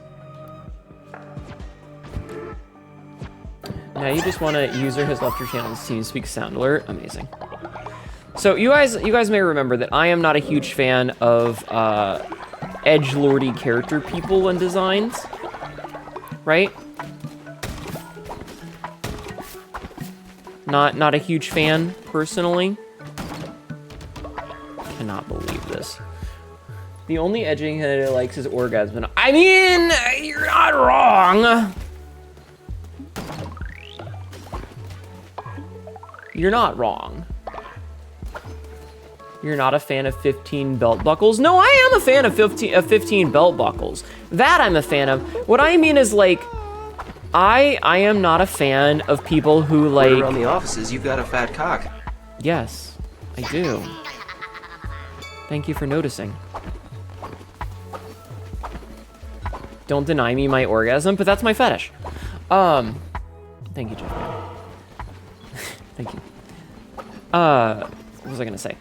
Now you just want to user has left your channel to TeamSpeak sound alert. Amazing. So you guys may remember that I am not a huge fan of edgelordy character people and designs, right? Not a huge fan personally. Cannot believe this. The only edging Hnetu likes is orgasm. I mean, you're not wrong. You're not wrong. You're not a fan of 15 belt buckles? No, I am a fan of 15 belt buckles. That I'm a fan of. What I mean is, like, I am not a fan of people who, like... Around the offices, you've got a fat cock. Yes, I do. Thank you for noticing. Don't deny me my orgasm, but that's my fetish. Thank you, Jeff. Thank you. What was I gonna say?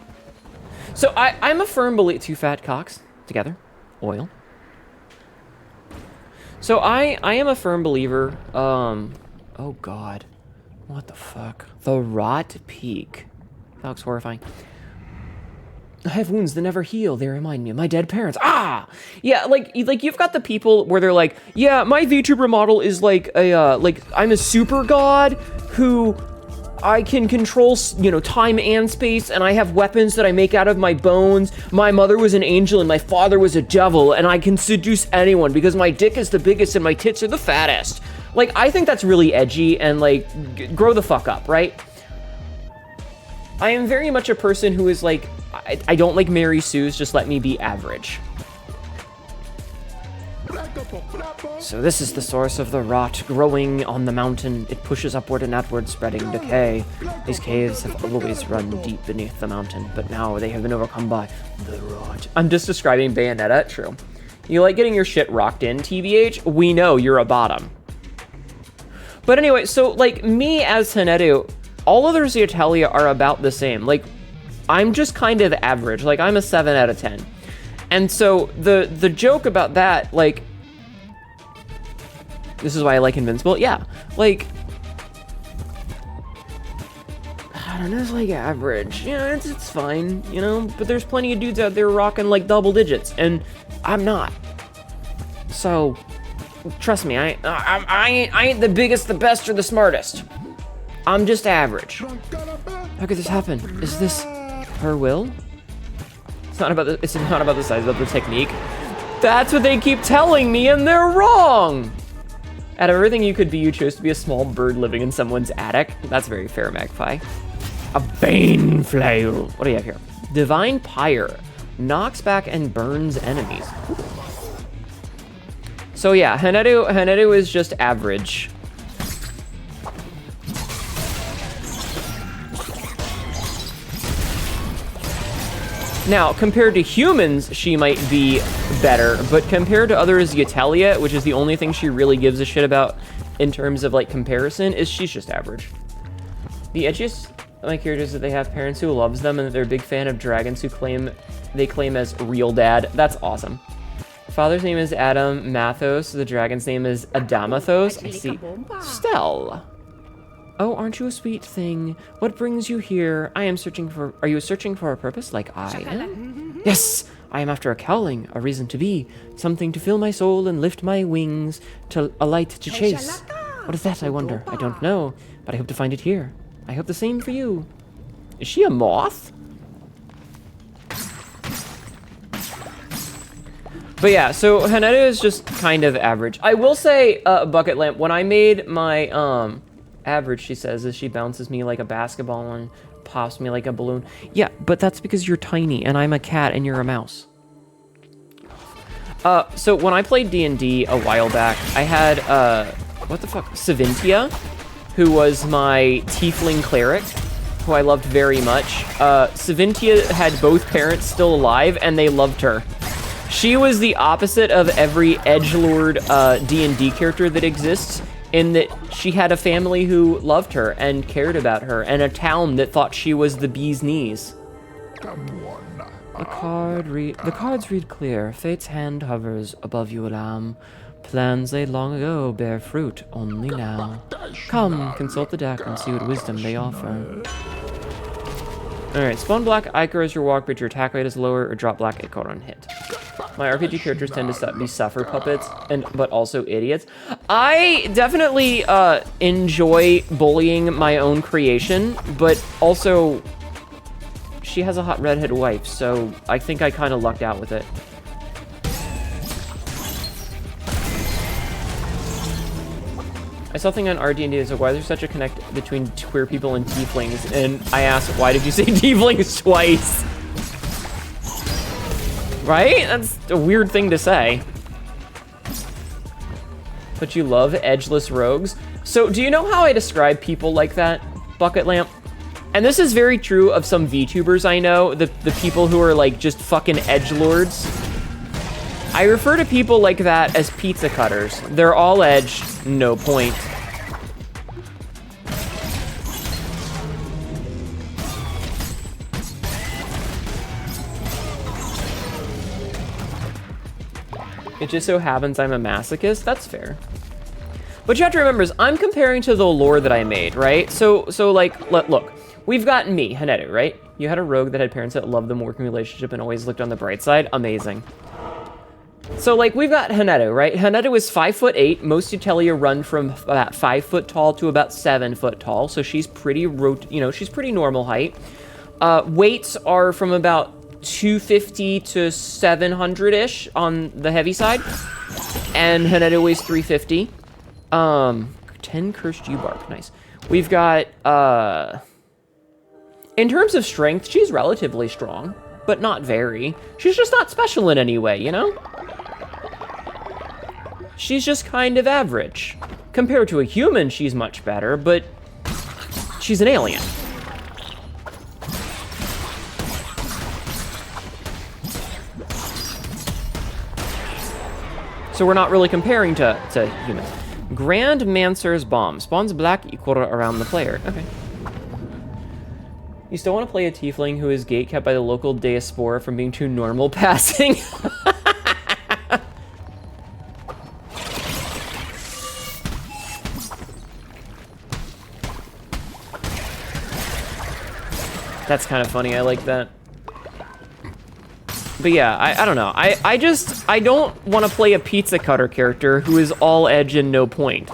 So I'm a firm believer. 2 fat cocks together, oil. So I am a firm believer. Oh God, what the fuck? The Rot Peak. That looks horrifying. I have wounds that never heal. They remind me of my dead parents. Ah! Yeah, like you've got the people where they're like, yeah, my VTuber model is like a, like, I'm a super god who I can control, you know, time and space, and I have weapons that I make out of my bones. My mother was an angel and my father was a devil, and I can seduce anyone because my dick is the biggest and my tits are the fattest. Like, I think that's really edgy and, like, grow the fuck up, right? I am very much a person who is like, I don't like Mary Sue's, just let me be average. So this is the source of the rot growing on the mountain. It pushes upward and outward, spreading decay. These caves have always run deep beneath the mountain, but now they have been overcome by the rot. I'm just describing Bayonetta, true. You like getting your shit rocked in, TBH? We know you're a bottom. But anyway, so like me as Hnetu, all other Zeotalia are about the same. Like, I'm just kind of average. Like, I'm a 7 out of 10. And so the joke about that, like, this is why I like Invincible. Yeah, like, I don't know, it's like average. You know, it's fine, you know? But there's plenty of dudes out there rocking like double digits, and I'm not. So, trust me, I ain't the biggest, the best, or the smartest. I'm just average. How could this happen? Is this her will? It's not about the size, about the technique. That's what they keep telling me, and they're wrong. Out of everything you could be, you chose to be a small bird living in someone's attic. That's very fair, Magpie. A Bane Flail. What do you have here? Divine Pyre. Knocks back and burns enemies. So yeah, Hnetu is just average. Now, compared to humans, she might be better, but compared to others, Zeotalia, which is the only thing she really gives a shit about in terms of, like, comparison, is she's just average. The edgiest of my characters is that they have parents who loves them and that they're a big fan of dragons who they claim as real dad. That's awesome. Father's name is Adam Mathos. The dragon's name is Adamathos. I see. Stell. Oh, aren't you a sweet thing? What brings you here? Are you searching for a purpose like I am? Yes, I am after a cowling, a reason to be, something to fill my soul and lift my wings, to a light to chase. What is that, I wonder? I don't know, but I hope to find it here. I hope the same for you. Is she a moth? But yeah, so Hnetu is just kind of average. I will say, Bucket Lamp, when I made my, average, she says, is she bounces me like a basketball and pops me like a balloon. Yeah, but that's because you're tiny and I'm a cat and you're a mouse. So when I played D&D a while back, I had, what the fuck? Savintia, who was my tiefling cleric, who I loved very much. Savintia had both parents still alive and they loved her. She was the opposite of every edgelord D&D character that exists, in that she had a family who loved her and cared about her, and a town that thought she was the bee's knees. The cards read clear. Fate's hand hovers above you, lamb. Plans laid long ago bear fruit only now. Come, consult the deck and see what wisdom they offer. Alright, spawn black Icar as your walk, but your attack rate is lower, or drop black Icar on hit. My RPG characters tend to be suffer puppets, but also idiots. I definitely enjoy bullying my own creation, but also she has a hot redhead wife, so I think I kind of lucked out with it. I saw a thing on RD&D that said, why is there such a connect between queer people and tieflings? And I asked, why did you say tieflings twice? Right? That's a weird thing to say. But you love edgeless rogues. So do you know how I describe people like that, Bucket Lamp? And this is very true of some VTubers I know, the people who are like just fucking edgelords. I refer to people like that as pizza cutters. They're all edge, no point. It just so happens I'm a masochist. That's fair. What you have to remember is I'm comparing to the lore that I made, right? So like, look, we've got me, Hnetu, right? You had a rogue that had parents that loved the working relationship and always looked on the bright side. Amazing. So, like, we've got Hnetu, right? Hnetu is 5'8". Most Utelia run from about 5 foot tall to about 7 foot tall. So she's pretty, she's pretty normal height. Weights are from about 250 to 700-ish on the heavy side. And Hnetu weighs 350. 10 cursed U-barb, nice. We've got, in terms of strength, she's relatively strong, but not very. She's just not special in any way, you know? She's just kind of average. Compared to a human, she's much better, but she's an alien. So we're not really comparing to humans. Grand Mancer's Bomb. Spawns black equal around the player. Okay. You still want to play a tiefling who is gate kept by the local diaspora from being too normal passing? That's kind of funny. I like that. But yeah, I don't know. I don't want to play a pizza cutter character who is all edge and no point.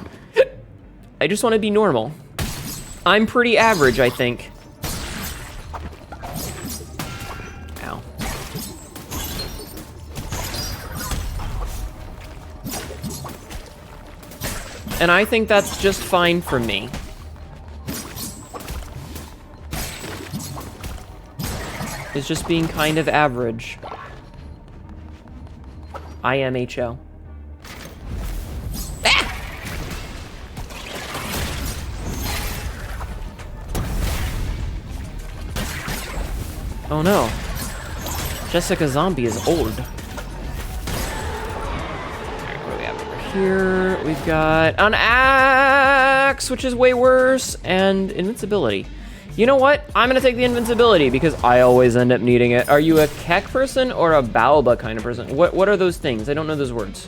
I just want to be normal. I'm pretty average, I think. Ow. And I think that's just fine for me. Is just being kind of average. IMHO. Ah! Oh no. Jessica Zombie is old. Alright, what do we have over here? We've got an axe, which is way worse, and invincibility. You know what? I'm gonna take the invincibility because I always end up needing it. Are you a Keck person or a Baoba kind of person? What are those things? I don't know those words.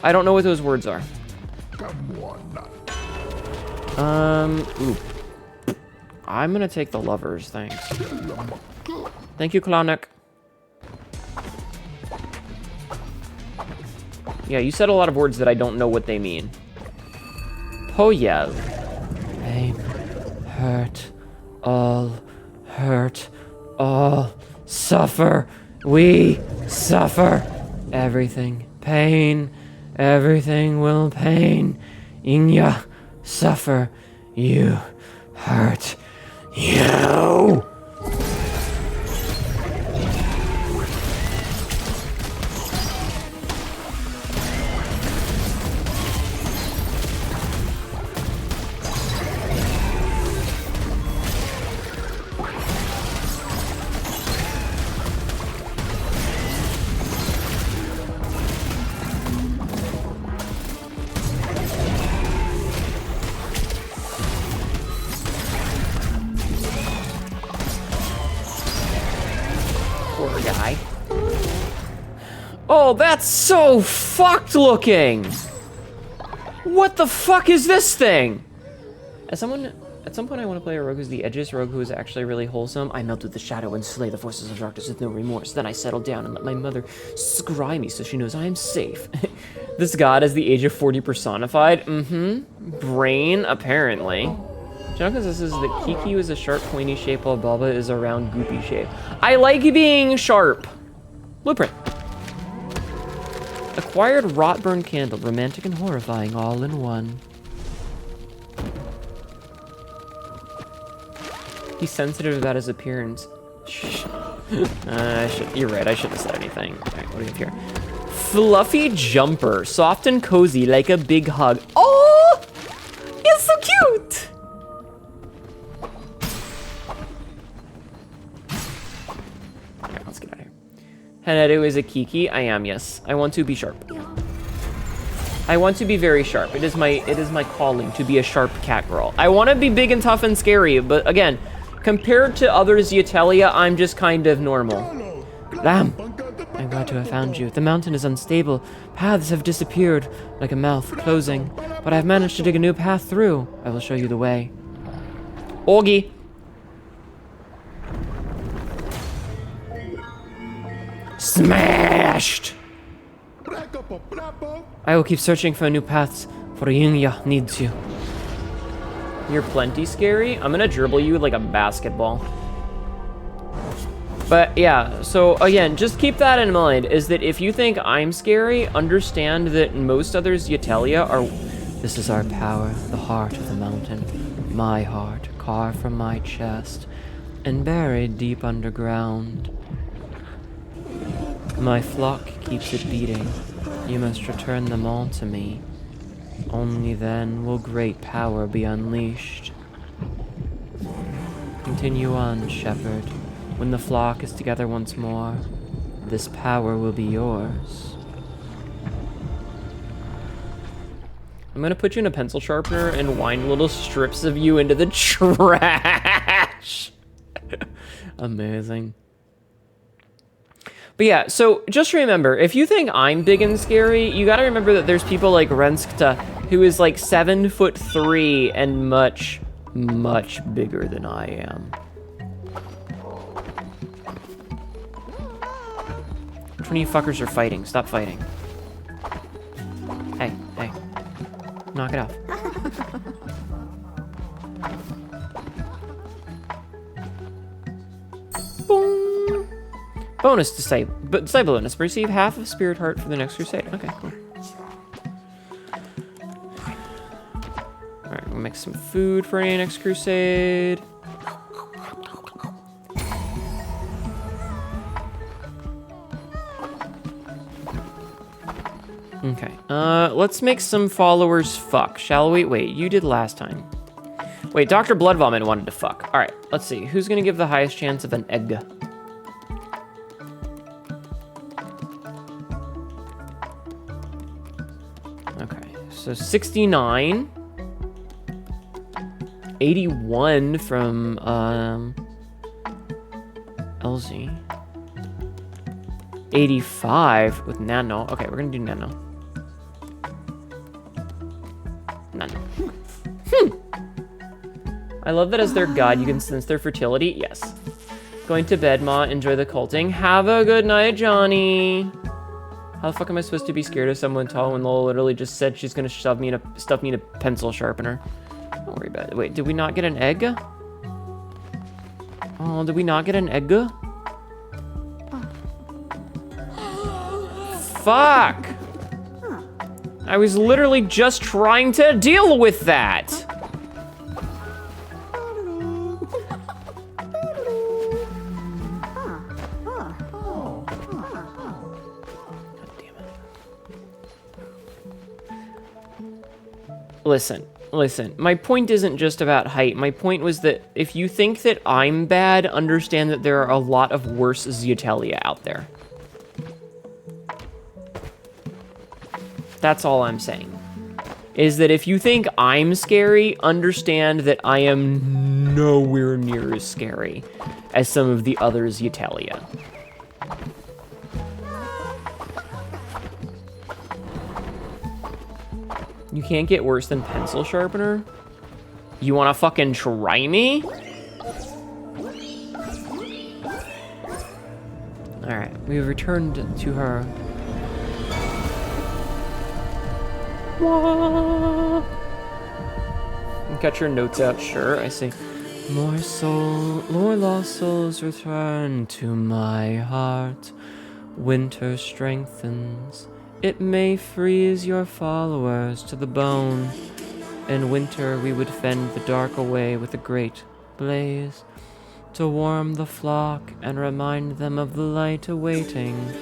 I don't know what those words are. Ooh. I'm gonna take the lovers, thanks. Thank you, Klonik. Yeah, you said a lot of words that I don't know what they mean. Poyel. Pain. Hurt. All hurt, all suffer, we suffer, everything pain, everything will pain, Inya suffer, you hurt, you. Oh, that's so fucked looking! What the fuck is this thing? At some point I want to play a rogue who's the edgiest rogue who is actually really wholesome. I melt with the shadow and slay the forces of darkness with no remorse. Then I settle down and let my mother scry me so she knows I am safe. This god is the age of 40 personified. Brain, apparently. Jonathan says that Kiki is a sharp, pointy shape while Balba is a round, goopy shape. I like being sharp. Blueprint. Acquired Rotburn Candle, romantic and horrifying, all in one. He's sensitive about his appearance. You're right, I shouldn't have said anything. Alright, what do we have here? Fluffy jumper, soft and cozy like a big hug. Oh! It's so cute! Alright, let's get out of here. Hnetu is a Kiki. I am, yes. I want to be sharp. I want to be very sharp. It is my calling to be a sharp cat girl. I want to be big and tough and scary, but again, compared to others Utelia, I'm just kind of normal. Lamb. I glad to have found you. The mountain is unstable. Paths have disappeared, like a mouth closing. But I've managed to dig a new path through. I will show you the way. Augie. Smashed! I will keep searching for new paths, for Yinya needs you. You're plenty scary. I'm gonna dribble you like a basketball. But yeah, so again, just keep that in mind, is that if you think I'm scary, understand that most others Yatelia are... This is our power, the heart of the mountain. My heart, carved from my chest, and buried deep underground. My flock keeps it beating. You must return them all to me. Only then will great power be unleashed. Continue on, shepherd. When the flock is together once more, this power will be yours. I'm gonna put you in a pencil sharpener and wind little strips of you into the trash. Amazing. But yeah, so just remember, if you think I'm big and scary, you gotta remember that there's people like Renskta, who is like 7'3" and much, much bigger than I am. Which one of you fuckers are fighting? Stop fighting. Hey, hey. Knock it off. Boom. Bonus disciple bonus. Receive half of Spirit Heart for the next crusade. Okay, cool. Alright, we'll make some food for any next crusade. Okay, let's make some followers fuck, shall we? Wait, you did last time. Wait, Dr. Blood Vomit wanted to fuck. Alright, let's see. Who's gonna give the highest chance of an egg? Okay, so 69. 81 from, LZ. 85 with Nano. Okay, we're gonna do Nano. Nano. I love that as their god, you can sense their fertility. Yes. Going to bed, Ma. Enjoy the culting. Have a good night, Johnny. How the fuck am I supposed to be scared of someone tall when Lola literally just said she's gonna stuff me in a pencil sharpener? Don't worry about it. Wait, did we not get an egg? Oh, did we not get an egg? Fuck! I was literally just trying to deal with that! God damn it. Listen, my point isn't just about height. My point was that if you think that I'm bad, understand that there are a lot of worse Ziotelia out there. That's all I'm saying. Is that if you think I'm scary, understand that I am nowhere near as scary as some of the others Ziotelia. You can't get worse than pencil sharpener? You wanna fucking try me? Alright, we've returned to her. Got your notes out, sure. I say, more lost souls return to my heart. Winter strengthens. It may freeze your followers to the bone. In winter we would fend the dark away with a great blaze, to warm the flock and remind them of the light awaiting.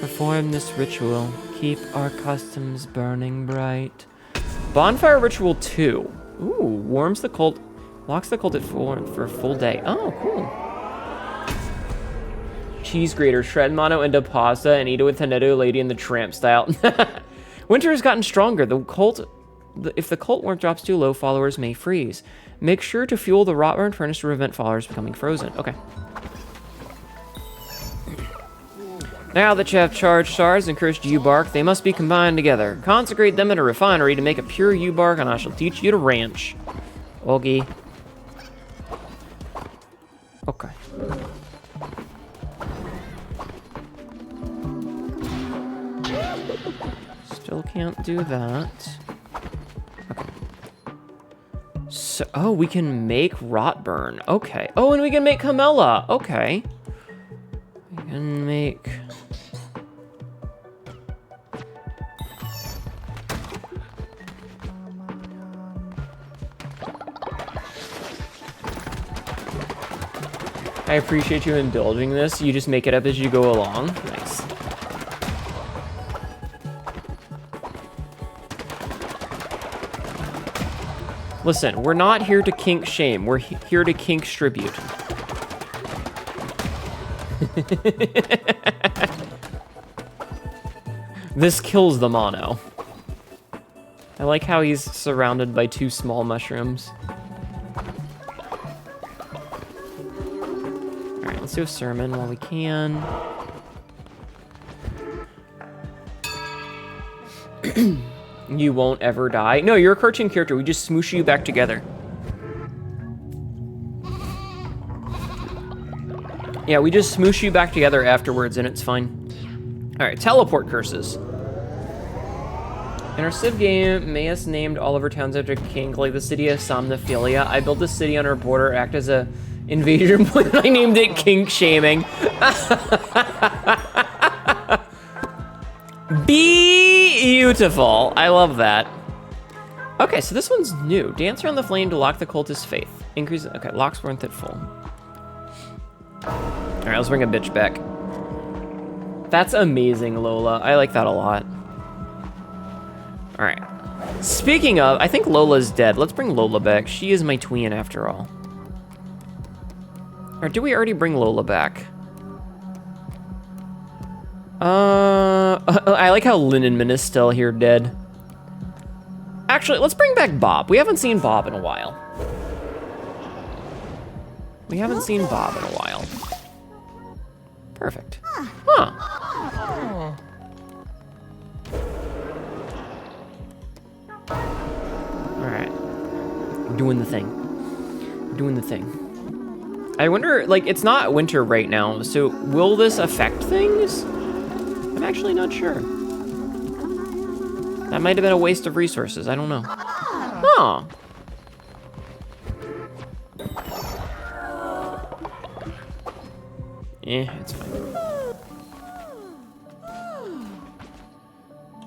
Perform this ritual, keep our customs burning bright. Bonfire Ritual 2. Ooh, warms the cult, locks the cult at for a full day. Oh, cool. Cheese grater, shred mono into pasta and eat it with Hnetu, Lady in the Tramp style. Winter has gotten stronger. If the cult warmth drops too low, followers may freeze. Make sure to fuel the rot burn furnace to prevent followers becoming frozen. Okay. Now that you have charged shards and cursed yew-bark, they must be combined together. Consecrate them in a refinery to make a pure yew-bark, and I shall teach you to ranch. Okay. Okay. Still can't do that. Okay. So, oh, we can make Rotburn. Okay. Oh, and we can make Camella. Okay. We can make... I appreciate you indulging this. You just make it up as you go along. Nice. Listen, we're not here to kink shame. We're here to kink tribute. This kills the mono. I like how he's surrounded by 2 small mushrooms. Alright, let's do a sermon while we can. You won't ever die. No, you're a cartoon character. We just smoosh you back together. Yeah, we just smoosh you back together afterwards, and it's fine. Alright, teleport curses. In our Civ game, Mayus named all of her towns after king, like the city of Somnophilia. I built a city on her border, act as a invasion point. I named it Kink Shaming. Beautiful. I love that. Okay, so this one's new. Dance around the flame to lock the cultist's faith. Increase. Okay, lock's worth at full. All right, let's bring a bitch back. That's amazing, Lola. I like that a lot. All right. Speaking of, I think Lola's dead. Let's bring Lola back. She is my tween after all. Or did we already bring Lola back? I like how Lindenman is still here dead. Actually, let's bring back Bob. We haven't seen Bob in a while. We haven't seen Bob in a while. Perfect. Huh. Alright. We're doing the thing. We're doing the thing. I wonder, like, it's not winter right now, so will this affect things? I'm actually not sure. That might have been a waste of resources. I don't know. Huh. It's fine.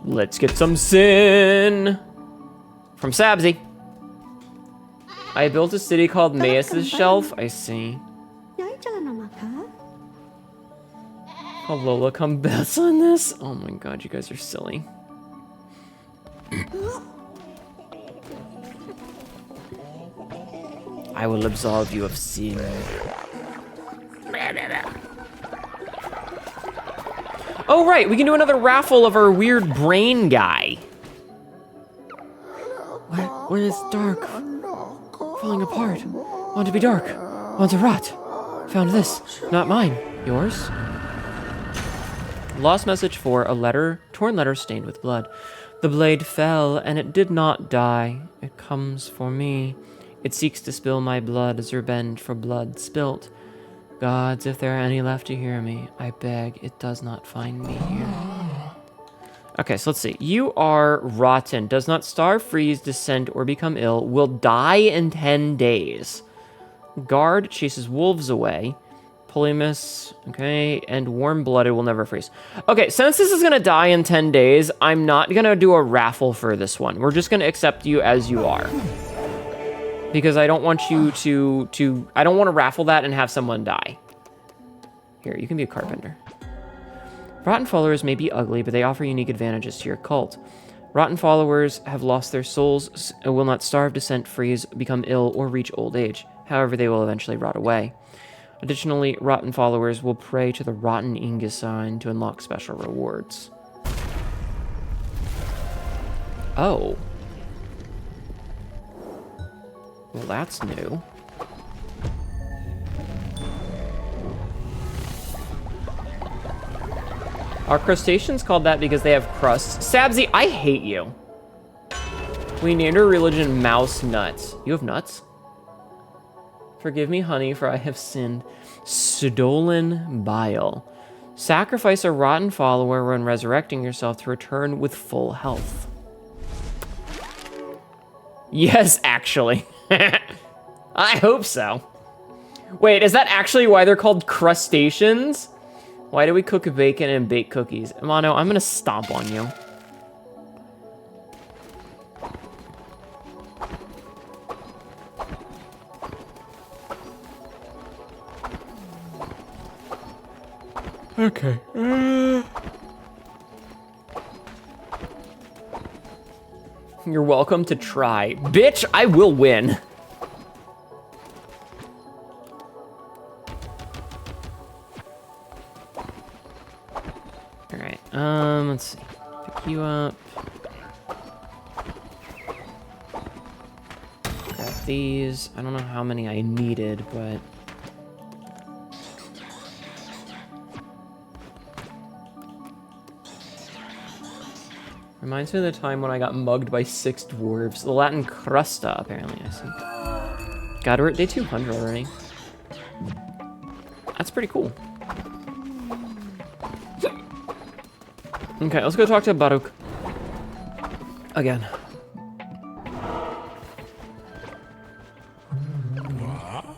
Let's get some sin from Sabzi. I built a city called Mayus's Shelf. I see. Oh, Lola, come best on this? Oh my god, you guys are silly. I will absolve you of sin. Oh, right, we can do another raffle of our weird brain guy. When it's dark, falling apart, want to be dark, want to rot. Found this, not mine, yours? Lost message 4, a letter, torn letter stained with blood. The blade fell, and it did not die. It comes for me. It seeks to spill my blood as revenge for blood spilt. Gods, if there are any left to hear me, I beg it does not find me here. Okay, so let's see. You are rotten. Does not starve, freeze, descend, or become ill. Will die in 10 days. Guard chases wolves away. Polymus, okay, and warm-blooded will never freeze. Okay, since this is gonna die in 10 days, I'm not gonna do a raffle for this one. We're just gonna accept you as you are. Because I don't want you to I don't want to raffle that and have someone die. Here, you can be a carpenter. Rotten followers may be ugly, but they offer unique advantages to your cult. Rotten followers have lost their souls and will not starve, descent, freeze, become ill, or reach old age. However, they will eventually rot away. Additionally, rotten followers will pray to the rotten Inga sign to unlock special rewards. Oh. Well, that's new. Are crustaceans called that because they have crusts? Sabzi, I hate you. We named our religion Mouse Nuts. You have nuts? Forgive me, honey, for I have sinned. Stolen bile. Sacrifice a rotten follower when resurrecting yourself to return with full health. Yes, actually. I hope so. Wait, is that actually why they're called crustaceans? Why do we cook bacon and bake cookies? Mono, I'm gonna stomp on you. Okay. You're welcome to try. Bitch, I will win. All right, let's see. Pick you up. Grab these. I don't know how many I needed, but... Reminds me of the time when I got mugged by 6 dwarves. The Latin crusta, apparently, I see. God, we're at day 200 already. That's pretty cool. Okay, let's go talk to Baruch. Again.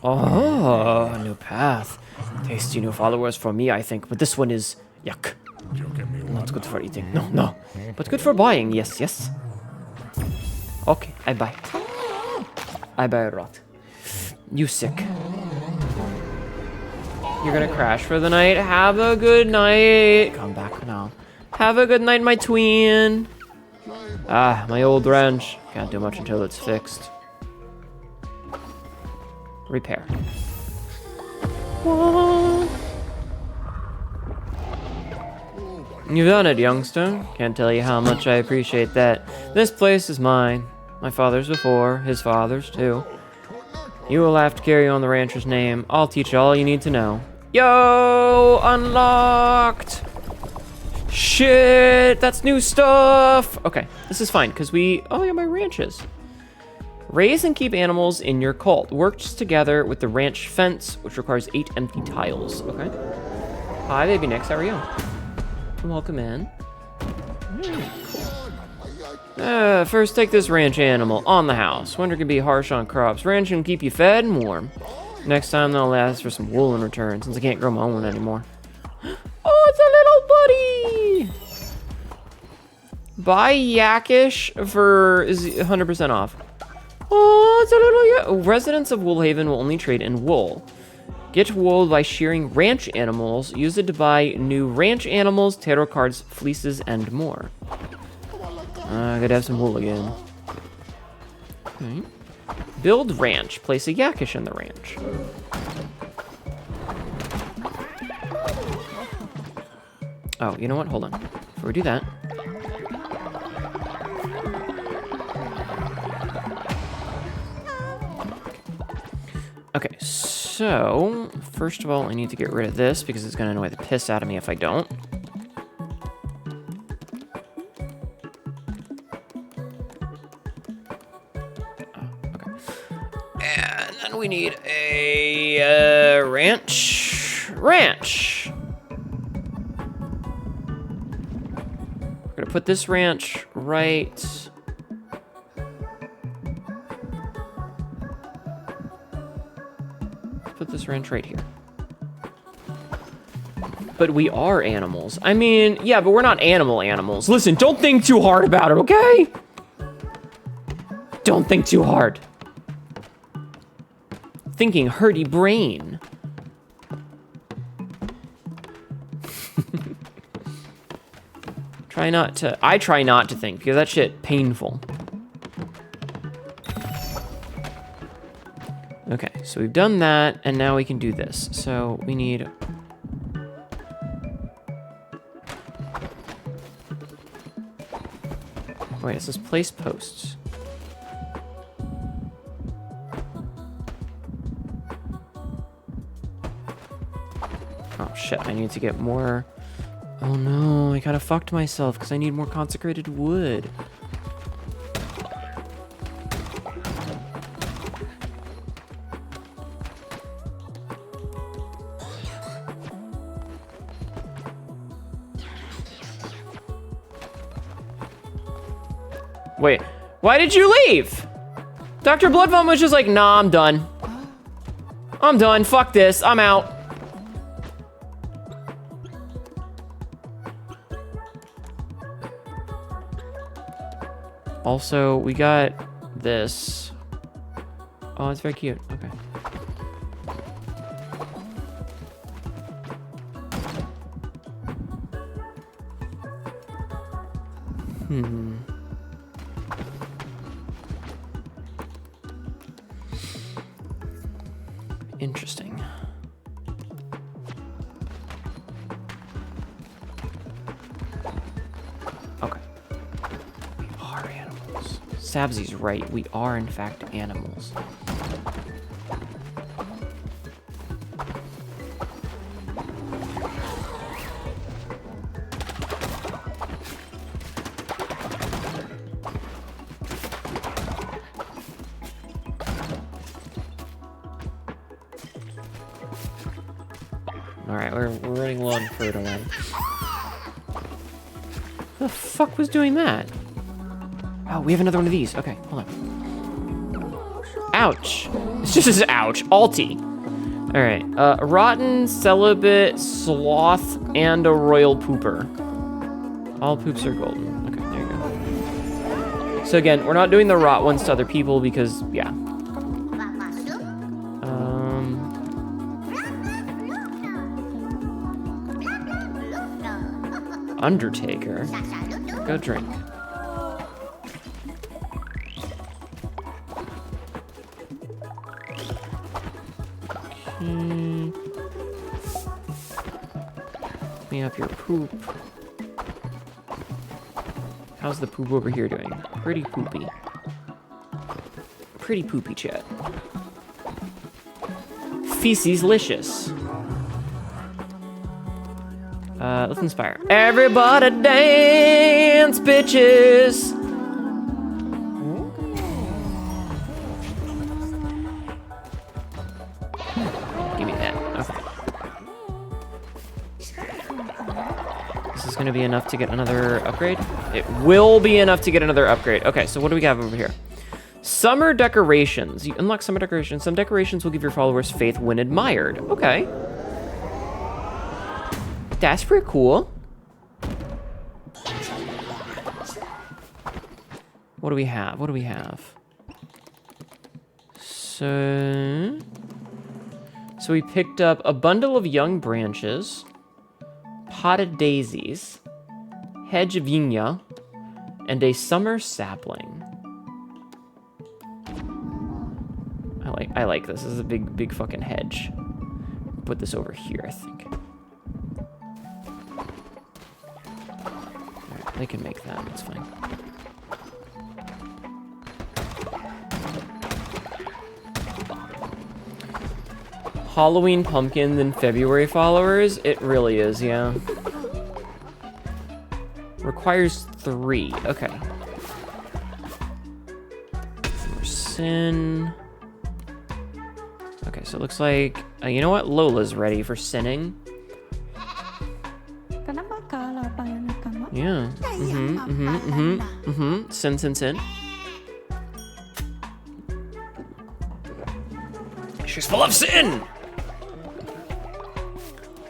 Oh, a new path. Tasty new followers for me, I think, but this one is yuck. Not good for eating. No, no. But good for buying. Yes, yes. Okay, I buy. I buy a rot. You sick. You're gonna crash for the night. Have a good night. Come back now. Have a good night, my tween. Ah, my old wrench. Can't do much until it's fixed. Repair. What? You've done it, youngster. Can't tell you how much I appreciate that. This place is mine. My father's before, his father's too. You will have to carry on the rancher's name. I'll teach you all you need to know. Yo, unlocked. Shit, that's new stuff. Okay, this is fine, because oh yeah, my ranches. Raise and keep animals in your cult. Works together with the ranch fence, which requires 8 empty tiles. Okay. Hi, baby Nix, how are you? Welcome in. First take this ranch animal on the house. Winter can be harsh on crops. Ranch can keep you fed and warm. Next time they'll ask for some wool in return, since I can't grow my own anymore. Oh, it's a little buddy! Buy Yakish for 100% off. Oh, it's a little residents of Woolhaven will only trade in wool. Get wool by shearing ranch animals. Use it to buy new ranch animals, tarot cards, fleeces, and more. I gotta have some wool again. Okay. Build ranch. Place a Yakish in the ranch. Oh, you know what? Hold on. Before we do that. Okay, so first of all, I need to get rid of this because it's gonna annoy the piss out of me if I don't. Okay. And then we need a ranch. Ranch! We're gonna put this ranch right... Put this ranch right here. But we are animals. I mean, yeah, but we're not animals. Listen, don't think too hard about it, okay? Don't think too hard. Thinking hurty brain. I try not to think, because that shit painful. Okay, so we've done that, and now we can do this. So we need... Wait, it says place posts. Oh shit, I need to get more Oh no, I kind of fucked myself because I need more consecrated wood. Wait, why did you leave? Dr. Bloodvomit was just like, nah, I'm done. I'm done, fuck this, I'm out. Also, we got this. Oh, it's very cute, okay. Interesting. Okay. We are animals. Sabzi's right. We are, in fact, animals. Alright, we're running low on fertilizer. Who the fuck was doing that? Oh, we have another one of these. Okay, hold on. Ouch. It's just as ouch. Alti. Alright, a rotten, celibate, sloth, and a royal pooper. All poops are golden. Okay, there you go. So again, we're not doing the rot ones to other people because, yeah. Undertaker. Go drink. Clean up your poop. How's the poop over here doing? Pretty poopy. Pretty poopy, chat. Feces-licious. Let's inspire. Everybody dance, bitches! Give me that. Okay. This is gonna be enough to get another upgrade? It will be enough to get another upgrade. Okay, so what do we have over here? Summer decorations. You unlock summer decorations. Some decorations will give your followers faith when admired. Okay. That's pretty cool. What do we have? What do we have? So we picked up a bundle of young branches, potted daisies, hedge vigna, and a summer sapling. I like this. This is a big fucking hedge. Put this over here, I think. They can make that, it's fine. Halloween pumpkins and February followers? It really is, yeah. Requires 3, okay. Sin. Okay, so it looks like, you know what? Lola's ready for sinning. Yeah. Sin. She's full of sin!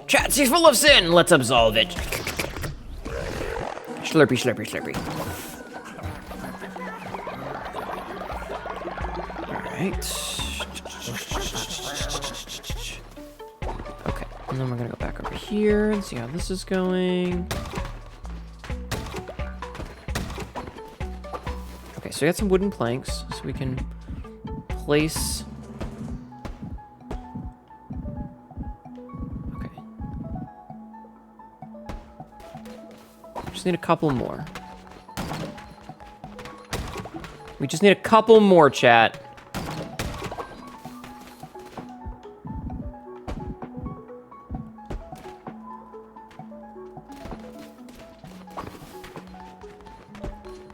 Chat, she's full of sin! Let's absolve it. Slurpy. Alright. Okay, and then we're gonna go back over here and see how this is going. So we got some wooden planks, so we can place... Okay. Just need a couple more. We just need a couple more, chat.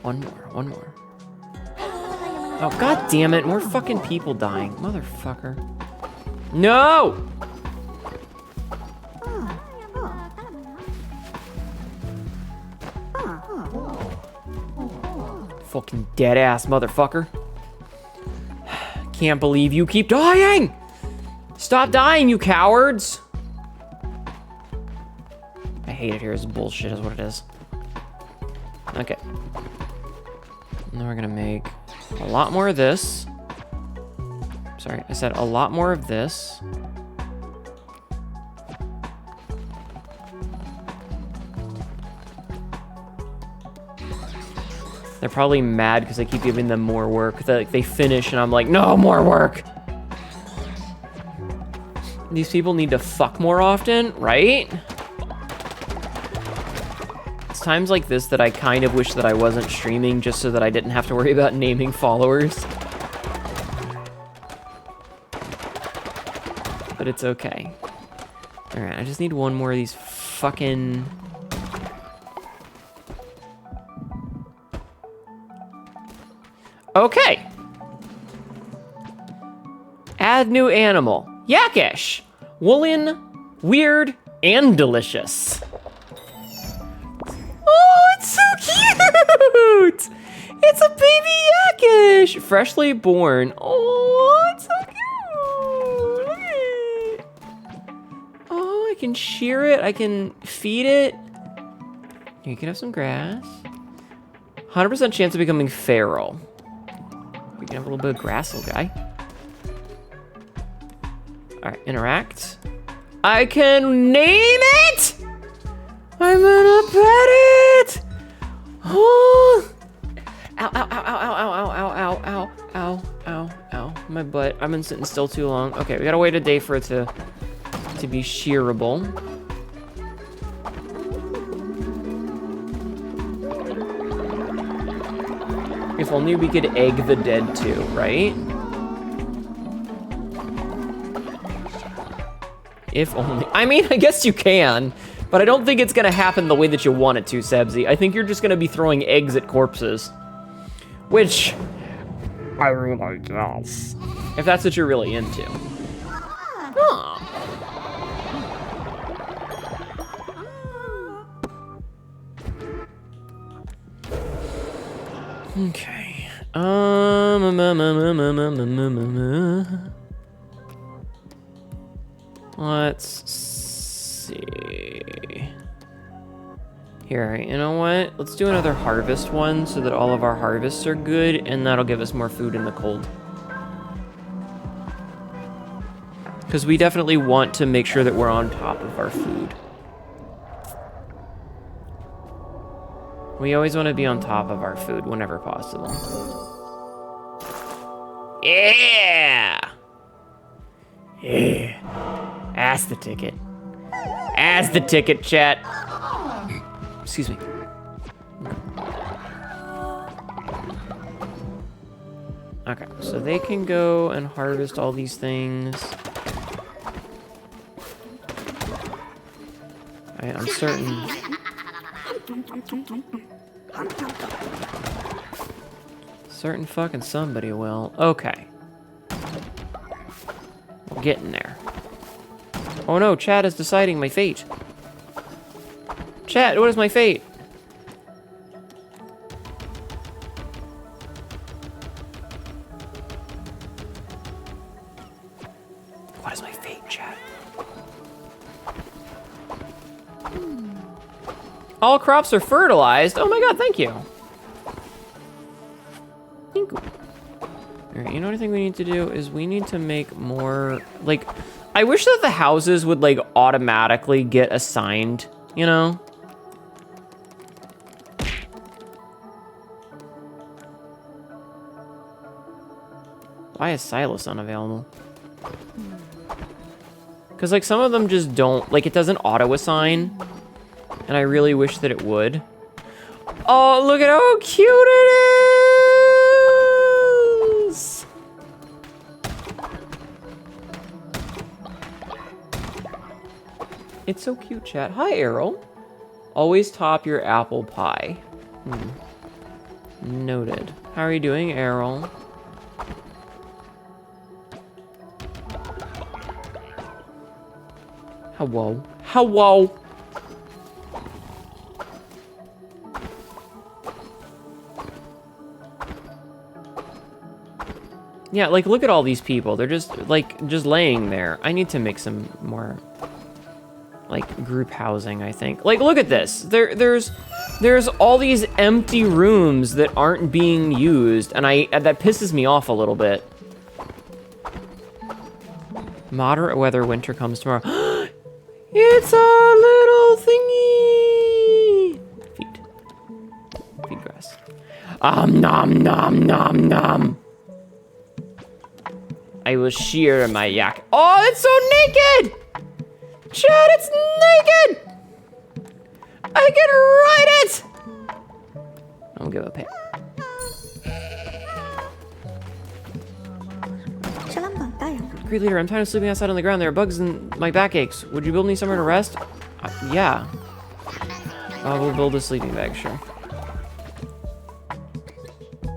One more. Oh, god damn it. More fucking people dying. Motherfucker. No! Fucking dead ass motherfucker. Can't believe you keep dying! Stop dying, you cowards! I hate it here. It's bullshit is what it is. Okay. Now we're gonna make a lot more of this. Sorry, I said a lot more of this. They're probably mad because I keep giving them more work. They finish and I'm like, no more work! These people need to fuck more often, right? It's times like this that I kind of wish that I wasn't streaming just so that I didn't have to worry about naming followers. But it's okay. Alright, I just need one more of these fucking... Okay. Add new animal. Yakish. Woolen, weird, and delicious. Oh, it's so cute! It's a baby Yakish! Freshly born. Oh, it's so cute! Look at it. Oh, I can shear it. I can feed it. You can have some grass. 100% chance of becoming feral. We can have a little bit of grass, little guy. Alright, interact. I can name it! I'm gonna pet it! Oh! Ow, ow, ow, ow, ow, ow, ow, ow, ow, ow, ow, ow. My butt. I've been sitting still too long. Okay, we gotta wait a day for it to be shearable. If only we could egg the dead too, right? If only. I mean, I guess you can, but I don't think it's gonna happen the way that you want it to, Sebsy. I think you're just gonna be throwing eggs at corpses. Which, I really guess. If that's what you're really into. Huh. Okay. Let's see. Here, you know what? Let's do another harvest one so that all of our harvests are good, and that'll give us more food in the cold. Because we definitely want to make sure that we're on top of our food. We always want to be on top of our food whenever possible. Yeah! Yeah. Ass the ticket. Ass the ticket, chat. Excuse me. Okay, so they can go and harvest all these things. I'm certain... Certain fucking somebody will. Okay. We're getting there. Oh no, chat is deciding my fate. Chat, what is my fate? What is my fate, chat? All crops are fertilized. Oh my god, thank you. Thank you. Alright, you know what I think we need to do is we need to make more, like, I wish that the houses would, like, automatically get assigned, you know? Why is Silas unavailable? Because, like, some of them just don't, like, it doesn't auto-assign. And I really wish that it would. Oh, look at how cute it is! It's so cute, chat. Hi, Errol. Always top your apple pie. Noted. How are you doing, Errol? Hello. Hello. Yeah, like, look at all these people. They're just, like, just laying there. I need to make some more, like, group housing, I think. Like, look at this. There's all these empty rooms that aren't being used, and that pisses me off a little bit. Moderate weather, winter comes tomorrow. It's a little thingy! Feed grass. Nom, nom, nom, nom. I will shear my yak. Oh, it's so naked! Chad, it's naked! I can ride it! I don't give a pay. Great leader, I'm tired of sleeping outside on the ground. There are bugs and my back aches. Would you build me somewhere to rest? Yeah. We'll build a sleeping bag, sure.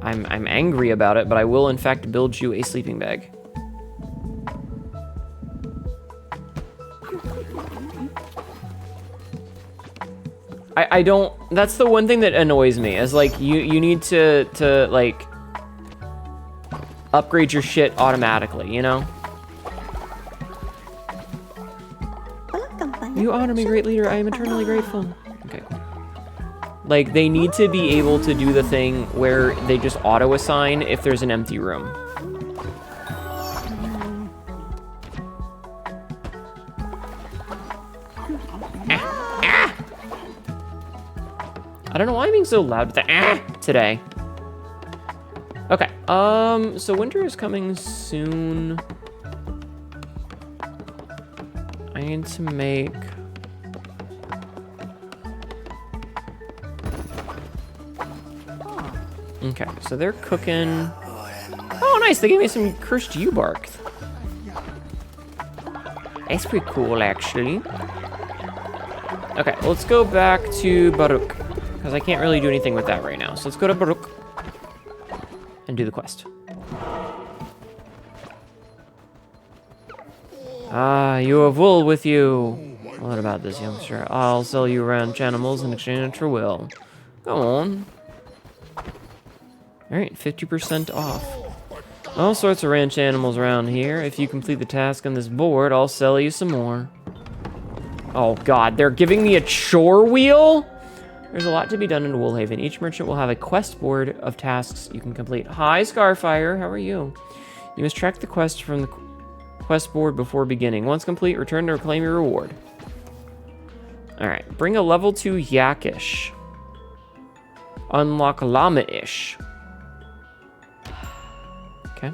I'm angry about it, but I will in fact build you a sleeping bag. I don't, that's the one thing that annoys me, is like, you need to like, upgrade your shit automatically, you know? You honor me, great leader, I am eternally grateful. Okay. Like, they need to be able to do the thing where they just auto-assign if there's an empty room. I don't know why I'm being so loud with the today. Okay, so winter is coming soon. I need to make... Okay, so they're cooking... Oh, nice, they gave me some cursed yew bark. That's pretty cool, actually. Okay, let's go back to Baruch, because I can't really do anything with that right now. So let's go to Baruch and do the quest. Ah, you have wool with you. What about this youngster? I'll sell you ranch animals in exchange for will. Go on. Alright, 50% off. All sorts of ranch animals around here. If you complete the task on this board, I'll sell you some more. Oh god, they're giving me a chore wheel? There's a lot to be done in Woolhaven. Each merchant will have a quest board of tasks you can complete. Hi, Scarfire, how are you? You must track the quest from the quest board before beginning. Once complete, return to reclaim your reward. Alright, bring a level 2 Yakish. Unlock Llama-ish. Okay.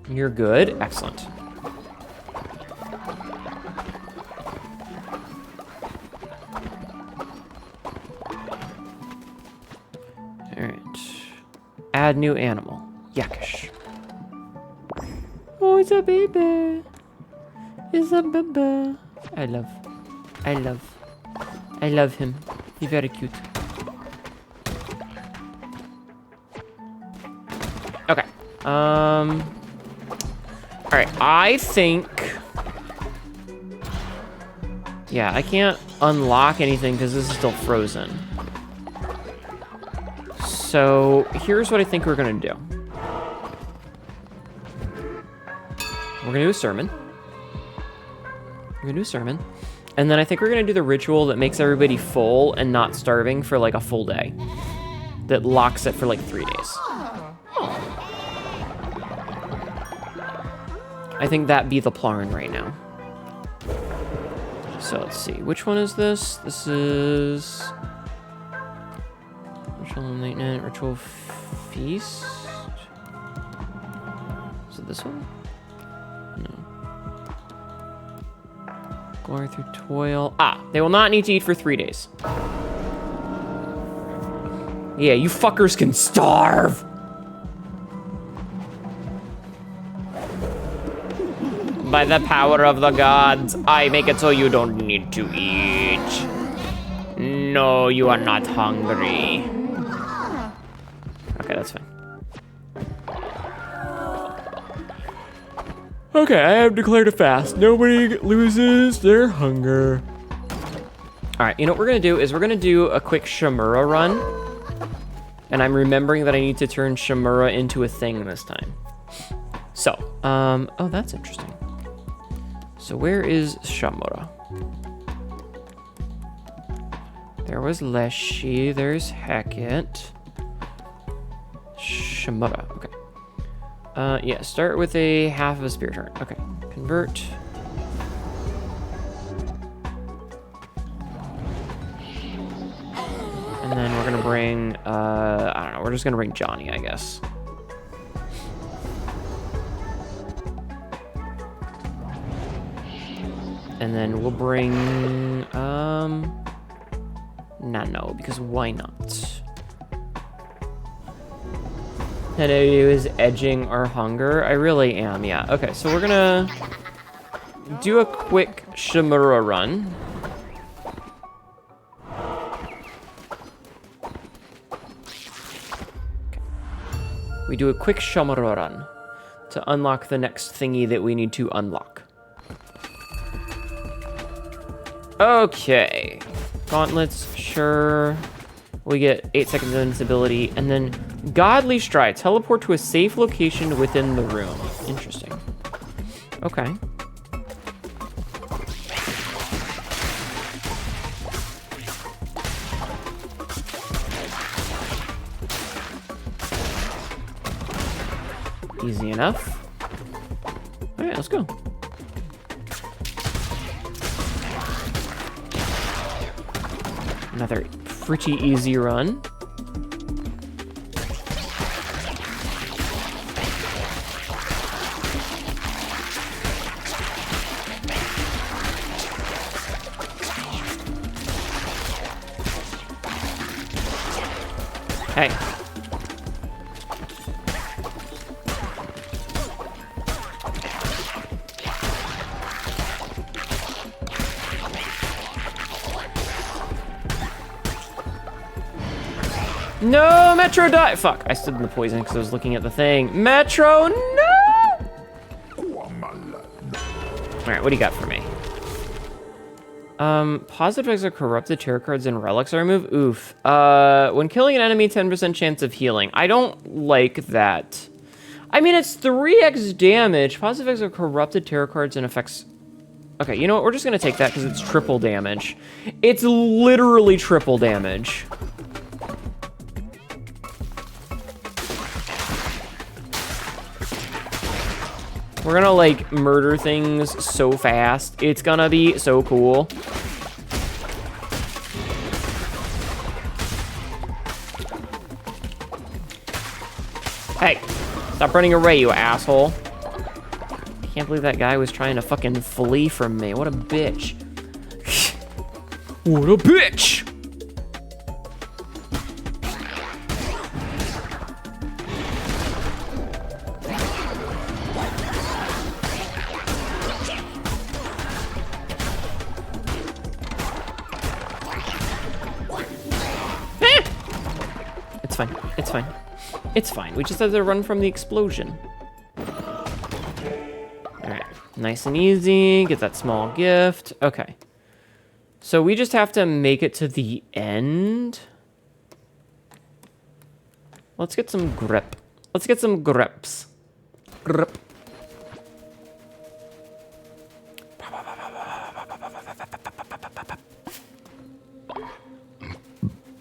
You're good. Excellent. Alright. Add new animal. Yakish. Oh, it's a baby. It's a baby. I love him. He's very cute. Okay. Alright, I think... Yeah, I can't unlock anything because this is still frozen. So, here's what I think we're gonna do. We're gonna do a sermon. And then I think we're gonna do the ritual that makes everybody full and not starving for like a full day. That locks it for like 3 days. I think that'd be the plan right now. So let's see, which one is this? This is... Ritual Maintenance, Ritual Feast? Is it this one? No. Glory through toil. Ah, they will not need to eat for 3 days. Yeah, you fuckers can starve! By the power of the gods, I make it so you don't need to eat. no, you are not hungry. Okay, that's fine. Okay, I have declared a fast. Nobody loses their hunger. All right, you know what we're gonna do is we're gonna do a quick Shamura run. And I'm remembering that I need to turn Shamura into a thing this time. So, oh, that's interesting. So where is Shamura? There was Leshy, there's Hackett. Shamura, okay. Yeah, start with a half of a spear turn. Okay, convert. And then we're gonna bring, I don't know, we're just gonna bring Johnny, I guess. And then we'll bring, Nano, because why not? Hnetu is edging our hunger. I really am, yeah. Okay, so we're gonna do a quick Shamura run. We do a quick Shamura run to unlock the next thingy that we need to unlock. Okay. Gauntlets, sure. We get 8 seconds of invincibility, and then Godly Stride. Teleport to a safe location within the room. Interesting. Okay. Easy enough. All right, let's go. Another pretty easy run. Hey. No, Metro die. Fuck, I stood in the poison because I was looking at the thing. Metro, no! Alright, what do you got for me? Positive effects of corrupted tarot cards and relics are removed. Oof. When killing an enemy, 10% chance of healing. I don't like that. I mean, it's 3x damage. Positive effects of corrupted tarot cards and effects... Okay, you know what? We're just gonna take that because it's triple damage. It's literally triple damage. We're gonna, like, murder things so fast. It's gonna be so cool. Hey, stop running away, you asshole. Can't believe that guy was trying to fucking flee from me. What a bitch. What a bitch! It's fine. It's fine. It's fine. We just have to run from the explosion. Alright. Nice and easy. Get that small gift. Okay. So we just have to make it to the end. Let's get some grip. Let's get some grips. Grip.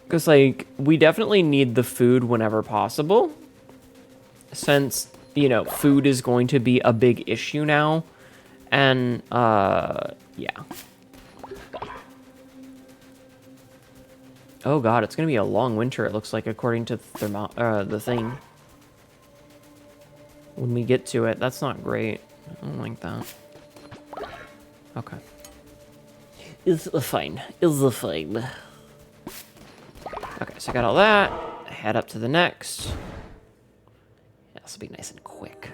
Because, like, we definitely need the food whenever possible. Since, you know, food is going to be a big issue now. And, yeah. Oh god, it's going to be a long winter, it looks like, according to the thing. When we get to it, that's not great. I don't like that. Okay. It's fine. It's fine. Okay, so I got all that. Head up to the next. Yeah, this will be nice and quick.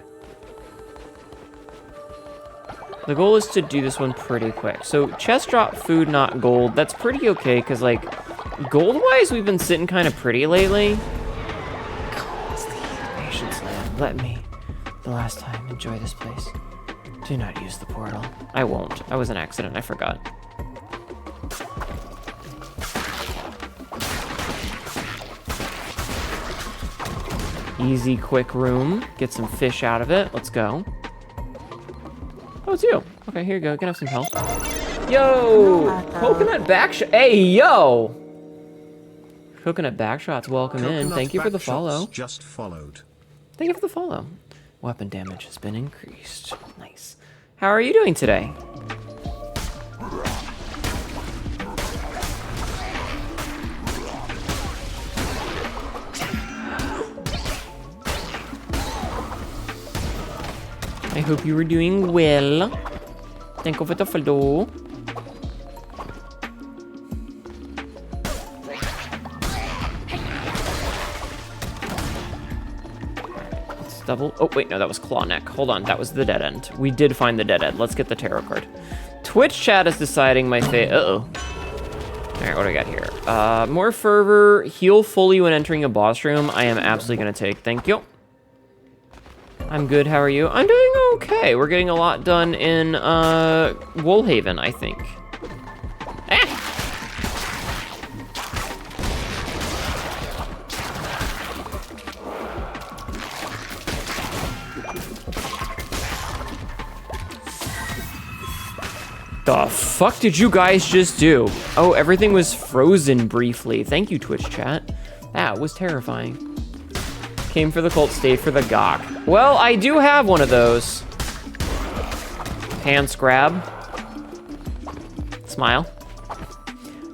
The goal is to do this one pretty quick. So chest drop food, not gold. That's pretty okay, because, like, Gold-wise, we've been sitting kind of pretty lately. Come on, Steve. Patience, land. Let me, the last time, enjoy this place. Do not use the portal. I won't. I was an accident. I forgot. Easy, quick room. Get some fish out of it. Let's go. Oh, it's you. Okay, here you go. Can have some health. Yo! Coconut backshot. Hey, yo! Coconut backshots, welcome in. Thank you for the follow. Just followed. Thank you for the follow. Weapon damage has been increased. Nice. How are you doing today? I hope you were doing well. Thank you for the follow. Double. Oh, wait, no, that was Claw Neck. Hold on, that was the dead end. We did find the dead end. Let's get the tarot card. Twitch chat is deciding my fate. Uh-oh. All right, what do I got here? More fervor, heal fully when entering a boss room. I am absolutely going to take. Thank you. I'm good. How are you? I'm doing okay. We're getting a lot done in Woolhaven, I think. Ah! The fuck did you guys just do? Oh, everything was frozen briefly. Thank you, Twitch chat. That was terrifying. Came for the cult, stayed for the gawk. Well, I do have one of those. Hands grab. Smile.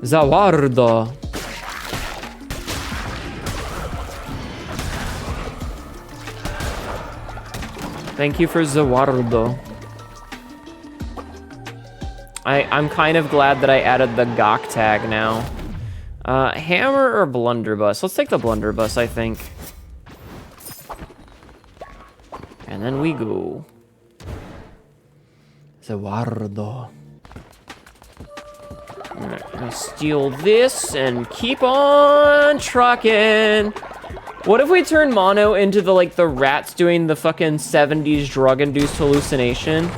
Zawardo. Thank you for Zawardo. I'm kind of glad that I added the gawk tag now. Hammer or blunderbuss? Let's take the blunderbuss, I think. And then we go. Zawardo. Alright, gonna steal this and keep on trucking. What if we turn Mono into the rats doing the fucking 70s drug-induced hallucination?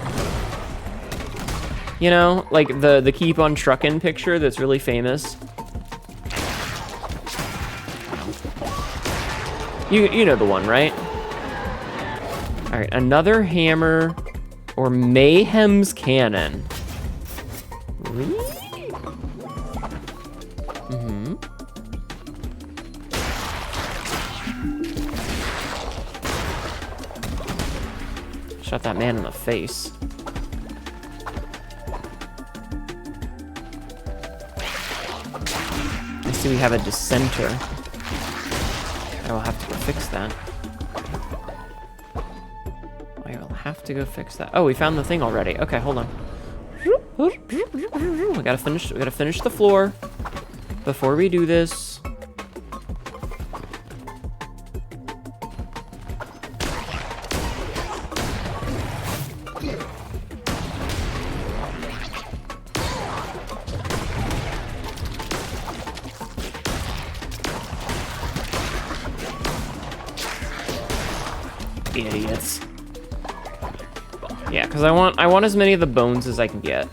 You know, like the keep on truckin' picture that's really famous. You know the one, right? All right, another hammer or Mayhem's cannon. Mm-hmm. Shot that man in the face. I see we have a dissenter. I will have to go fix that. I will have to go fix that. Oh, we found the thing already. Okay, hold on. We gotta finish the floor before we do this. Idiots. Yeah, because I want as many of the bones as I can get.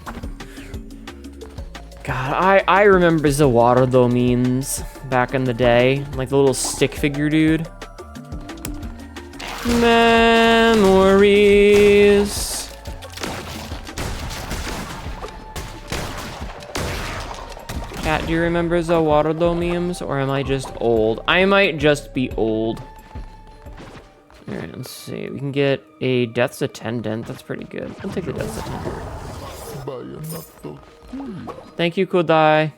God, I remember Zawardo memes back in the day. Like the little stick figure dude. Memories. Chat, do you remember Zawardo memes? Or am I just old? I might just be old. Alright, let's see. We can get a Death's Attendant. That's pretty good. I'll take the Death's Attendant. Thank you, Kodai.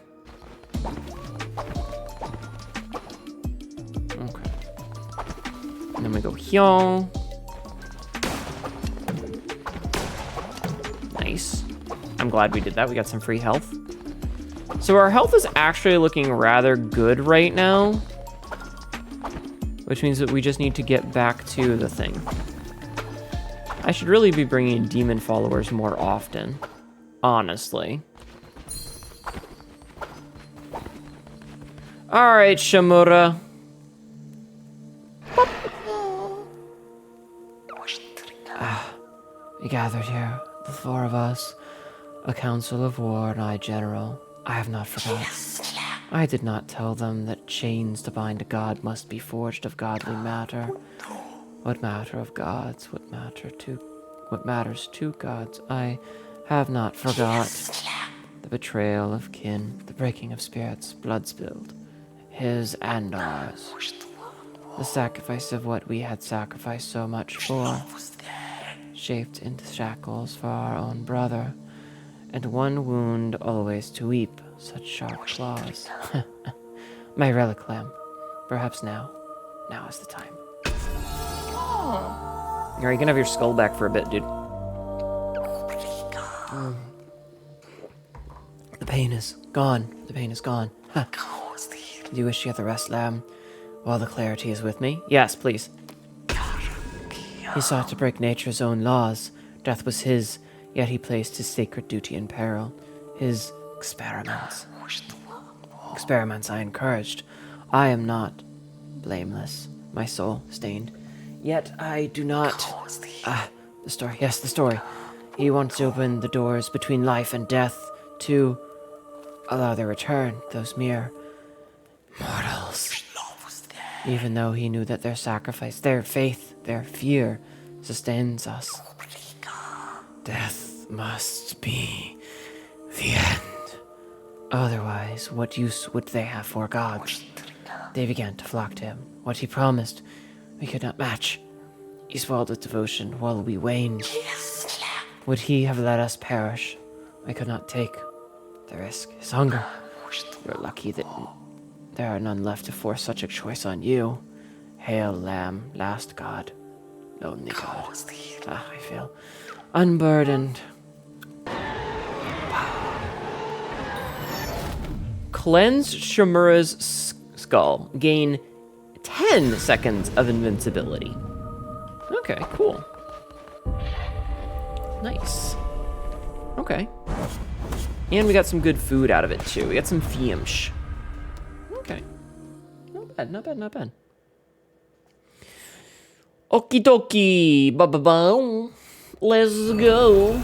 Okay. And then we go here. Nice. I'm glad we did that. We got some free health. So our health is actually looking rather good right now. Which means that we just need to get back to the thing. I should really be bringing demon followers more often, honestly. All right, Shamura. We gathered here, the four of us, a council of war and I, General. I have not forgotten. I did not tell them that chains to bind a god must be forged of godly matter. What matter of gods? What matters to gods? I have not forgot. The betrayal of kin, the breaking of spirits, blood spilled, his and ours. The sacrifice of what we had sacrificed so much for, shaped into shackles for our own brother, and one wound always to weep, such sharp claws. My relic lamb. Perhaps now is the time. Alright, you can have your skull back for a bit, dude. The pain is gone. The pain is gone. Huh. Do you wish you had the rest, lamb? While the clarity is with me? Yes, please. He sought to break nature's own laws. Death was his, yet he placed his sacred duty in peril. His experiments. Experiments I encouraged. I am not blameless, my soul stained. Yet I do not... the story. Yes, the story. He wants to open the doors between life and death to allow their return, those mere mortals. Even though he knew that their sacrifice, their faith, their fear sustains us. Death must be the end. Otherwise, what use would they have for gods? They began to flock to him. What he promised, we could not match. He swelled with devotion while we waned. Would he have let us perish? I could not take the risk. His hunger. You're lucky that there are none left to force such a choice on you. Hail, lamb, last god, lonely god. I feel unburdened. Cleanse Shamura's skull. Gain 10 seconds of invincibility. Okay, cool. Nice. Okay. And we got some good food out of it, too. We got some fiamsh. Okay. Not bad, not bad, not bad. Okie dokie. Ba-ba-ba. Let's go.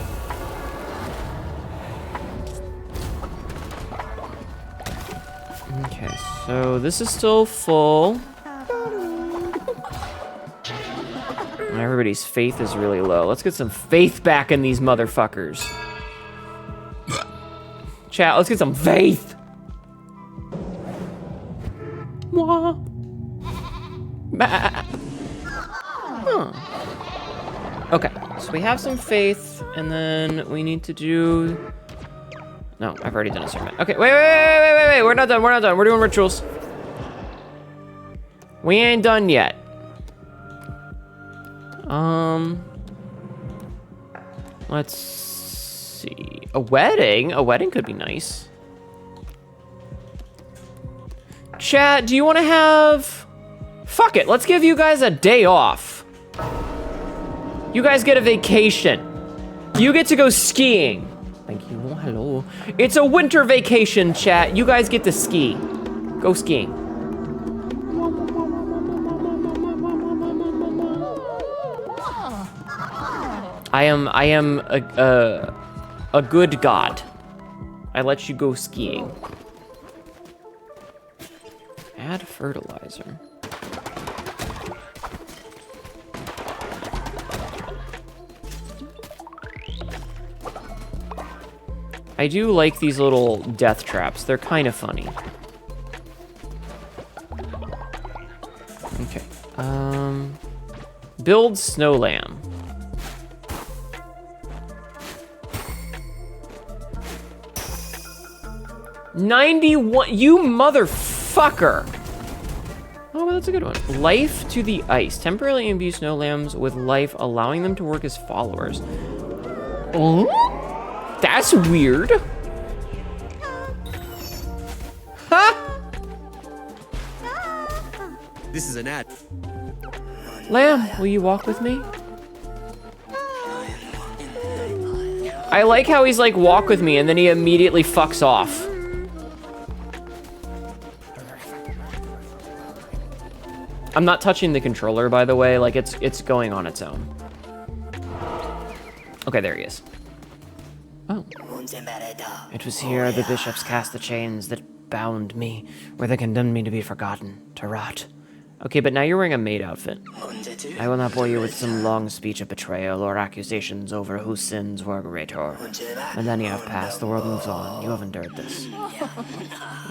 Okay, so this is still full. Everybody's faith is really low. Let's get some faith back in these motherfuckers. Chat, let's get some faith. Mwah. Bah. Huh. Okay, so we have some faith, and then we need to do... No, I've already done a sermon. Okay, wait. We're not done. We're doing rituals. We ain't done yet. Let's see. A wedding? A wedding could be nice. Chat, do you want to have... Fuck it, let's give you guys a day off. You guys get a vacation. You get to go skiing. Thank you. Oh, hello. It's a winter vacation, chat. You guys get to ski. Go skiing. I am a good god. I let you go skiing. Add fertilizer. I do like these little death traps. They're kind of funny. Okay. Build snow lamb. $91, you motherfucker. Oh, well, that's a good one. Life to the ice. Temporarily imbue snow lambs with life, allowing them to work as followers. Oh, that's weird. Ha! This is an ad. Lamb, will you walk with me? I like how he's like, walk with me, and then he immediately fucks off. I'm not touching the controller, by the way. Like, it's going on its own. Okay, there he is. Oh. It was here the bishops cast the chains that bound me, where they condemned me to be forgotten, to rot. Okay, but now you're wearing a maid outfit. I will not bore you with some long speech of betrayal or accusations over whose sins were greater. Millennia have passed, the world moves on. You have endured this.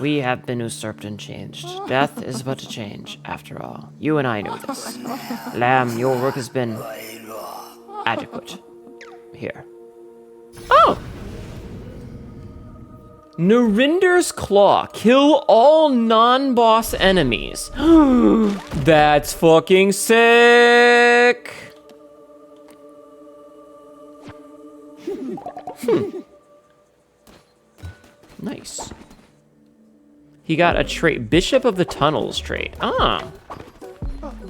We have been usurped and changed. Death is but a change, after all. You and I know this. Lamb, your work has been adequate. Here. Oh! Narinder's Claw. Kill all non-boss enemies. That's fucking sick! Nice. He got a trait. Bishop of the Tunnels trait. Ah!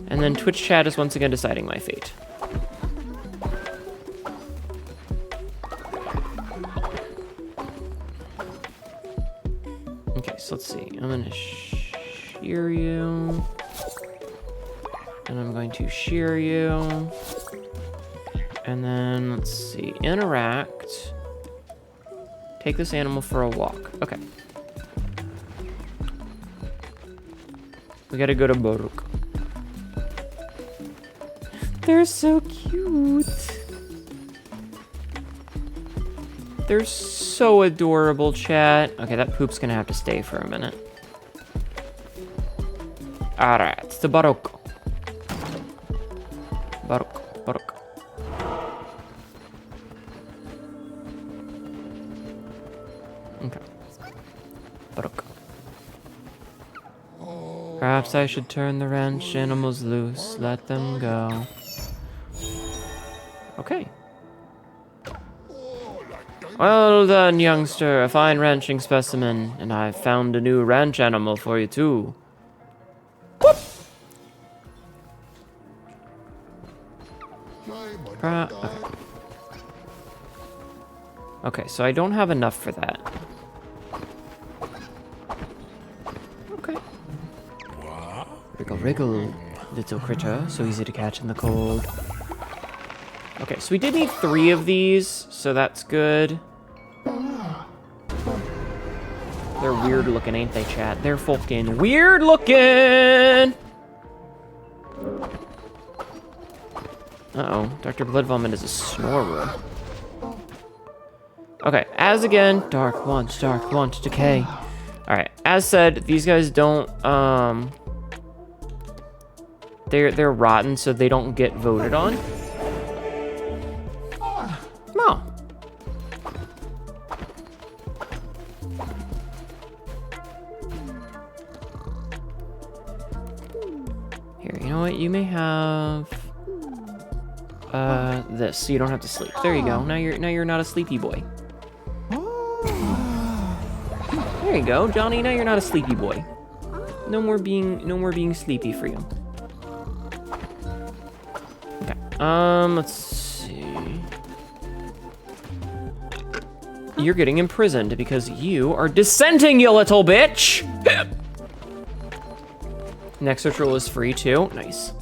And then Twitch chat is once again deciding my fate. Okay, so let's see. I'm gonna shear you. And I'm going to shear you. And then, let's see. Interact. Take this animal for a walk. Okay. We gotta go to Boruk. They're so cute. They're so adorable, chat. Okay, that poop's gonna have to stay for a minute. Alright, it's the Boruk. Boruk. Okay. Boruk. Perhaps I should turn the wrench animals loose, let them go. Okay. Well done, youngster. A fine ranching specimen, and I've found a new ranch animal for you, too. Whoop! Okay. Okay, so I don't have enough for that. Okay. Wriggle, wriggle, little critter. So easy to catch in the cold. Okay, so we did need 3 of these, so that's good. They're weird looking, ain't they, chat? They're fucking weird looking! Uh-oh, Dr. Blood Vomit is a snorer. Okay, as again, dark want, decay. Alright, as said, these guys don't, they're rotten, so they don't get voted on. No. Here, you know what? You may have this, so you don't have to sleep. There you go. Now you're not a sleepy boy. There you go, Johnny. Now you're not a sleepy boy. No more being sleepy for you. Okay. Let's see. You're getting imprisoned because you are dissenting, you little bitch! Next ritual is free, too. Nice.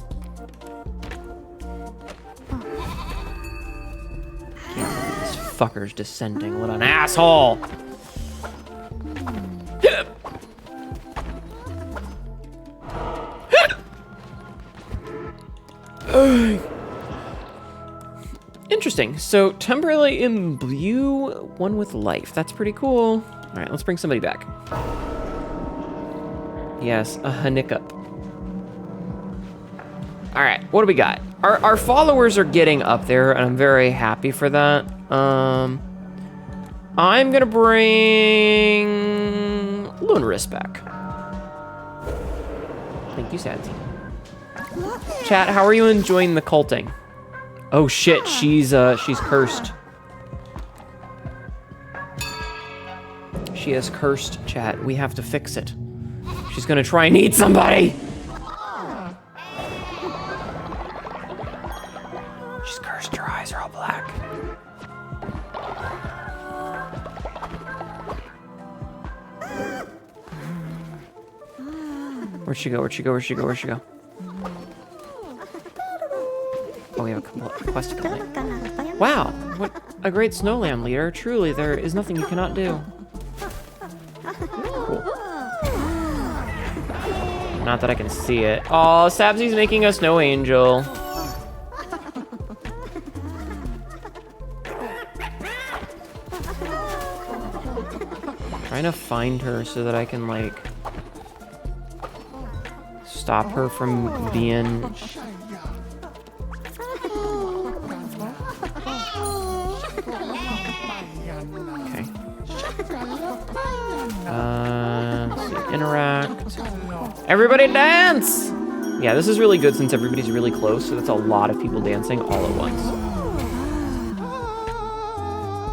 This fucker's dissenting. What an asshole! Interesting. So, temporarily imbue one with life. That's pretty cool. All right, let's bring somebody back. Yes, a Hnetu. All right, what do we got? Our followers are getting up there, and I'm very happy for that. I'm gonna bring Lunaris back. Thank you, Santi. Chat, how are you enjoying the culting? Oh shit, she's cursed. She is cursed, chat. We have to fix it. She's gonna try and eat somebody! She's cursed, her eyes are all black. Where'd she go? Where'd she go? Where'd she go? Where'd she go? quest to complete. Wow, what a great snow lamb leader. Truly, there is nothing you cannot do. Cool. Not that I can see it. Oh, Sabzi's making a snow angel. Trying to find her so that I can, like, stop her from being... Okay. Let's see, interact. Everybody dance! Yeah, this is really good since everybody's really close, so that's a lot of people dancing all at once.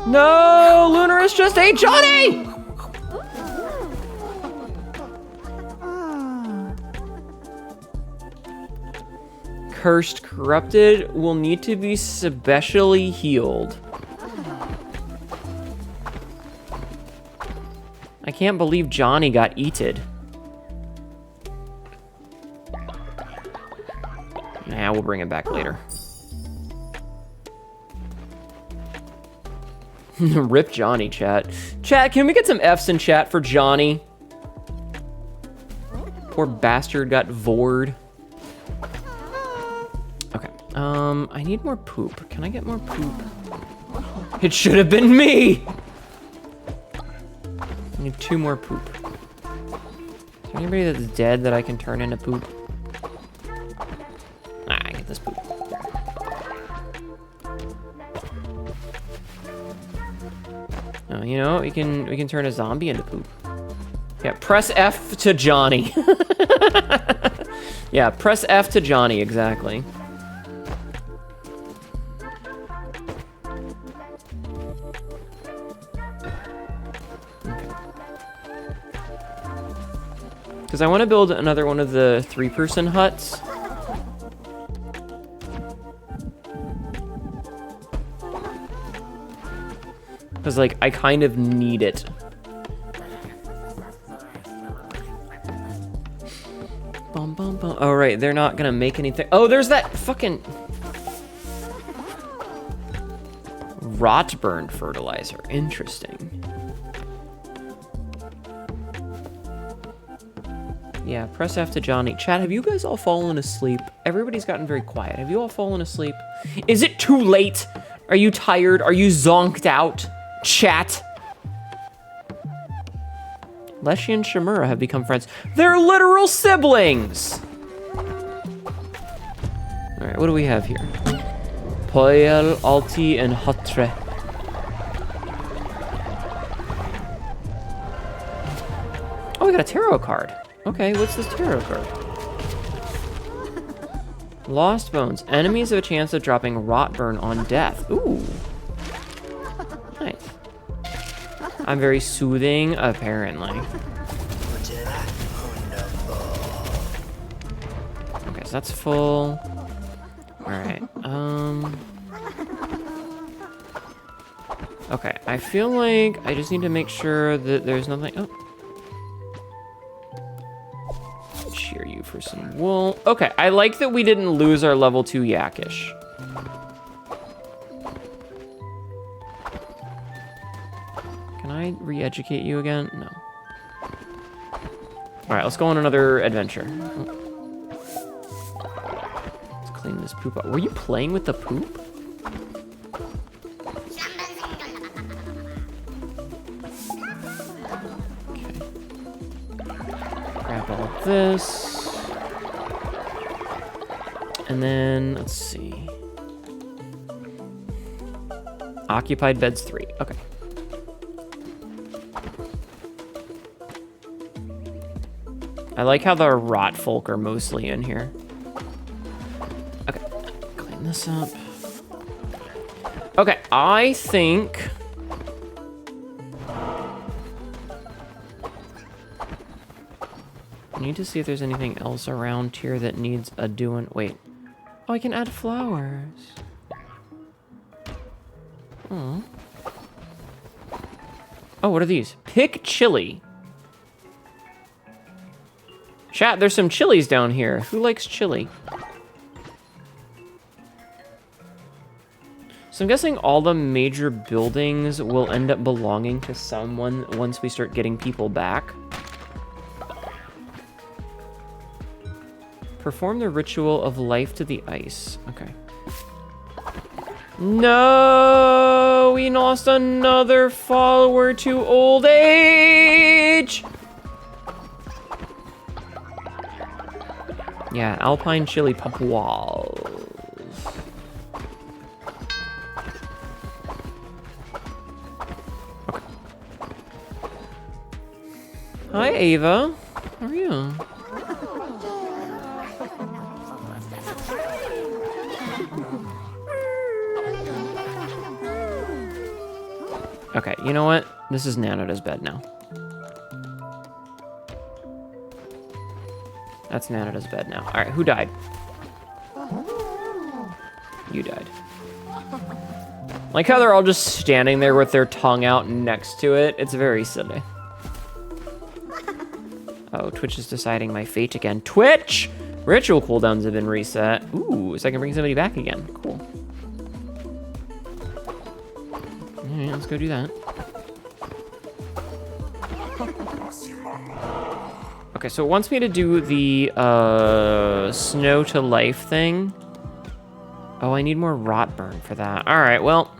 No! Lunarus just ate Johnny! Cursed Corrupted will need to be specially healed. I can't believe Johnny got eated. Nah, we'll bring him back later. Rip Johnny, chat. Chat, can we get some Fs in chat for Johnny? Poor bastard got vored. Okay, I need more poop. Can I get more poop? It should have been me! I need 2 more poop. Is there anybody that's dead that I can turn into poop? Ah, I get this poop. Oh, you know, we can turn a zombie into poop. Yeah, press F to Johnny. Yeah, press F to Johnny, exactly. Because I want to build another one of the 3-person huts. Because, like, I kind of need it. Bum, bum, bum. Oh, right, they're not gonna make anything. Oh, there's that fucking... Rotburn fertilizer. Interesting. Yeah, press F to Johnny. Chat, have you guys all fallen asleep? Everybody's gotten very quiet. Have you all fallen asleep? Is it too late? Are you tired? Are you zonked out? Chat. Leshy and Shimura have become friends. They're literal siblings! Alright, what do we have here? Poel, Alti, and Hatre. Oh, we got a tarot card. Okay, what's this tarot card? Lost Bones. Enemies have a chance of dropping Rotburn on death. Ooh. Nice. I'm very soothing, apparently. Okay, so that's full. Alright, okay, I feel like I just need to make sure that there's nothing... Oh. Cheer you for some wool. Okay, I like that we didn't lose our level 2 Yakish. Can I re-educate you again? No. Alright, let's go on another adventure. Let's clean this poop up. Were you playing with the poop? Grab all of this. And then, let's see. Occupied beds 3. Okay. I like how the rot folk are mostly in here. Okay, clean this up. Okay, I think... I need to see if there's anything else around here that needs a doing. Wait. Oh, I can add flowers. Oh. Oh, what are these? Pick chili. Chat, there's some chilies down here. Who likes chili? So I'm guessing all the major buildings will end up belonging to someone once we start getting people back. Perform the ritual of life to the ice. Okay. No, we lost another follower to old age. Yeah, alpine chili papuas. Okay. Hi, Ava. How are you? Okay, you know what? This is Nanada's bed now. That's Nanada's bed now. All right, who died? You died. Like how they're all just standing there with their tongue out next to it. It's very silly. Oh, Twitch is deciding my fate again. Twitch! Ritual cooldowns have been reset. Ooh, so I can bring somebody back again. Cool. Alright, let's go do that. Okay, so it wants me to do the snow to life thing. Oh, I need more rot burn for that. Alright, well.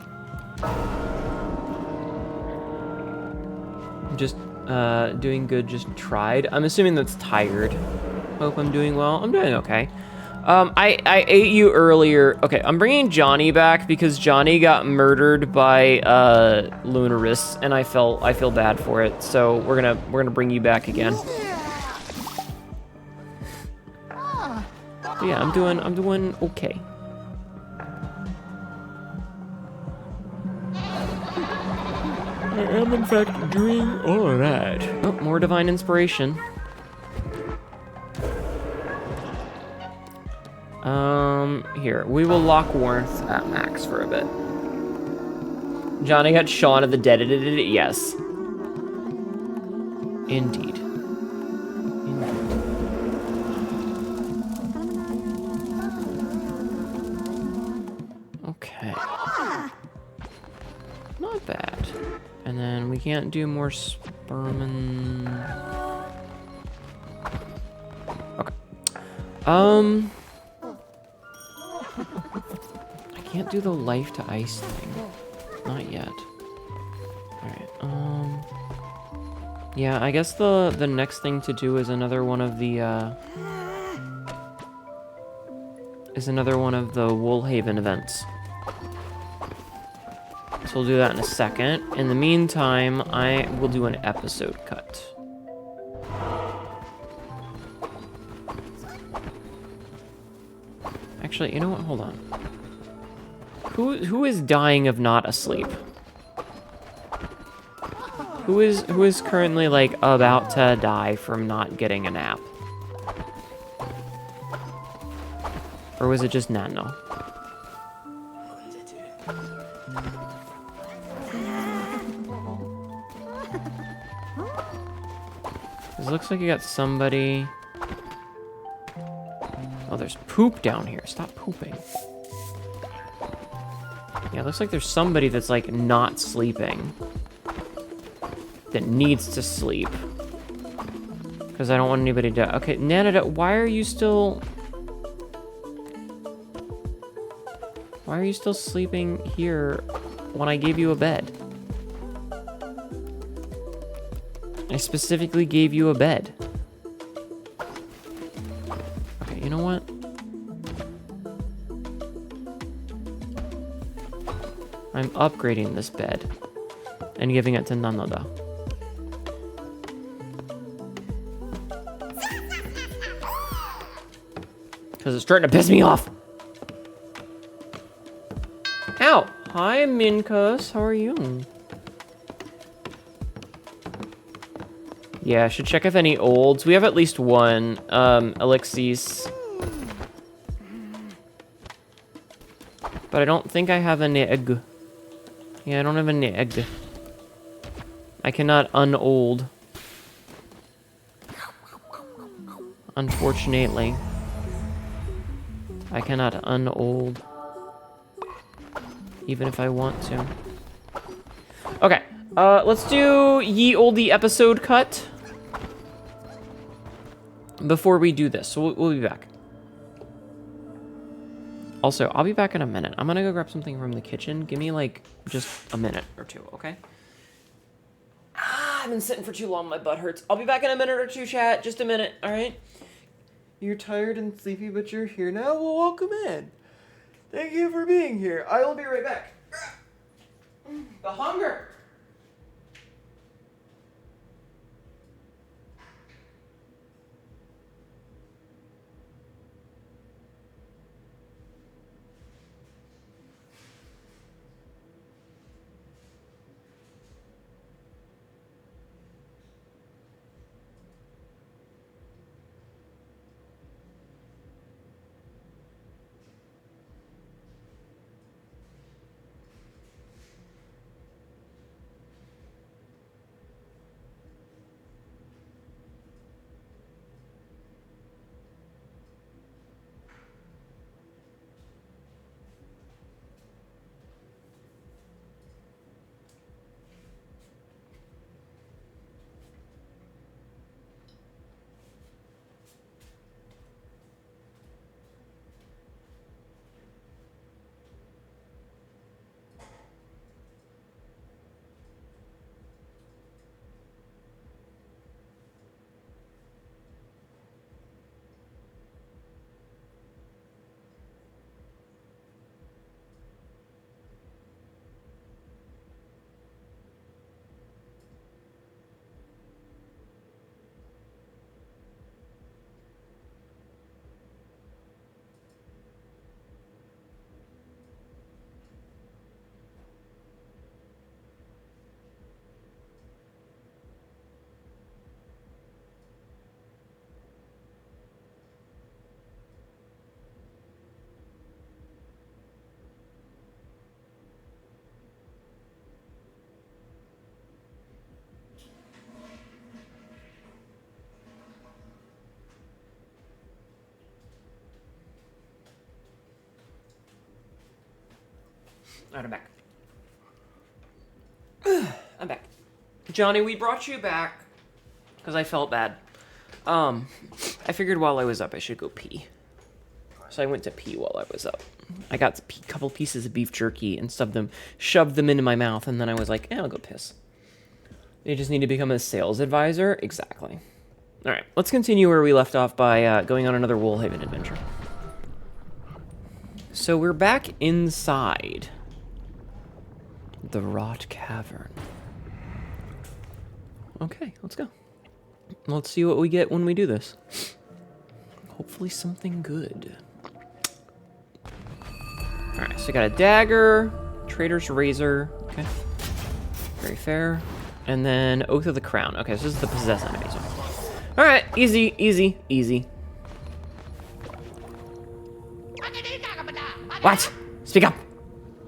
Just doing good, just tried. I'm assuming that's tired. Hope I'm doing well. I'm doing okay. I ate you earlier. Okay, I'm bringing Johnny back because Johnny got murdered by Lunaris, and I feel bad for it. So we're gonna bring you back again. So yeah, I'm doing okay. I am in fact doing all right. Oh, more divine inspiration. Here, we will lock Warmth at max for a bit. Johnny got Shaun of the Dead. Yes. Indeed. Okay. Not bad. And then we can't do more sperm. Okay. I can't do the life to ice thing. Not yet. Alright, yeah, I guess the next thing to do is another one of the Woolhaven events. So we'll do that in a second. In the meantime, I will do an episode cut. Actually, you know what? Hold on. Who is dying of not asleep? Who is currently like about to die from not getting a nap? Or was it just Nano? It looks like you got somebody. Oh, there's poop down here. Stop pooping. Yeah, it looks like there's somebody that's like not sleeping. That needs to sleep. Because I don't want anybody to... Okay, Nanada, why are you still... Why are you still sleeping here when I gave you a bed? I specifically gave you a bed. Okay, you know what? I'm upgrading this bed and giving it to Nanada. Because it's starting to piss me off. Ow! Hi, Minkus. How are you? Yeah, I should check if any olds. We have at least one. Alexis. But I don't think I have an egg. Yeah, I don't have an egg. I cannot unold. Unfortunately. I cannot unold. even if I want to. Okay, let's do ye olde episode cut before we do this. So we'll be back. Also, I'll be back in a minute. I'm gonna go grab something from the kitchen. Give me like just a minute or two, okay? I've been sitting for too long. My butt hurts. I'll be back in a minute or two, chat. Just a minute, all right? You're tired and sleepy, but you're here now? Well, welcome in. Thank you for being here. I will be right back. The hunger. All right, I'm back. I'm back. Johnny, we brought you back because I felt bad. I figured while I was up, I should go pee. So I went to pee while I was up. I got a couple pieces of beef jerky and shoved them into my mouth, and then I was like, I'll go piss. You just need to become a sales advisor? Exactly. All right, let's continue where we left off by going on another Woolhaven adventure. So we're back inside the Rot Cavern. Okay, let's go. Let's see what we get when we do this. Hopefully something good. Alright, so I got a dagger, Trader's Razor, okay. Very fair. And then Oath of the Crown. Okay, so this is the possessed enemies. Alright, easy, easy, easy. What? Speak up!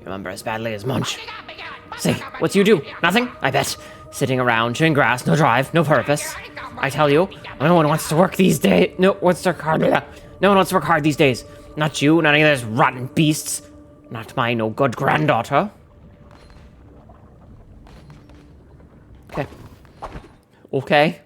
You remember as badly as Munch. Say, what do you do? Nothing? I bet. Sitting around, chewing grass, no drive, no purpose. I tell you, no one wants to work these days. No one wants to work hard these days. Not you, not any of those rotten beasts. Not my no good granddaughter. Okay. Okay.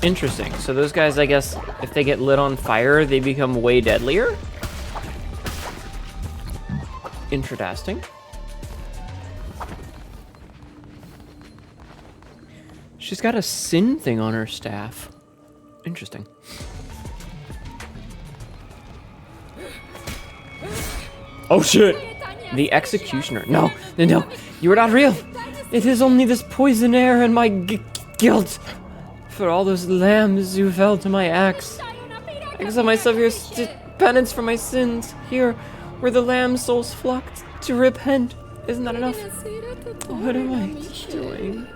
Interesting. So those guys, I guess, if they get lit on fire, they become way deadlier? Interesting. She's got a sin thing on her staff. Interesting. Oh shit! The executioner. No, you are not real. It is only this poison air and my guilt. For all those lambs who fell to my axe. I accept myself here penance for my sins. Here, where the lamb souls flocked to repent. Isn't that enough? What am I doing?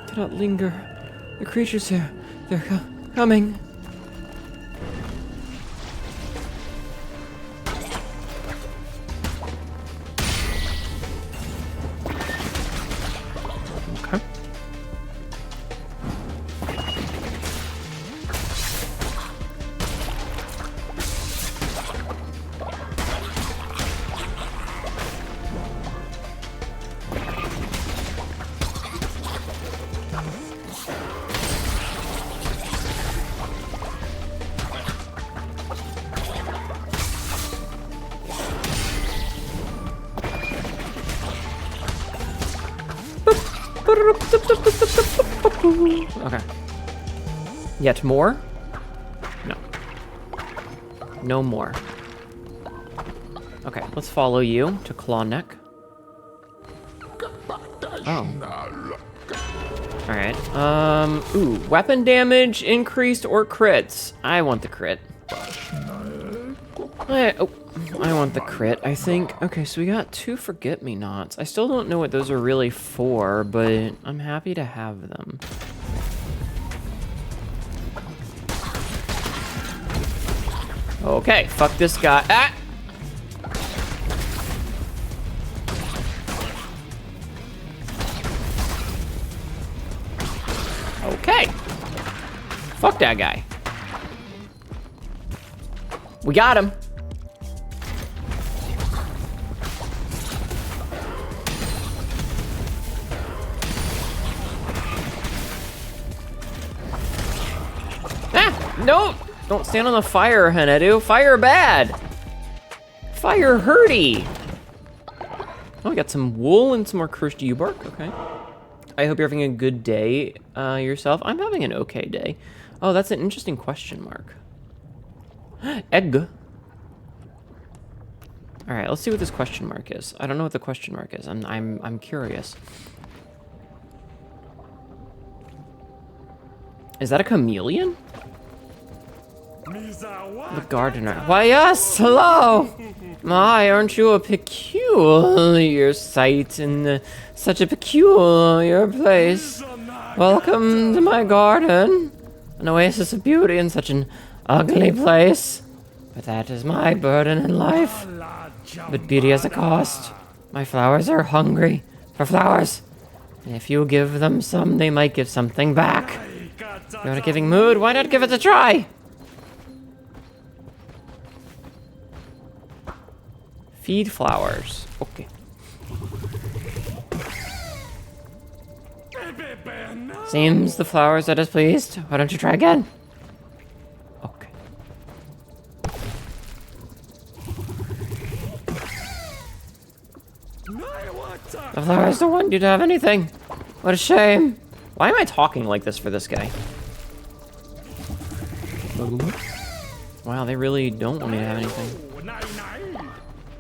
Do not linger. The creatures here, they're coming. Okay. Yet more? No. No more. Okay, let's follow you to Claw Neck. Oh. Alright, ooh, weapon damage increased or crits? I want the crit. I want the crit, I think. Okay, so we got 2 forget-me-nots. I still don't know what those are really for, but I'm happy to have them. Okay, fuck this guy. Ah! Okay. Fuck that guy. We got him. Ah, no! Don't stand on the fire, Hnetu. Fire bad. Fire hurty. Oh, we got some wool and some more cursed yew bark. Okay. I hope you're having a good day yourself. I'm having an okay day. Oh, that's an interesting question mark. Egg. All right, let's see what this question mark is. I don't know what the question mark is. I'm curious. Is that a chameleon? The gardener. Why, yes, hello. My, aren't you a peculiar sight in such a peculiar place? Welcome to my garden. An oasis of beauty in such an ugly place. But that is my burden in life. But beauty has a cost. My flowers are hungry for flowers. And if you give them some, they might give something back. You're in a giving mood, why not give it a try? Feed flowers. Okay. Seems the flowers are displeased. Why don't you try again? Okay. The flowers don't want you to have anything. What a shame. Why am I talking like this for this guy? Wow, they really don't want me to have anything.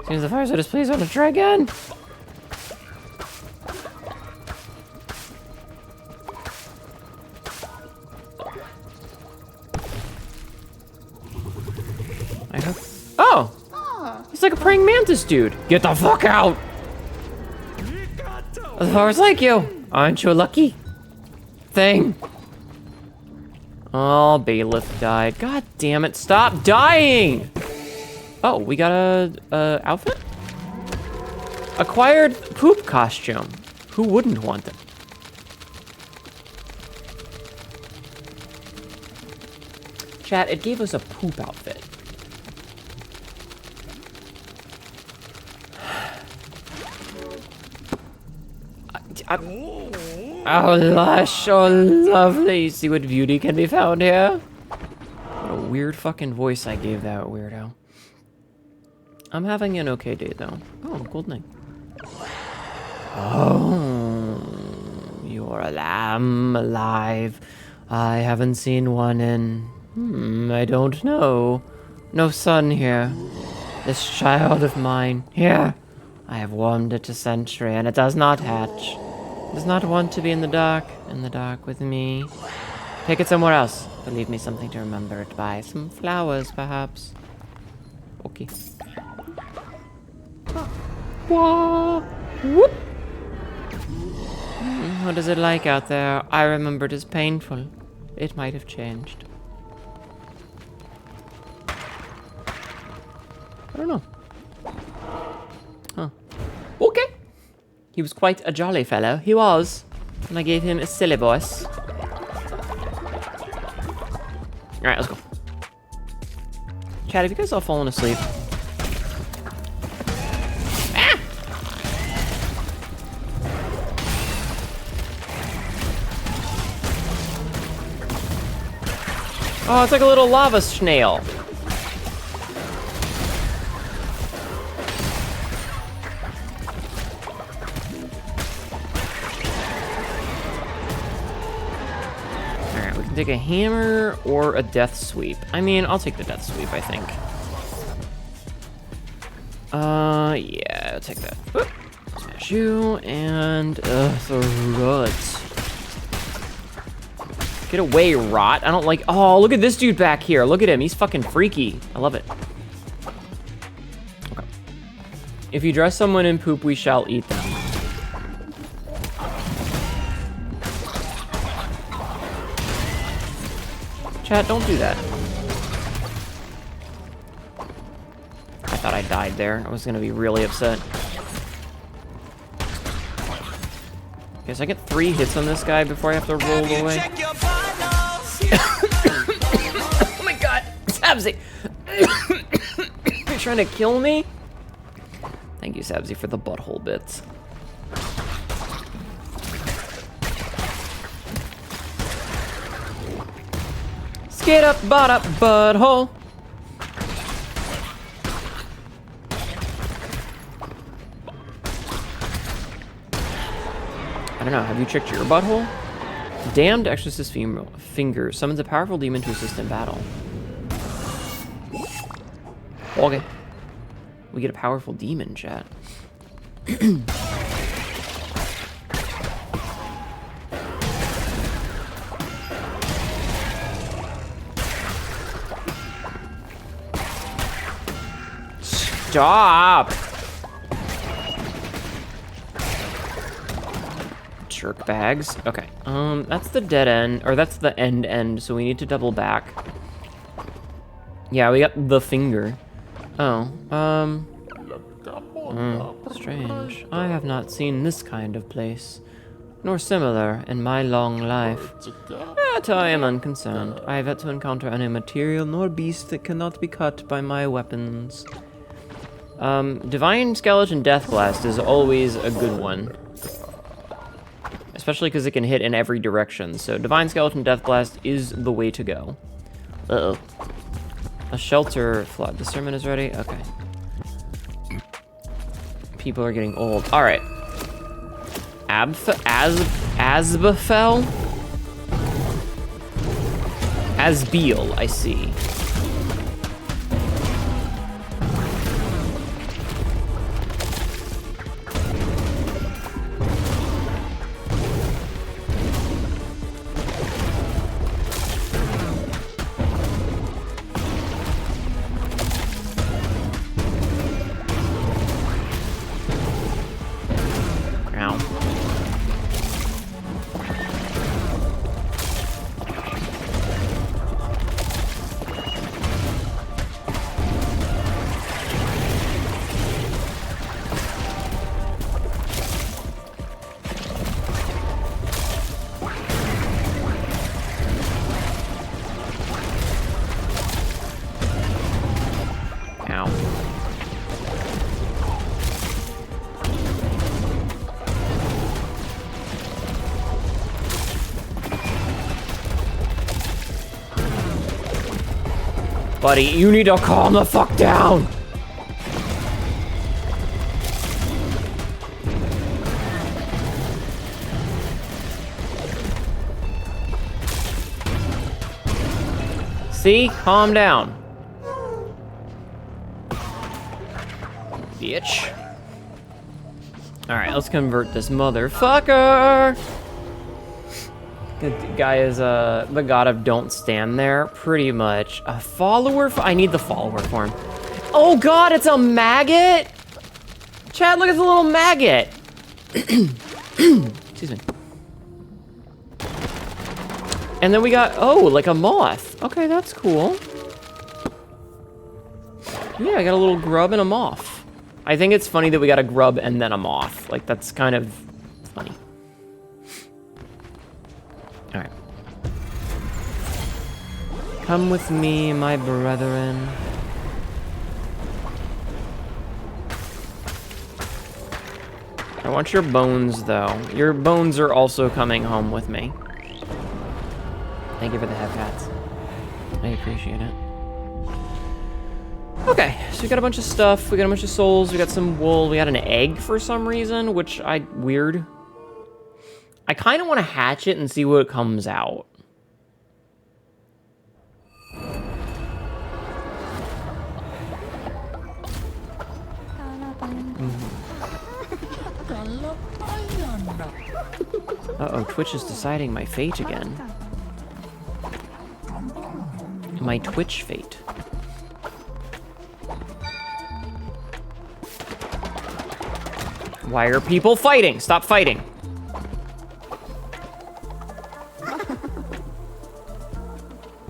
Seems the flowers are displeased. Want to try again? I hope. Oh! He's like a praying mantis dude. Get the fuck out! The flowers like you. Aren't you lucky? Thing. Oh, Bailiff died. God damn it, stop dying! Oh, we got a outfit? Acquired poop costume. Who wouldn't want it? Chat, it gave us a poop outfit. Oh, lush, oh, lovely. See what beauty can be found here? What a weird fucking voice I gave that weirdo. I'm having an okay day, though. Oh, gold egg. Oh, you're a lamb alive. I haven't seen one in... I don't know. No sun here. This child of mine, here. I have warmed it a century, and it does not hatch. It does not want to be in the dark with me. Take it somewhere else, but leave me something to remember it by. Some flowers, perhaps. Okay. Whoa. Whoop. What is it like out there? I remember it as painful. It might have changed. I don't know. Huh. Okay. He was quite a jolly fellow. He was. And I gave him a silly voice. Alright, let's go. Chat, have you guys all fallen asleep? Ah! Oh, it's like a little lava snail. Take a hammer or a death sweep. I mean, I'll take the death sweep, I think. Yeah, I'll take that. Whoop. Smash you, and, the rot. Get away, rot. I don't like, oh, look at this dude back here. Look at him, he's fucking freaky. I love it. Okay. If you dress someone in poop, we shall eat them. Chat, don't do that. I thought I died there. I was gonna be really upset. Guess I get 3 hits on this guy before I have to roll away. Oh my god, Sabzi! You're trying to kill me? Thank you, Sabzi, for the butthole bits. Get up, butthole. I don't know, have you checked your butthole? Damned Exorcist Finger summons a powerful demon to assist in battle. Okay. We get a powerful demon, chat. Stop! Jerk bags. Okay. That's the dead end, or that's the end, so we need to double back. Yeah, we got the finger. Oh, strange. I have not seen this kind of place, nor similar in my long life. Yet I am unconcerned. I have yet to encounter any material nor beast that cannot be cut by my weapons. Divine Skeleton Death Blast is always a good one. Especially because it can hit in every direction, so Divine Skeleton Death Blast is the way to go. Uh-oh. A shelter flood. Discernment is ready? Okay. People are getting old. Alright. Asbafel? Asbeal, I see. Buddy, you need to calm the fuck down! See? Calm down. Bitch. Alright, let's convert this motherfucker! The guy is the god of don't stand there, pretty much. A follower? I need the follower form. Oh god, it's a maggot? Chad, look at the little maggot. Excuse me. And then we got, oh, like a moth. Okay, that's cool. Yeah, I got a little grub and a moth. I think it's funny that we got a grub and then a moth. Like, that's kind of funny. Alright. Come with me, my brethren. I want your bones, though. Your bones are also coming home with me. Thank you for the head pats. I appreciate it. Okay, so we got a bunch of stuff. We got a bunch of souls. We got some wool. We got an egg for some reason, which weird. I kind of want to hatch it and see what comes out. Uh-oh, Twitch is deciding my fate again. My Twitch fate. Why are people fighting? Stop fighting.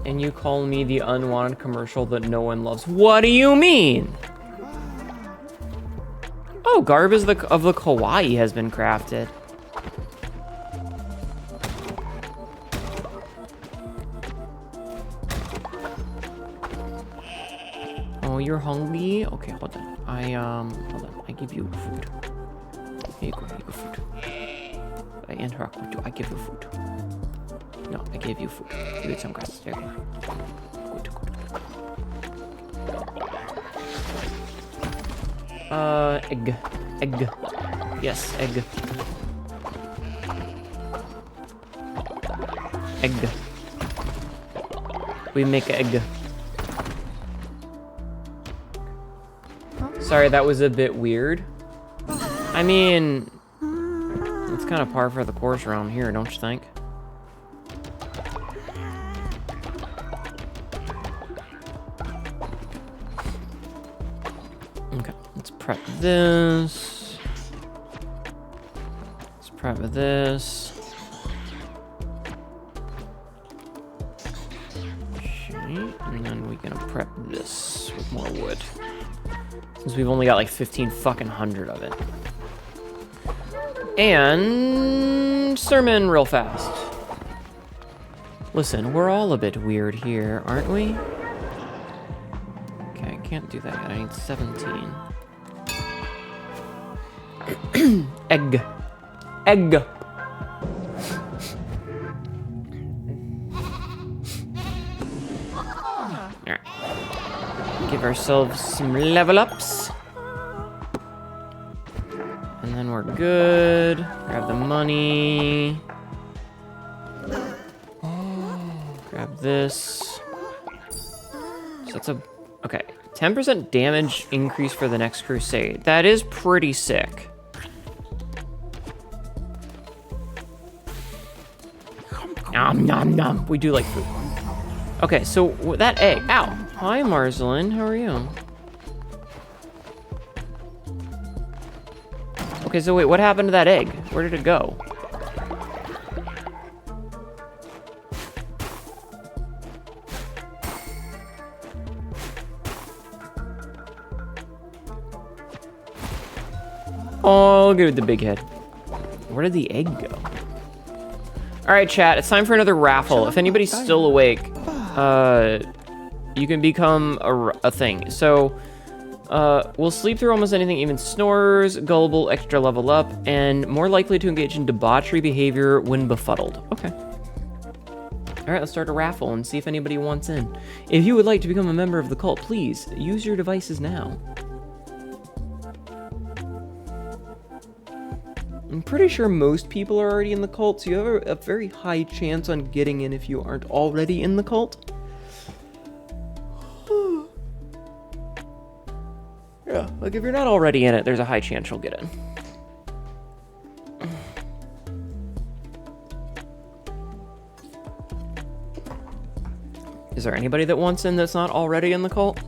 And you call me the unwanted commercial that no one loves. What do you mean? Oh, garb of the kawaii has been crafted. Oh, you're hungry? Okay, hold on. Hold on. I give you food. Here you go food. I interact with you. I give you food. No, I gave you food. You eat some grass. There you go. Good. Egg. Egg. Yes, egg. Egg. We make egg. Sorry, that was a bit weird. I mean, it's kind of par for the course around here, don't you think? Okay, let's prep this. Let's prep this. Okay, and then we're gonna prep this with more wood. Since we've only got like 1,500 of it. And sermon real fast. Listen, we're all a bit weird here, aren't we? Okay, I can't do that yet. I need 17. Egg. Egg. Alright. Give ourselves some level ups. And then we're good. Grab the money. Grab this. So that's a... Okay. 10% damage increase for the next crusade. That is pretty sick. Nom nom nom. We do like food. Okay, so that egg. Ow. Hi, Marzelin. How are you? Okay, so wait, what happened to that egg? Where did it go? Oh, look at the big head. Where did the egg go? All right, chat, it's time for another raffle. If anybody's still awake, you can become a thing. So, we'll sleep through almost anything, even snores, gullible, extra level up, and more likely to engage in debauchery behavior when befuddled. Okay. All right, let's start a raffle and see if anybody wants in. If you would like to become a member of the cult, please use your devices now. I'm pretty sure most people are already in the cult, so you have a very high chance on getting in if you aren't already in the cult. Yeah, like if you're not already in it, there's a high chance you'll get in. Is there anybody that wants in that's not already in the cult?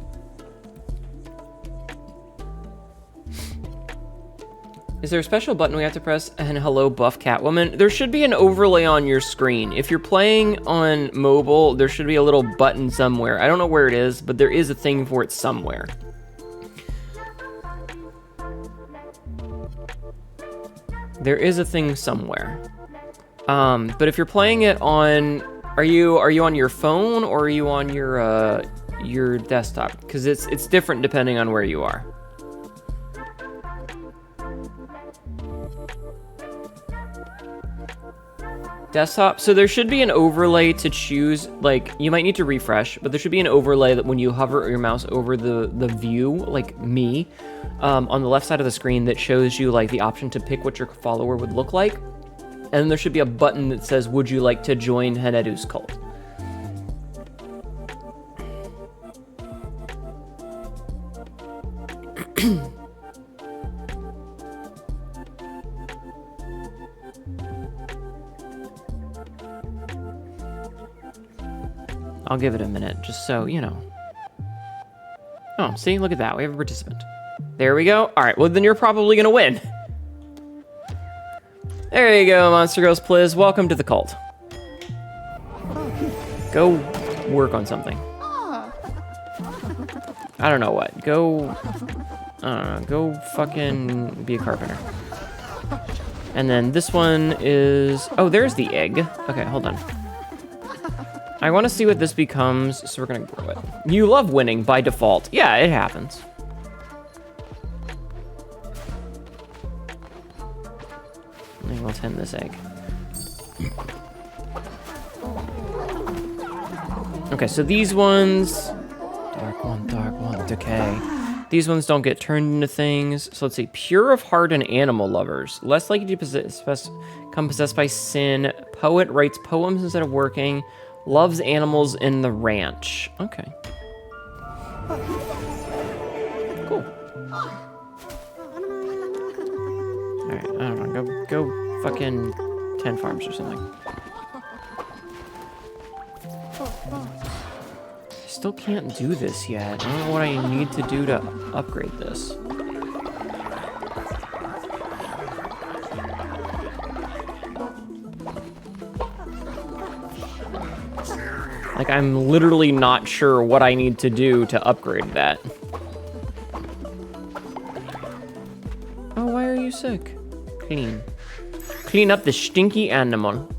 Is there a special button we have to press? And hello, buff Catwoman. There should be an overlay on your screen. If you're playing on mobile, there should be a little button somewhere. I don't know where it is, but there is a thing for it somewhere. There is a thing somewhere. But if you're playing it on, are you on your phone or are you on your desktop? Because it's different depending on where you are. Desktop, so there should be an overlay to choose, like, you might need to refresh, but there should be an overlay that when you hover your mouse over the view, like me, on the left side of the screen that shows you, like, the option to pick what your follower would look like, and then there should be a button that says, would you like to join Hnetu's cult? I'll give it a minute, just so, you know. Oh, see? Look at that. We have a participant. There we go. All right, well, then you're probably going to win. There you go, Monster Girls Pliz. Welcome to the cult. Go work on something. I don't know what. Go... I don't know. Go fucking be a carpenter. And then this one is... Oh, there's the egg. Okay, hold on. I want to see what this becomes, so we're going to grow it. You love winning by default. Yeah, it happens. Maybe we'll tend this egg. Okay, so these ones... Dark one, decay. These ones don't get turned into things. So let's see. Pure of heart and animal lovers. Less likely to become possessed by sin. Poet writes poems instead of working. Loves animals in the ranch. Okay. Cool. Alright, I don't know. Go fucking 10 farms or something. I still can't do this yet. I don't know what I need to do to upgrade this. Like, I'm literally not sure what I need to do to upgrade that. Oh, why are you sick? Clean. Clean up the stinky animal.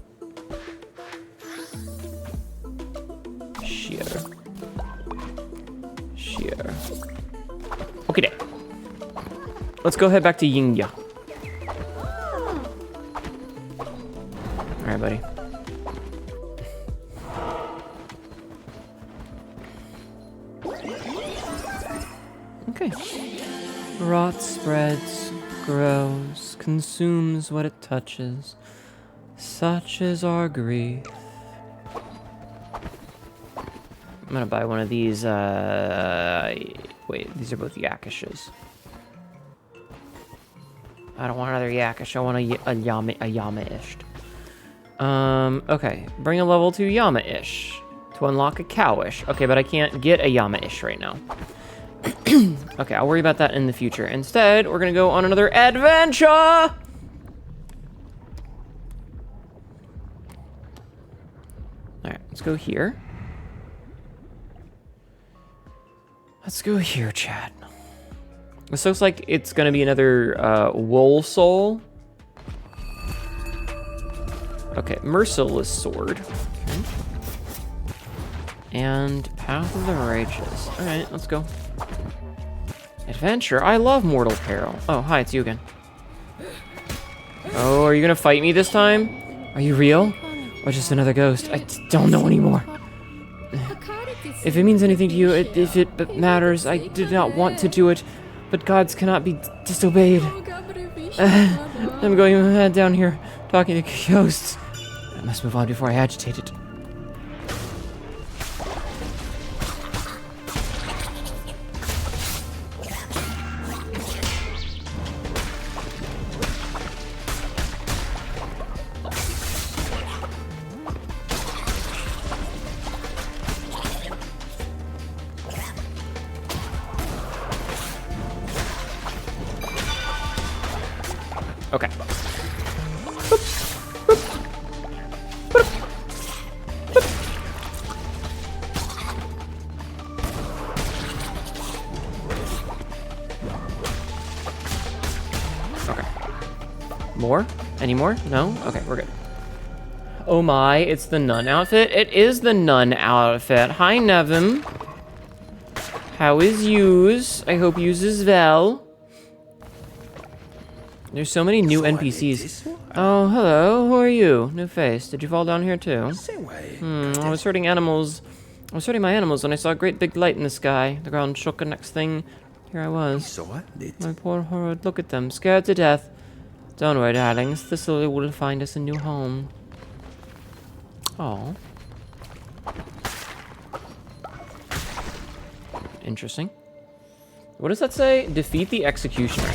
Okay, let's go head back to Yingya. Alright, buddy. Okay. Rot spreads, grows, consumes what it touches. Such is our grief. I'm gonna buy one of these, wait, these are both Yakishes. I don't want another Yakish, I want a Yama-ish. Okay, bring a level to Yama-ish to unlock a Cowish. Okay, but I can't get a Yama-ish right now. Okay, I'll worry about that in the future. Instead, we're gonna go on another adventure! Alright, let's go here. Let's go here, chat. This looks like it's gonna be another wool soul. Okay, merciless sword. Okay. And path of the righteous. All right, let's go. Adventure. I love mortal peril. Oh, hi, it's you again. Oh, are you gonna fight me this time? Are you real, or just another ghost? I don't know anymore. If it means anything to you, if it matters, I did not want to do it, but gods cannot be disobeyed. I'm going down here, talking to ghosts. I must move on before I agitate it. Okay. Okay. More? Any more? No? Okay, we're good. Oh my, it's the nun outfit. It is the nun outfit. Hi, Nevin. How is yous? I hope yous is well. There's so many new NPCs. Oh, hello. Who are you? New face. Did you fall down here too? I was herding animals. I was herding my animals when I saw a great big light in the sky. The ground shook, and next thing, here I was. My poor horrid. Look at them, scared to death. Don't worry, darlings. Thistle will find us a new home. Oh. Interesting. What does that say? Defeat the executioner.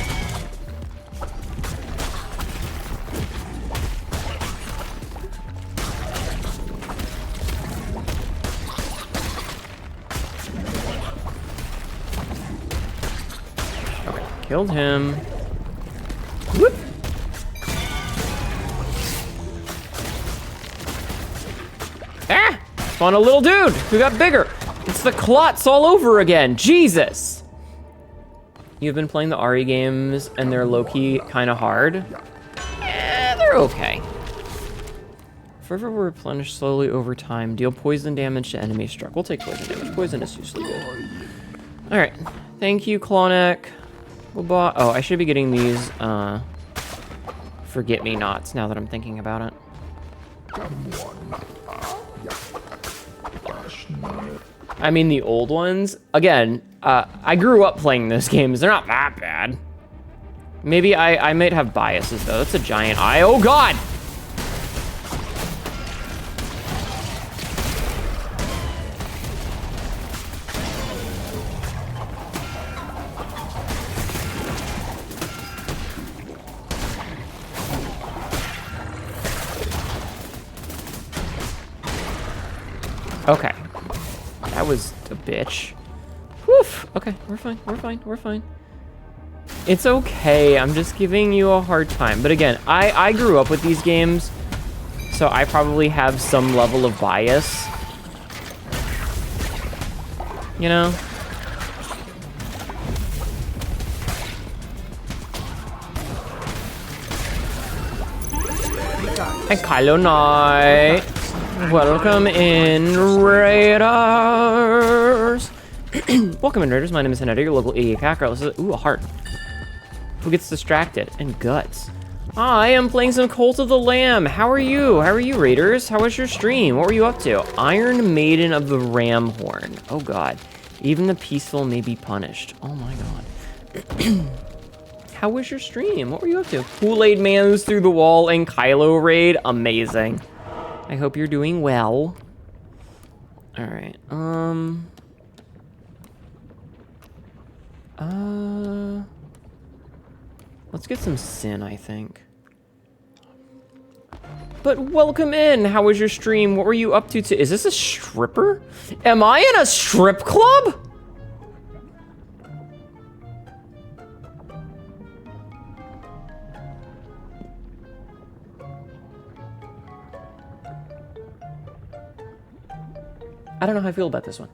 Killed him. Whoop. Ah! Spawned a little dude who got bigger. It's the clots all over again. Jesus. You've been playing the Ari games and they're low-key kind of hard. They're okay. Fervor will replenish slowly over time. Deal poison damage to enemies struck. We'll take poison damage. Poison is usually good. Alright. Thank you, Klonek. Oh, I should be getting these forget-me-nots now that I'm thinking about it. I mean, the old ones. Again, I grew up playing those games. They're not that bad. Maybe I might have biases, though. That's a giant eye. Oh, God! Okay. That was a bitch. Woof. Okay, we're fine, we're fine, we're fine. It's okay, I'm just giving you a hard time. But again, I grew up with these games, so I probably have some level of bias. You know? Hi, Kylo Knight. Welcome in, Raiders. Welcome in, Raiders. My name is Hnetu, your local idiot cat girl. This is, ooh, a heart. Who gets distracted? And guts. I am playing some Cult of the Lamb. How are you? How are you, Raiders? How was your stream? What were you up to? Iron Maiden of the Ram Horn. Oh, God. Even the peaceful may be punished. Oh, my God. How was your stream? What were you up to? Kool-Aid Man's through the wall and Kylo raid. Amazing. I hope you're doing well. All right. Let's get some sin, I think. But welcome in. How was your stream? What were you up to? Is this a stripper? Am I in a strip club? I don't know how I feel about this one.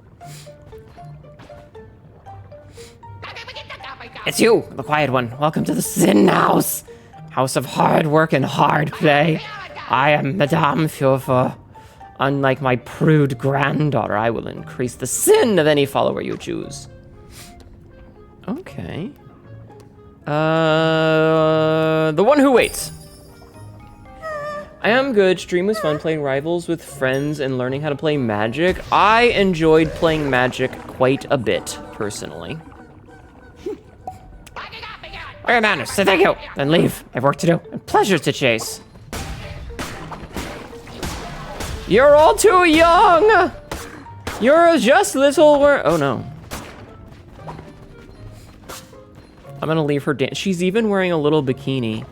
It's you, the quiet one. Welcome to the Sin House. House of hard work and hard play. I am Madame Furfa. Unlike my prude granddaughter, I will increase the sin of any follower you choose. Okay. The one who waits. I am good. Stream was fun playing Rivals with friends and learning how to play Magic. I enjoyed playing Magic quite a bit, personally. Where are manners? Say thank you, then leave. I have work to do and pleasures to chase. You're all too young. You're just little. Oh no. I'm gonna leave her dance. She's even wearing a little bikini.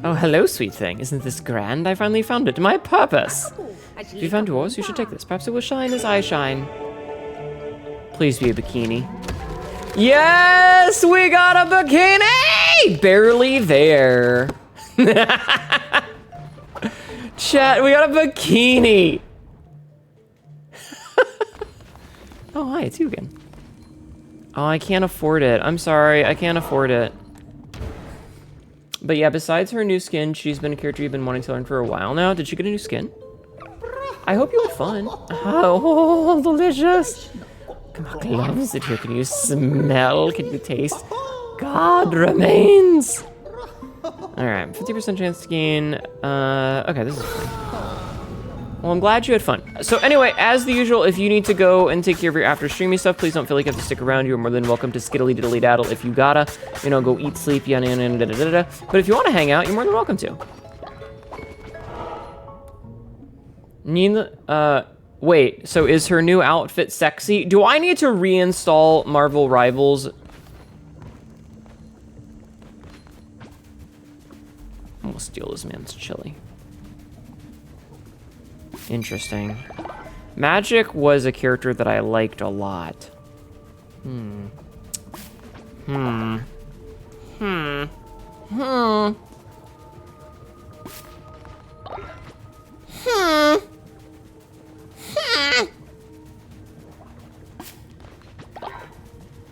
Oh, hello, sweet thing. Isn't this grand? I finally found it. My purpose. If you found yours, you should take this. Perhaps it will shine as I shine. Please be a bikini. Yes, we got a bikini! Barely there. Chat, we got a bikini. Oh, hi, it's you again. Oh, I can't afford it. I'm sorry, I can't afford it. But yeah, besides her new skin, she's been a character you've been wanting to learn for a while now. Did she get a new skin? I hope you had fun. Oh, delicious. Come on, gloves it here. Can you smell? Can you taste? God remains. All right, 50% chance to gain. Okay, this is fun. Well, I'm glad you had fun. So anyway, as the usual, if you need to go and take care of your after streaming stuff, please don't feel like you have to stick around. You're more than welcome to skiddly diddly daddle if you gotta, you know, go eat, sleep, yada, yada, yada, yada, yada. But if you want to hang out, you're more than welcome to. Nina, wait, so is her new outfit sexy? Do I need to reinstall Marvel Rivals? I'm gonna steal this man's chili. Interesting. Magic was a character that I liked a lot.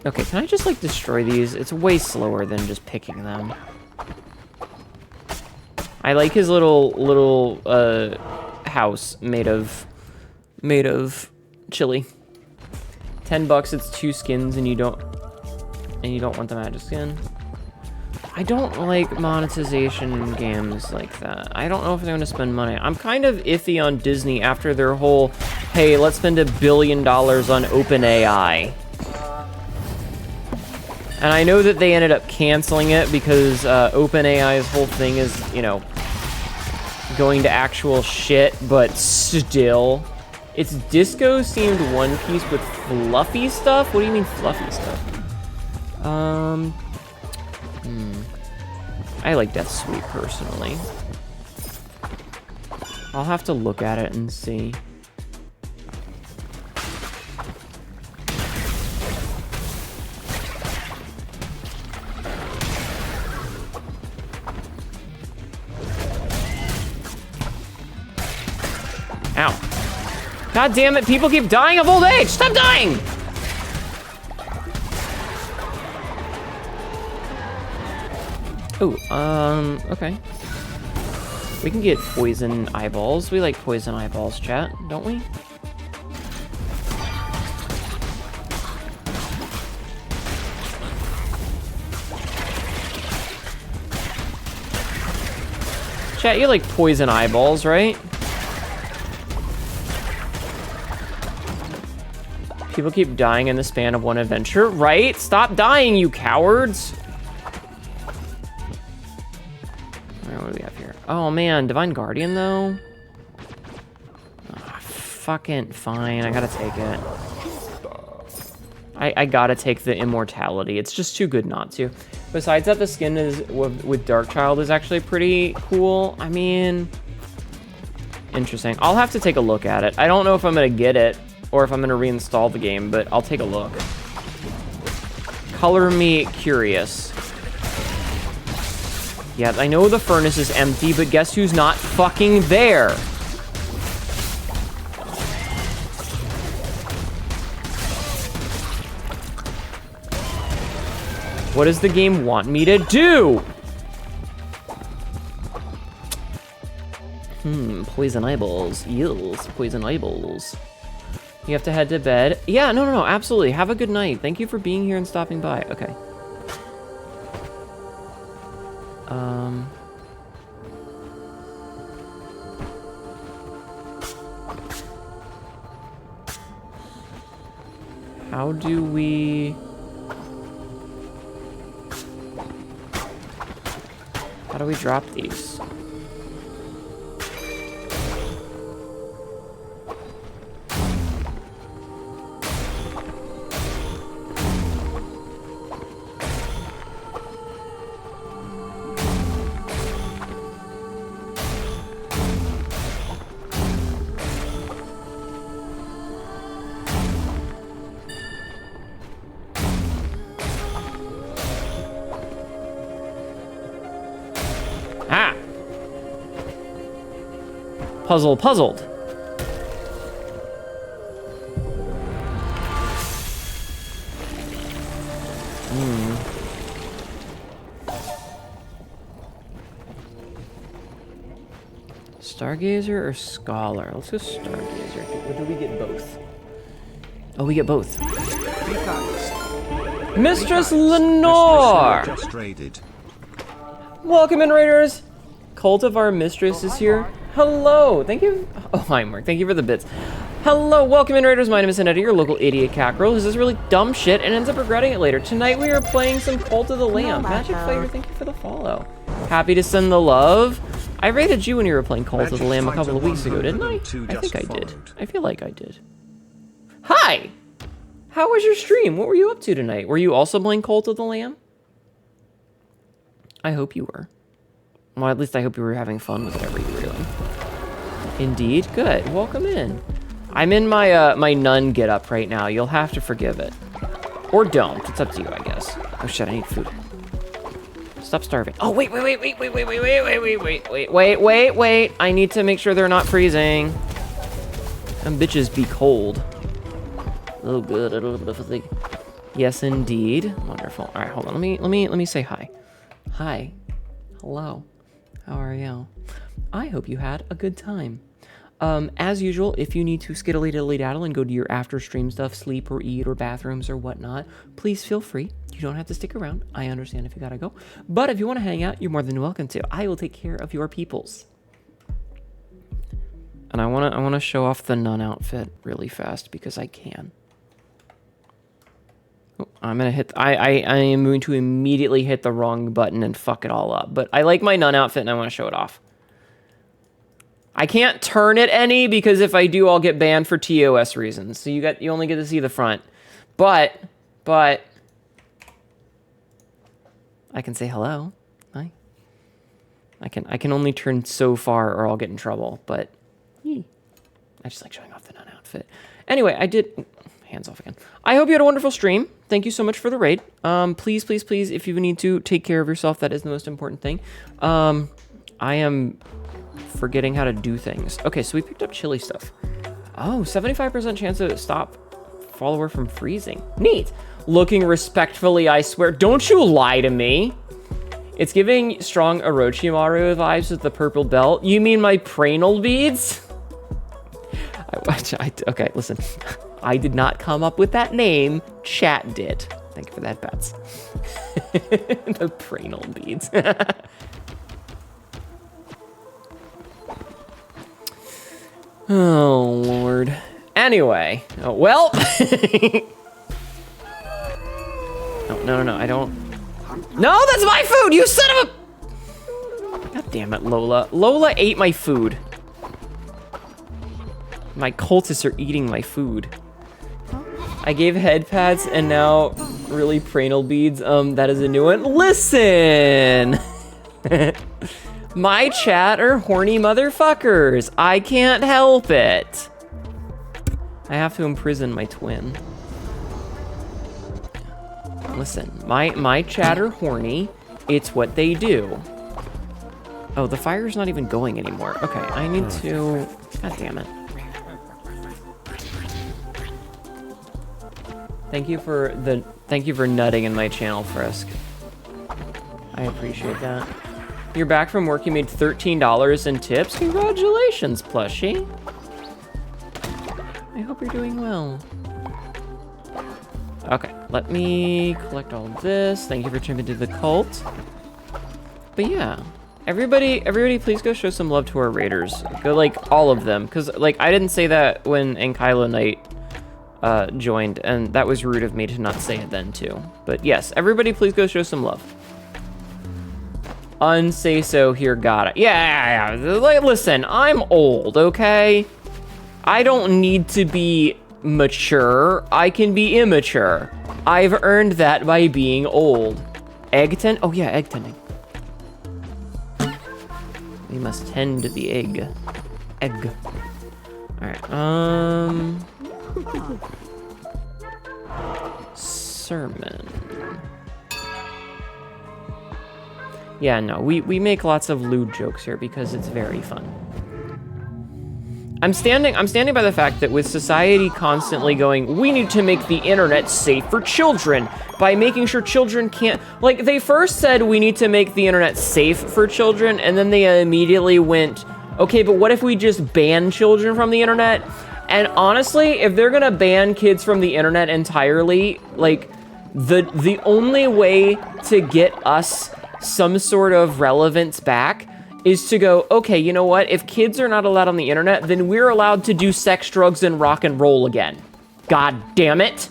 Okay, can I just, like, destroy these? It's way slower than just picking them. I like his little house made of chili. $10, it's 2 skins, and you don't want the magic skin. I don't like monetization in games like that. I don't know if they're gonna spend money. I'm kind of iffy on Disney after their whole, hey, let's spend $1 billion on OpenAI. And I know that they ended up canceling it because OpenAI's whole thing is, you know, going to actual shit, but still. It's disco-themed One Piece with fluffy stuff? What do you mean fluffy stuff? I like Death Sweep, personally. I'll have to look at it and see. Ow. God damn it, people keep dying of old age! Stop dying! Oh, okay. We can get poison eyeballs. We like poison eyeballs, chat, don't we? Chat, you like poison eyeballs, right? People keep dying in the span of one adventure, right? Stop dying, you cowards! Alright, what do we have here? Oh man, Divine Guardian though? Oh, fucking fine, I gotta take it. I gotta take the immortality. It's just too good not to. Besides that, the skin is with Darkchild is actually pretty cool. I mean, interesting. I'll have to take a look at it. I don't know if I'm gonna get it or if I'm gonna reinstall the game, but I'll take a look. Color me curious. Yeah, I know the furnace is empty, but guess who's not fucking there? What does the game want me to do? Poison eyeballs. Eels. Poison eyeballs. You have to head to bed. Yeah, no, absolutely. Have a good night. Thank you for being here and stopping by. Okay. How do we... How do we drop these? Puzzled. Stargazer or Scholar? Let's go Stargazer. Or do we get both? Oh, we get both. Mistress Lenore! Just raided. Welcome in, Raiders! Cult of our Mistress is here. Hello! Thank you. Oh, hi, Mark. Thank you for the bits. Hello, welcome in, Raiders. My name is Hnetu, your local idiot cackerel who says really dumb shit and ends up regretting it later. Tonight we are playing some Cult of the Lamb. Magic Fighter, thank you for the follow. Happy to send the love. I rated you when you were playing Cult of the Lamb a couple of weeks ago, didn't I? I think I did. I feel like I did. Hi! How was your stream? What were you up to tonight? Were you also playing Cult of the Lamb? I hope you were. Well, at least I hope you were having fun with whatever you were doing. Indeed. Good. Welcome in. I'm in my my nun get-up right now. You'll have to forgive it. Or don't. It's up to you, I guess. Oh shit, I need food. Stop starving. Oh, wait. I need to make sure they're not freezing. Them bitches be cold. Oh, good. A little bit of fatigue. Yes, indeed. Wonderful. All right, hold on. Let me say hi. Hi. Hello. How are you? I hope you had a good time. As usual, if you need to skiddly-diddly-daddle and go to your after-stream stuff, sleep or eat or bathrooms or whatnot, please feel free. You don't have to stick around. I understand if you gotta go. But if you want to hang out, you're more than welcome to. I will take care of your peoples. And I wanna show off the nun outfit really fast because I can. Oh, I'm gonna hit. I am going to immediately hit the wrong button and fuck it all up. But I like my nun outfit and I want to show it off. I can't turn it any because if I do, I'll get banned for TOS reasons. So you only get to see the front. But I can say hello. Hi. I can only turn so far or I'll get in trouble. But I just like showing off the nun outfit. Anyway, I did. Hands off again. I hope you had a wonderful stream. Thank you so much for the raid. Please, if you need to, take care of yourself. That is the most important thing. I am forgetting how to do things. Okay, so we picked up chili stuff. Oh, 75% chance to stop follower from freezing. Neat. Looking respectfully, I swear. Don't you lie to me. It's giving strong Orochimaru vibes with the purple belt. You mean my pranal beads? Okay, listen. I did not come up with that name. Chat did. Thank you for that, Bats. The pranal beads. Oh, Lord. Anyway. Oh, well. No, I don't. No, that's my food, you son of a... God damn it, Lola. Lola ate my food. My cultists are eating my food. I gave head pats and now really pranal beads. That is a new one. Listen! My chat are horny motherfuckers. I can't help it. I have to imprison my twin. Listen, my chat are horny. It's what they do. Oh, the fire's not even going anymore. Okay, I need to... God damn it. Thank you for nutting in my channel, Frisk. I appreciate that. You're back from work, you made $13 in tips. Congratulations, plushie. I hope you're doing well. Okay, let me collect all of this. Thank you for tuning into the cult. But yeah, everybody please go show some love to our raiders. Go, like, all of them. Because, like, I didn't say that when Ankylo Knight joined, and that was rude of me to not say it then too. But yes, everybody please go show some love. Unsay so here, got it. Yeah. Like, listen, I'm old, okay? I don't need to be mature. I can be immature. I've earned that by being old. Egg tend? Oh yeah, egg tending. We must tend the egg. Egg. Alright, sermon. Yeah, no, we make lots of lewd jokes here because it's very fun. I'm standing by the fact that with society constantly going, we need to make the internet safe for children by making sure children can't, like, they first said we need to make the internet safe for children, and then they immediately went, okay, but what if we just ban children from the internet? And honestly, if they're gonna ban kids from the internet entirely, like, the only way to get us some sort of relevance back is to go, okay, you know what? If kids are not allowed on the internet, then we're allowed to do sex, drugs, and rock and roll again. God damn it.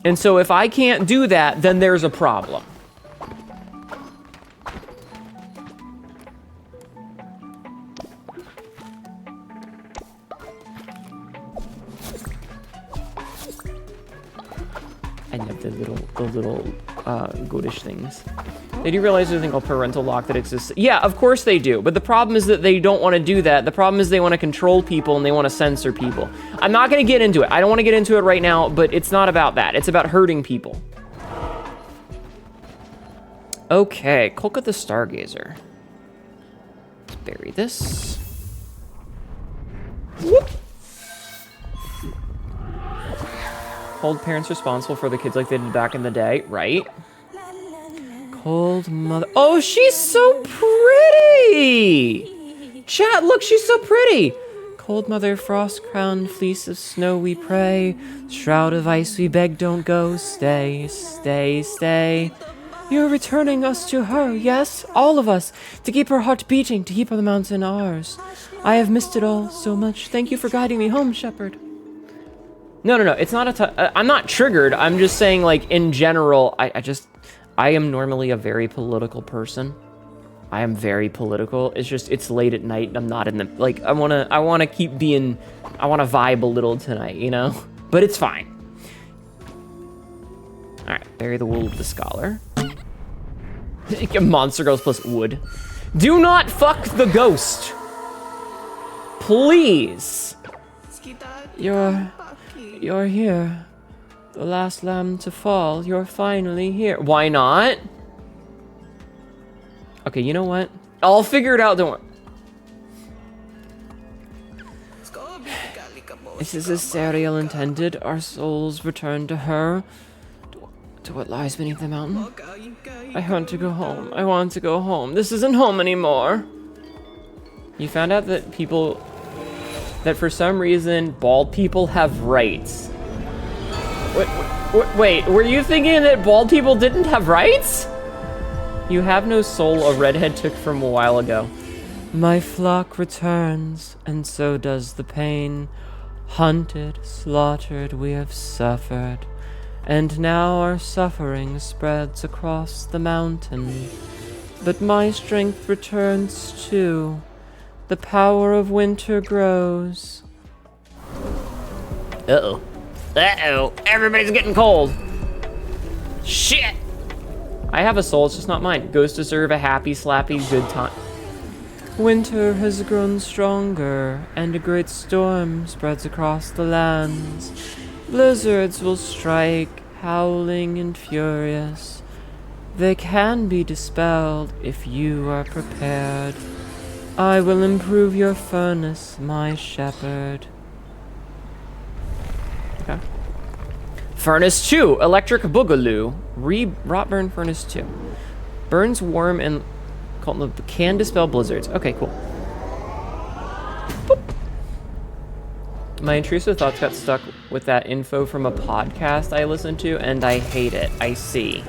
And so if I can't do that, then there's a problem. I love the little goodish things. They do realize there's a thing called parental lock that exists. Yeah, of course they do. But the problem is that they don't want to do that. The problem is they want to control people and they want to censor people. I'm not going to get into it. I don't want to get into it right now, but it's not about that. It's about hurting people. Okay, Kolka the Stargazer. Let's bury this. Whoop. Hold parents responsible for the kids like they did back in the day, right? Cold mother. Oh, she's so pretty! Chat, look, she's so pretty! Cold mother, frost-crowned fleece of snow we pray. Shroud of ice we beg, don't go. Stay, stay, stay. You're returning us to her, yes, all of us, to keep her heart beating, to keep the mountain ours. I have missed it all so much. Thank you for guiding me home, shepherd. No, it's not I'm not triggered. I'm just saying, like, in general, I am normally a very political person. I am very political. It's just, it's late at night and I'm not in the, like, I want to keep being, I want to vibe a little tonight, you know? But it's fine. All right, bury the wool of the scholar. Monster girls plus wood. Do not fuck the ghost. Please. You're here. The last lamb to fall. You're finally here. Why not? Okay, you know what? I'll figure it out. Don't worry. Is this as Sariel intended? Our souls return to her. To what lies beneath the mountain? I want to go home. I want to go home. This isn't home anymore. You found out that that for some reason, bald people have rights. Wait, were you thinking that bald people didn't have rights? You have no soul a redhead took from a while ago. My flock returns, and so does the pain. Hunted, slaughtered, we have suffered. And now our suffering spreads across the mountain. But my strength returns too. The power of winter grows. Uh-oh. Uh-oh. Everybody's getting cold. Shit! I have a soul, it's just not mine. Ghosts deserve a happy, slappy, good time. Winter has grown stronger, and a great storm spreads across the lands. Blizzards will strike, howling and furious. They can be dispelled if you are prepared. I will improve your furnace, my shepherd. Okay. Furnace 2, Electric Boogaloo. Rotburn Furnace 2. Burns warm and can dispel blizzards. Okay, cool. Boop. My intrusive thoughts got stuck with that info from a podcast I listened to, and I hate it. I see.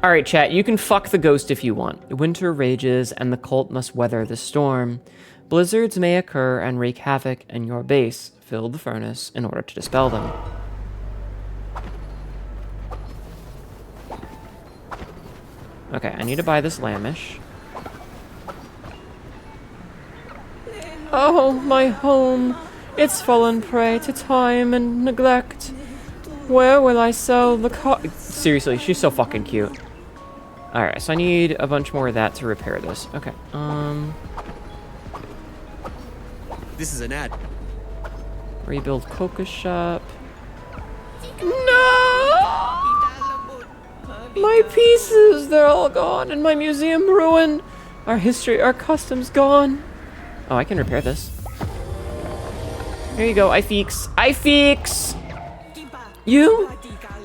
Alright, chat, you can fuck the ghost if you want. Winter rages, and the cult must weather the storm. Blizzards may occur and wreak havoc in your base. Fill the furnace in order to dispel them. Okay, I need to buy this lambish. Oh, my home. It's fallen prey to time and neglect. Where will I sell the car? Seriously, she's so fucking cute. Alright, so I need a bunch more of that to repair this. Okay, This is an ad. Rebuild Coca Shop. No! My pieces, they're all gone, and my museum ruined. Our history, our customs gone. Oh, I can repair this. Here you go, I fix. You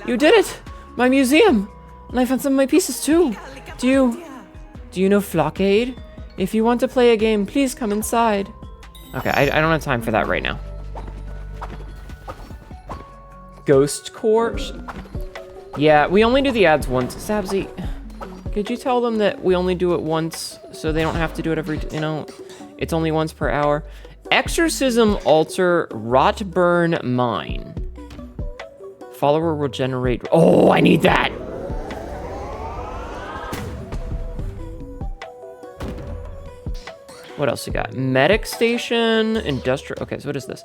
did it! My museum! And I found some of my pieces too. Do you know Flockade? If you want to play a game, please come inside. Okay, I don't have time for that right now. Ghost Core? Yeah, we only do the ads once. Sabzi, could you tell them that we only do it once so they don't have to do it every, it's only once per hour? Exorcism Altar Rotburn Mine. Follower will generate... Oh, I need that! What else we got? Medic Station, Industrial... Okay, so what is this?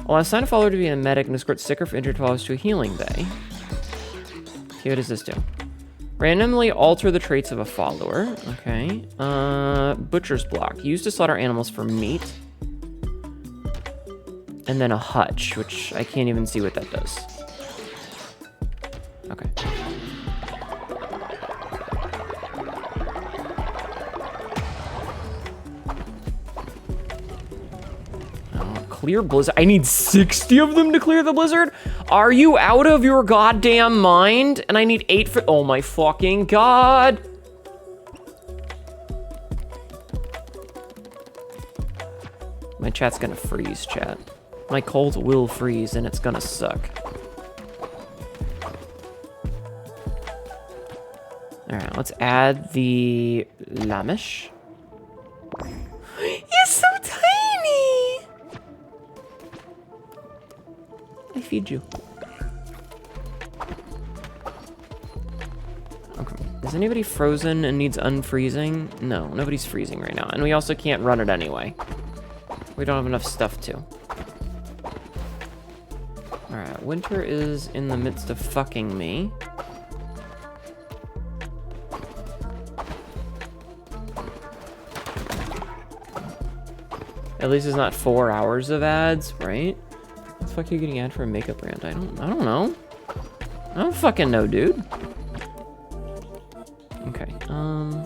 Well, I assign a follower to be a medic and escort sick or injured followers to a healing bay. Okay, what does this do? Randomly alter the traits of a follower. Okay. Butcher's block. Used to slaughter animals for meat. And then a hutch, which I can't even see what that does. Okay. Clear blizzard. I need 60 of them to clear the blizzard? Are you out of your goddamn mind? And I need 8 for... Oh my fucking god. My chat's gonna freeze, chat. My cold will freeze and it's gonna suck. Alright, let's add the Lamish. You're so tiny! I feed you. Okay. Is anybody frozen and needs unfreezing? No, nobody's freezing right now. And we also can't run it anyway. We don't have enough stuff to. Alright, winter is in the midst of fucking me. At least it's not 4 hours of ads, right? What the fuck are you getting ad for a makeup brand? I don't know. I don't fucking know, dude. Okay, I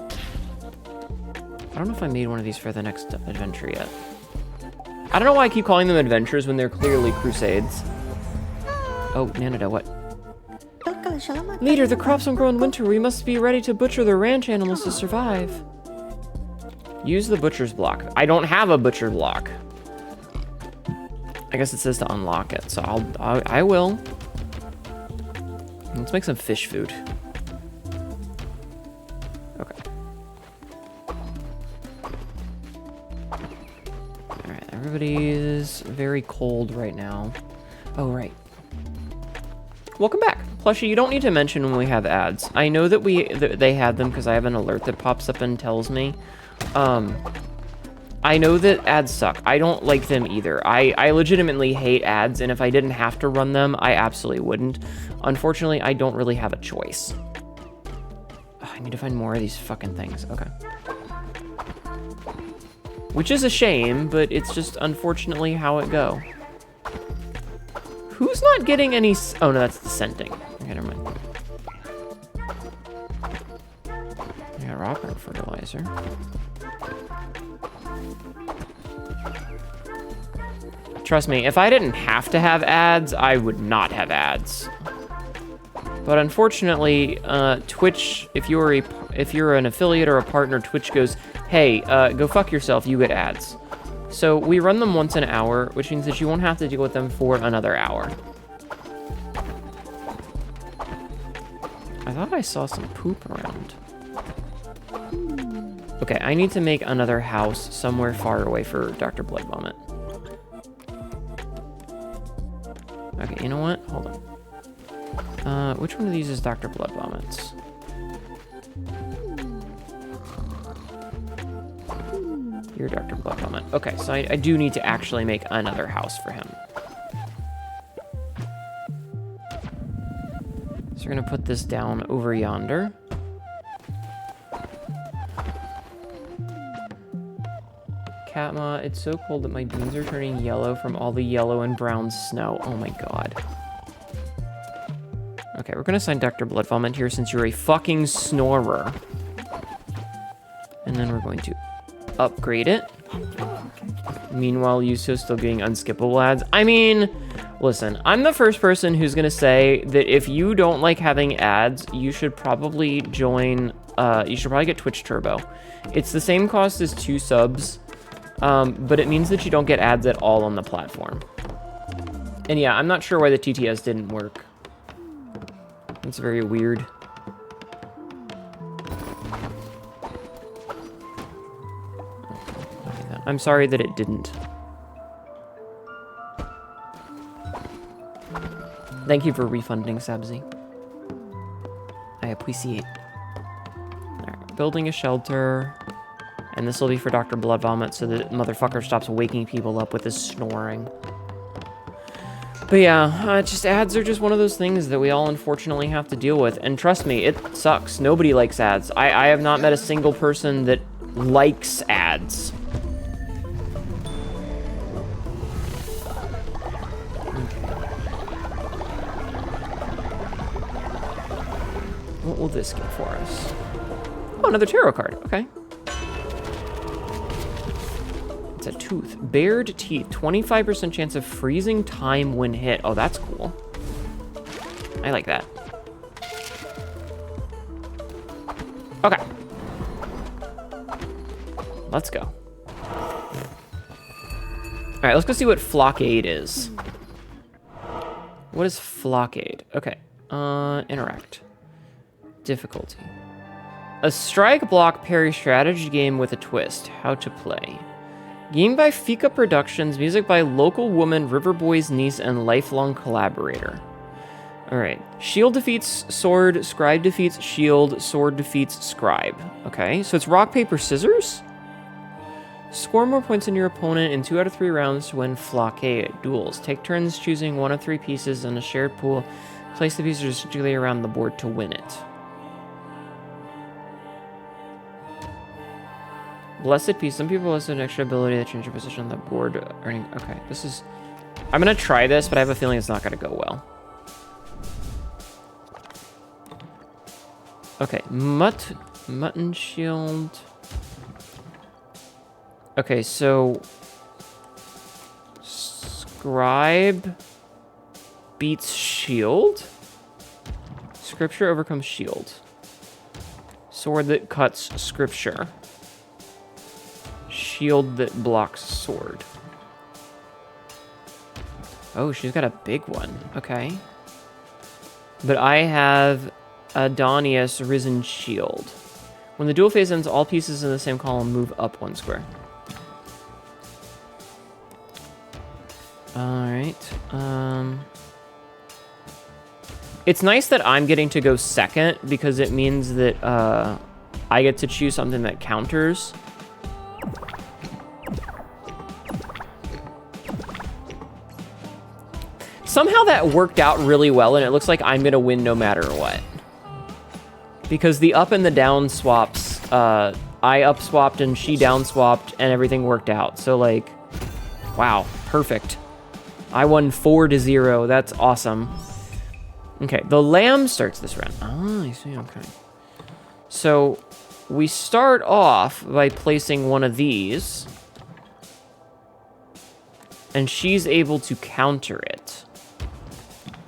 don't know if I made one of these for the next adventure yet. I don't know why I keep calling them adventures when they're clearly crusades. Oh, Nanada, what? Leader, the crops won't grow in winter. We must be ready to butcher the ranch animals to survive. Use the butcher's block. I don't have a butcher block. I guess it says to unlock it, so I will. Let's make some fish food. Okay. Alright, everybody's very cold right now. Oh, right. Welcome back. Plushie, you don't need to mention when we have ads. I know that they had them because I have an alert that pops up and tells me. I know that ads suck. I don't like them either. I legitimately hate ads, and if I didn't have to run them, I absolutely wouldn't. Unfortunately, I don't really have a choice. Ugh, I need to find more of these fucking things. Okay. Which is a shame, but it's just unfortunately how it go. Who's not getting any... Oh, no, that's the scenting. Okay, never mind. I got rock fertilizer. Trust me, if I didn't have to have ads, I would not have ads. But unfortunately, Twitch, if you're an affiliate or a partner, Twitch goes, hey, go fuck yourself, you get ads. So we run them once an hour, which means that you won't have to deal with them for another hour. I thought I saw some poop around. Okay, I need to make another house somewhere far away for Dr. Blood Vomit. Okay, you know what? Hold on. Which one of these is Dr. Blood Vomit's? You're Dr. Blood Vomit. Okay, so I do need to actually make another house for him. So we're gonna put this down over yonder. Katma, it's so cold that my beans are turning yellow from all the yellow and brown snow. Oh my god. Okay, we're gonna assign Dr. Blood Vomit here since you're a fucking snorer. And then we're going to upgrade it. Meanwhile, Yuso's still getting unskippable ads. I mean, listen, I'm the first person who's gonna say that if you don't like having ads, you should probably join, you should probably get Twitch Turbo. It's the same cost as 2 subs. But it means that you don't get ads at all on the platform. And yeah, I'm not sure why the TTS didn't work. It's very weird. I'm sorry that it didn't. Thank you for refunding, Sabzi. I appreciate. Alright, building a shelter. And this will be for Dr. Blood Vomit so that motherfucker stops waking people up with his snoring. But yeah, just ads are just one of those things that we all unfortunately have to deal with. And trust me, it sucks. Nobody likes ads. I have not met a single person that likes ads. What will this get for us? Oh, another tarot card. Okay. It's a tooth. Bared teeth. 25% chance of freezing time when hit. Oh, that's cool. I like that. Okay. Let's go. All right, let's go see what Flockade is. What is Flockade? Okay. Interact. Difficulty. A strike block parry strategy game with a twist. How to play. Game by Fika Productions, music by local woman Riverboy's niece and lifelong collaborator. Alright. Shield defeats sword, scribe defeats shield, sword defeats scribe. Okay, so it's rock, paper, scissors? Score more points than your opponent in 2 out of 3 rounds to win Flockade duels. Take turns choosing 1 of 3 pieces in a shared pool. Place the pieces strategically around the board to win it. Blessed piece. Some people have an extra ability to change your position on the board. Earning. Okay, this is... I'm going to try this, but I have a feeling it's not going to go well. Okay, mutton shield. Okay, so... Scribe beats shield. Scripture overcomes shield. Sword that cuts scripture. Shield that blocks sword. Oh, she's got a big one. Okay. But I have Adonius Risen Shield. When the duel phase ends, all pieces in the same column move up 1 square. Alright. It's nice that I'm getting to go second because it means that I get to choose something that counters. Somehow that worked out really well, and it looks like I'm going to win no matter what. Because the up and the down swaps, I up swapped and she down swapped, and everything worked out. So, like, wow, perfect. I won 4-0. That's awesome. Okay, the lamb starts this round. Oh, I see, okay. So, we start off by placing one of these. And she's able to counter it.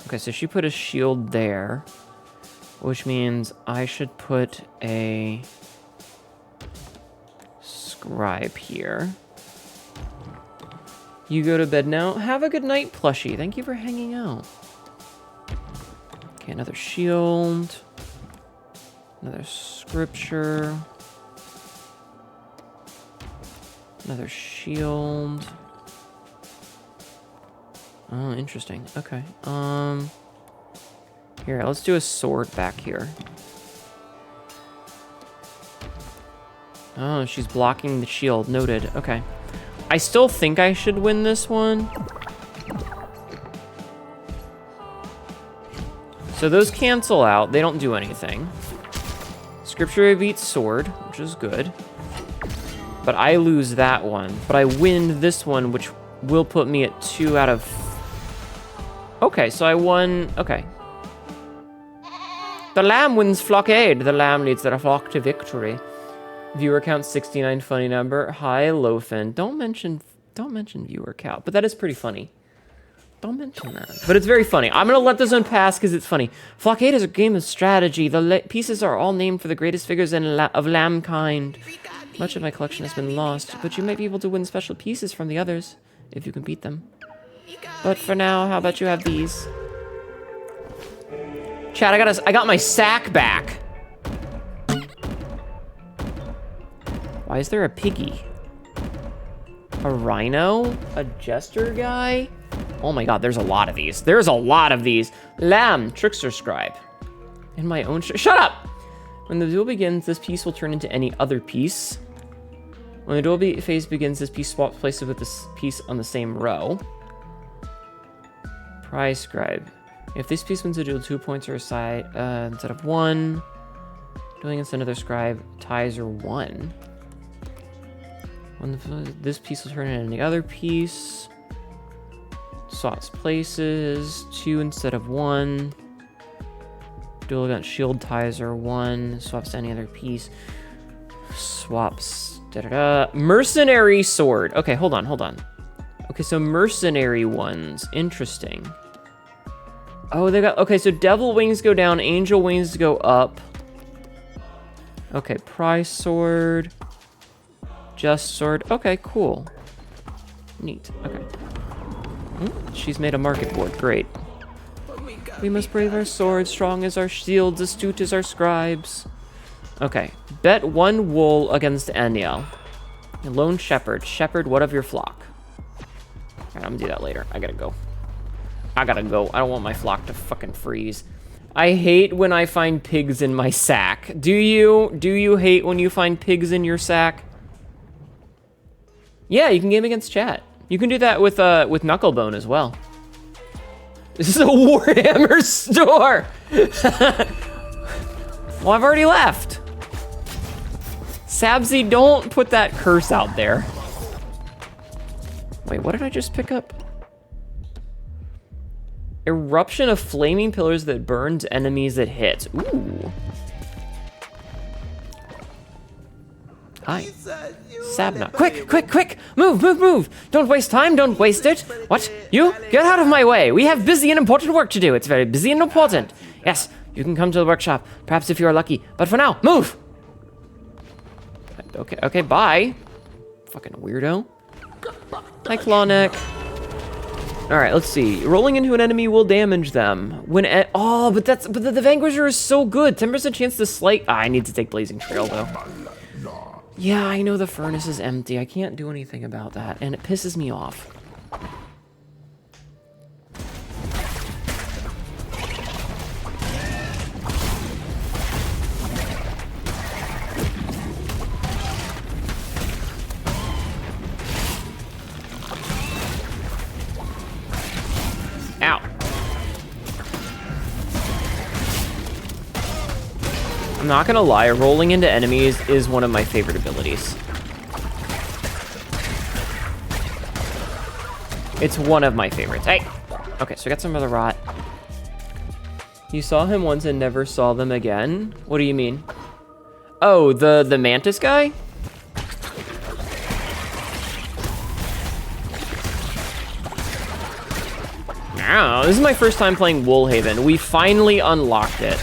Okay, so she put a shield there, which means I should put a scribe here. You go to bed now. Have a good night, plushie. Thank you for hanging out. Okay, another shield. Another scripture. Another shield. Oh, interesting. Okay. Here, let's do a sword back here. Oh, she's blocking the shield. Noted. Okay. I still think I should win this one. So those cancel out. They don't do anything. Scripture beats sword, which is good. But I lose that one. But I win this one, which will put me at 2 out of... Okay, so I won... Okay. The lamb wins Flockade. The lamb leads their flock to victory. Viewer count 69, funny number. Hi, Lofen. Don't mention viewer count, but that is pretty funny. Don't mention that. But it's very funny. I'm gonna let this one pass because it's funny. Flockade is a game of strategy. The pieces are all named for the greatest figures of lamb kind. Much of my collection has been lost, but you might be able to win special pieces from the others if you can beat them. But for now, how about you have these? Chat, I got my sack back. Why is there a piggy? A rhino? A jester guy? Oh my god, there's a lot of these. There's a lot of these. Lamb, trickster scribe. In my own shut up! When the duel begins, this piece will turn into any other piece. When the duel phase begins, this piece swaps places with this piece on the same row. Prize scribe. If this piece wins a duel, 2 points are aside instead of 1. Dueling against another scribe, ties are 1. When this piece will turn into any other piece. Swaps places, 2 instead of 1. Duel against shield ties are 1. Swaps to any other piece. Swaps. Mercenary sword. Okay, hold on. Okay, so mercenary ones. Interesting. Oh, they got... Okay, so devil wings go down, angel wings go up. Okay, prize sword. Just sword. Okay, cool. Neat. Okay. She's made a market board. Great. We must brave our swords, strong as our shields, astute as our scribes. Okay. Bet 1 wool against Eniel. Lone shepherd. Shepherd, what of your flock? Alright, I'm gonna do that later. I gotta go. I don't want my flock to fucking freeze. I hate when I find pigs in my sack. Do you? Do you hate when you find pigs in your sack? Yeah, you can game against chat. You can do that with Knucklebone as well. This is a Warhammer store! Well, I've already left. Sabzi, don't put that curse out there. Wait, what did I just pick up? Eruption of flaming pillars that burns enemies it hits. Ooh. Hi. Sabna. Quick! Move! Don't waste time, don't waste it. What? You? Get out of my way. We have busy and important work to do. It's very busy and important. Yes, you can come to the workshop, perhaps if you are lucky. But for now, move! Okay, bye. Fucking weirdo. Hi, Clawneck. Alright, let's see. Rolling into an enemy will damage them. When but the Vanquisher is so good. 10% chance to slight. I need to take Blazing Trail though. Yeah, I know the furnace is empty. I can't do anything about that, and it pisses me off. Ow. I'm not gonna lie, rolling into enemies is one of my favorite abilities. It's one of my favorites. Hey! Okay, so I got some of the rot. You saw him once and never saw them again? What do you mean? Oh, the mantis guy? Oh, this is my first time playing Woolhaven. We finally unlocked it.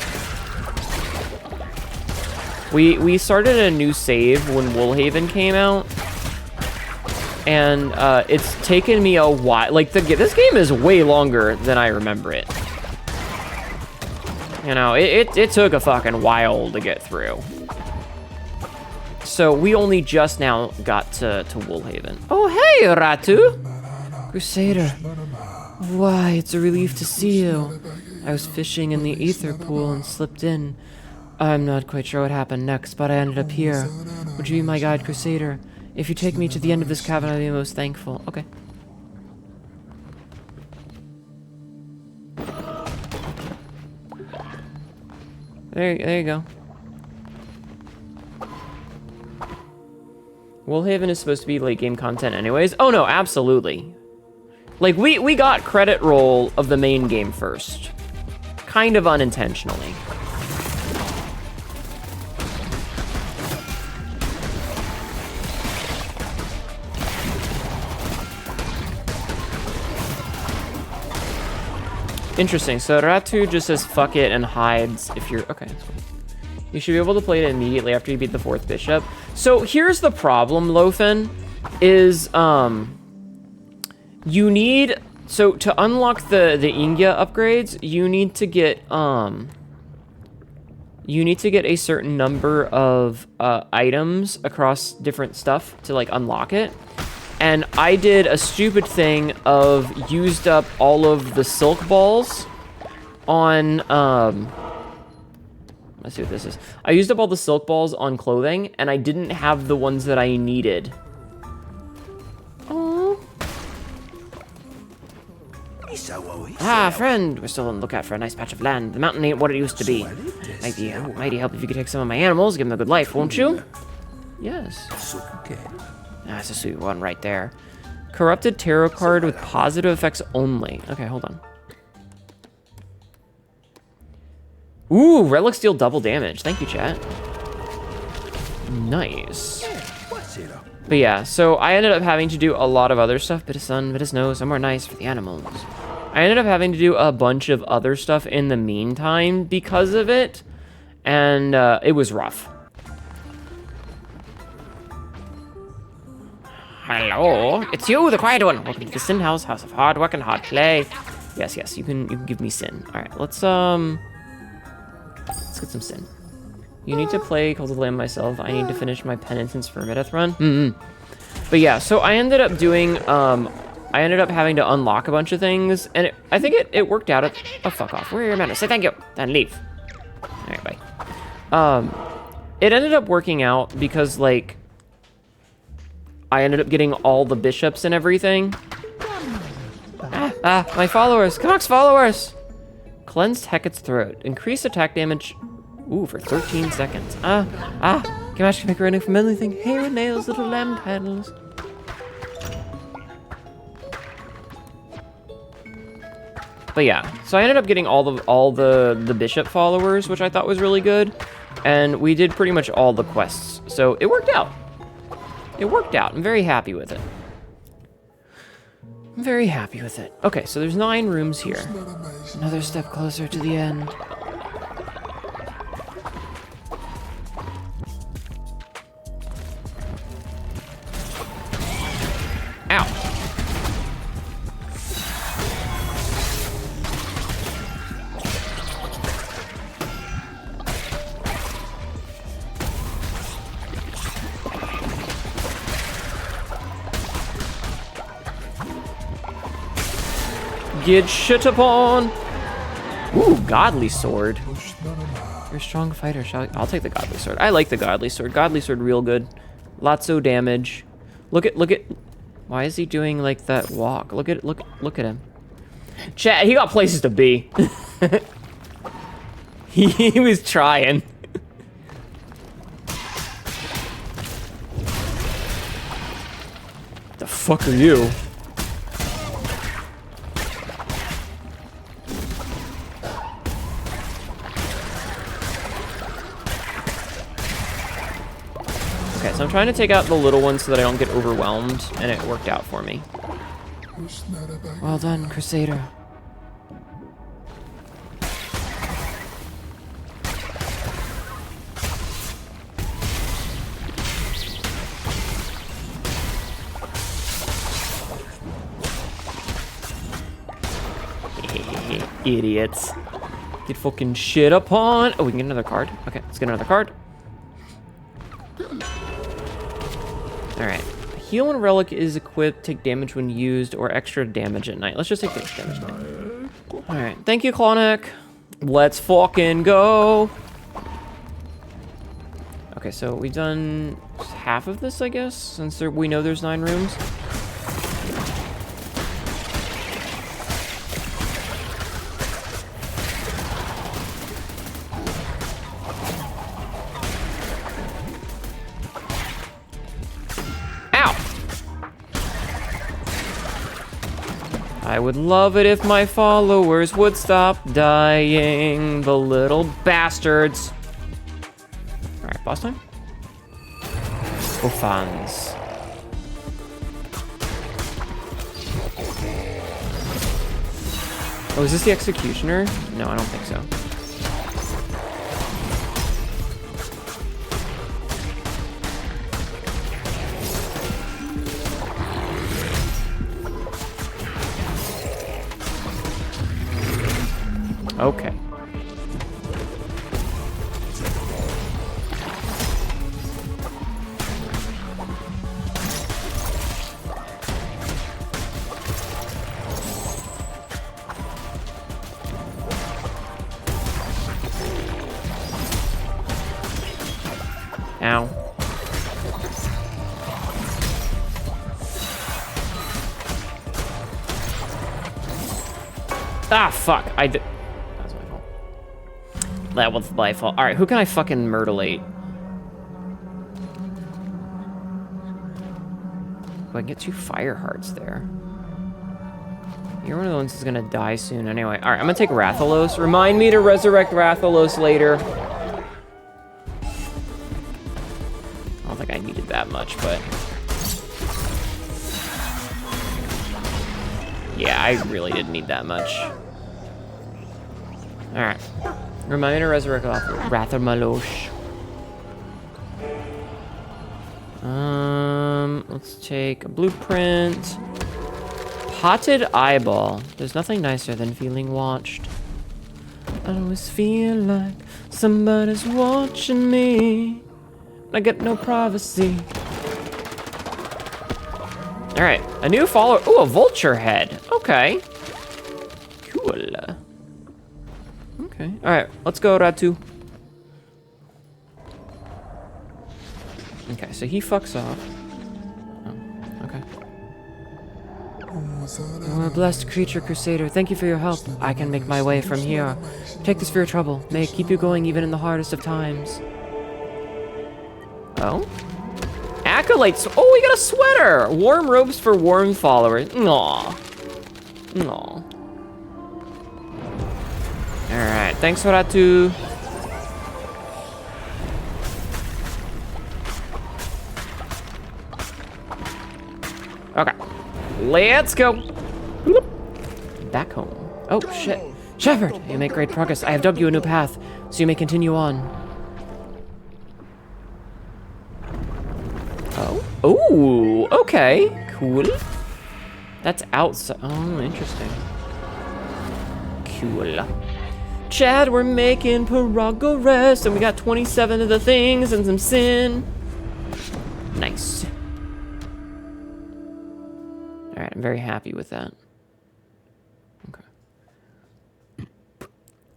We started a new save when Woolhaven came out, and it's taken me a while. Like, this game is way longer than I remember it. You know, it took a fucking while to get through. So we only just now got to Woolhaven. Oh, hey, Hnetu! Crusader. Why, it's a relief to see you. I was fishing in the ether pool and slipped in. I'm not quite sure what happened next, but I ended up here. Would you be my guide, Crusader? If you take me to the end of this cavern, I'll be most thankful. Okay. There you go. Woolhaven is supposed to be late game content anyways. Oh no, absolutely. Like, we got credit roll of the main game first. Kind of unintentionally. Interesting, so Hnetu just says fuck it and hides if you're... Okay, that's cool. You should be able to play it immediately after you beat the 4th bishop. So here's the problem, Lofen, is you need... So to unlock the Ingia upgrades, you need to get a certain number of items across different stuff to like unlock it. And I did a stupid thing of used up all of the silk balls on, let's see what this is. I used up all the silk balls on clothing, and I didn't have the ones that I needed. Oh. Ah, friend, we're still on the lookout for a nice patch of land. The mountain ain't what it used to be. Mighty help if you could take some of my animals, give them a good life, won't you? Yes. That's a sweet one right there. Corrupted tarot card with positive effects only. Okay, hold on. Ooh, relics deal double damage. Thank you, chat. Nice. But yeah, so I ended up having to do a lot of other stuff. Bit of sun, bit of snow, somewhere nice for the animals. I ended up having to do a bunch of other stuff in the meantime because of it. And it was rough. Hello, it's you, the quiet one. Welcome to the Sin House, house of hard work and hard play. Yes, yes, you can give me sin. All right, let's get some sin. You need to play Cult of the Lamb myself. I need to finish my penitence for Medeth run. But yeah, so I ended up doing I ended up having to unlock a bunch of things, and I think it worked out. Oh, fuck off. Where are your manners? Say thank you, then leave. All right, bye. It ended up working out because, like, I ended up getting all the bishops and everything. My followers. Canucks followers. Cleansed Hecate's throat. Increase attack damage. Ooh, for 13 seconds. Gamash can make her running from anything. Hair and nails, little lamb paddles. But yeah, so I ended up getting all the bishop followers, which I thought was really good. And we did pretty much all the quests. So it worked out. It worked out. I'm very happy with it. I'm very happy with it. Okay, so there's 9 rooms here. Another step closer to the end. Ow. Get shit upon. Ooh, godly sword. You're a strong fighter. I'll take the godly sword. I like the godly sword. Godly sword real good. Lots of damage. Look at why is he doing like that walk? Look at him. Chat, he got places to be. he was trying. The fuck are you? Okay, so I'm trying to take out the little ones so that I don't get overwhelmed, and it worked out for me. Well done, Crusader. Idiots. Get fucking shit upon. Oh, we can get another card. Okay, let's get another card. Alright. Heal when relic is equipped, take damage when used, or extra damage at night. Let's just take the extra damage at night. Alright. Thank you, Klonek. Let's fucking go. Okay, so we've done half of this, I guess, since we know there's 9 rooms. I would love it if my followers would stop dying, the little bastards. All right, boss time. For fans. Oh, is this the executioner? No, I don't think so. Okay. Ow. Ah, fuck. That was my fault. That was my fault. All right, who can I fucking murderate? Oh, I can get 2 fire hearts there. You're one of the ones who's gonna die soon anyway. All right, I'm gonna take Rathalos. Remind me to resurrect Rathalos later. I don't think I needed that much, but... yeah, I really didn't need that much. All right. Remind me to resurrect Rathalos. Let's take a blueprint. Potted eyeball. There's nothing nicer than feeling watched. I always feel like somebody's watching me. I get no privacy. All right, a new follower. Ooh, a vulture head. Okay. Cool. Okay. All right, let's go, Hnetu. Okay, so he fucks off. Oh, okay. Oh, a blessed creature, Crusader. Thank you for your help. I can make my way from here. Take this for your trouble. May it keep you going even in the hardest of times. Oh? Acolytes. Oh, we got a sweater. Warm robes for warm followers. Aw. Aw. Alright, thanks, Hnetu. Okay. Let's go. Bloop. Back home. Oh, shit. Shepherd, you make great progress. I have dug you a new path, so you may continue on. Oh. Ooh, okay. Cool. That's outside. Oh, interesting. Cool. Chad, we're making progress, and we got 27 of the things and some sin. Nice. All right, I'm very happy with that. Okay.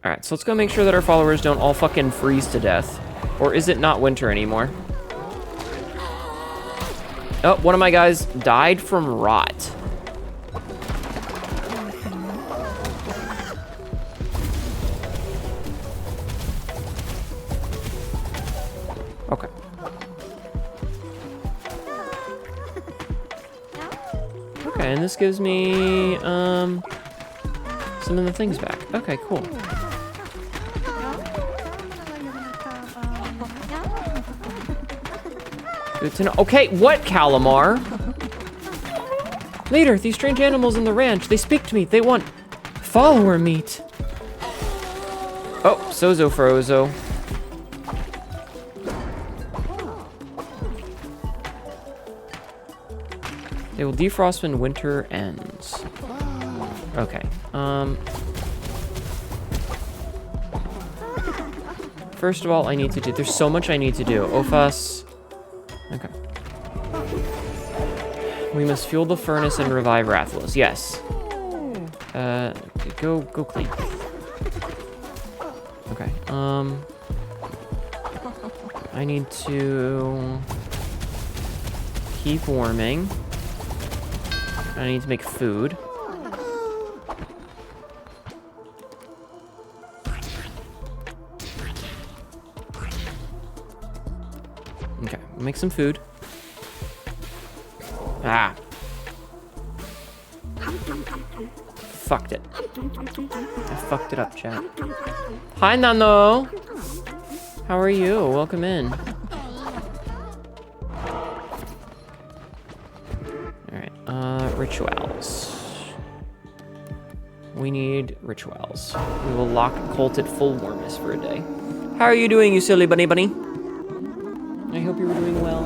All right, so let's go make sure that our followers don't all fucking freeze to death. Or is it not winter anymore? Oh, one of my guys died from rot. Okay. Okay, and this gives me, some of the things back. Okay, cool. Good to know. Okay, what, Calamar? Leader, these strange animals in the ranch, they speak to me. They want follower meat. Oh, Sozo Frozo. They will defrost when winter ends. Okay. First of all, I need to do... there's so much I need to do. Ophas. Okay. We must fuel the furnace and revive Rathalos. Yes. Go clean. Okay. I need to keep warming. I need to make food. Okay, we'll make some food. Ah. Fucked it. I fucked it up, chat. Hi, Nano. How are you? Welcome in. Rituals. We need rituals. We will lock Colt at full warmness for a day. How are you doing, you silly bunny? I hope you were doing well.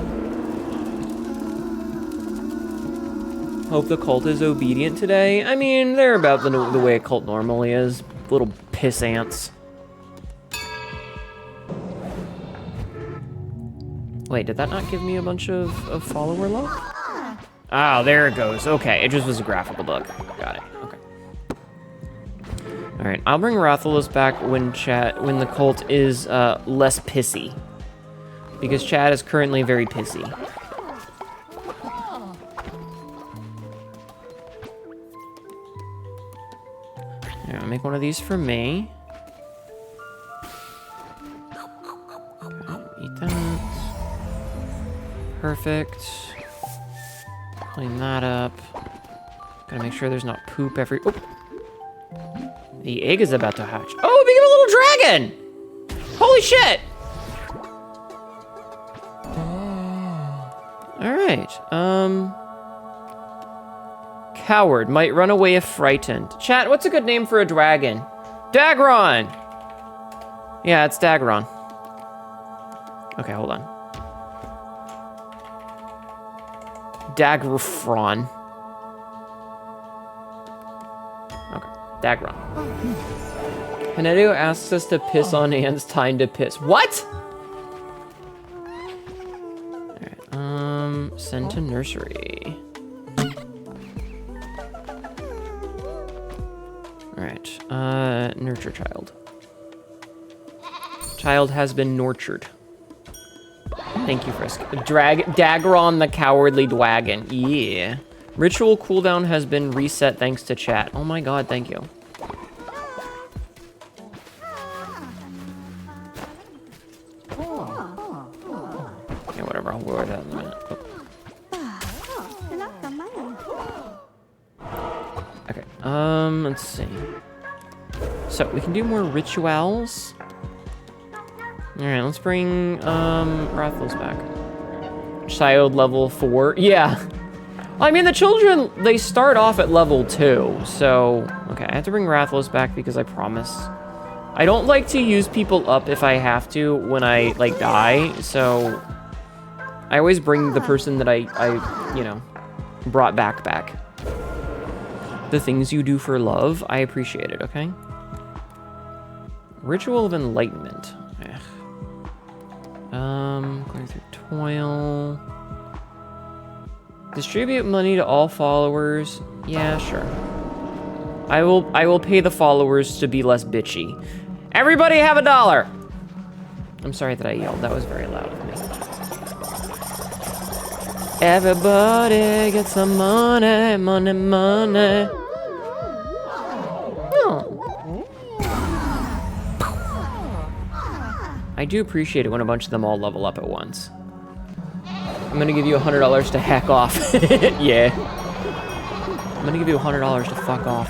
Hope the cult is obedient today. I mean, they're about the way a cult normally is. Little piss ants. Wait, did that not give me a bunch of follower love? Oh, there it goes. Okay, it just was a graphical bug. Got it. Okay. All right, I'll bring Rathalos back when the cult is less pissy, because Chad is currently very pissy. Yeah, make one of these for me. Okay, eat that. Perfect. Clean that up. Gotta make sure there's not poop every... Oh! The egg is about to hatch. Oh, we became a little dragon! Holy shit! Alright, Coward, might run away if frightened. Chat, what's a good name for a dragon? Dagron! Yeah, it's Dagron. Okay, hold on. Dagfron. Okay, Dagron. Hnetu asks us to piss on Anne's time to piss. What? Alright, send to nursery. Alright, nurture child. Child has been nurtured. Thank you, Frisk. Dagron the Cowardly Dwagon. Yeah. Ritual cooldown has been reset thanks to chat. Oh my god, thank you. Yeah, whatever, I'll wear that in a minute. Oh. Okay, let's see. So, we can do more rituals. Alright, let's bring, Rathlos back. Child level 4. Yeah. I mean, the children, they start off at level 2, so... Okay, I have to bring Rathlos back because I promise. I don't like to use people up if I have to when I, like, die, so... I always bring the person that I you know, brought back. The things you do for love, I appreciate it, okay? Ritual of Enlightenment. Going through toil. Distribute money to all followers. Yeah, sure. I will pay the followers to be less bitchy. Everybody have $1! I'm sorry that I yelled. That was very loud of me. Everybody get some money, money, money. Oh. I do appreciate it when a bunch of them all level up at once. I'm gonna give you $100 to hack off. Yeah. I'm gonna give you $100 to fuck off.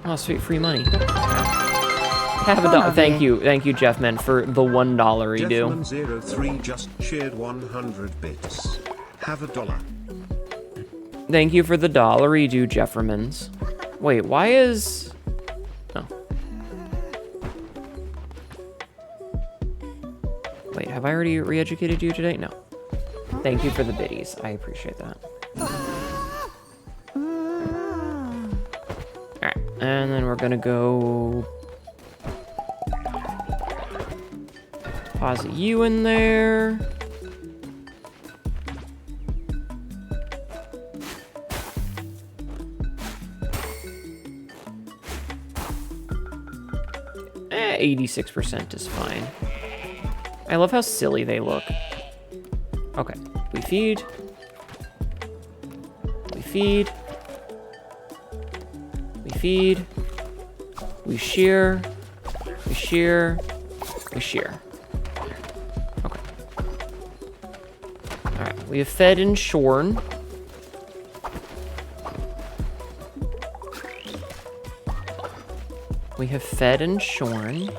Oh, sweet, free money. Have $1. Thank you, Jeffman, for the $1 redo. Jeffman03 just shared 100 bits. Have $1. Thank you for the $1 redo, Jeffermans. Wait, why is... Oh. Wait, have I already re-educated you today? No. Thank you for the biddies. I appreciate that. Alright, and then we're gonna go... Deposit you in there. Eh, 86% is fine. I love how silly they look. Okay, we feed. We feed. We feed. We shear. We shear. We shear. Okay. Alright, we have fed and shorn. We have fed and shorn.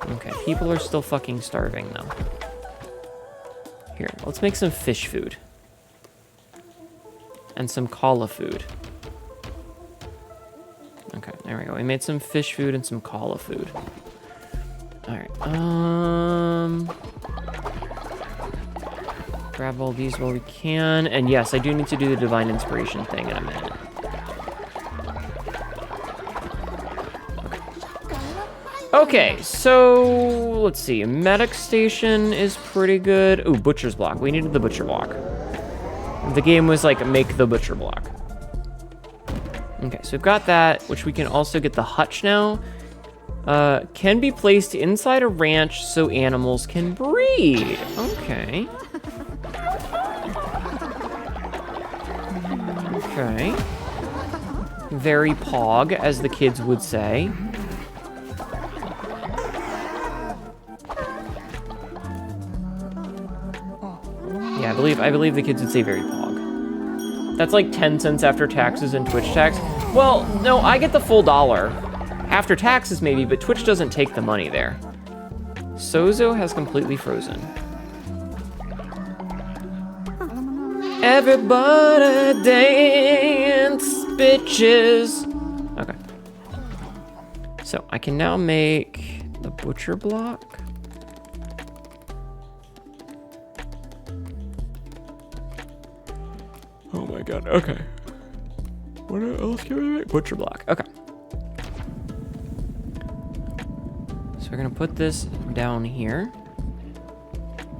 Okay, people are still fucking starving, though. Here, let's make some fish food. And some kala food. Okay, there we go. We made some fish food and some kala food. Alright, grab all these while we can. And yes, I do need to do the divine inspiration thing in a minute. Okay, so let's see. Medic station is pretty good. Ooh, butcher's block. We needed the butcher block. The game was like, make the butcher block. Okay, so we've got that, which we can also get the hutch now. Can be placed inside a ranch so animals can breed. Okay. Okay. Very pog, as the kids would say. Yeah, I believe the kids would say very pog. That's like 10 cents after taxes and Twitch tax. Well, no, I get the full $1. After taxes maybe, but Twitch doesn't take the money there. Sozo has completely frozen. Everybody dance, bitches. Okay. So I can now make the butcher block. Oh my god, okay. What else can we make? Butcher block, okay. So we're gonna put this down here.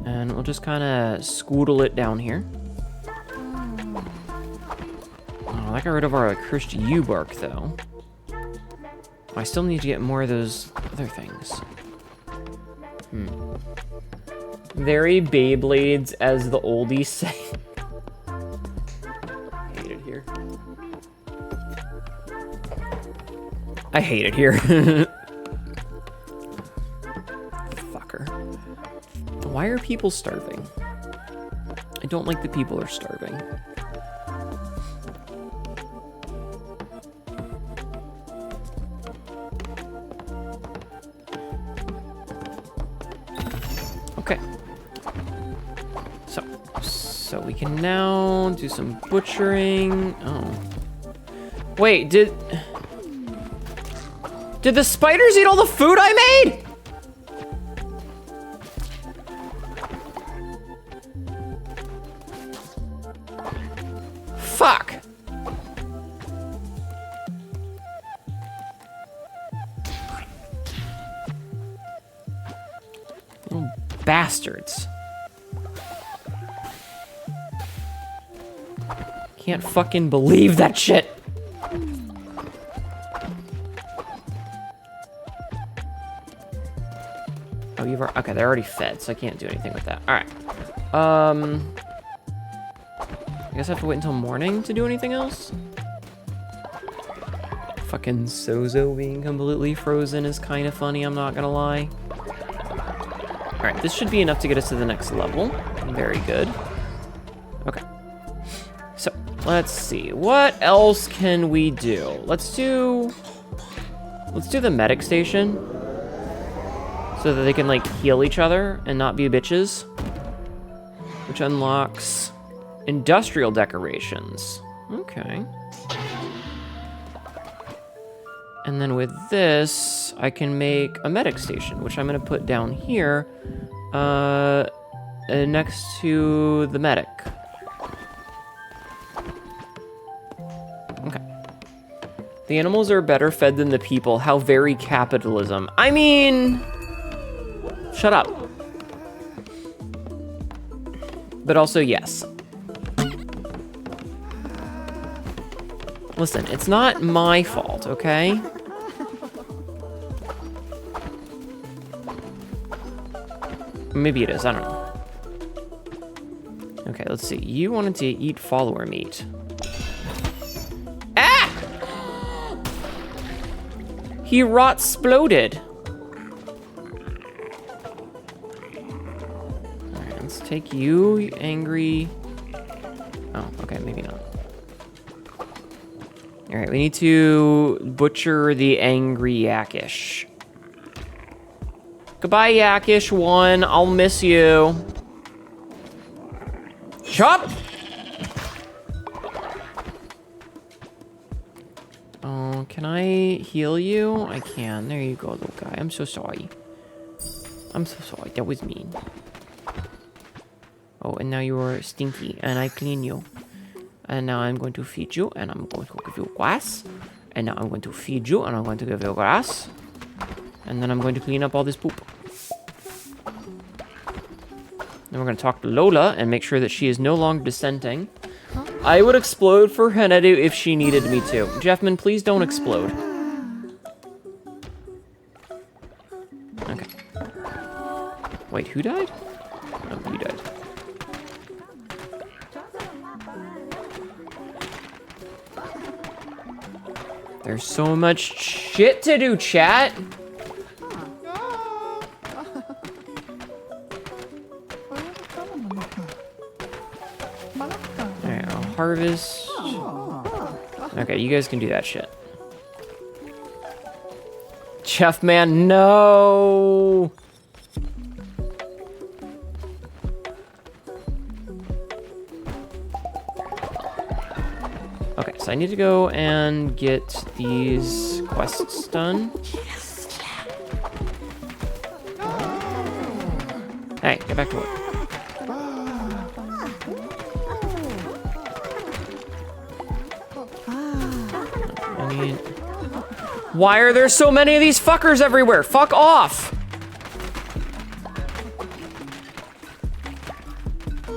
And we'll just kind of scoodle it down here. Oh, that got rid of our cursed U bark, though. I still need to get more of those other things. Very Beyblades, as the oldies say. I hate it here. I hate it here. Fucker. Why are people starving? I don't like that people are starving. Okay. So we can now do some butchering. Oh. Wait, did the spiders eat all the food I made? Fuck. Little bastards. Can't fucking believe that shit. Oh, okay, they're already fed, so I can't do anything with that. All right. I guess I have to wait until morning to do anything else. Fucking Sozo being completely frozen is kind of funny, I'm not gonna lie. All right, this should be enough to get us to the next level. Very good. Okay. So, let's see. What else can we do? Let's do the medic station. So that they can, like, heal each other and not be bitches. Which unlocks industrial decorations. Okay. And then with this, I can make a medic station, which I'm going to put down here next to the medic. Okay. The animals are better fed than the people. How very capitalism. I mean... Shut up. But also, yes. Listen, it's not my fault, okay? Maybe it is, I don't know. Okay, let's see. You wanted to eat follower meat. Ah! He rot-sploded. Alright, let's take you, you angry... Oh, okay, maybe not. Alright, we need to butcher the angry Yakish. Goodbye, Yakish 1. I'll miss you. Chop! Oh, can I heal you? I can. There you go, little guy. I'm so sorry. I'm so sorry. That was mean. Oh, and now you're stinky, and I clean you. And now I'm going to feed you, and I'm going to give you grass. And now I'm going to feed you, and I'm going to give you grass. And then I'm going to clean up all this poop. Then we're going to talk to Lola and make sure that she is no longer dissenting. I would explode for Hnetu if she needed me to. Jeffman, please don't explode. Okay. Wait, who died? Oh, you died. There's so much shit to do, chat. Alright, I'll harvest. Okay, you guys can do that shit. Chef man, no! Okay, so I need to go and get these quests done. Hey, get back to work. Why are there so many of these fuckers everywhere? Fuck off!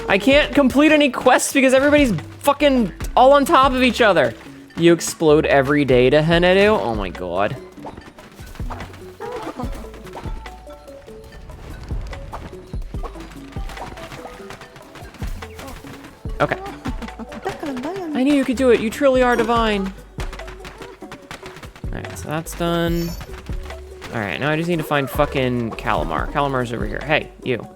I can't complete any quests because everybody's fucking all on top of each other. You explode every day to Hnetu? Oh my god. Okay. I knew you could do it. You truly are divine. Alright, so that's done. Alright, now I just need to find fucking Calamar. Calamar's over here. Hey, you.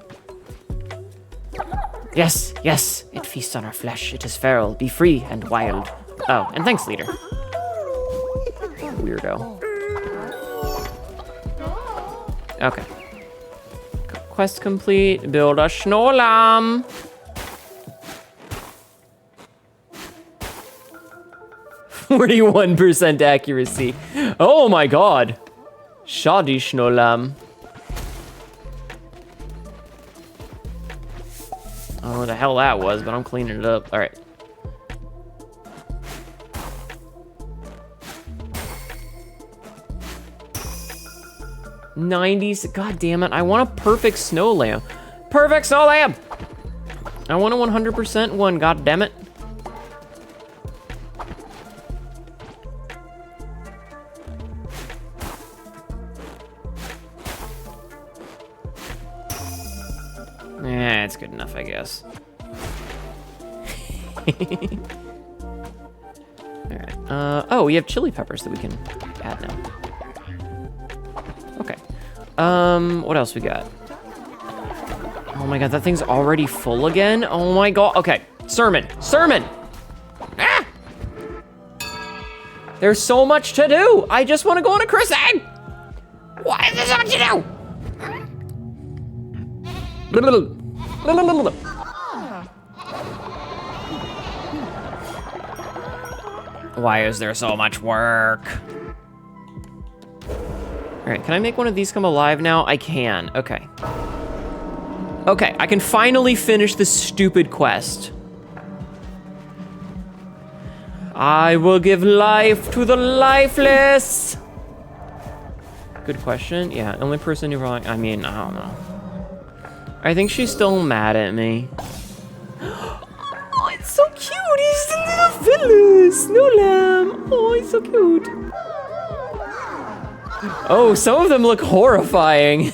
Yes, yes, it feasts on our flesh. It is feral. Be free and wild. Oh, and thanks, leader. Weirdo. Okay. Quest complete. Build a Schnolam. %41 accuracy. Oh my god. Shadi Schnolam. I don't know what the hell that was, but I'm cleaning it up. All right. '90s. God damn it! I want a perfect snow lamb. Perfect snow lamb. I want a 100% one. God damn it. Yeah, it's good enough, I guess. Alright. Oh, we have chili peppers that we can add now. Okay. What else we got? Oh my god, that thing's already full again? Oh my god. Okay. Sermon. Sermon! Ah! There's so much to do! I just want to go on a crusade! Why is there so much to do? Why is there so much work? All right, can I make one of these come alive now? I can, okay. Okay, I can finally finish this stupid quest. I will give life to the lifeless. Good question. Yeah, only person who probably, I mean, I don't know. I think she's still mad at me. Oh, it's so cute. He's a little fella. Snow lamb. Oh, he's so cute. Oh, some of them look horrifying.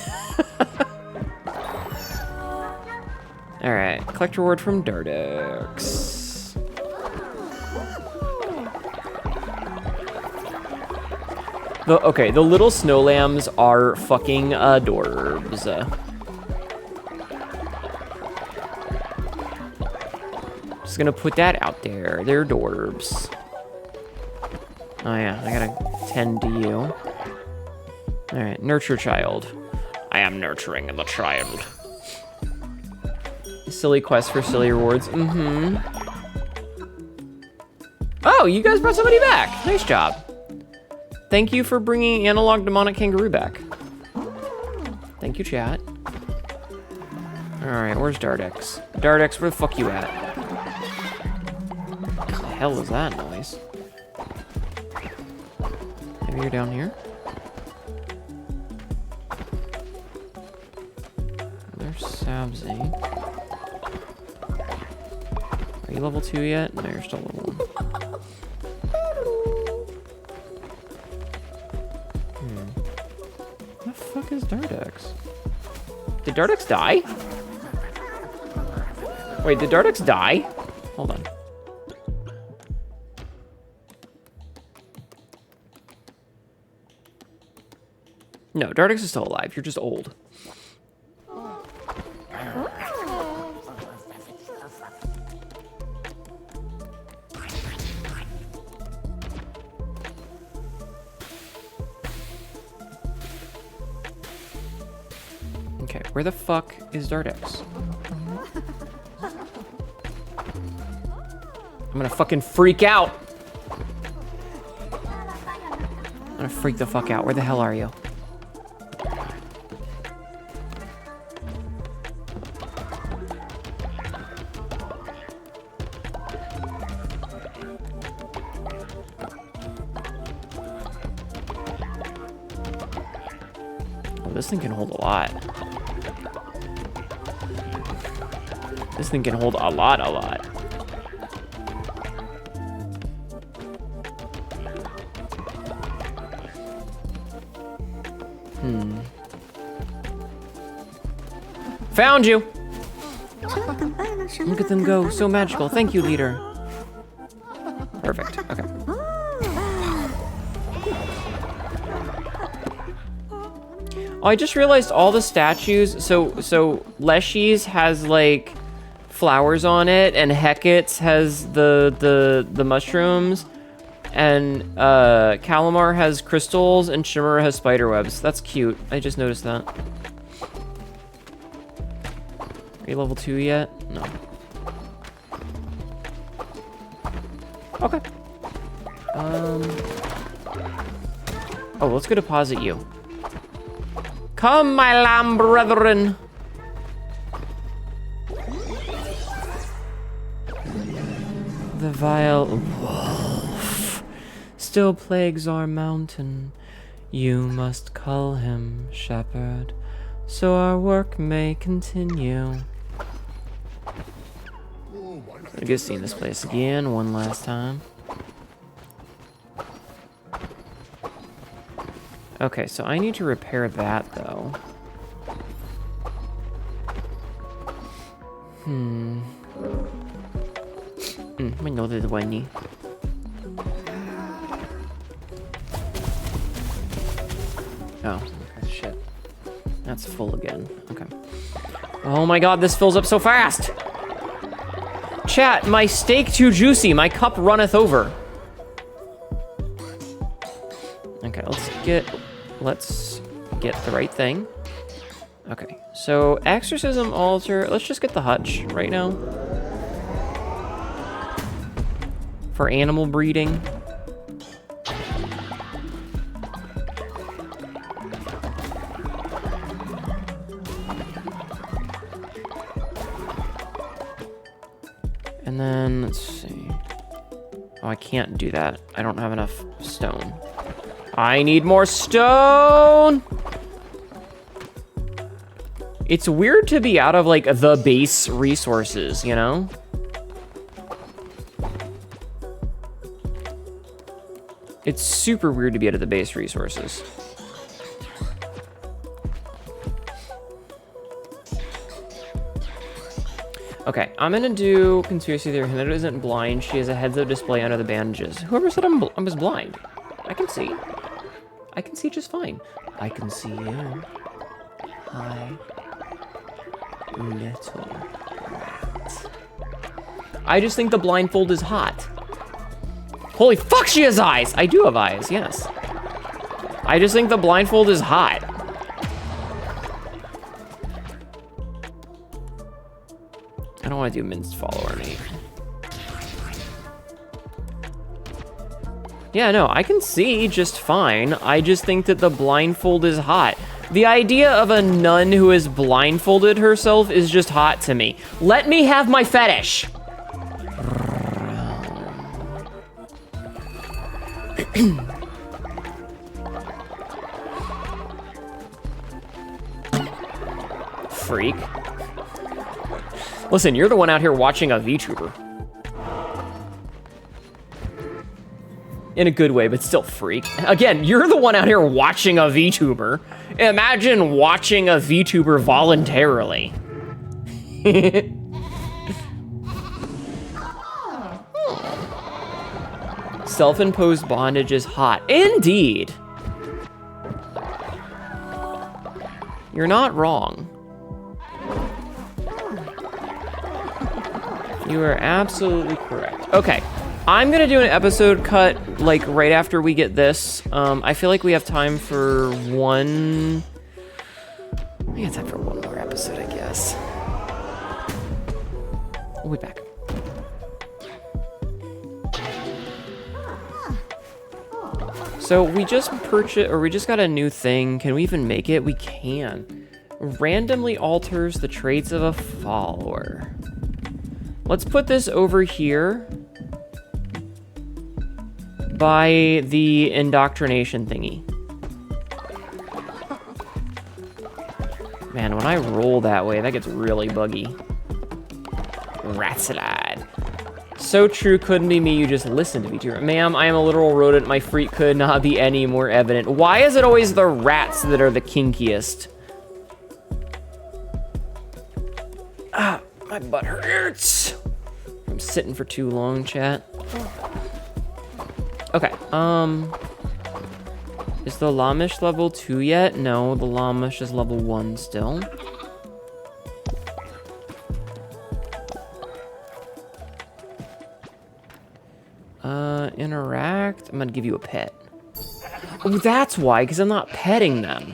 All right, collect reward from Dardex. Okay, the little snow lambs are fucking adorbs. Just gonna put that out there. They're adorbs. Oh yeah, I gotta tend to you. All right, nurture child. I am nurturing the child. Silly quest for silly rewards. Mm-hmm. Oh, you guys brought somebody back. Nice job. Thank you for bringing Analog Demonic Kangaroo back. Thank you, chat. All right, where's Dardex? Dardex, where the fuck you at? What the hell was that noise? Maybe you're down here? There's Sabzi. Are you level 2 yet? No, you're still level 1. What the fuck is Dardex? Did Dardex die? Wait, did Dardex die? Hold on. No, Dardex is still alive. You're just old. Okay, where the fuck is Dardex? I'm gonna fucking freak out. I'm gonna freak the fuck out. Where the hell are you? Oh, this thing can hold a lot. This thing can hold a lot, a lot. Found you! Look at them go, so magical. Thank you, leader. Perfect, okay. Oh, I just realized all the statues, so Leshy's has like flowers on it, and Hecate's has the mushrooms, and Calamar has crystals, and Shimmer has spider webs. That's cute. I just noticed that. Are you level 2 yet? No. Okay. Oh, let's go deposit you. Come, my lamb brethren. The vile wolf still plagues our mountain. You must cull him, shepherd, so our work may continue. I guess seeing this place again one last time. Okay, so I need to repair that though. I know there's one. Oh, okay, shit. That's full again. Okay. Oh my god, this fills up so fast! Chat, my steak too juicy. My cup runneth over. Okay, let's get the right thing. Okay, so exorcism altar. Let's just get the hutch right now. For animal breeding. And then, let's see. Oh, I can't do that. I don't have enough stone. I need more stone! It's weird to be out of, like, the base resources, you know? It's super weird to be out of the base resources. Okay, I'm gonna do conspiracy theory. Hnetu isn't blind. She has a heads-up display under the bandages. Whoever said I was blind? I can see. I can see just fine. I can see you. Hi, little rat. I just think the blindfold is hot. Holy fuck, she has eyes! I do have eyes, yes. I just think the blindfold is hot. I don't want to do minced follower meat. Yeah, no, I can see just fine. I just think that the blindfold is hot. The idea of a nun who has blindfolded herself is just hot to me. Let me have my fetish. Freak. Listen, you're the one out here watching a VTuber. In a good way, but still freak. Again, you're the one out here watching a VTuber. Imagine watching a VTuber voluntarily. Self-imposed bondage is hot. Indeed. You're not wrong. You are absolutely correct. Okay, I'm gonna do an episode cut like right after we get this. I feel like we have time for one. We got time for one more episode, I guess. We'll be back. So we just purchased, or we just got a new thing. Can we even make it? We can. Randomly alters the traits of a follower. Let's put this over here by the indoctrination thingy. Man, when I roll that way, that gets really buggy. Rat salad. So true, couldn't be me, you just listened to Vtuber. Ma'am, I am a literal rodent, my freak could not be any more evident. Why is it always the rats that are the kinkiest? Ah, my butt hurts. I'm sitting for too long, chat. Okay, is the Lamish level 2 yet? No, the Lamish is level 1 still. Interact. I'm gonna give you a pet. Oh, that's why, because I'm not petting them.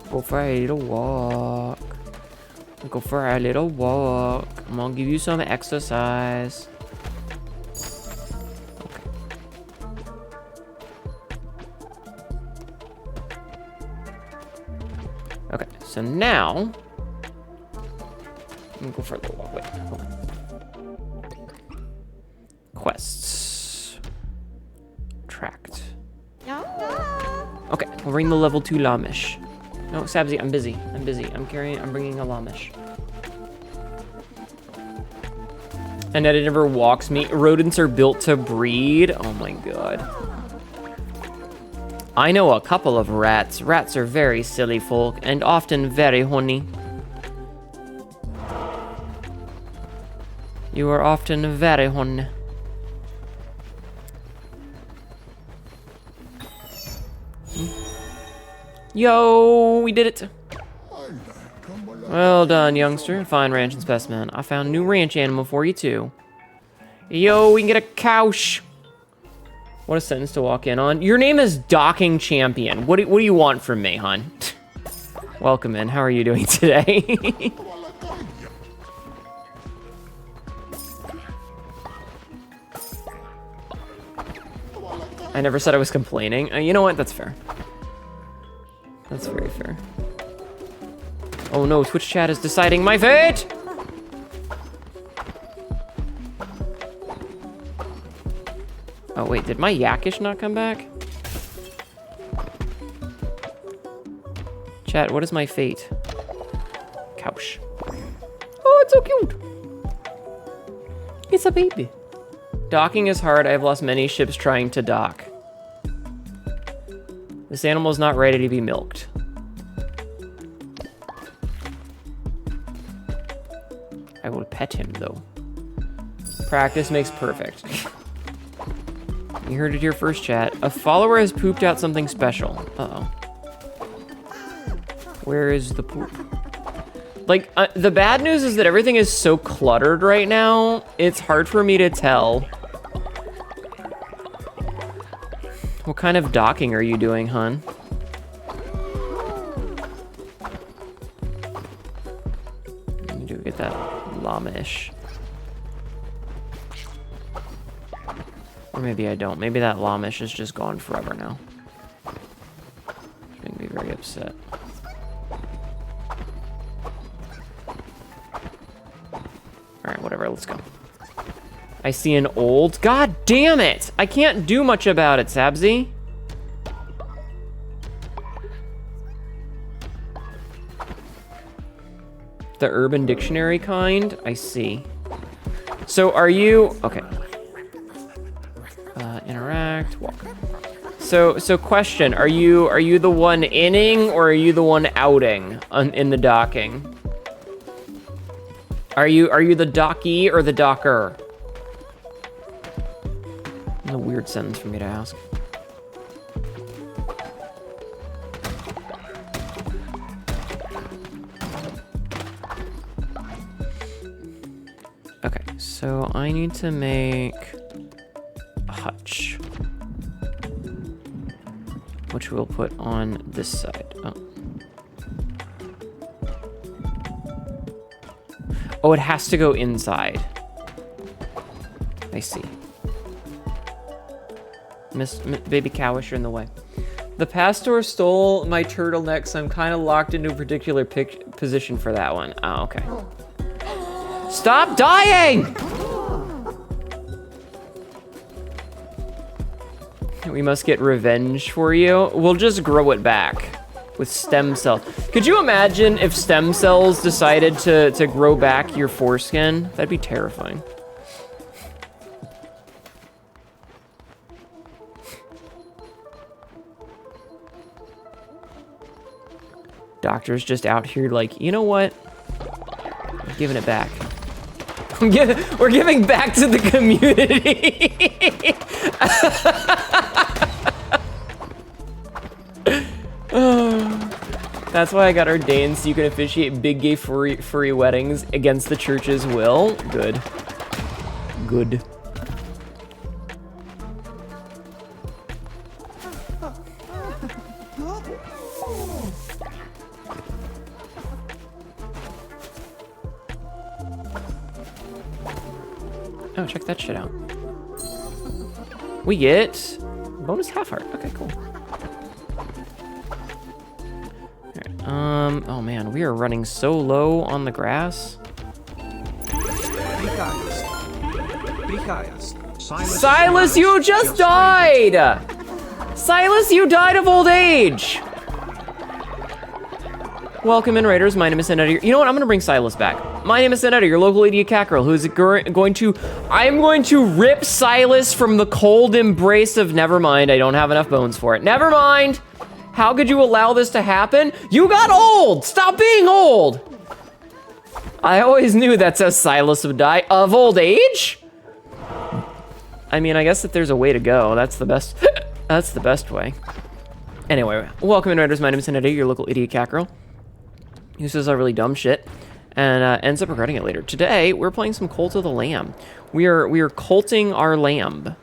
Go for a little walk. Go for a little walk. I'm gonna give you some exercise. Okay, so now, I'm gonna go for a little walk. Wait, hold on. Quests. Tracked. Okay, we'll bring the level 2 Lamish. No, Sabzi, I'm busy. I'm bringing a Lamish. And that it never walks me. Rodents are built to breed. Oh my god. I know a couple of rats. Rats are very silly folk and often very horny. You are often very horny. Yo, we did it. Well done, youngster. Fine ranch and specimen. I found a new ranch animal for you, too. Yo, we can get a couch. What a sentence to walk in on. Your name is Docking Champion. What do you want from me, hon? Welcome in. How are you doing today? I never said I was complaining. You know what? That's fair. That's very fair. Oh no, Twitch chat is deciding my fate! Oh wait, did my Yakish not come back? Chat, what is my fate? Couch. Oh, it's so cute! It's a baby. Docking is hard. I have lost many ships trying to dock. This animal is not ready to be milked. I will pet him, though. Practice makes perfect. You heard it here first, chat. A follower has pooped out something special. Uh-oh. Where is the poop? Like, the bad news is that everything is so cluttered right now, it's hard for me to tell. What kind of docking are you doing, hun? Let me get that Lamish. Or maybe I don't. Maybe that Lamish is just gone forever now. It's making me very upset. Alright, whatever, let's go. I see an old... God damn it! I can't do much about it, Sabzi. The Urban Dictionary kind? I see. So are you... Okay. Interact, walk. So question, are you the one inning or are you the one outing in the docking? Are you the dockee or the docker? That's a weird sentence for me to ask. Okay, so I need to make a hutch, which we'll put on this side. Oh, it has to go inside. I see. Baby cowish, you're in the way. The pastor stole my turtleneck, so I'm kind of locked into a particular position for that one. Oh, okay. Stop dying! We must get revenge for you. We'll just grow it back with stem cells. Could you imagine if stem cells decided to grow back your foreskin? That'd be terrifying. Doctor's just out here like, you know what? I'm giving it back. We're giving back to the community. That's why I got ordained, so you can officiate big gay furry weddings against the church's will. Good. Good. Oh, check that shit out. We get bonus half heart. Okay, cool. Alright, oh man, we are running so low on the grass. Silas, you just died! Silas, you died of old age! Welcome in, Raiders. My name is Hnetu. You know what? I'm gonna bring Silas back. My name is Hnetu, your local idiot cat girl, who's going to rip Silas from the cold embrace of never mind. I don't have enough bones for it. Never mind. How could you allow this to happen? You got old. Stop being old. I always knew that's how Silas would die of old age. I mean, I guess that there's a way to go. That's the best. That's the best way. Anyway, welcome in, Raiders. My name is Hnetu, your local idiot cat girl, who says a really dumb shit and ends up regretting it later. Today, we're playing some Cult of the Lamb. We are culting our lamb.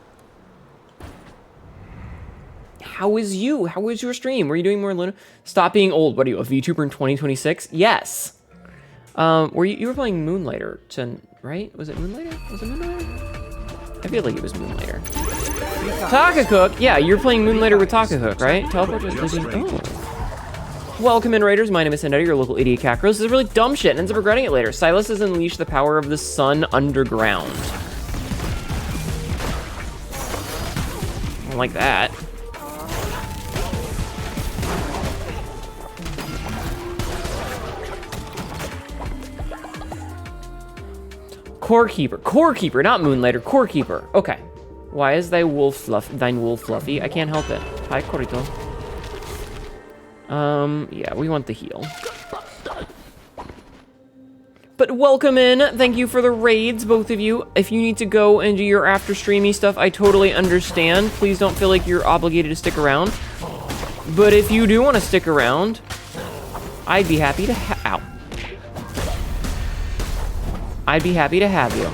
How is you? How was your stream? Were you doing more Luna? Stop being old. What are you, a VTuber in 2026? Yes. Were you were playing Moonlighter, right? Was it Moonlighter? Was it Moonlighter? I feel like it was Moonlighter. Takacook? Yeah, you're playing Moonlighter with Takacook, right? Teleport just oh. Welcome in, Raiders. My name is Hnetu, your local idiot cat girl. This is really dumb shit and ends up regretting it later. Silas has unleashed the power of the sun underground. I don't like that. Core Keeper, not Moonlighter, Core Keeper. Okay. Why is thine wool fluffy? I can't help it. Hi, Corito. Yeah, we want the heal. But welcome in. Thank you for the raids, both of you. If you need to go and do your after streamy stuff, I totally understand. Please don't feel like you're obligated to stick around. But if you do want to stick around, I'd be happy to ow. I'd be happy to have you.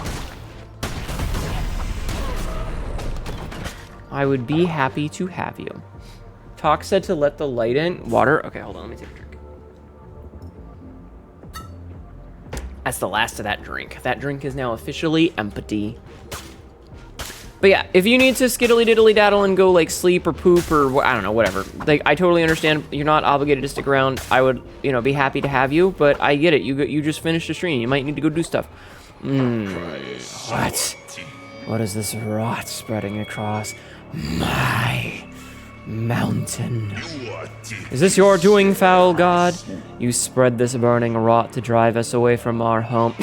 I would be happy to have you. Talk said to let the light in. Water? Okay, hold on, let me take a drink. That's the last of that drink. That drink is now officially empty. But yeah, if you need to skiddly diddly daddle and go like sleep or poop or I don't know, whatever. Like, I totally understand. You're not obligated to stick around. I would, you know, be happy to have you, but I get it. You just finished the stream. You might need to go do stuff. What? What is this rot spreading across my mountain? Is this your doing, foul god? You spread this burning rot to drive us away from our home.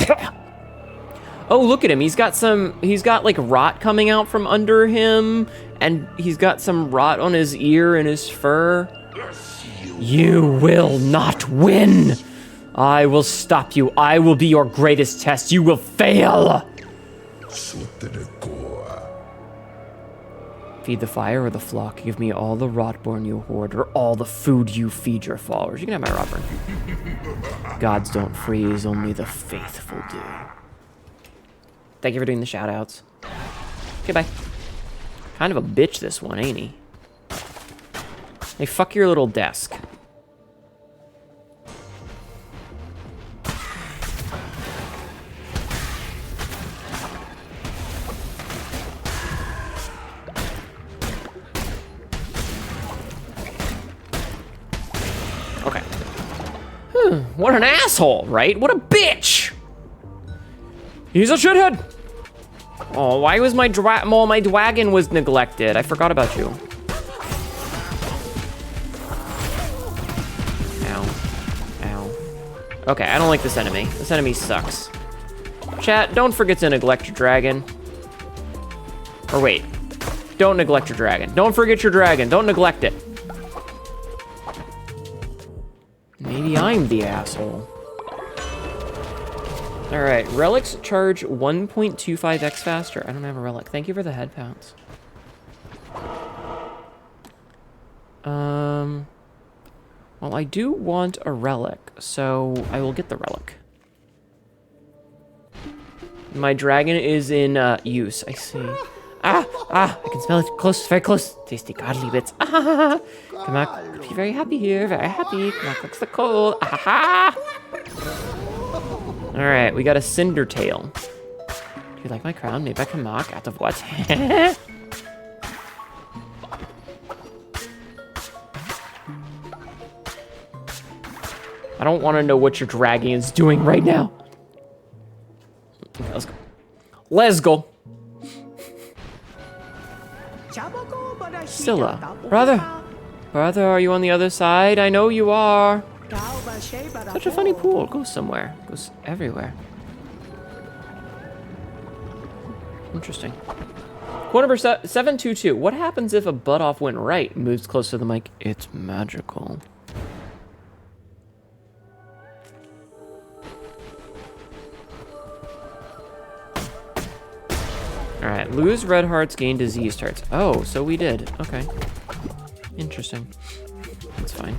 Oh, look at him. He's got like rot coming out from under him, and he's got some rot on his ear and his fur. You will not win. I will stop you. I will be your greatest test. You will fail. Feed the fire or the flock. Give me all the rotborn you hoard, or all the food you feed your followers. You can have my rotborn. Gods don't freeze, only the faithful do. Thank you for doing the shout-outs. Okay, bye. Kind of a bitch, this one, ain't he? Hey, fuck your little desk. Okay. What an asshole, right? What a bitch! He's a shithead! Oh, why was my dragon was neglected? I forgot about you. Ow. Ow. Okay, I don't like this enemy. This enemy sucks. Chat, don't forget to neglect your dragon. Or wait. Don't neglect your dragon. Don't forget your dragon. Don't neglect it. Maybe I'm the asshole. All right, relics charge 1.25x faster. I don't have a relic. Thank you for the head pounds. Well, I do want a relic, so I will get the relic. My dragon is in use. I see. I can smell it close, very close. Tasty godly bits. Come on, be very happy here, very happy. Come on, fix the cold. All right, we got a cinder tail. Do you like my crown made by Kamak? Out of what? I don't want to know what your dragon is doing right now. Okay, let's go. Let's go. Scylla. Brother, are you on the other side? I know you are. Such a funny pool. It goes somewhere. It goes everywhere. Interesting. Quote number 722. What happens if a butt off went right? Moves close to the mic. It's magical. Alright, lose red hearts, gain disease hearts. Oh, so we did. Okay. Interesting. That's fine.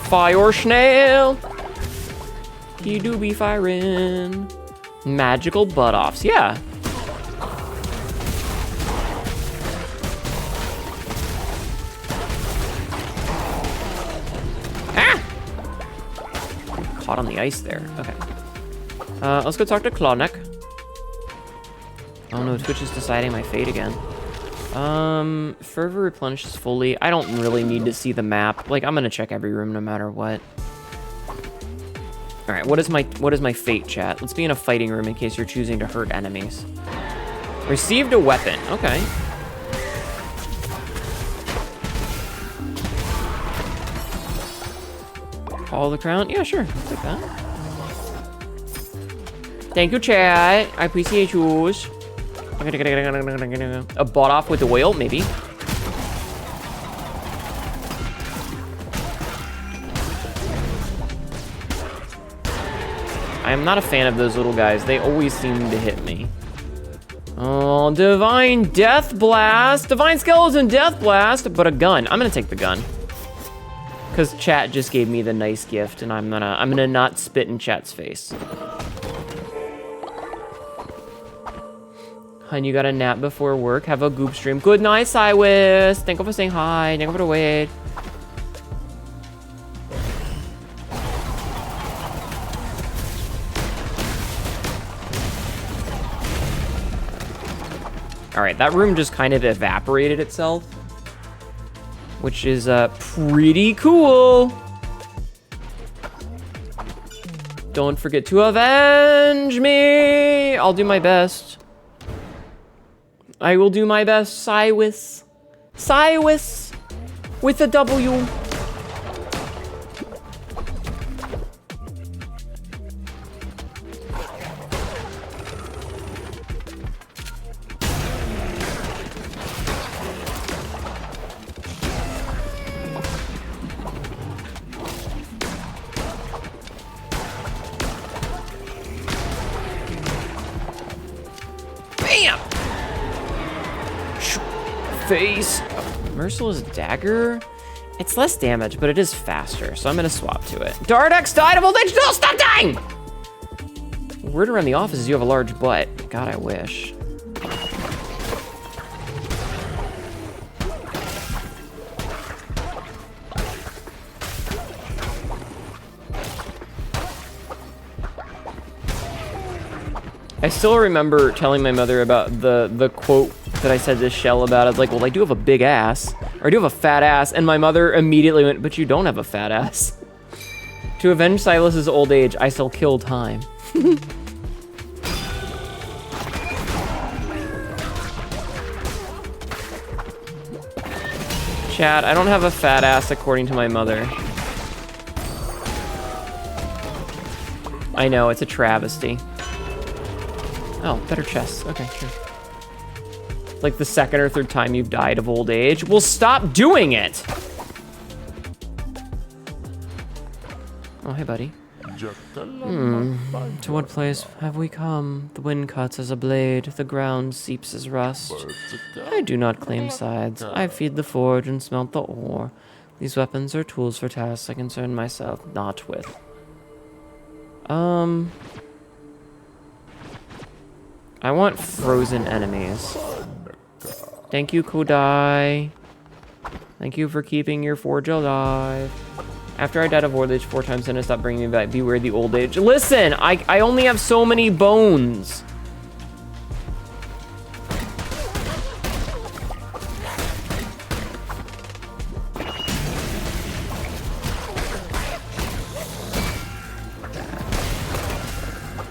Fire snail! He do be firing. Magical butt offs, yeah. Caught on the ice there. Okay. Let's go talk to Clawneck. Oh no, Twitch is deciding my fate again. Fervor replenishes fully. I don't really need to see the map. Like, I'm gonna check every room no matter what. All right, what is my fate, chat? Let's be in a fighting room in case you're choosing to hurt enemies. Received a weapon. Okay. Call the crown? Yeah, sure. I'll take that. Thank you, chat. I appreciate you. A bought off with the whale, maybe. I am not a fan of those little guys. They always seem to hit me. Oh, Divine Death Blast. Divine Skeleton Death Blast, but a gun. I'm gonna take the gun. Because chat just gave me the nice gift, and I'm gonna not spit in chat's face. Hun, you got a nap before work. Have a goop stream. Good night, Cywis. Thank you for saying hi. Thank you for the wait. All right, that room just kind of evaporated itself, which is pretty cool. Don't forget to avenge me. I'll do my best. I will do my best, Cywis. Cywis with a W. face. Merciless dagger? It's less damage, but it is faster, so I'm gonna swap to it. Dardex died of old age. No, stop dying! Word around the office is you have a large butt. God, I wish. I still remember telling my mother about the quote that I said to Shell about. I was like, well, I do have a big ass, or I do have a fat ass, and my mother immediately went, but you don't have a fat ass. To avenge Silas's old age, I shall kill time. Chat, I don't have a fat ass according to my mother. I know, it's a travesty. Oh, better chest. Okay, sure. It's like the second or third time you've died of old age. Well, stop doing it! Oh, hey, buddy. To what place have we come? The wind cuts as a blade, the ground seeps as rust. I do not claim sides. I feed the forge and smelt the ore. These weapons are tools for tasks I concern myself not with. I want frozen enemies. Thank you, Kodai. Thank you for keeping your forge alive. After I died of old age 4 times, then it stopped bringing me back. Beware the old age. Listen, I only have so many bones.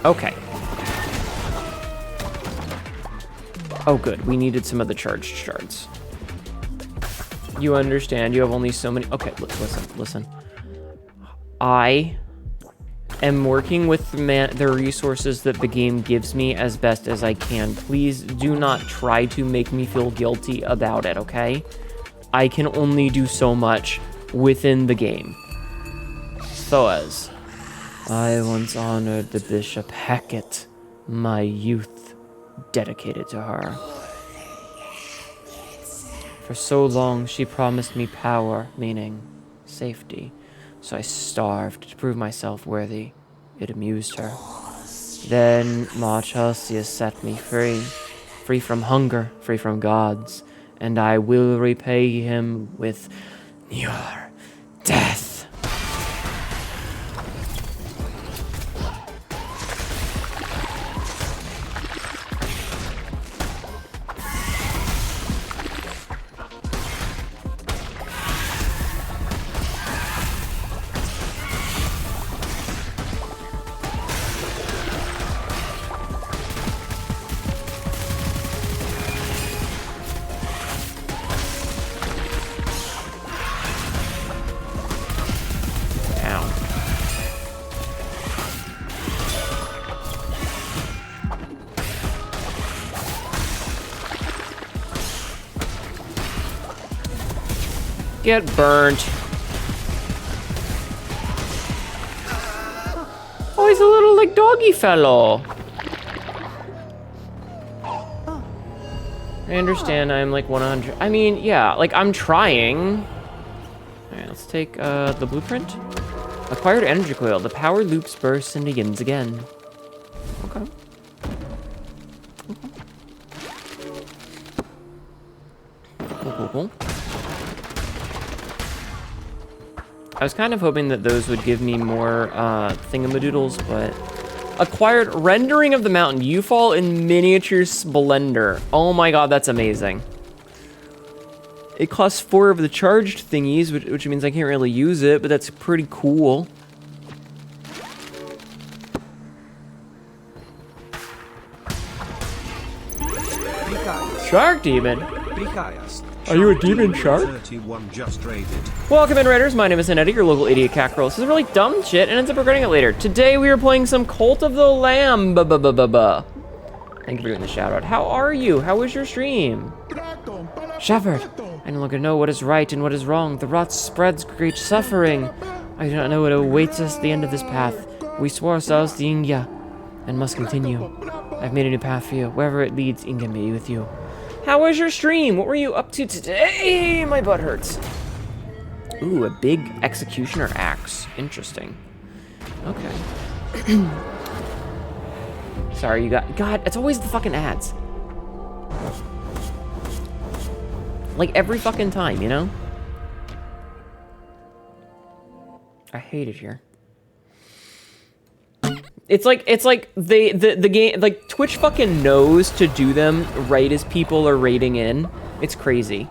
Okay. Oh, good. We needed some of the charged shards. You understand. You have only so many. Okay, listen. I am working with the resources that the game gives me as best as I can. Please do not try to make me feel guilty about it, okay? I can only do so much within the game. Thoas. I once honored the Bishop Hackett, my youth dedicated to her. For so long, she promised me power, meaning safety. So I starved to prove myself worthy. It amused her. Then Ma Celsius set me free. Free from hunger, free from gods. And I will repay him with your death. Get burnt. Oh, he's a little like doggy fellow. I understand I'm like 100. I mean, yeah, like I'm trying. All right, let's take the blueprint. Acquired energy coil. The power loops burst and begins again. Okay. Cool. I was kind of hoping that those would give me more thingamadoodles, but... Acquired rendering of the mountain. You fall in miniature splendor. Oh my god, that's amazing. It costs 4 of the charged thingies, which means I can't really use it, but that's pretty cool. Shark demon? Are you a demon shark? Welcome in, Raiders. My name is Hnetu, your local idiot cat girl. This is really dumb shit and ends up regretting it later. Today we are playing some Cult of the Lamb. Thank you for doing the shout out. How are you? How was your stream? Shepherd, I no longer know what is right and what is wrong. The rot spreads great suffering. I do not know what awaits us at the end of this path. We swore ourselves to Ingya and must continue. I've made a new path for you. Wherever it leads, Ingya may be with you. How was your stream? What were you up to today? My butt hurts. Ooh, a big executioner axe. Interesting. Okay. Sorry, you got... God, it's always the fucking ads. Like, every fucking time, you know? I hate it here. It's like the game, like Twitch fucking knows to do them right as people are raiding in. It's crazy.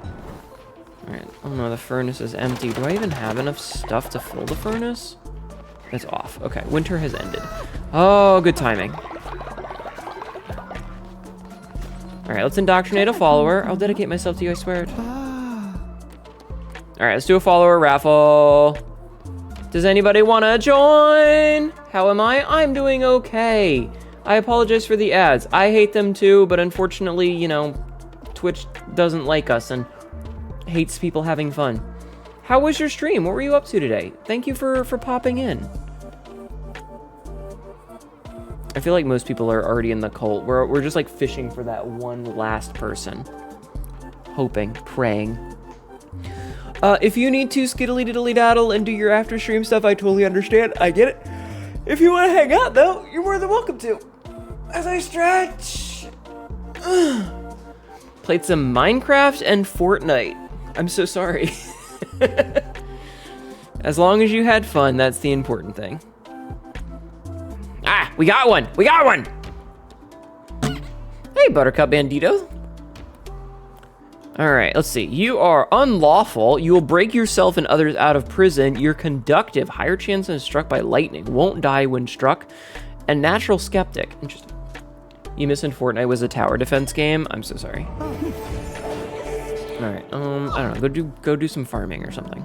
All right, oh no, the furnace is empty. Do I even have enough stuff to fill the furnace? It's off. Okay, winter has ended. Oh, good timing. All right, let's indoctrinate a follower. I'll dedicate myself to you, I swear it. All right, let's do a follower raffle. Does anybody want to join? How am I? I'm doing okay. I apologize for the ads. I hate them too, but unfortunately, you know, Twitch doesn't like us and hates people having fun. How was your stream? What were you up to today? Thank you for popping in. I feel like most people are already in the cult. We're just like fishing for that one last person. Hoping, praying. If you need to skiddly diddly daddle and do your after stream stuff, I totally understand. I get it. If you want to hang out, though, you're more than welcome to. As I stretch. Played some Minecraft and Fortnite. I'm so sorry. As long as you had fun, that's the important thing. Ah, we got one. We got one. Hey, Buttercup Bandito. All right, let's see. You are unlawful. You will break yourself and others out of prison. You're conductive. Higher chance of struck by lightning. Won't die when struck. And natural skeptic. Interesting. You missed in Fortnite was a tower defense game. I'm so sorry. All right. I don't know. Go do some farming or something.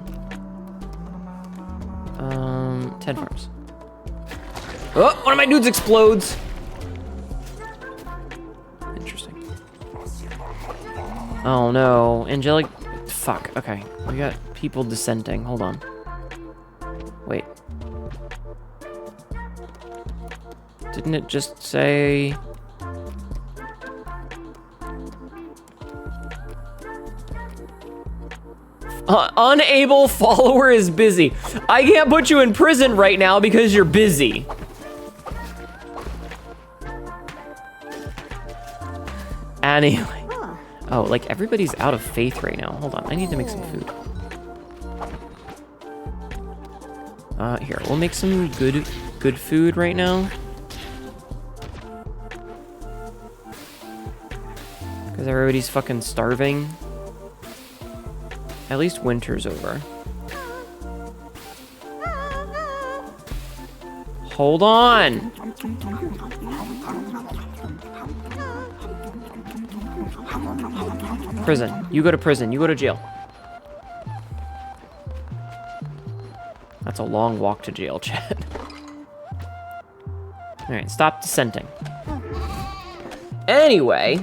10 farms. Oh, one of my dudes explodes. Interesting. Oh no, angelic, fuck, okay. We got people dissenting, hold on. Wait. Didn't it just say... unable follower is busy. I can't put you in prison right now because you're busy. Anyway. Oh, like everybody's out of faith right now. Hold on, I need to make some food. Here, we'll make some good food right now. Because everybody's fucking starving. At least winter's over. Hold on! Prison. You go to prison. You go to jail. That's a long walk to jail, chat. Alright, stop dissenting. Anyway,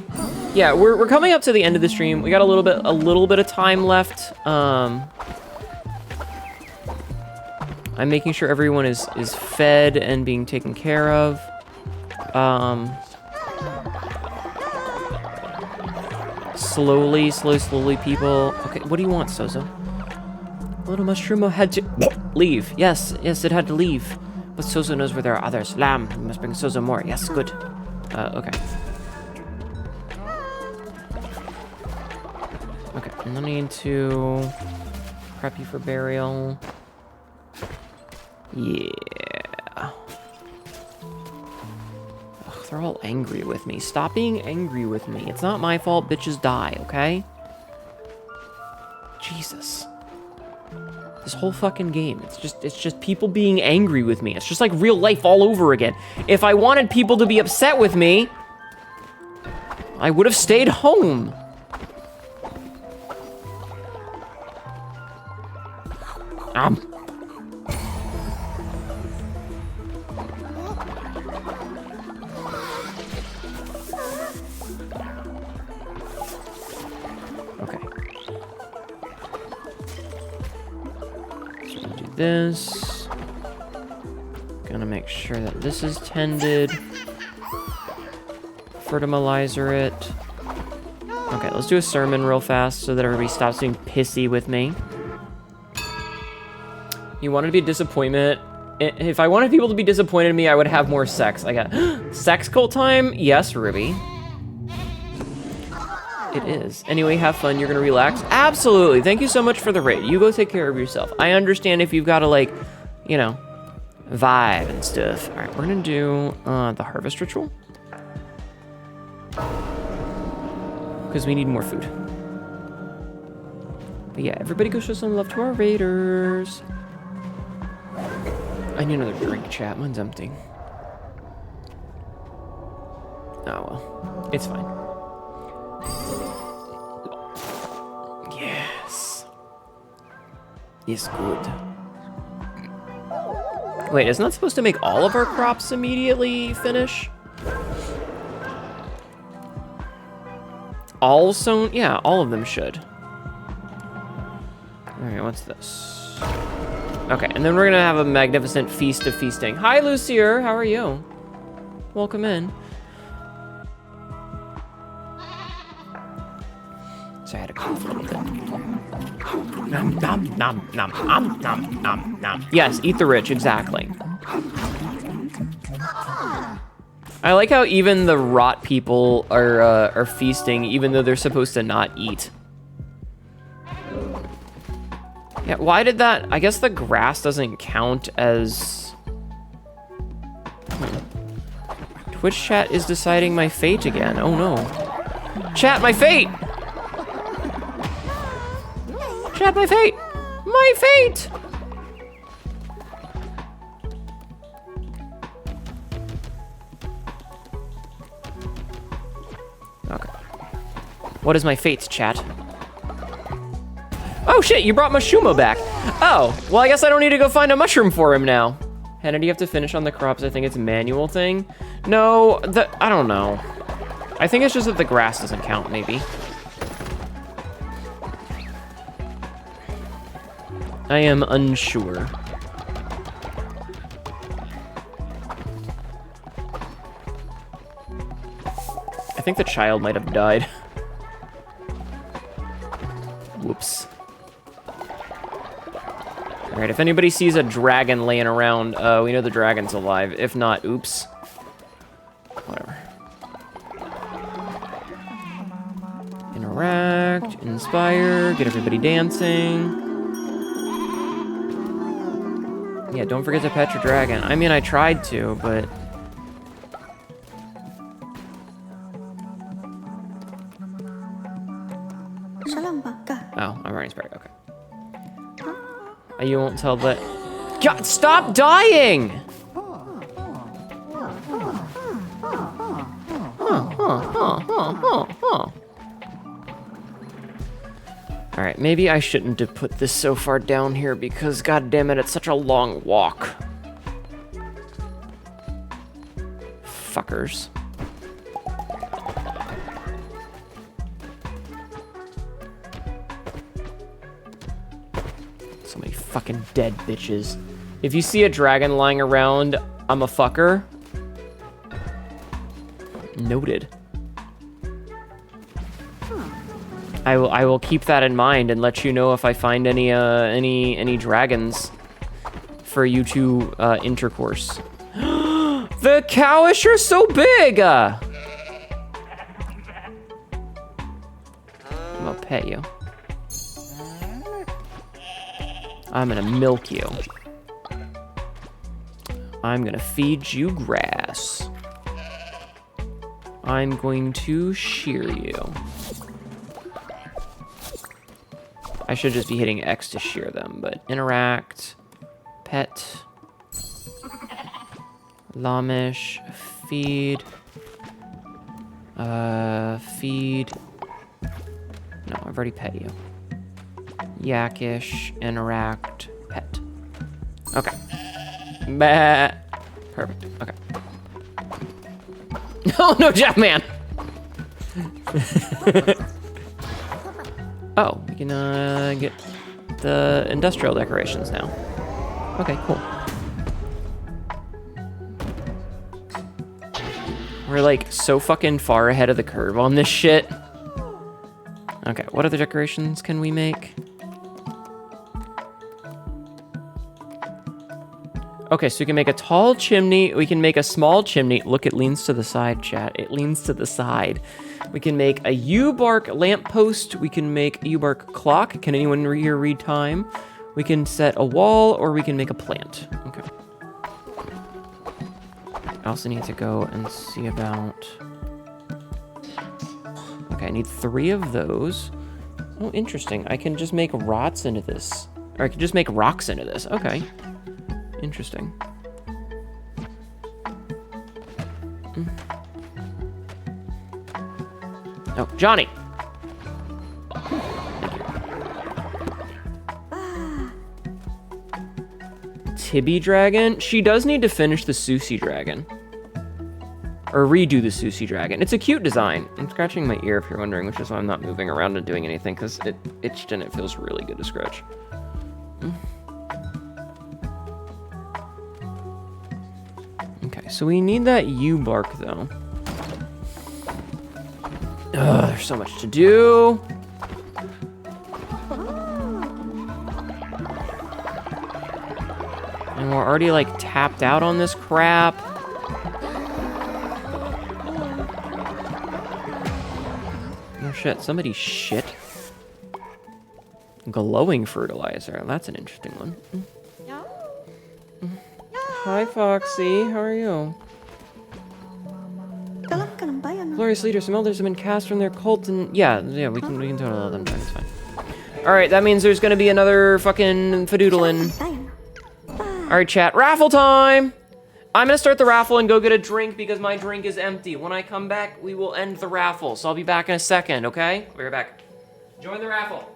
yeah, we're coming up to the end of the stream. We got a little bit of time left. I'm making sure everyone is fed and being taken care of. Slowly, people. Okay, what do you want, Sozo? Little Mushroom had to leave. Yes, it had to leave. But Sozo knows where there are others. Lamb, we must bring Sozo more. Yes, good. Okay. Okay, and I need to prep you for burial. Yeah. Ugh, they're all angry with me. Stop being angry with me. It's not my fault bitches die, okay? Jesus. This whole fucking game, it's just people being angry with me. It's just like real life all over again. If I wanted people to be upset with me, I would have stayed home. Okay. So we'll do this. Gonna make sure that this is tended. Fertilizer it. Okay, let's do a sermon real fast so that everybody stops being pissy with me. You wanted to be a disappointment. If I wanted people to be disappointed in me, I would have more sex. I got sex cult time? Yes, Ruby. It is. Anyway, have fun. You're gonna relax. Absolutely. Thank you so much for the raid. You go take care of yourself. I understand if you've got to, like, you know, vibe and stuff. All right, we're gonna do the harvest ritual because we need more food. But yeah, everybody go show some love to our raiders. I need another drink, chat. Mine's empty. Oh well, it's fine. Yes. It's good. Wait, isn't that supposed to make all of our crops immediately finish? All sown? Yeah, all of them should. Alright, what's this? Okay, and then we're gonna have a magnificent feast of feasting. Hi, Lucier, how are you? Welcome in. So I had a cough a little bit. Nom, nom, nom, nom, nom, nom, nom, nom. Yes, eat the rich, exactly. I like how even the rot people are feasting, even though they're supposed to not eat. Yeah, why did that? I guess the grass doesn't count as... Twitch chat is deciding my fate again. Oh no. Chat, my fate! Chat, my fate! My fate! Okay. What is my fate, chat? Oh shit, you brought Mashumo back. Oh, well I guess I don't need to go find a mushroom for him now. Hannah, do you have to finish on the crops? I think it's a manual thing. No, I don't know. I think it's just that the grass doesn't count, maybe. I am unsure. I think the child might have died. Whoops. All right, if anybody sees a dragon laying around, we know the dragon's alive. If not, oops. Whatever. Interact, inspire, get everybody dancing. Yeah, don't forget to pet your dragon. I mean, I tried to, but... Oh, I'm already inspired, okay. You won't tell that... God, stop dying! Alright, maybe I shouldn't have put this so far down here because, god damn it, it's such a long walk. Fuckers. So many fucking dead bitches. If you see a dragon lying around, I'm a fucker. Noted. I will keep that in mind and let you know if I find any dragons for you to intercourse. The cowish are so big! I'm gonna pet you. I'm gonna milk you. I'm gonna feed you grass. I'm going to shear you. I should just be hitting X to shear them, but interact, pet, Lamish, feed, feed. No, I've already pet you. Yakish, interact, pet. Okay. Bah. Perfect. Okay. Oh no, Jackman! Oh, we can get the industrial decorations now. Okay, cool. We're like so fucking far ahead of the curve on this shit. Okay, what other decorations can we make? Okay, so we can make a tall chimney. We can make a small chimney. Look, it leans to the side, chat. It leans to the side. We can make a U-bark lamppost. We can make a U-bark clock. Can anyone here read time? We can set a wall, or we can make a plant. Okay. I also need to go and see about... Okay, I need 3 of those. Oh, interesting. I can just make rots into this. Or I can just make rocks into this. Okay. Interesting. Oh, Johnny! Thank you. Tibby Dragon? She does need to finish the Sushi Dragon. Or redo the Sushi Dragon. It's a cute design. I'm scratching my ear if you're wondering, which is why I'm not moving around and doing anything, because it itched and it feels really good to scratch. Okay, so we need that U-bark, though. Ugh, there's so much to do. And we're already, like, tapped out on this crap. Oh, shit. Somebody shit. Glowing fertilizer. That's an interesting one. Hi, Foxy. How are you? Glorious leader, some elders have been cast from their cult, and yeah, we can totally let them join. It's fine. All right, that means there's gonna be another fucking fadoodlin. All right, chat. Raffle time. I'm gonna start the raffle and go get a drink because my drink is empty. When I come back, we will end the raffle. So I'll be back in a second. Okay? We're back. Join the raffle.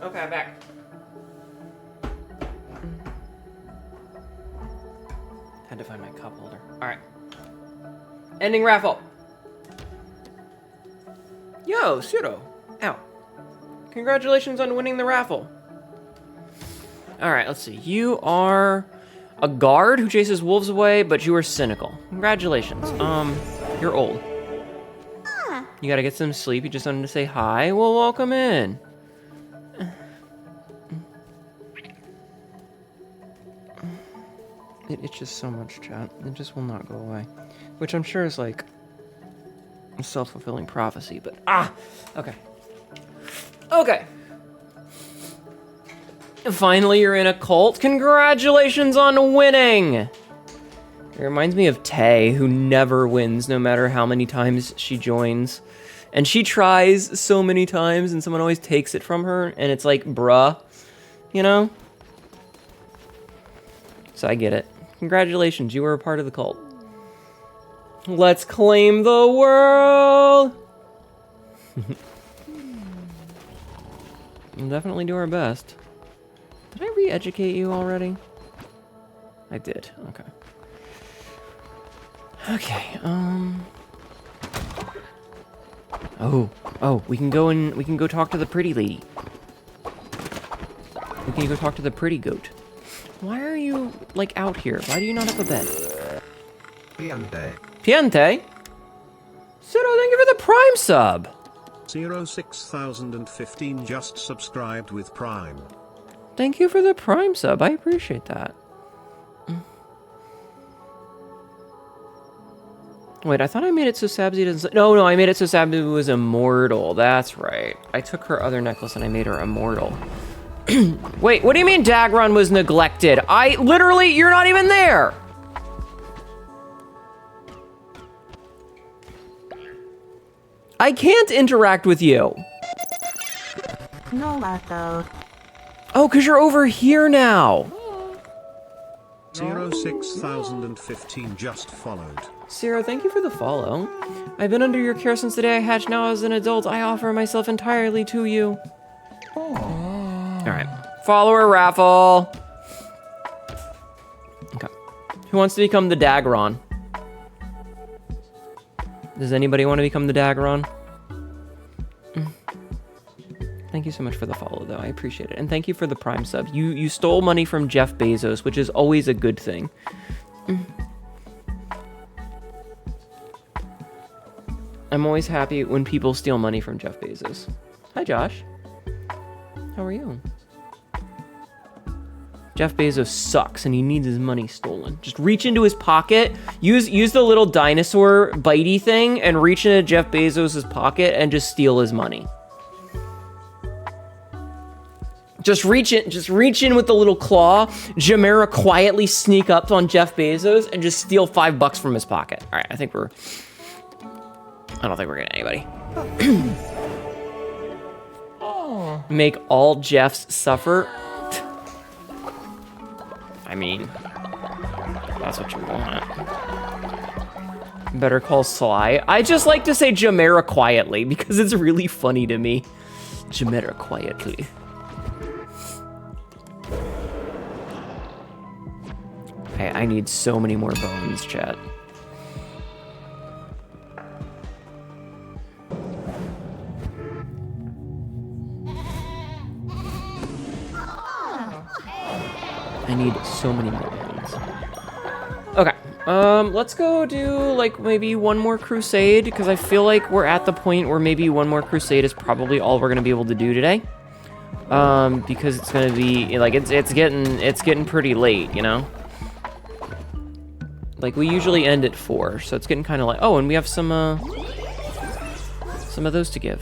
Okay, I'm back. Had to find my cup holder. All right. Ending raffle. Yo, Pseudo. Ow. Congratulations on winning the raffle. All right, let's see. You are a guard who chases wolves away, but you are cynical. Congratulations. You're old. You gotta get some sleep. You just wanted to say hi. Well, welcome in. It itches so much, chat. It just will not go away. Which I'm sure is like a self-fulfilling prophecy, but okay. Okay. Finally, you're in a cult. Congratulations on winning! It reminds me of Tay, who never wins no matter how many times she joins. And she tries so many times and someone always takes it from her, and it's like, bruh, you know? So I get it. Congratulations, you were a part of the cult. Let's claim the world! We'll definitely do our best. Did I re-educate you already? I did, okay. Okay, Oh, we can go talk to the pretty lady. We can go talk to the pretty goat. Why are you, like, out here? Why do you not have a bed? Piante. Piante? Pseudo, thank you for the Prime sub! 06015 just subscribed with Prime. Thank you for the Prime sub. I appreciate that. Wait, I thought I made it so Sabzi doesn't... No, I made it so Sabzi was immortal. That's right. I took her other necklace and I made her immortal. Wait, what do you mean Dagron was neglected? Literally, you're not even there! I can't interact with you. No, Marco. Oh, because you're over here now. 06015 just followed. Sarah, thank you for the follow. I've been under your care since the day I hatched. Now as an adult, I offer myself entirely to you. All right. Follower raffle. Okay. Who wants to become the Dagron? Does anybody want to become the Dagron? Thank you so much for the follow, though. I appreciate it. And thank you for the Prime sub. You stole money from Jeff Bezos, which is always a good thing. I'm always happy when people steal money from Jeff Bezos. Hi, Josh. How are you? Jeff Bezos sucks and he needs his money stolen. Just reach into his pocket, use the little dinosaur bitey thing and reach into Jeff Bezos's pocket and just steal his money. Just reach in with the little claw. Jamera quietly sneak up on Jeff Bezos and just steal $5 from his pocket. All right, I don't think we're getting anybody. Make all Jeffs suffer. I mean, that's what you want. Better call Sly. I just like to say Jamera quietly because it's really funny to me. Jamera quietly. Okay, I need so many more bones, chat. I need so many more bones. Okay, let's go do like maybe one more crusade because I feel like we're at the point where maybe one more crusade is probably all we're gonna be able to do today. Because it's gonna be like it's getting pretty late, you know. Like we usually end at 4, so it's getting kind of like and we have some of those to give.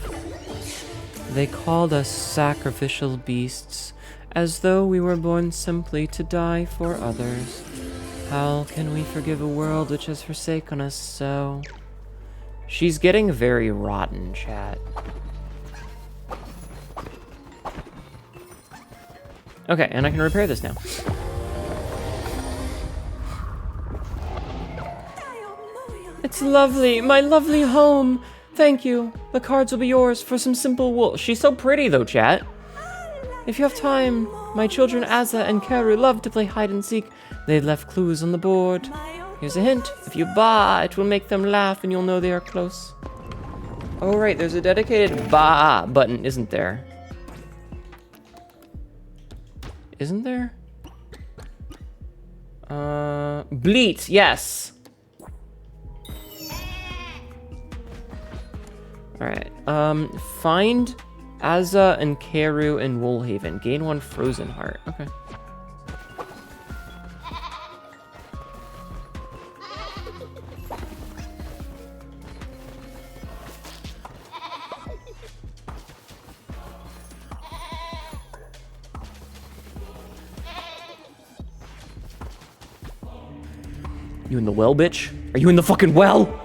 They called us sacrificial beasts, as though we were born simply to die for others. How can we forgive a world which has forsaken us so? She's getting very rotten, chat. Okay, and I can repair this now. It's lovely, my lovely home. Thank you. The cards will be yours for some simple wool. She's so pretty though, chat. If you have time, my children Azza and Karu love to play hide and seek. They left clues on the board. Here's a hint. If you ba, it will make them laugh and you'll know they are close. Oh right, there's a dedicated ba button, isn't there? Isn't there? Bleat, yes. Alright, find Azza and Karu in Woolhaven. Gain 1 frozen heart. Okay. You in the well, bitch? Are you in the fucking well?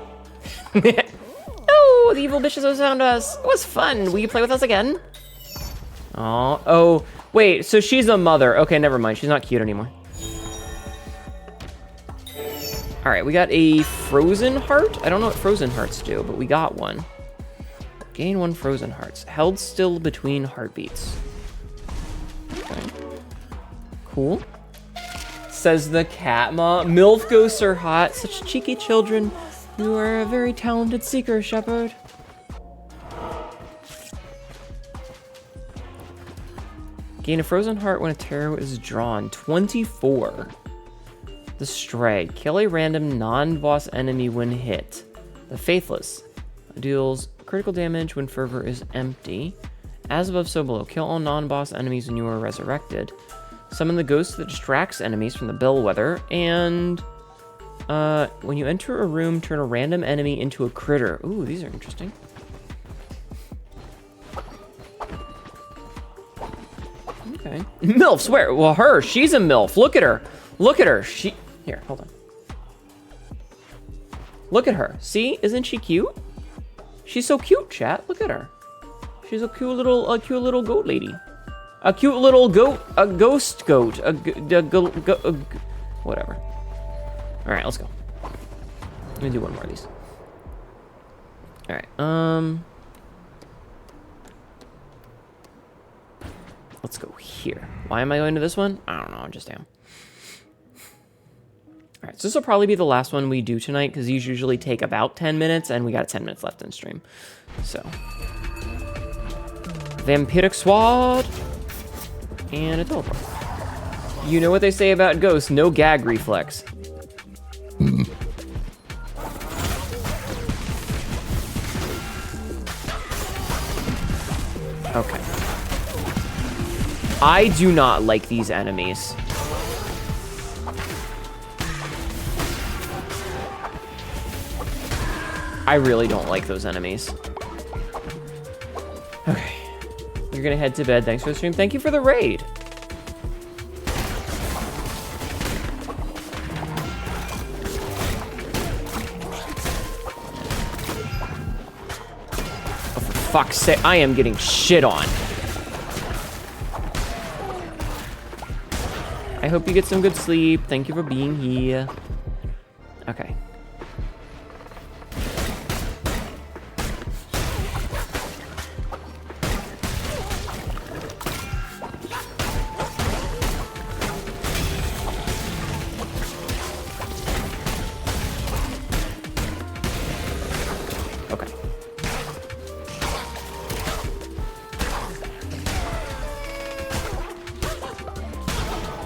Oh, the evil bitches have found us. It was fun. Will you play with us again? Oh, wait, so she's a mother. Okay, never mind. She's not cute anymore. All right, we got a frozen heart. I don't know what frozen hearts do, but we got one. Gain 1 frozen hearts. Held still between heartbeats. Okay. Cool. Says the cat mom. MILF ghosts are hot. Such cheeky children. You are a very talented seeker, Shepherd. Gain a frozen heart when a tarot is drawn. 24. The Stray. Kill a random non-boss enemy when hit. The Faithless. Deals critical damage when fervor is empty. As above, so below. Kill all non-boss enemies when you are resurrected. Summon the ghost that distracts enemies from the bellwether. And When you enter a room, turn a random enemy into a critter. Ooh, these are interesting. Okay. MILFs, where? Well, her. She's a MILF. Look at her. Look at her. Here, hold on. Look at her. See? Isn't she cute? She's so cute, chat. Look at her. She's a cute little goat lady. A cute little goat, a ghost goat, whatever. All right, let's go. Let me do one more of these. All right, let's go here. Why am I going to this one? I don't know, I just am. All right, so this will probably be the last one we do tonight because these usually take about 10 minutes and we got 10 minutes left in stream. So, Vampiric Sword and a teleport. You know what they say about ghosts, no gag reflex. Okay. I do not like these enemies. I really don't like those enemies. Okay. You're gonna head to bed. Thanks for the stream. Thank you for the raid. Oh, for fuck's sake, I am getting shit on. I hope you get some good sleep. Thank you for being here. Okay.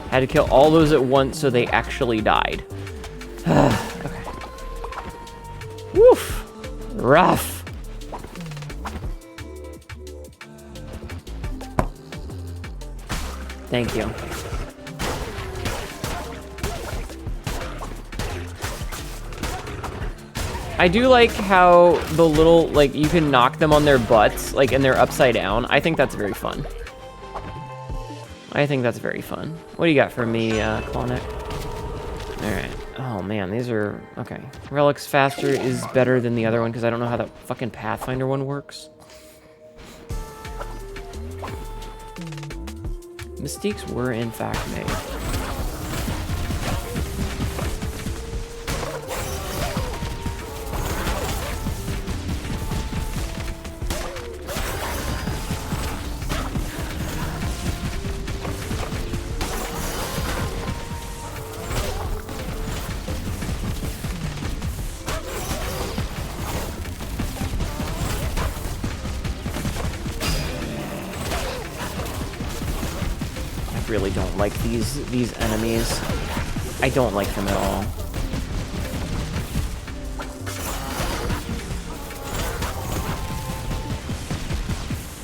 Had to kill all those at once so they actually died. Okay. Woof. Rough. Thank you. I do like how the little, like, you can knock them on their butts, like, and they're upside down. I think that's very fun. I think that's very fun. What do you got for me, Klonek? Alright. Oh, man, these are... Okay. Relics faster is better than the other one, because I don't know how that fucking Pathfinder one works. Mistakes were, in fact, made. Really don't like these enemies. I don't like them at all.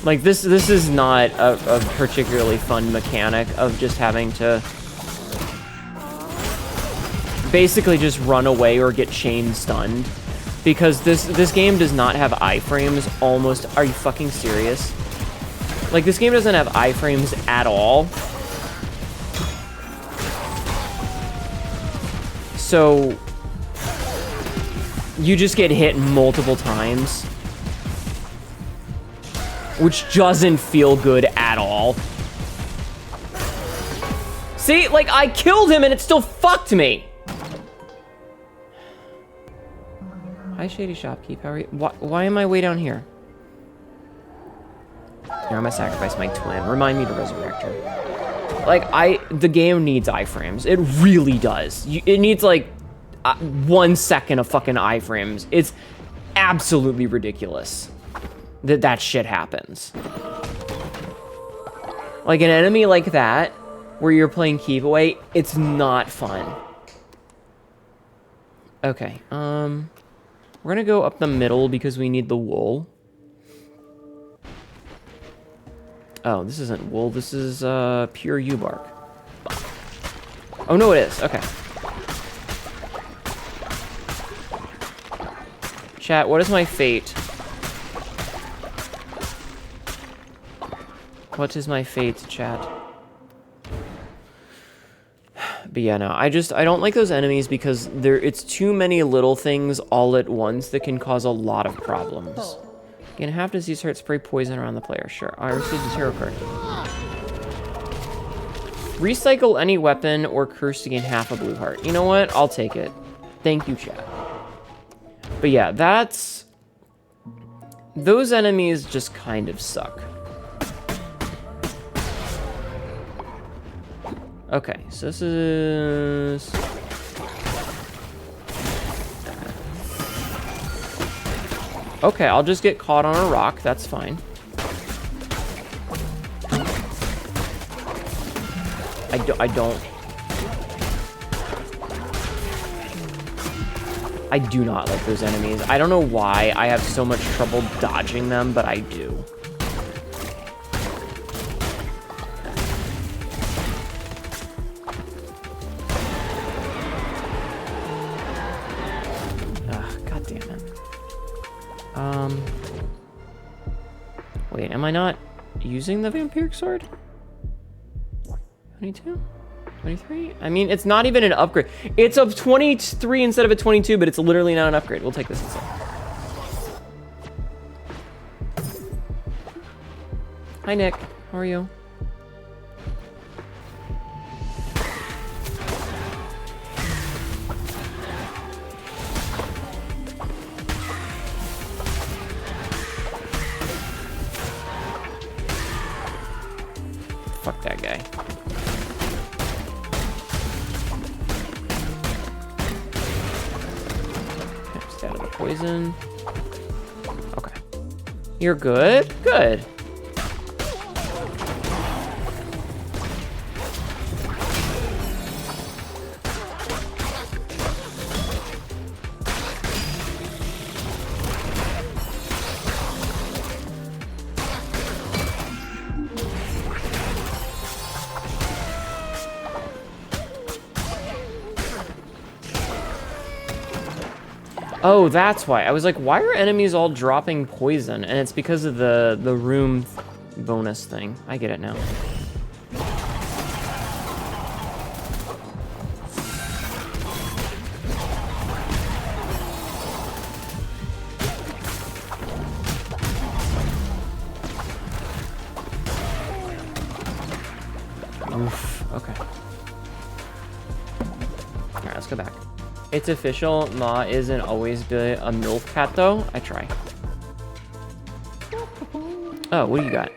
Like this is not a particularly fun mechanic of just having to basically just run away or get chain stunned, because this game does not have iframes almost. Are you fucking serious? Like, this game doesn't have iframes at all. So you just get hit multiple times, which doesn't feel good at all. See, like, I killed him and it still fucked me. Hi, Shady Shopkeep. How are you? Why am I way down here? Here, I'm gonna sacrifice my twin. Remind me to resurrect her. Like, the game needs iframes. It really does. It needs, like, 1 second of fucking iframes. It's absolutely ridiculous that shit happens. Like, an enemy like that, where you're playing keep away, it's not fun. Okay, we're gonna go up the middle because we need the wool. Oh, this isn't wool, this is pure yew bark. Oh no, it is. Okay. Chat, what is my fate? What is my fate, chat? But yeah, no, I don't like those enemies because it's too many little things all at once that can cause a lot of problems. Gain half disease heart, spray poison around the player. Sure, I received a tarot card. Recycle any weapon or curse to gain half a blue heart. You know what? I'll take it. Thank you, chat. But yeah, those enemies just kind of suck. Okay, so this is... Okay, I'll just get caught on a rock. That's fine. I do not like those enemies. I don't know why I have so much trouble dodging them, but I do. God damn it. Wait, am I not using the vampiric sword? 22? 23? I mean, it's not even an upgrade. It's a 23 instead of a 22, but it's literally not an upgrade. We'll take this instead. Hi, Nick. How are you? Fuck that guy. Okay, stay out of the poison. Okay. You're good? Good. Oh, that's why. I was like, why are enemies all dropping poison? And it's because of the room bonus thing. I get it now. Oof. Okay. All right, let's go back. It's official, Ma isn't always a MILF cat, though. I try. Oh, what do you got?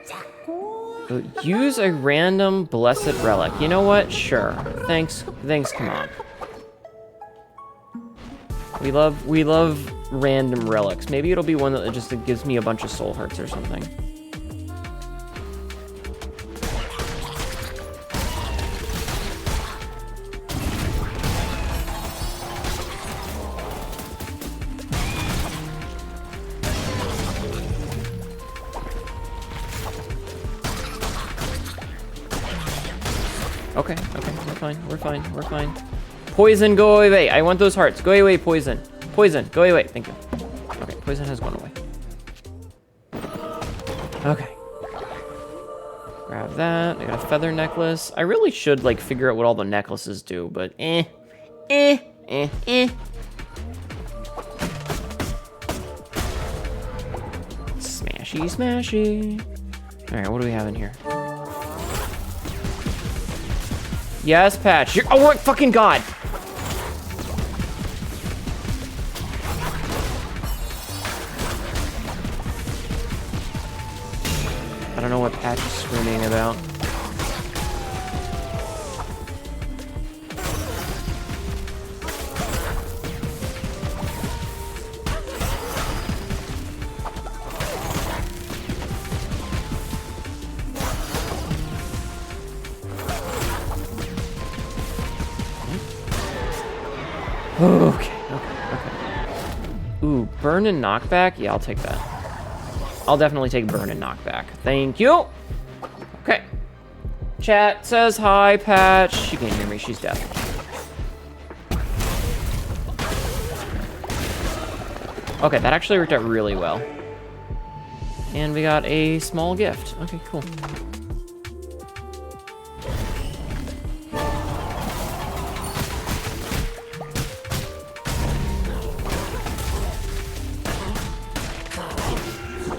Use a random blessed relic. You know what? Sure. Thanks, come on. We love random relics. Maybe it'll be one that just gives me a bunch of soul hearts or something. Okay, we're fine. Poison, go away. I want those hearts. Go away, poison. Poison, go away. Thank you. Okay, poison has gone away. Okay. Grab that. I got a feather necklace. I really should, like, figure out what all the necklaces do, but Smashy. Alright, what do we have in here? Yes, Patch. Oh my fucking god! I don't know what Patch is screaming about. Okay. Ooh, burn and knockback? Yeah, I'll take that. I'll definitely take burn and knockback. Thank you. Okay. Chat says hi, Patch. She can't hear me. She's deaf. Okay, that actually worked out really well. And we got a small gift. Okay, cool.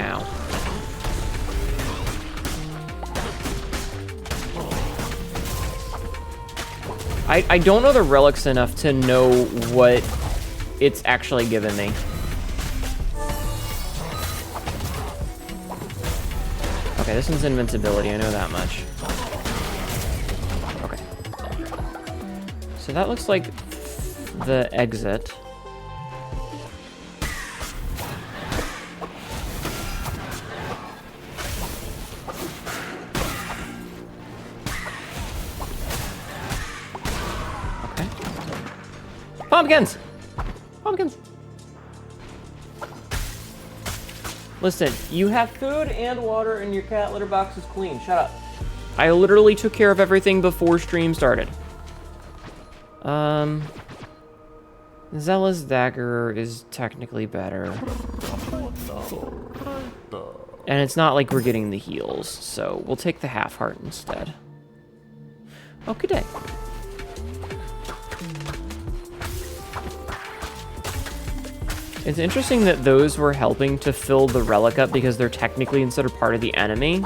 Ow. I don't know the relics enough to know what it's actually given me. Okay, this one's invincibility, I know that much. Okay. So that looks like the exit. Okay. Pumpkins! Pumpkins! Listen, you have food and water and your cat litter box is clean. Shut up. I literally took care of everything before stream started. Zella's dagger is technically better. And it's not like we're getting the heals, so we'll take the half heart instead. Oh, good day. It's interesting that those were helping to fill the relic up because they're technically considered part of the enemy,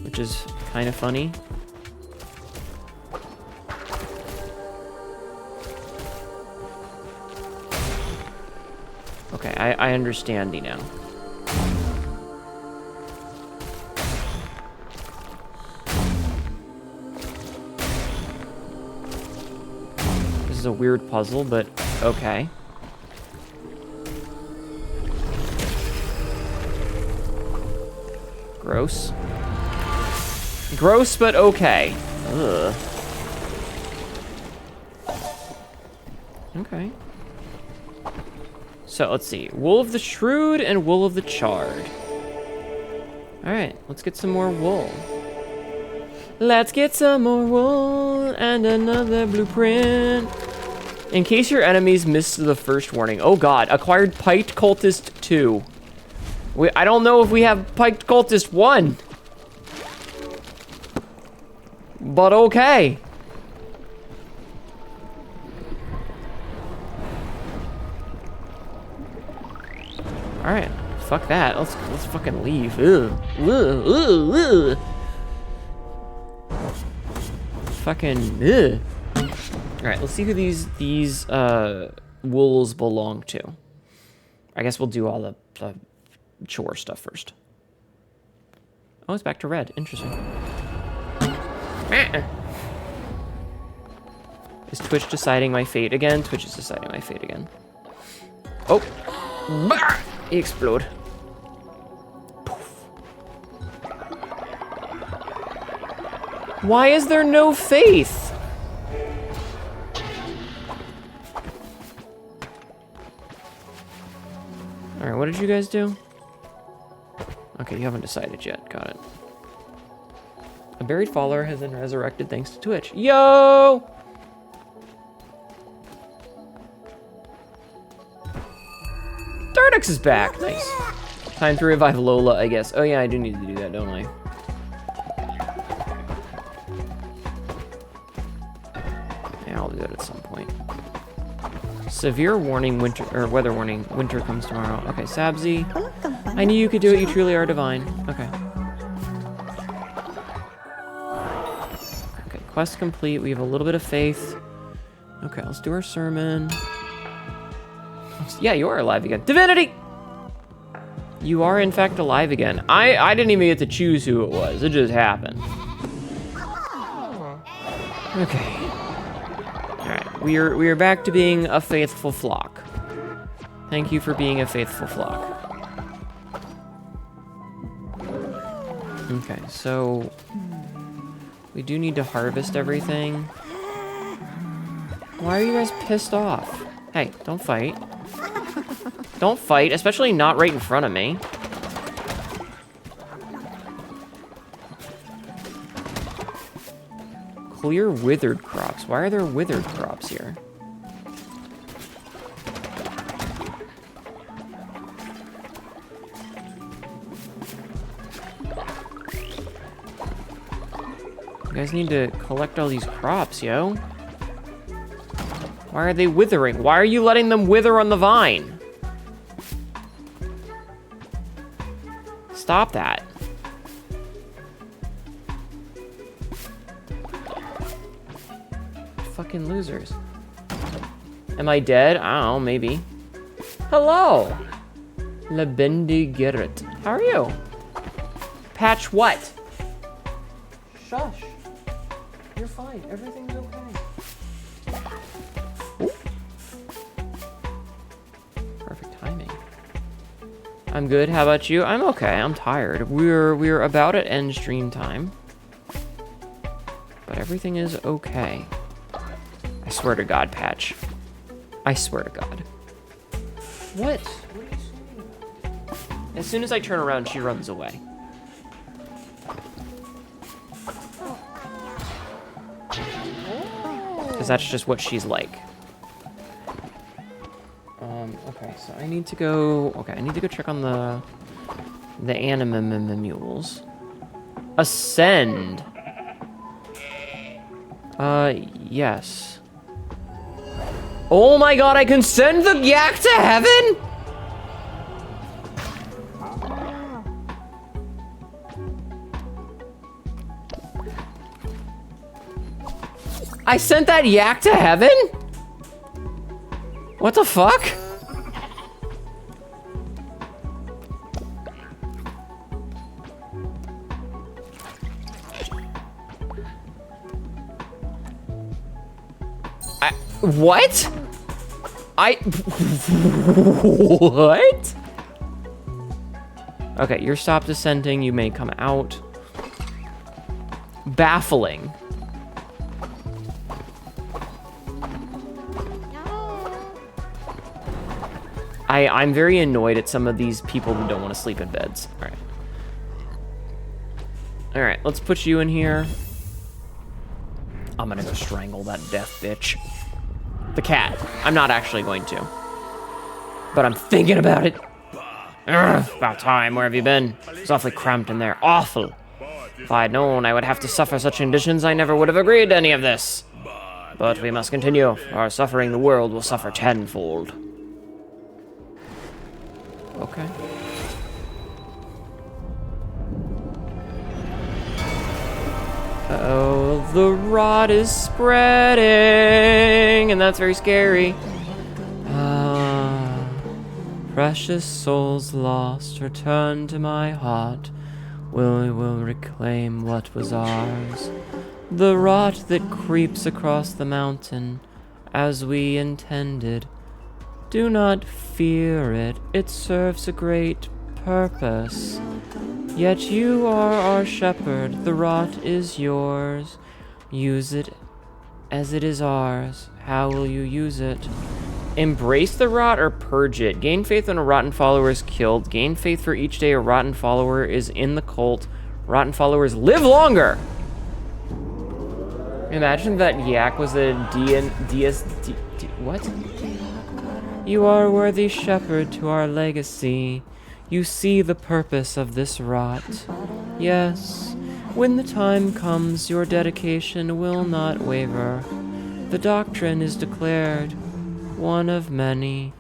which is kind of funny. Okay, I understand now. This is a weird puzzle, but okay. Gross. Gross, but okay. Ugh. Okay. So, let's see. Wool of the Shrewd and Wool of the Charred. Alright, let's get some more wool. Let's get some more wool and another blueprint. In case your enemies missed the first warning. Oh god, acquired Piked Cultist 2. I don't know if we have Piked Cultist 1. But okay. Alright, fuck that. Let's fucking leave. Ugh. Ugh. Ugh. Ugh. Fucking ugh. Alright, let's see who these wools belong to. I guess we'll do all the chore stuff first. Oh, it's back to red. Interesting. Is Twitch deciding my fate again? Twitch is deciding my fate again. Oh. Bah! Explode. Poof. Why is there no faith? Alright, what did you guys do? Okay, you haven't decided yet. Got it. A buried follower has been resurrected thanks to Twitch. Yo! Darnix is back. Nice. Time to revive Lola, I guess. Oh yeah, I do need to do that, don't I? Yeah, I'll do that at some point. Severe warning, winter, or weather warning, winter comes tomorrow. Okay, Sabzi. I knew you could do it, you truly are divine. Okay. Okay, quest complete, we have a little bit of faith. Okay, let's do our sermon. Yeah, you are alive again. Divinity! You are, in fact, alive again. I didn't even get to choose who it was. It just happened. Okay. Alright, we are back to being a faithful flock. Thank you for being a faithful flock. Okay, so we do need to harvest everything. Why are you guys pissed off? Hey, don't fight. Don't fight, especially not right in front of me. Clear withered crops. Why are there withered crops here? You guys need to collect all these crops, yo. Why are they withering? Why are you letting them wither on the vine? Stop that. Fucking losers. Am I dead? I don't know, maybe. Hello! Lebendi Gerrit. How are you? Patch what? Shush. You're fine. Everything's okay. Ooh. Perfect timing. I'm good. How about you? I'm okay. I'm tired. We're about at end stream time. But everything is okay. I swear to God, Patch. I swear to God. What? What are you saying about? As soon as I turn around, she runs away. Because that's just what she's like. Okay, so I need to go... Okay, I need to go check on the animal-mules. Ascend. Yes. Oh my God, I can send the yak to heaven? I sent that yak to heaven? What the fuck? What? What? Okay, you're stopped ascending. You may come out. Baffling. I'm very annoyed at some of these people who don't want to sleep in beds. All right. All right, let's put you in here. I'm gonna go strangle that deaf bitch. The cat. I'm not actually going to. But I'm thinking about it. Ugh, about time. Where have you been? It's awfully cramped in there. Awful. If I had known I would have to suffer such conditions, I never would have agreed to any of this. But we must continue. For our suffering, the world will suffer tenfold. Okay. Oh, the rot is spreading, and that's very scary. Ah, precious souls lost, return to my heart. We will reclaim what was ours. The rot that creeps across the mountain, as we intended. Do not fear it, it serves a great purpose. Yet you are our shepherd, the rot is yours. Use it as it is ours. How will you use it? Embrace the rot or purge it. Gain faith when a rotten follower is killed. Gain faith for each day a rotten follower is in the cult. Rotten followers live longer! Imagine that yak was a what? You are a worthy shepherd to our legacy. You see the purpose of this rot. Yes, when the time comes, your dedication will not waver. The doctrine is declared, one of many.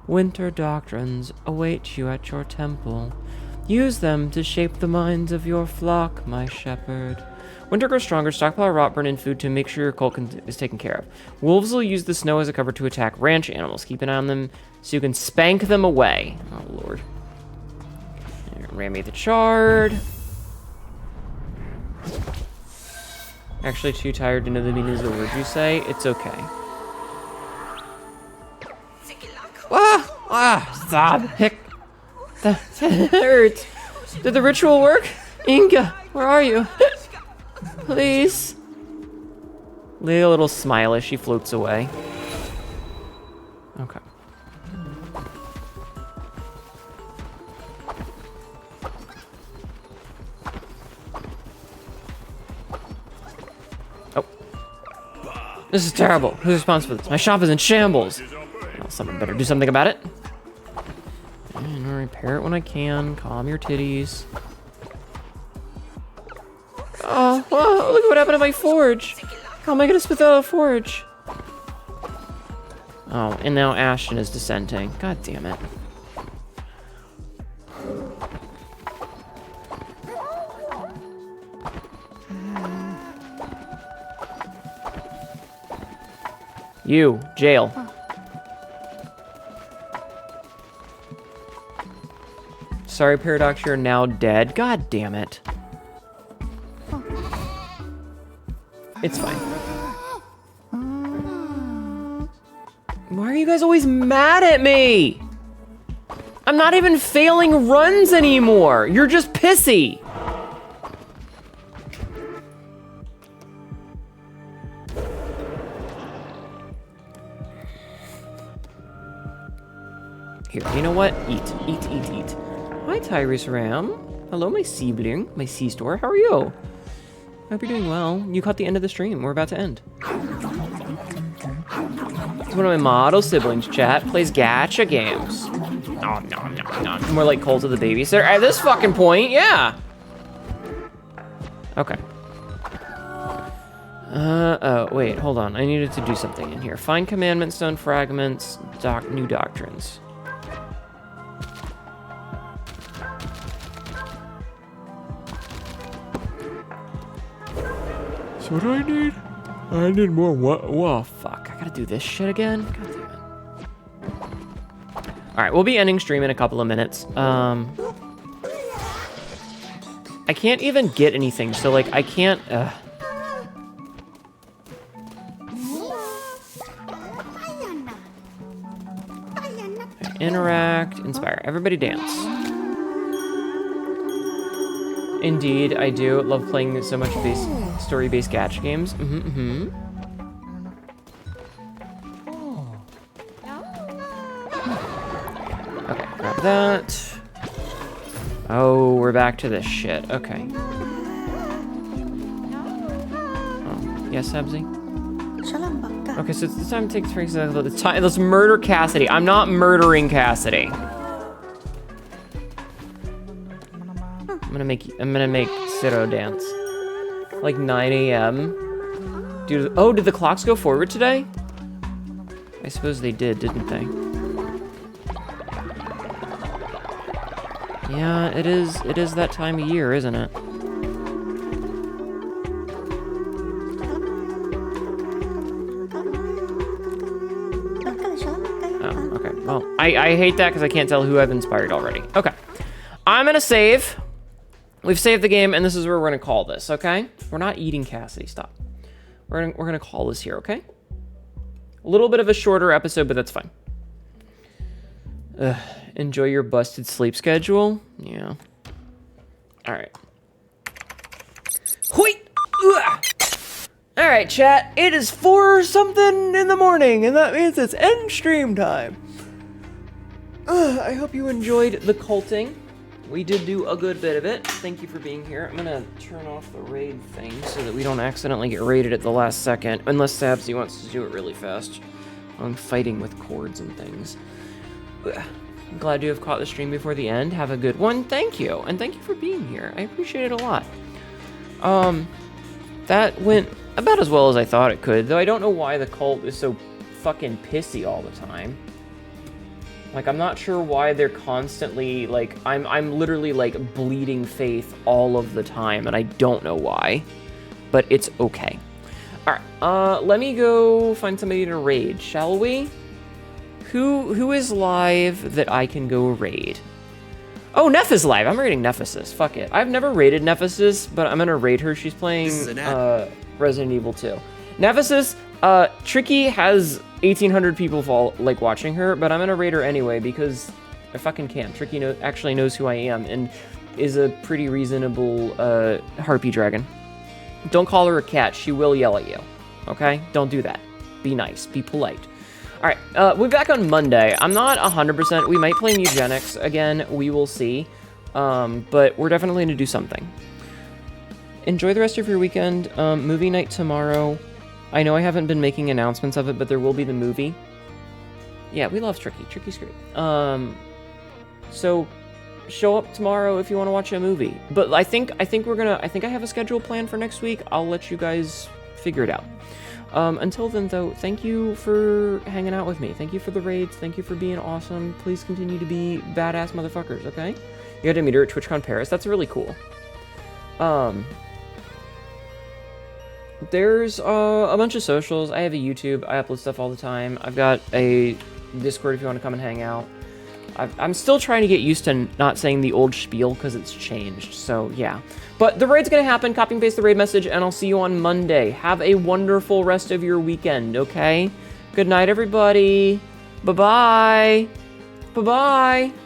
Winter doctrines await you at your temple. Use them to shape the minds of your flock, my shepherd. Winter grows stronger. Stockpile rot burn in food to make sure your cult is taken care of. Wolves will use the snow as a cover to attack ranch animals. Keep an eye on them so you can spank them away. Oh, Lord. Rammy the Charred. Actually too tired to know the meaning of the word you say. It's okay. Stop. Hick. That hurts. Did the ritual work? Inga, where are you? Please. Leave a little smile as she floats away. Okay. Oh. This is terrible. Who's responsible for this? My shop is in shambles. Well, someone better do something about it. And I'll repair it when I can. Calm your titties. Oh, look at what happened to my forge. How am I gonna spit out a forge? Oh, and now Ashton is dissenting. God damn it. You, jail. Sorry, Paradox, you're now dead. God damn it. It's fine. Why are you guys always mad at me? I'm not even failing runs anymore. You're just pissy. Here, you know what? Eat. Hi, Tyrus Ram. Hello, my sibling, my C-store. How are you? Hope you're doing well. You caught the end of the stream. We're about to end. It's one of my model siblings, chat. Plays gacha games. No. More like Cult of the Babysitter. At this fucking point, yeah. Okay. Oh, wait, hold on. I needed to do something in here. Find Commandment Stone Fragments, New Doctrines. So what do I need? I need more what? Whoa, fuck. I gotta do this shit again? God damn it. Alright, we'll be ending stream in a couple of minutes. I can't even get anything, so, like, I can't, Interact, inspire. Everybody dance. Indeed, I do love playing so much story-based gacha games. Okay, grab that. Oh, we're back to this shit. Okay. Oh, yes, Sabzi? Okay, so it's the time to take the time. Let's murder Cassidy. I'm not murdering Cassidy. I'm gonna make Ciro dance. Like 9 a.m. Dude, oh, did the clocks go forward today? I suppose they did, didn't they? Yeah, it is that time of year, isn't it? Oh, okay. Well, I hate that because I can't tell who I've inspired already. Okay. I'm gonna save. We've saved the game, and this is where we're gonna call this, okay? We're not eating Cassidy, stop. We're gonna call this here, okay? A little bit of a shorter episode, but that's fine. Enjoy your busted sleep schedule? Yeah. Alright. Hoi! Alright, chat. It is 4-something in the morning, and that means it's end stream time. I hope you enjoyed the culting. We did do a good bit of it. Thank you for being here. I'm gonna turn off the raid thing so that we don't accidentally get raided at the last second, unless Sabsy wants to do it really fast. I'm fighting with cords and things. I'm glad you have caught the stream before the end. Have a good one. Thank you. And thank you for being here. I appreciate it a lot. That went about as well as I thought it could, though I don't know why the cult is so fucking pissy all the time. Like, I'm not sure why they're constantly, like, I'm literally, like, bleeding faith all of the time, and I don't know why. But it's okay. Alright, let me go find somebody to raid, shall we? Who is live that I can go raid? Oh, Neph is live. I'm raiding Nephesis. Fuck it. I've never raided Nephesis, but I'm gonna raid her. She's playing Resident Evil 2. Nephesis, Tricky has 1,800 people watching her, but I'm gonna raid her anyway because I fucking can. Tricky actually knows who I am and is a pretty reasonable harpy dragon. Don't call her a cat. She will yell at you. Okay? Don't do that. Be nice. Be polite. Alright, we're back on Monday. I'm not 100%. We might play Eugenics again. We will see. But we're definitely going to do something. Enjoy the rest of your weekend. Movie night tomorrow. I know I haven't been making announcements of it, but there will be the movie. Yeah, we love Tricky. Tricky's great. So, show up tomorrow if you want to watch a movie. But I think I have a schedule planned for next week. I'll let you guys figure it out. Until then, though, thank you for hanging out with me. Thank you for the raids. Thank you for being awesome. Please continue to be badass motherfuckers, okay? You had to meet her at TwitchCon Paris. That's really cool. There's a bunch of socials. I have a YouTube. I upload stuff all the time. I've got a Discord if you want to come and hang out. I'm still trying to get used to not saying the old spiel because it's changed. So, yeah. But the raid's going to happen. Copy and paste the raid message, and I'll see you on Monday. Have a wonderful rest of your weekend, okay? Good night, everybody. Bye-bye. Bye-bye.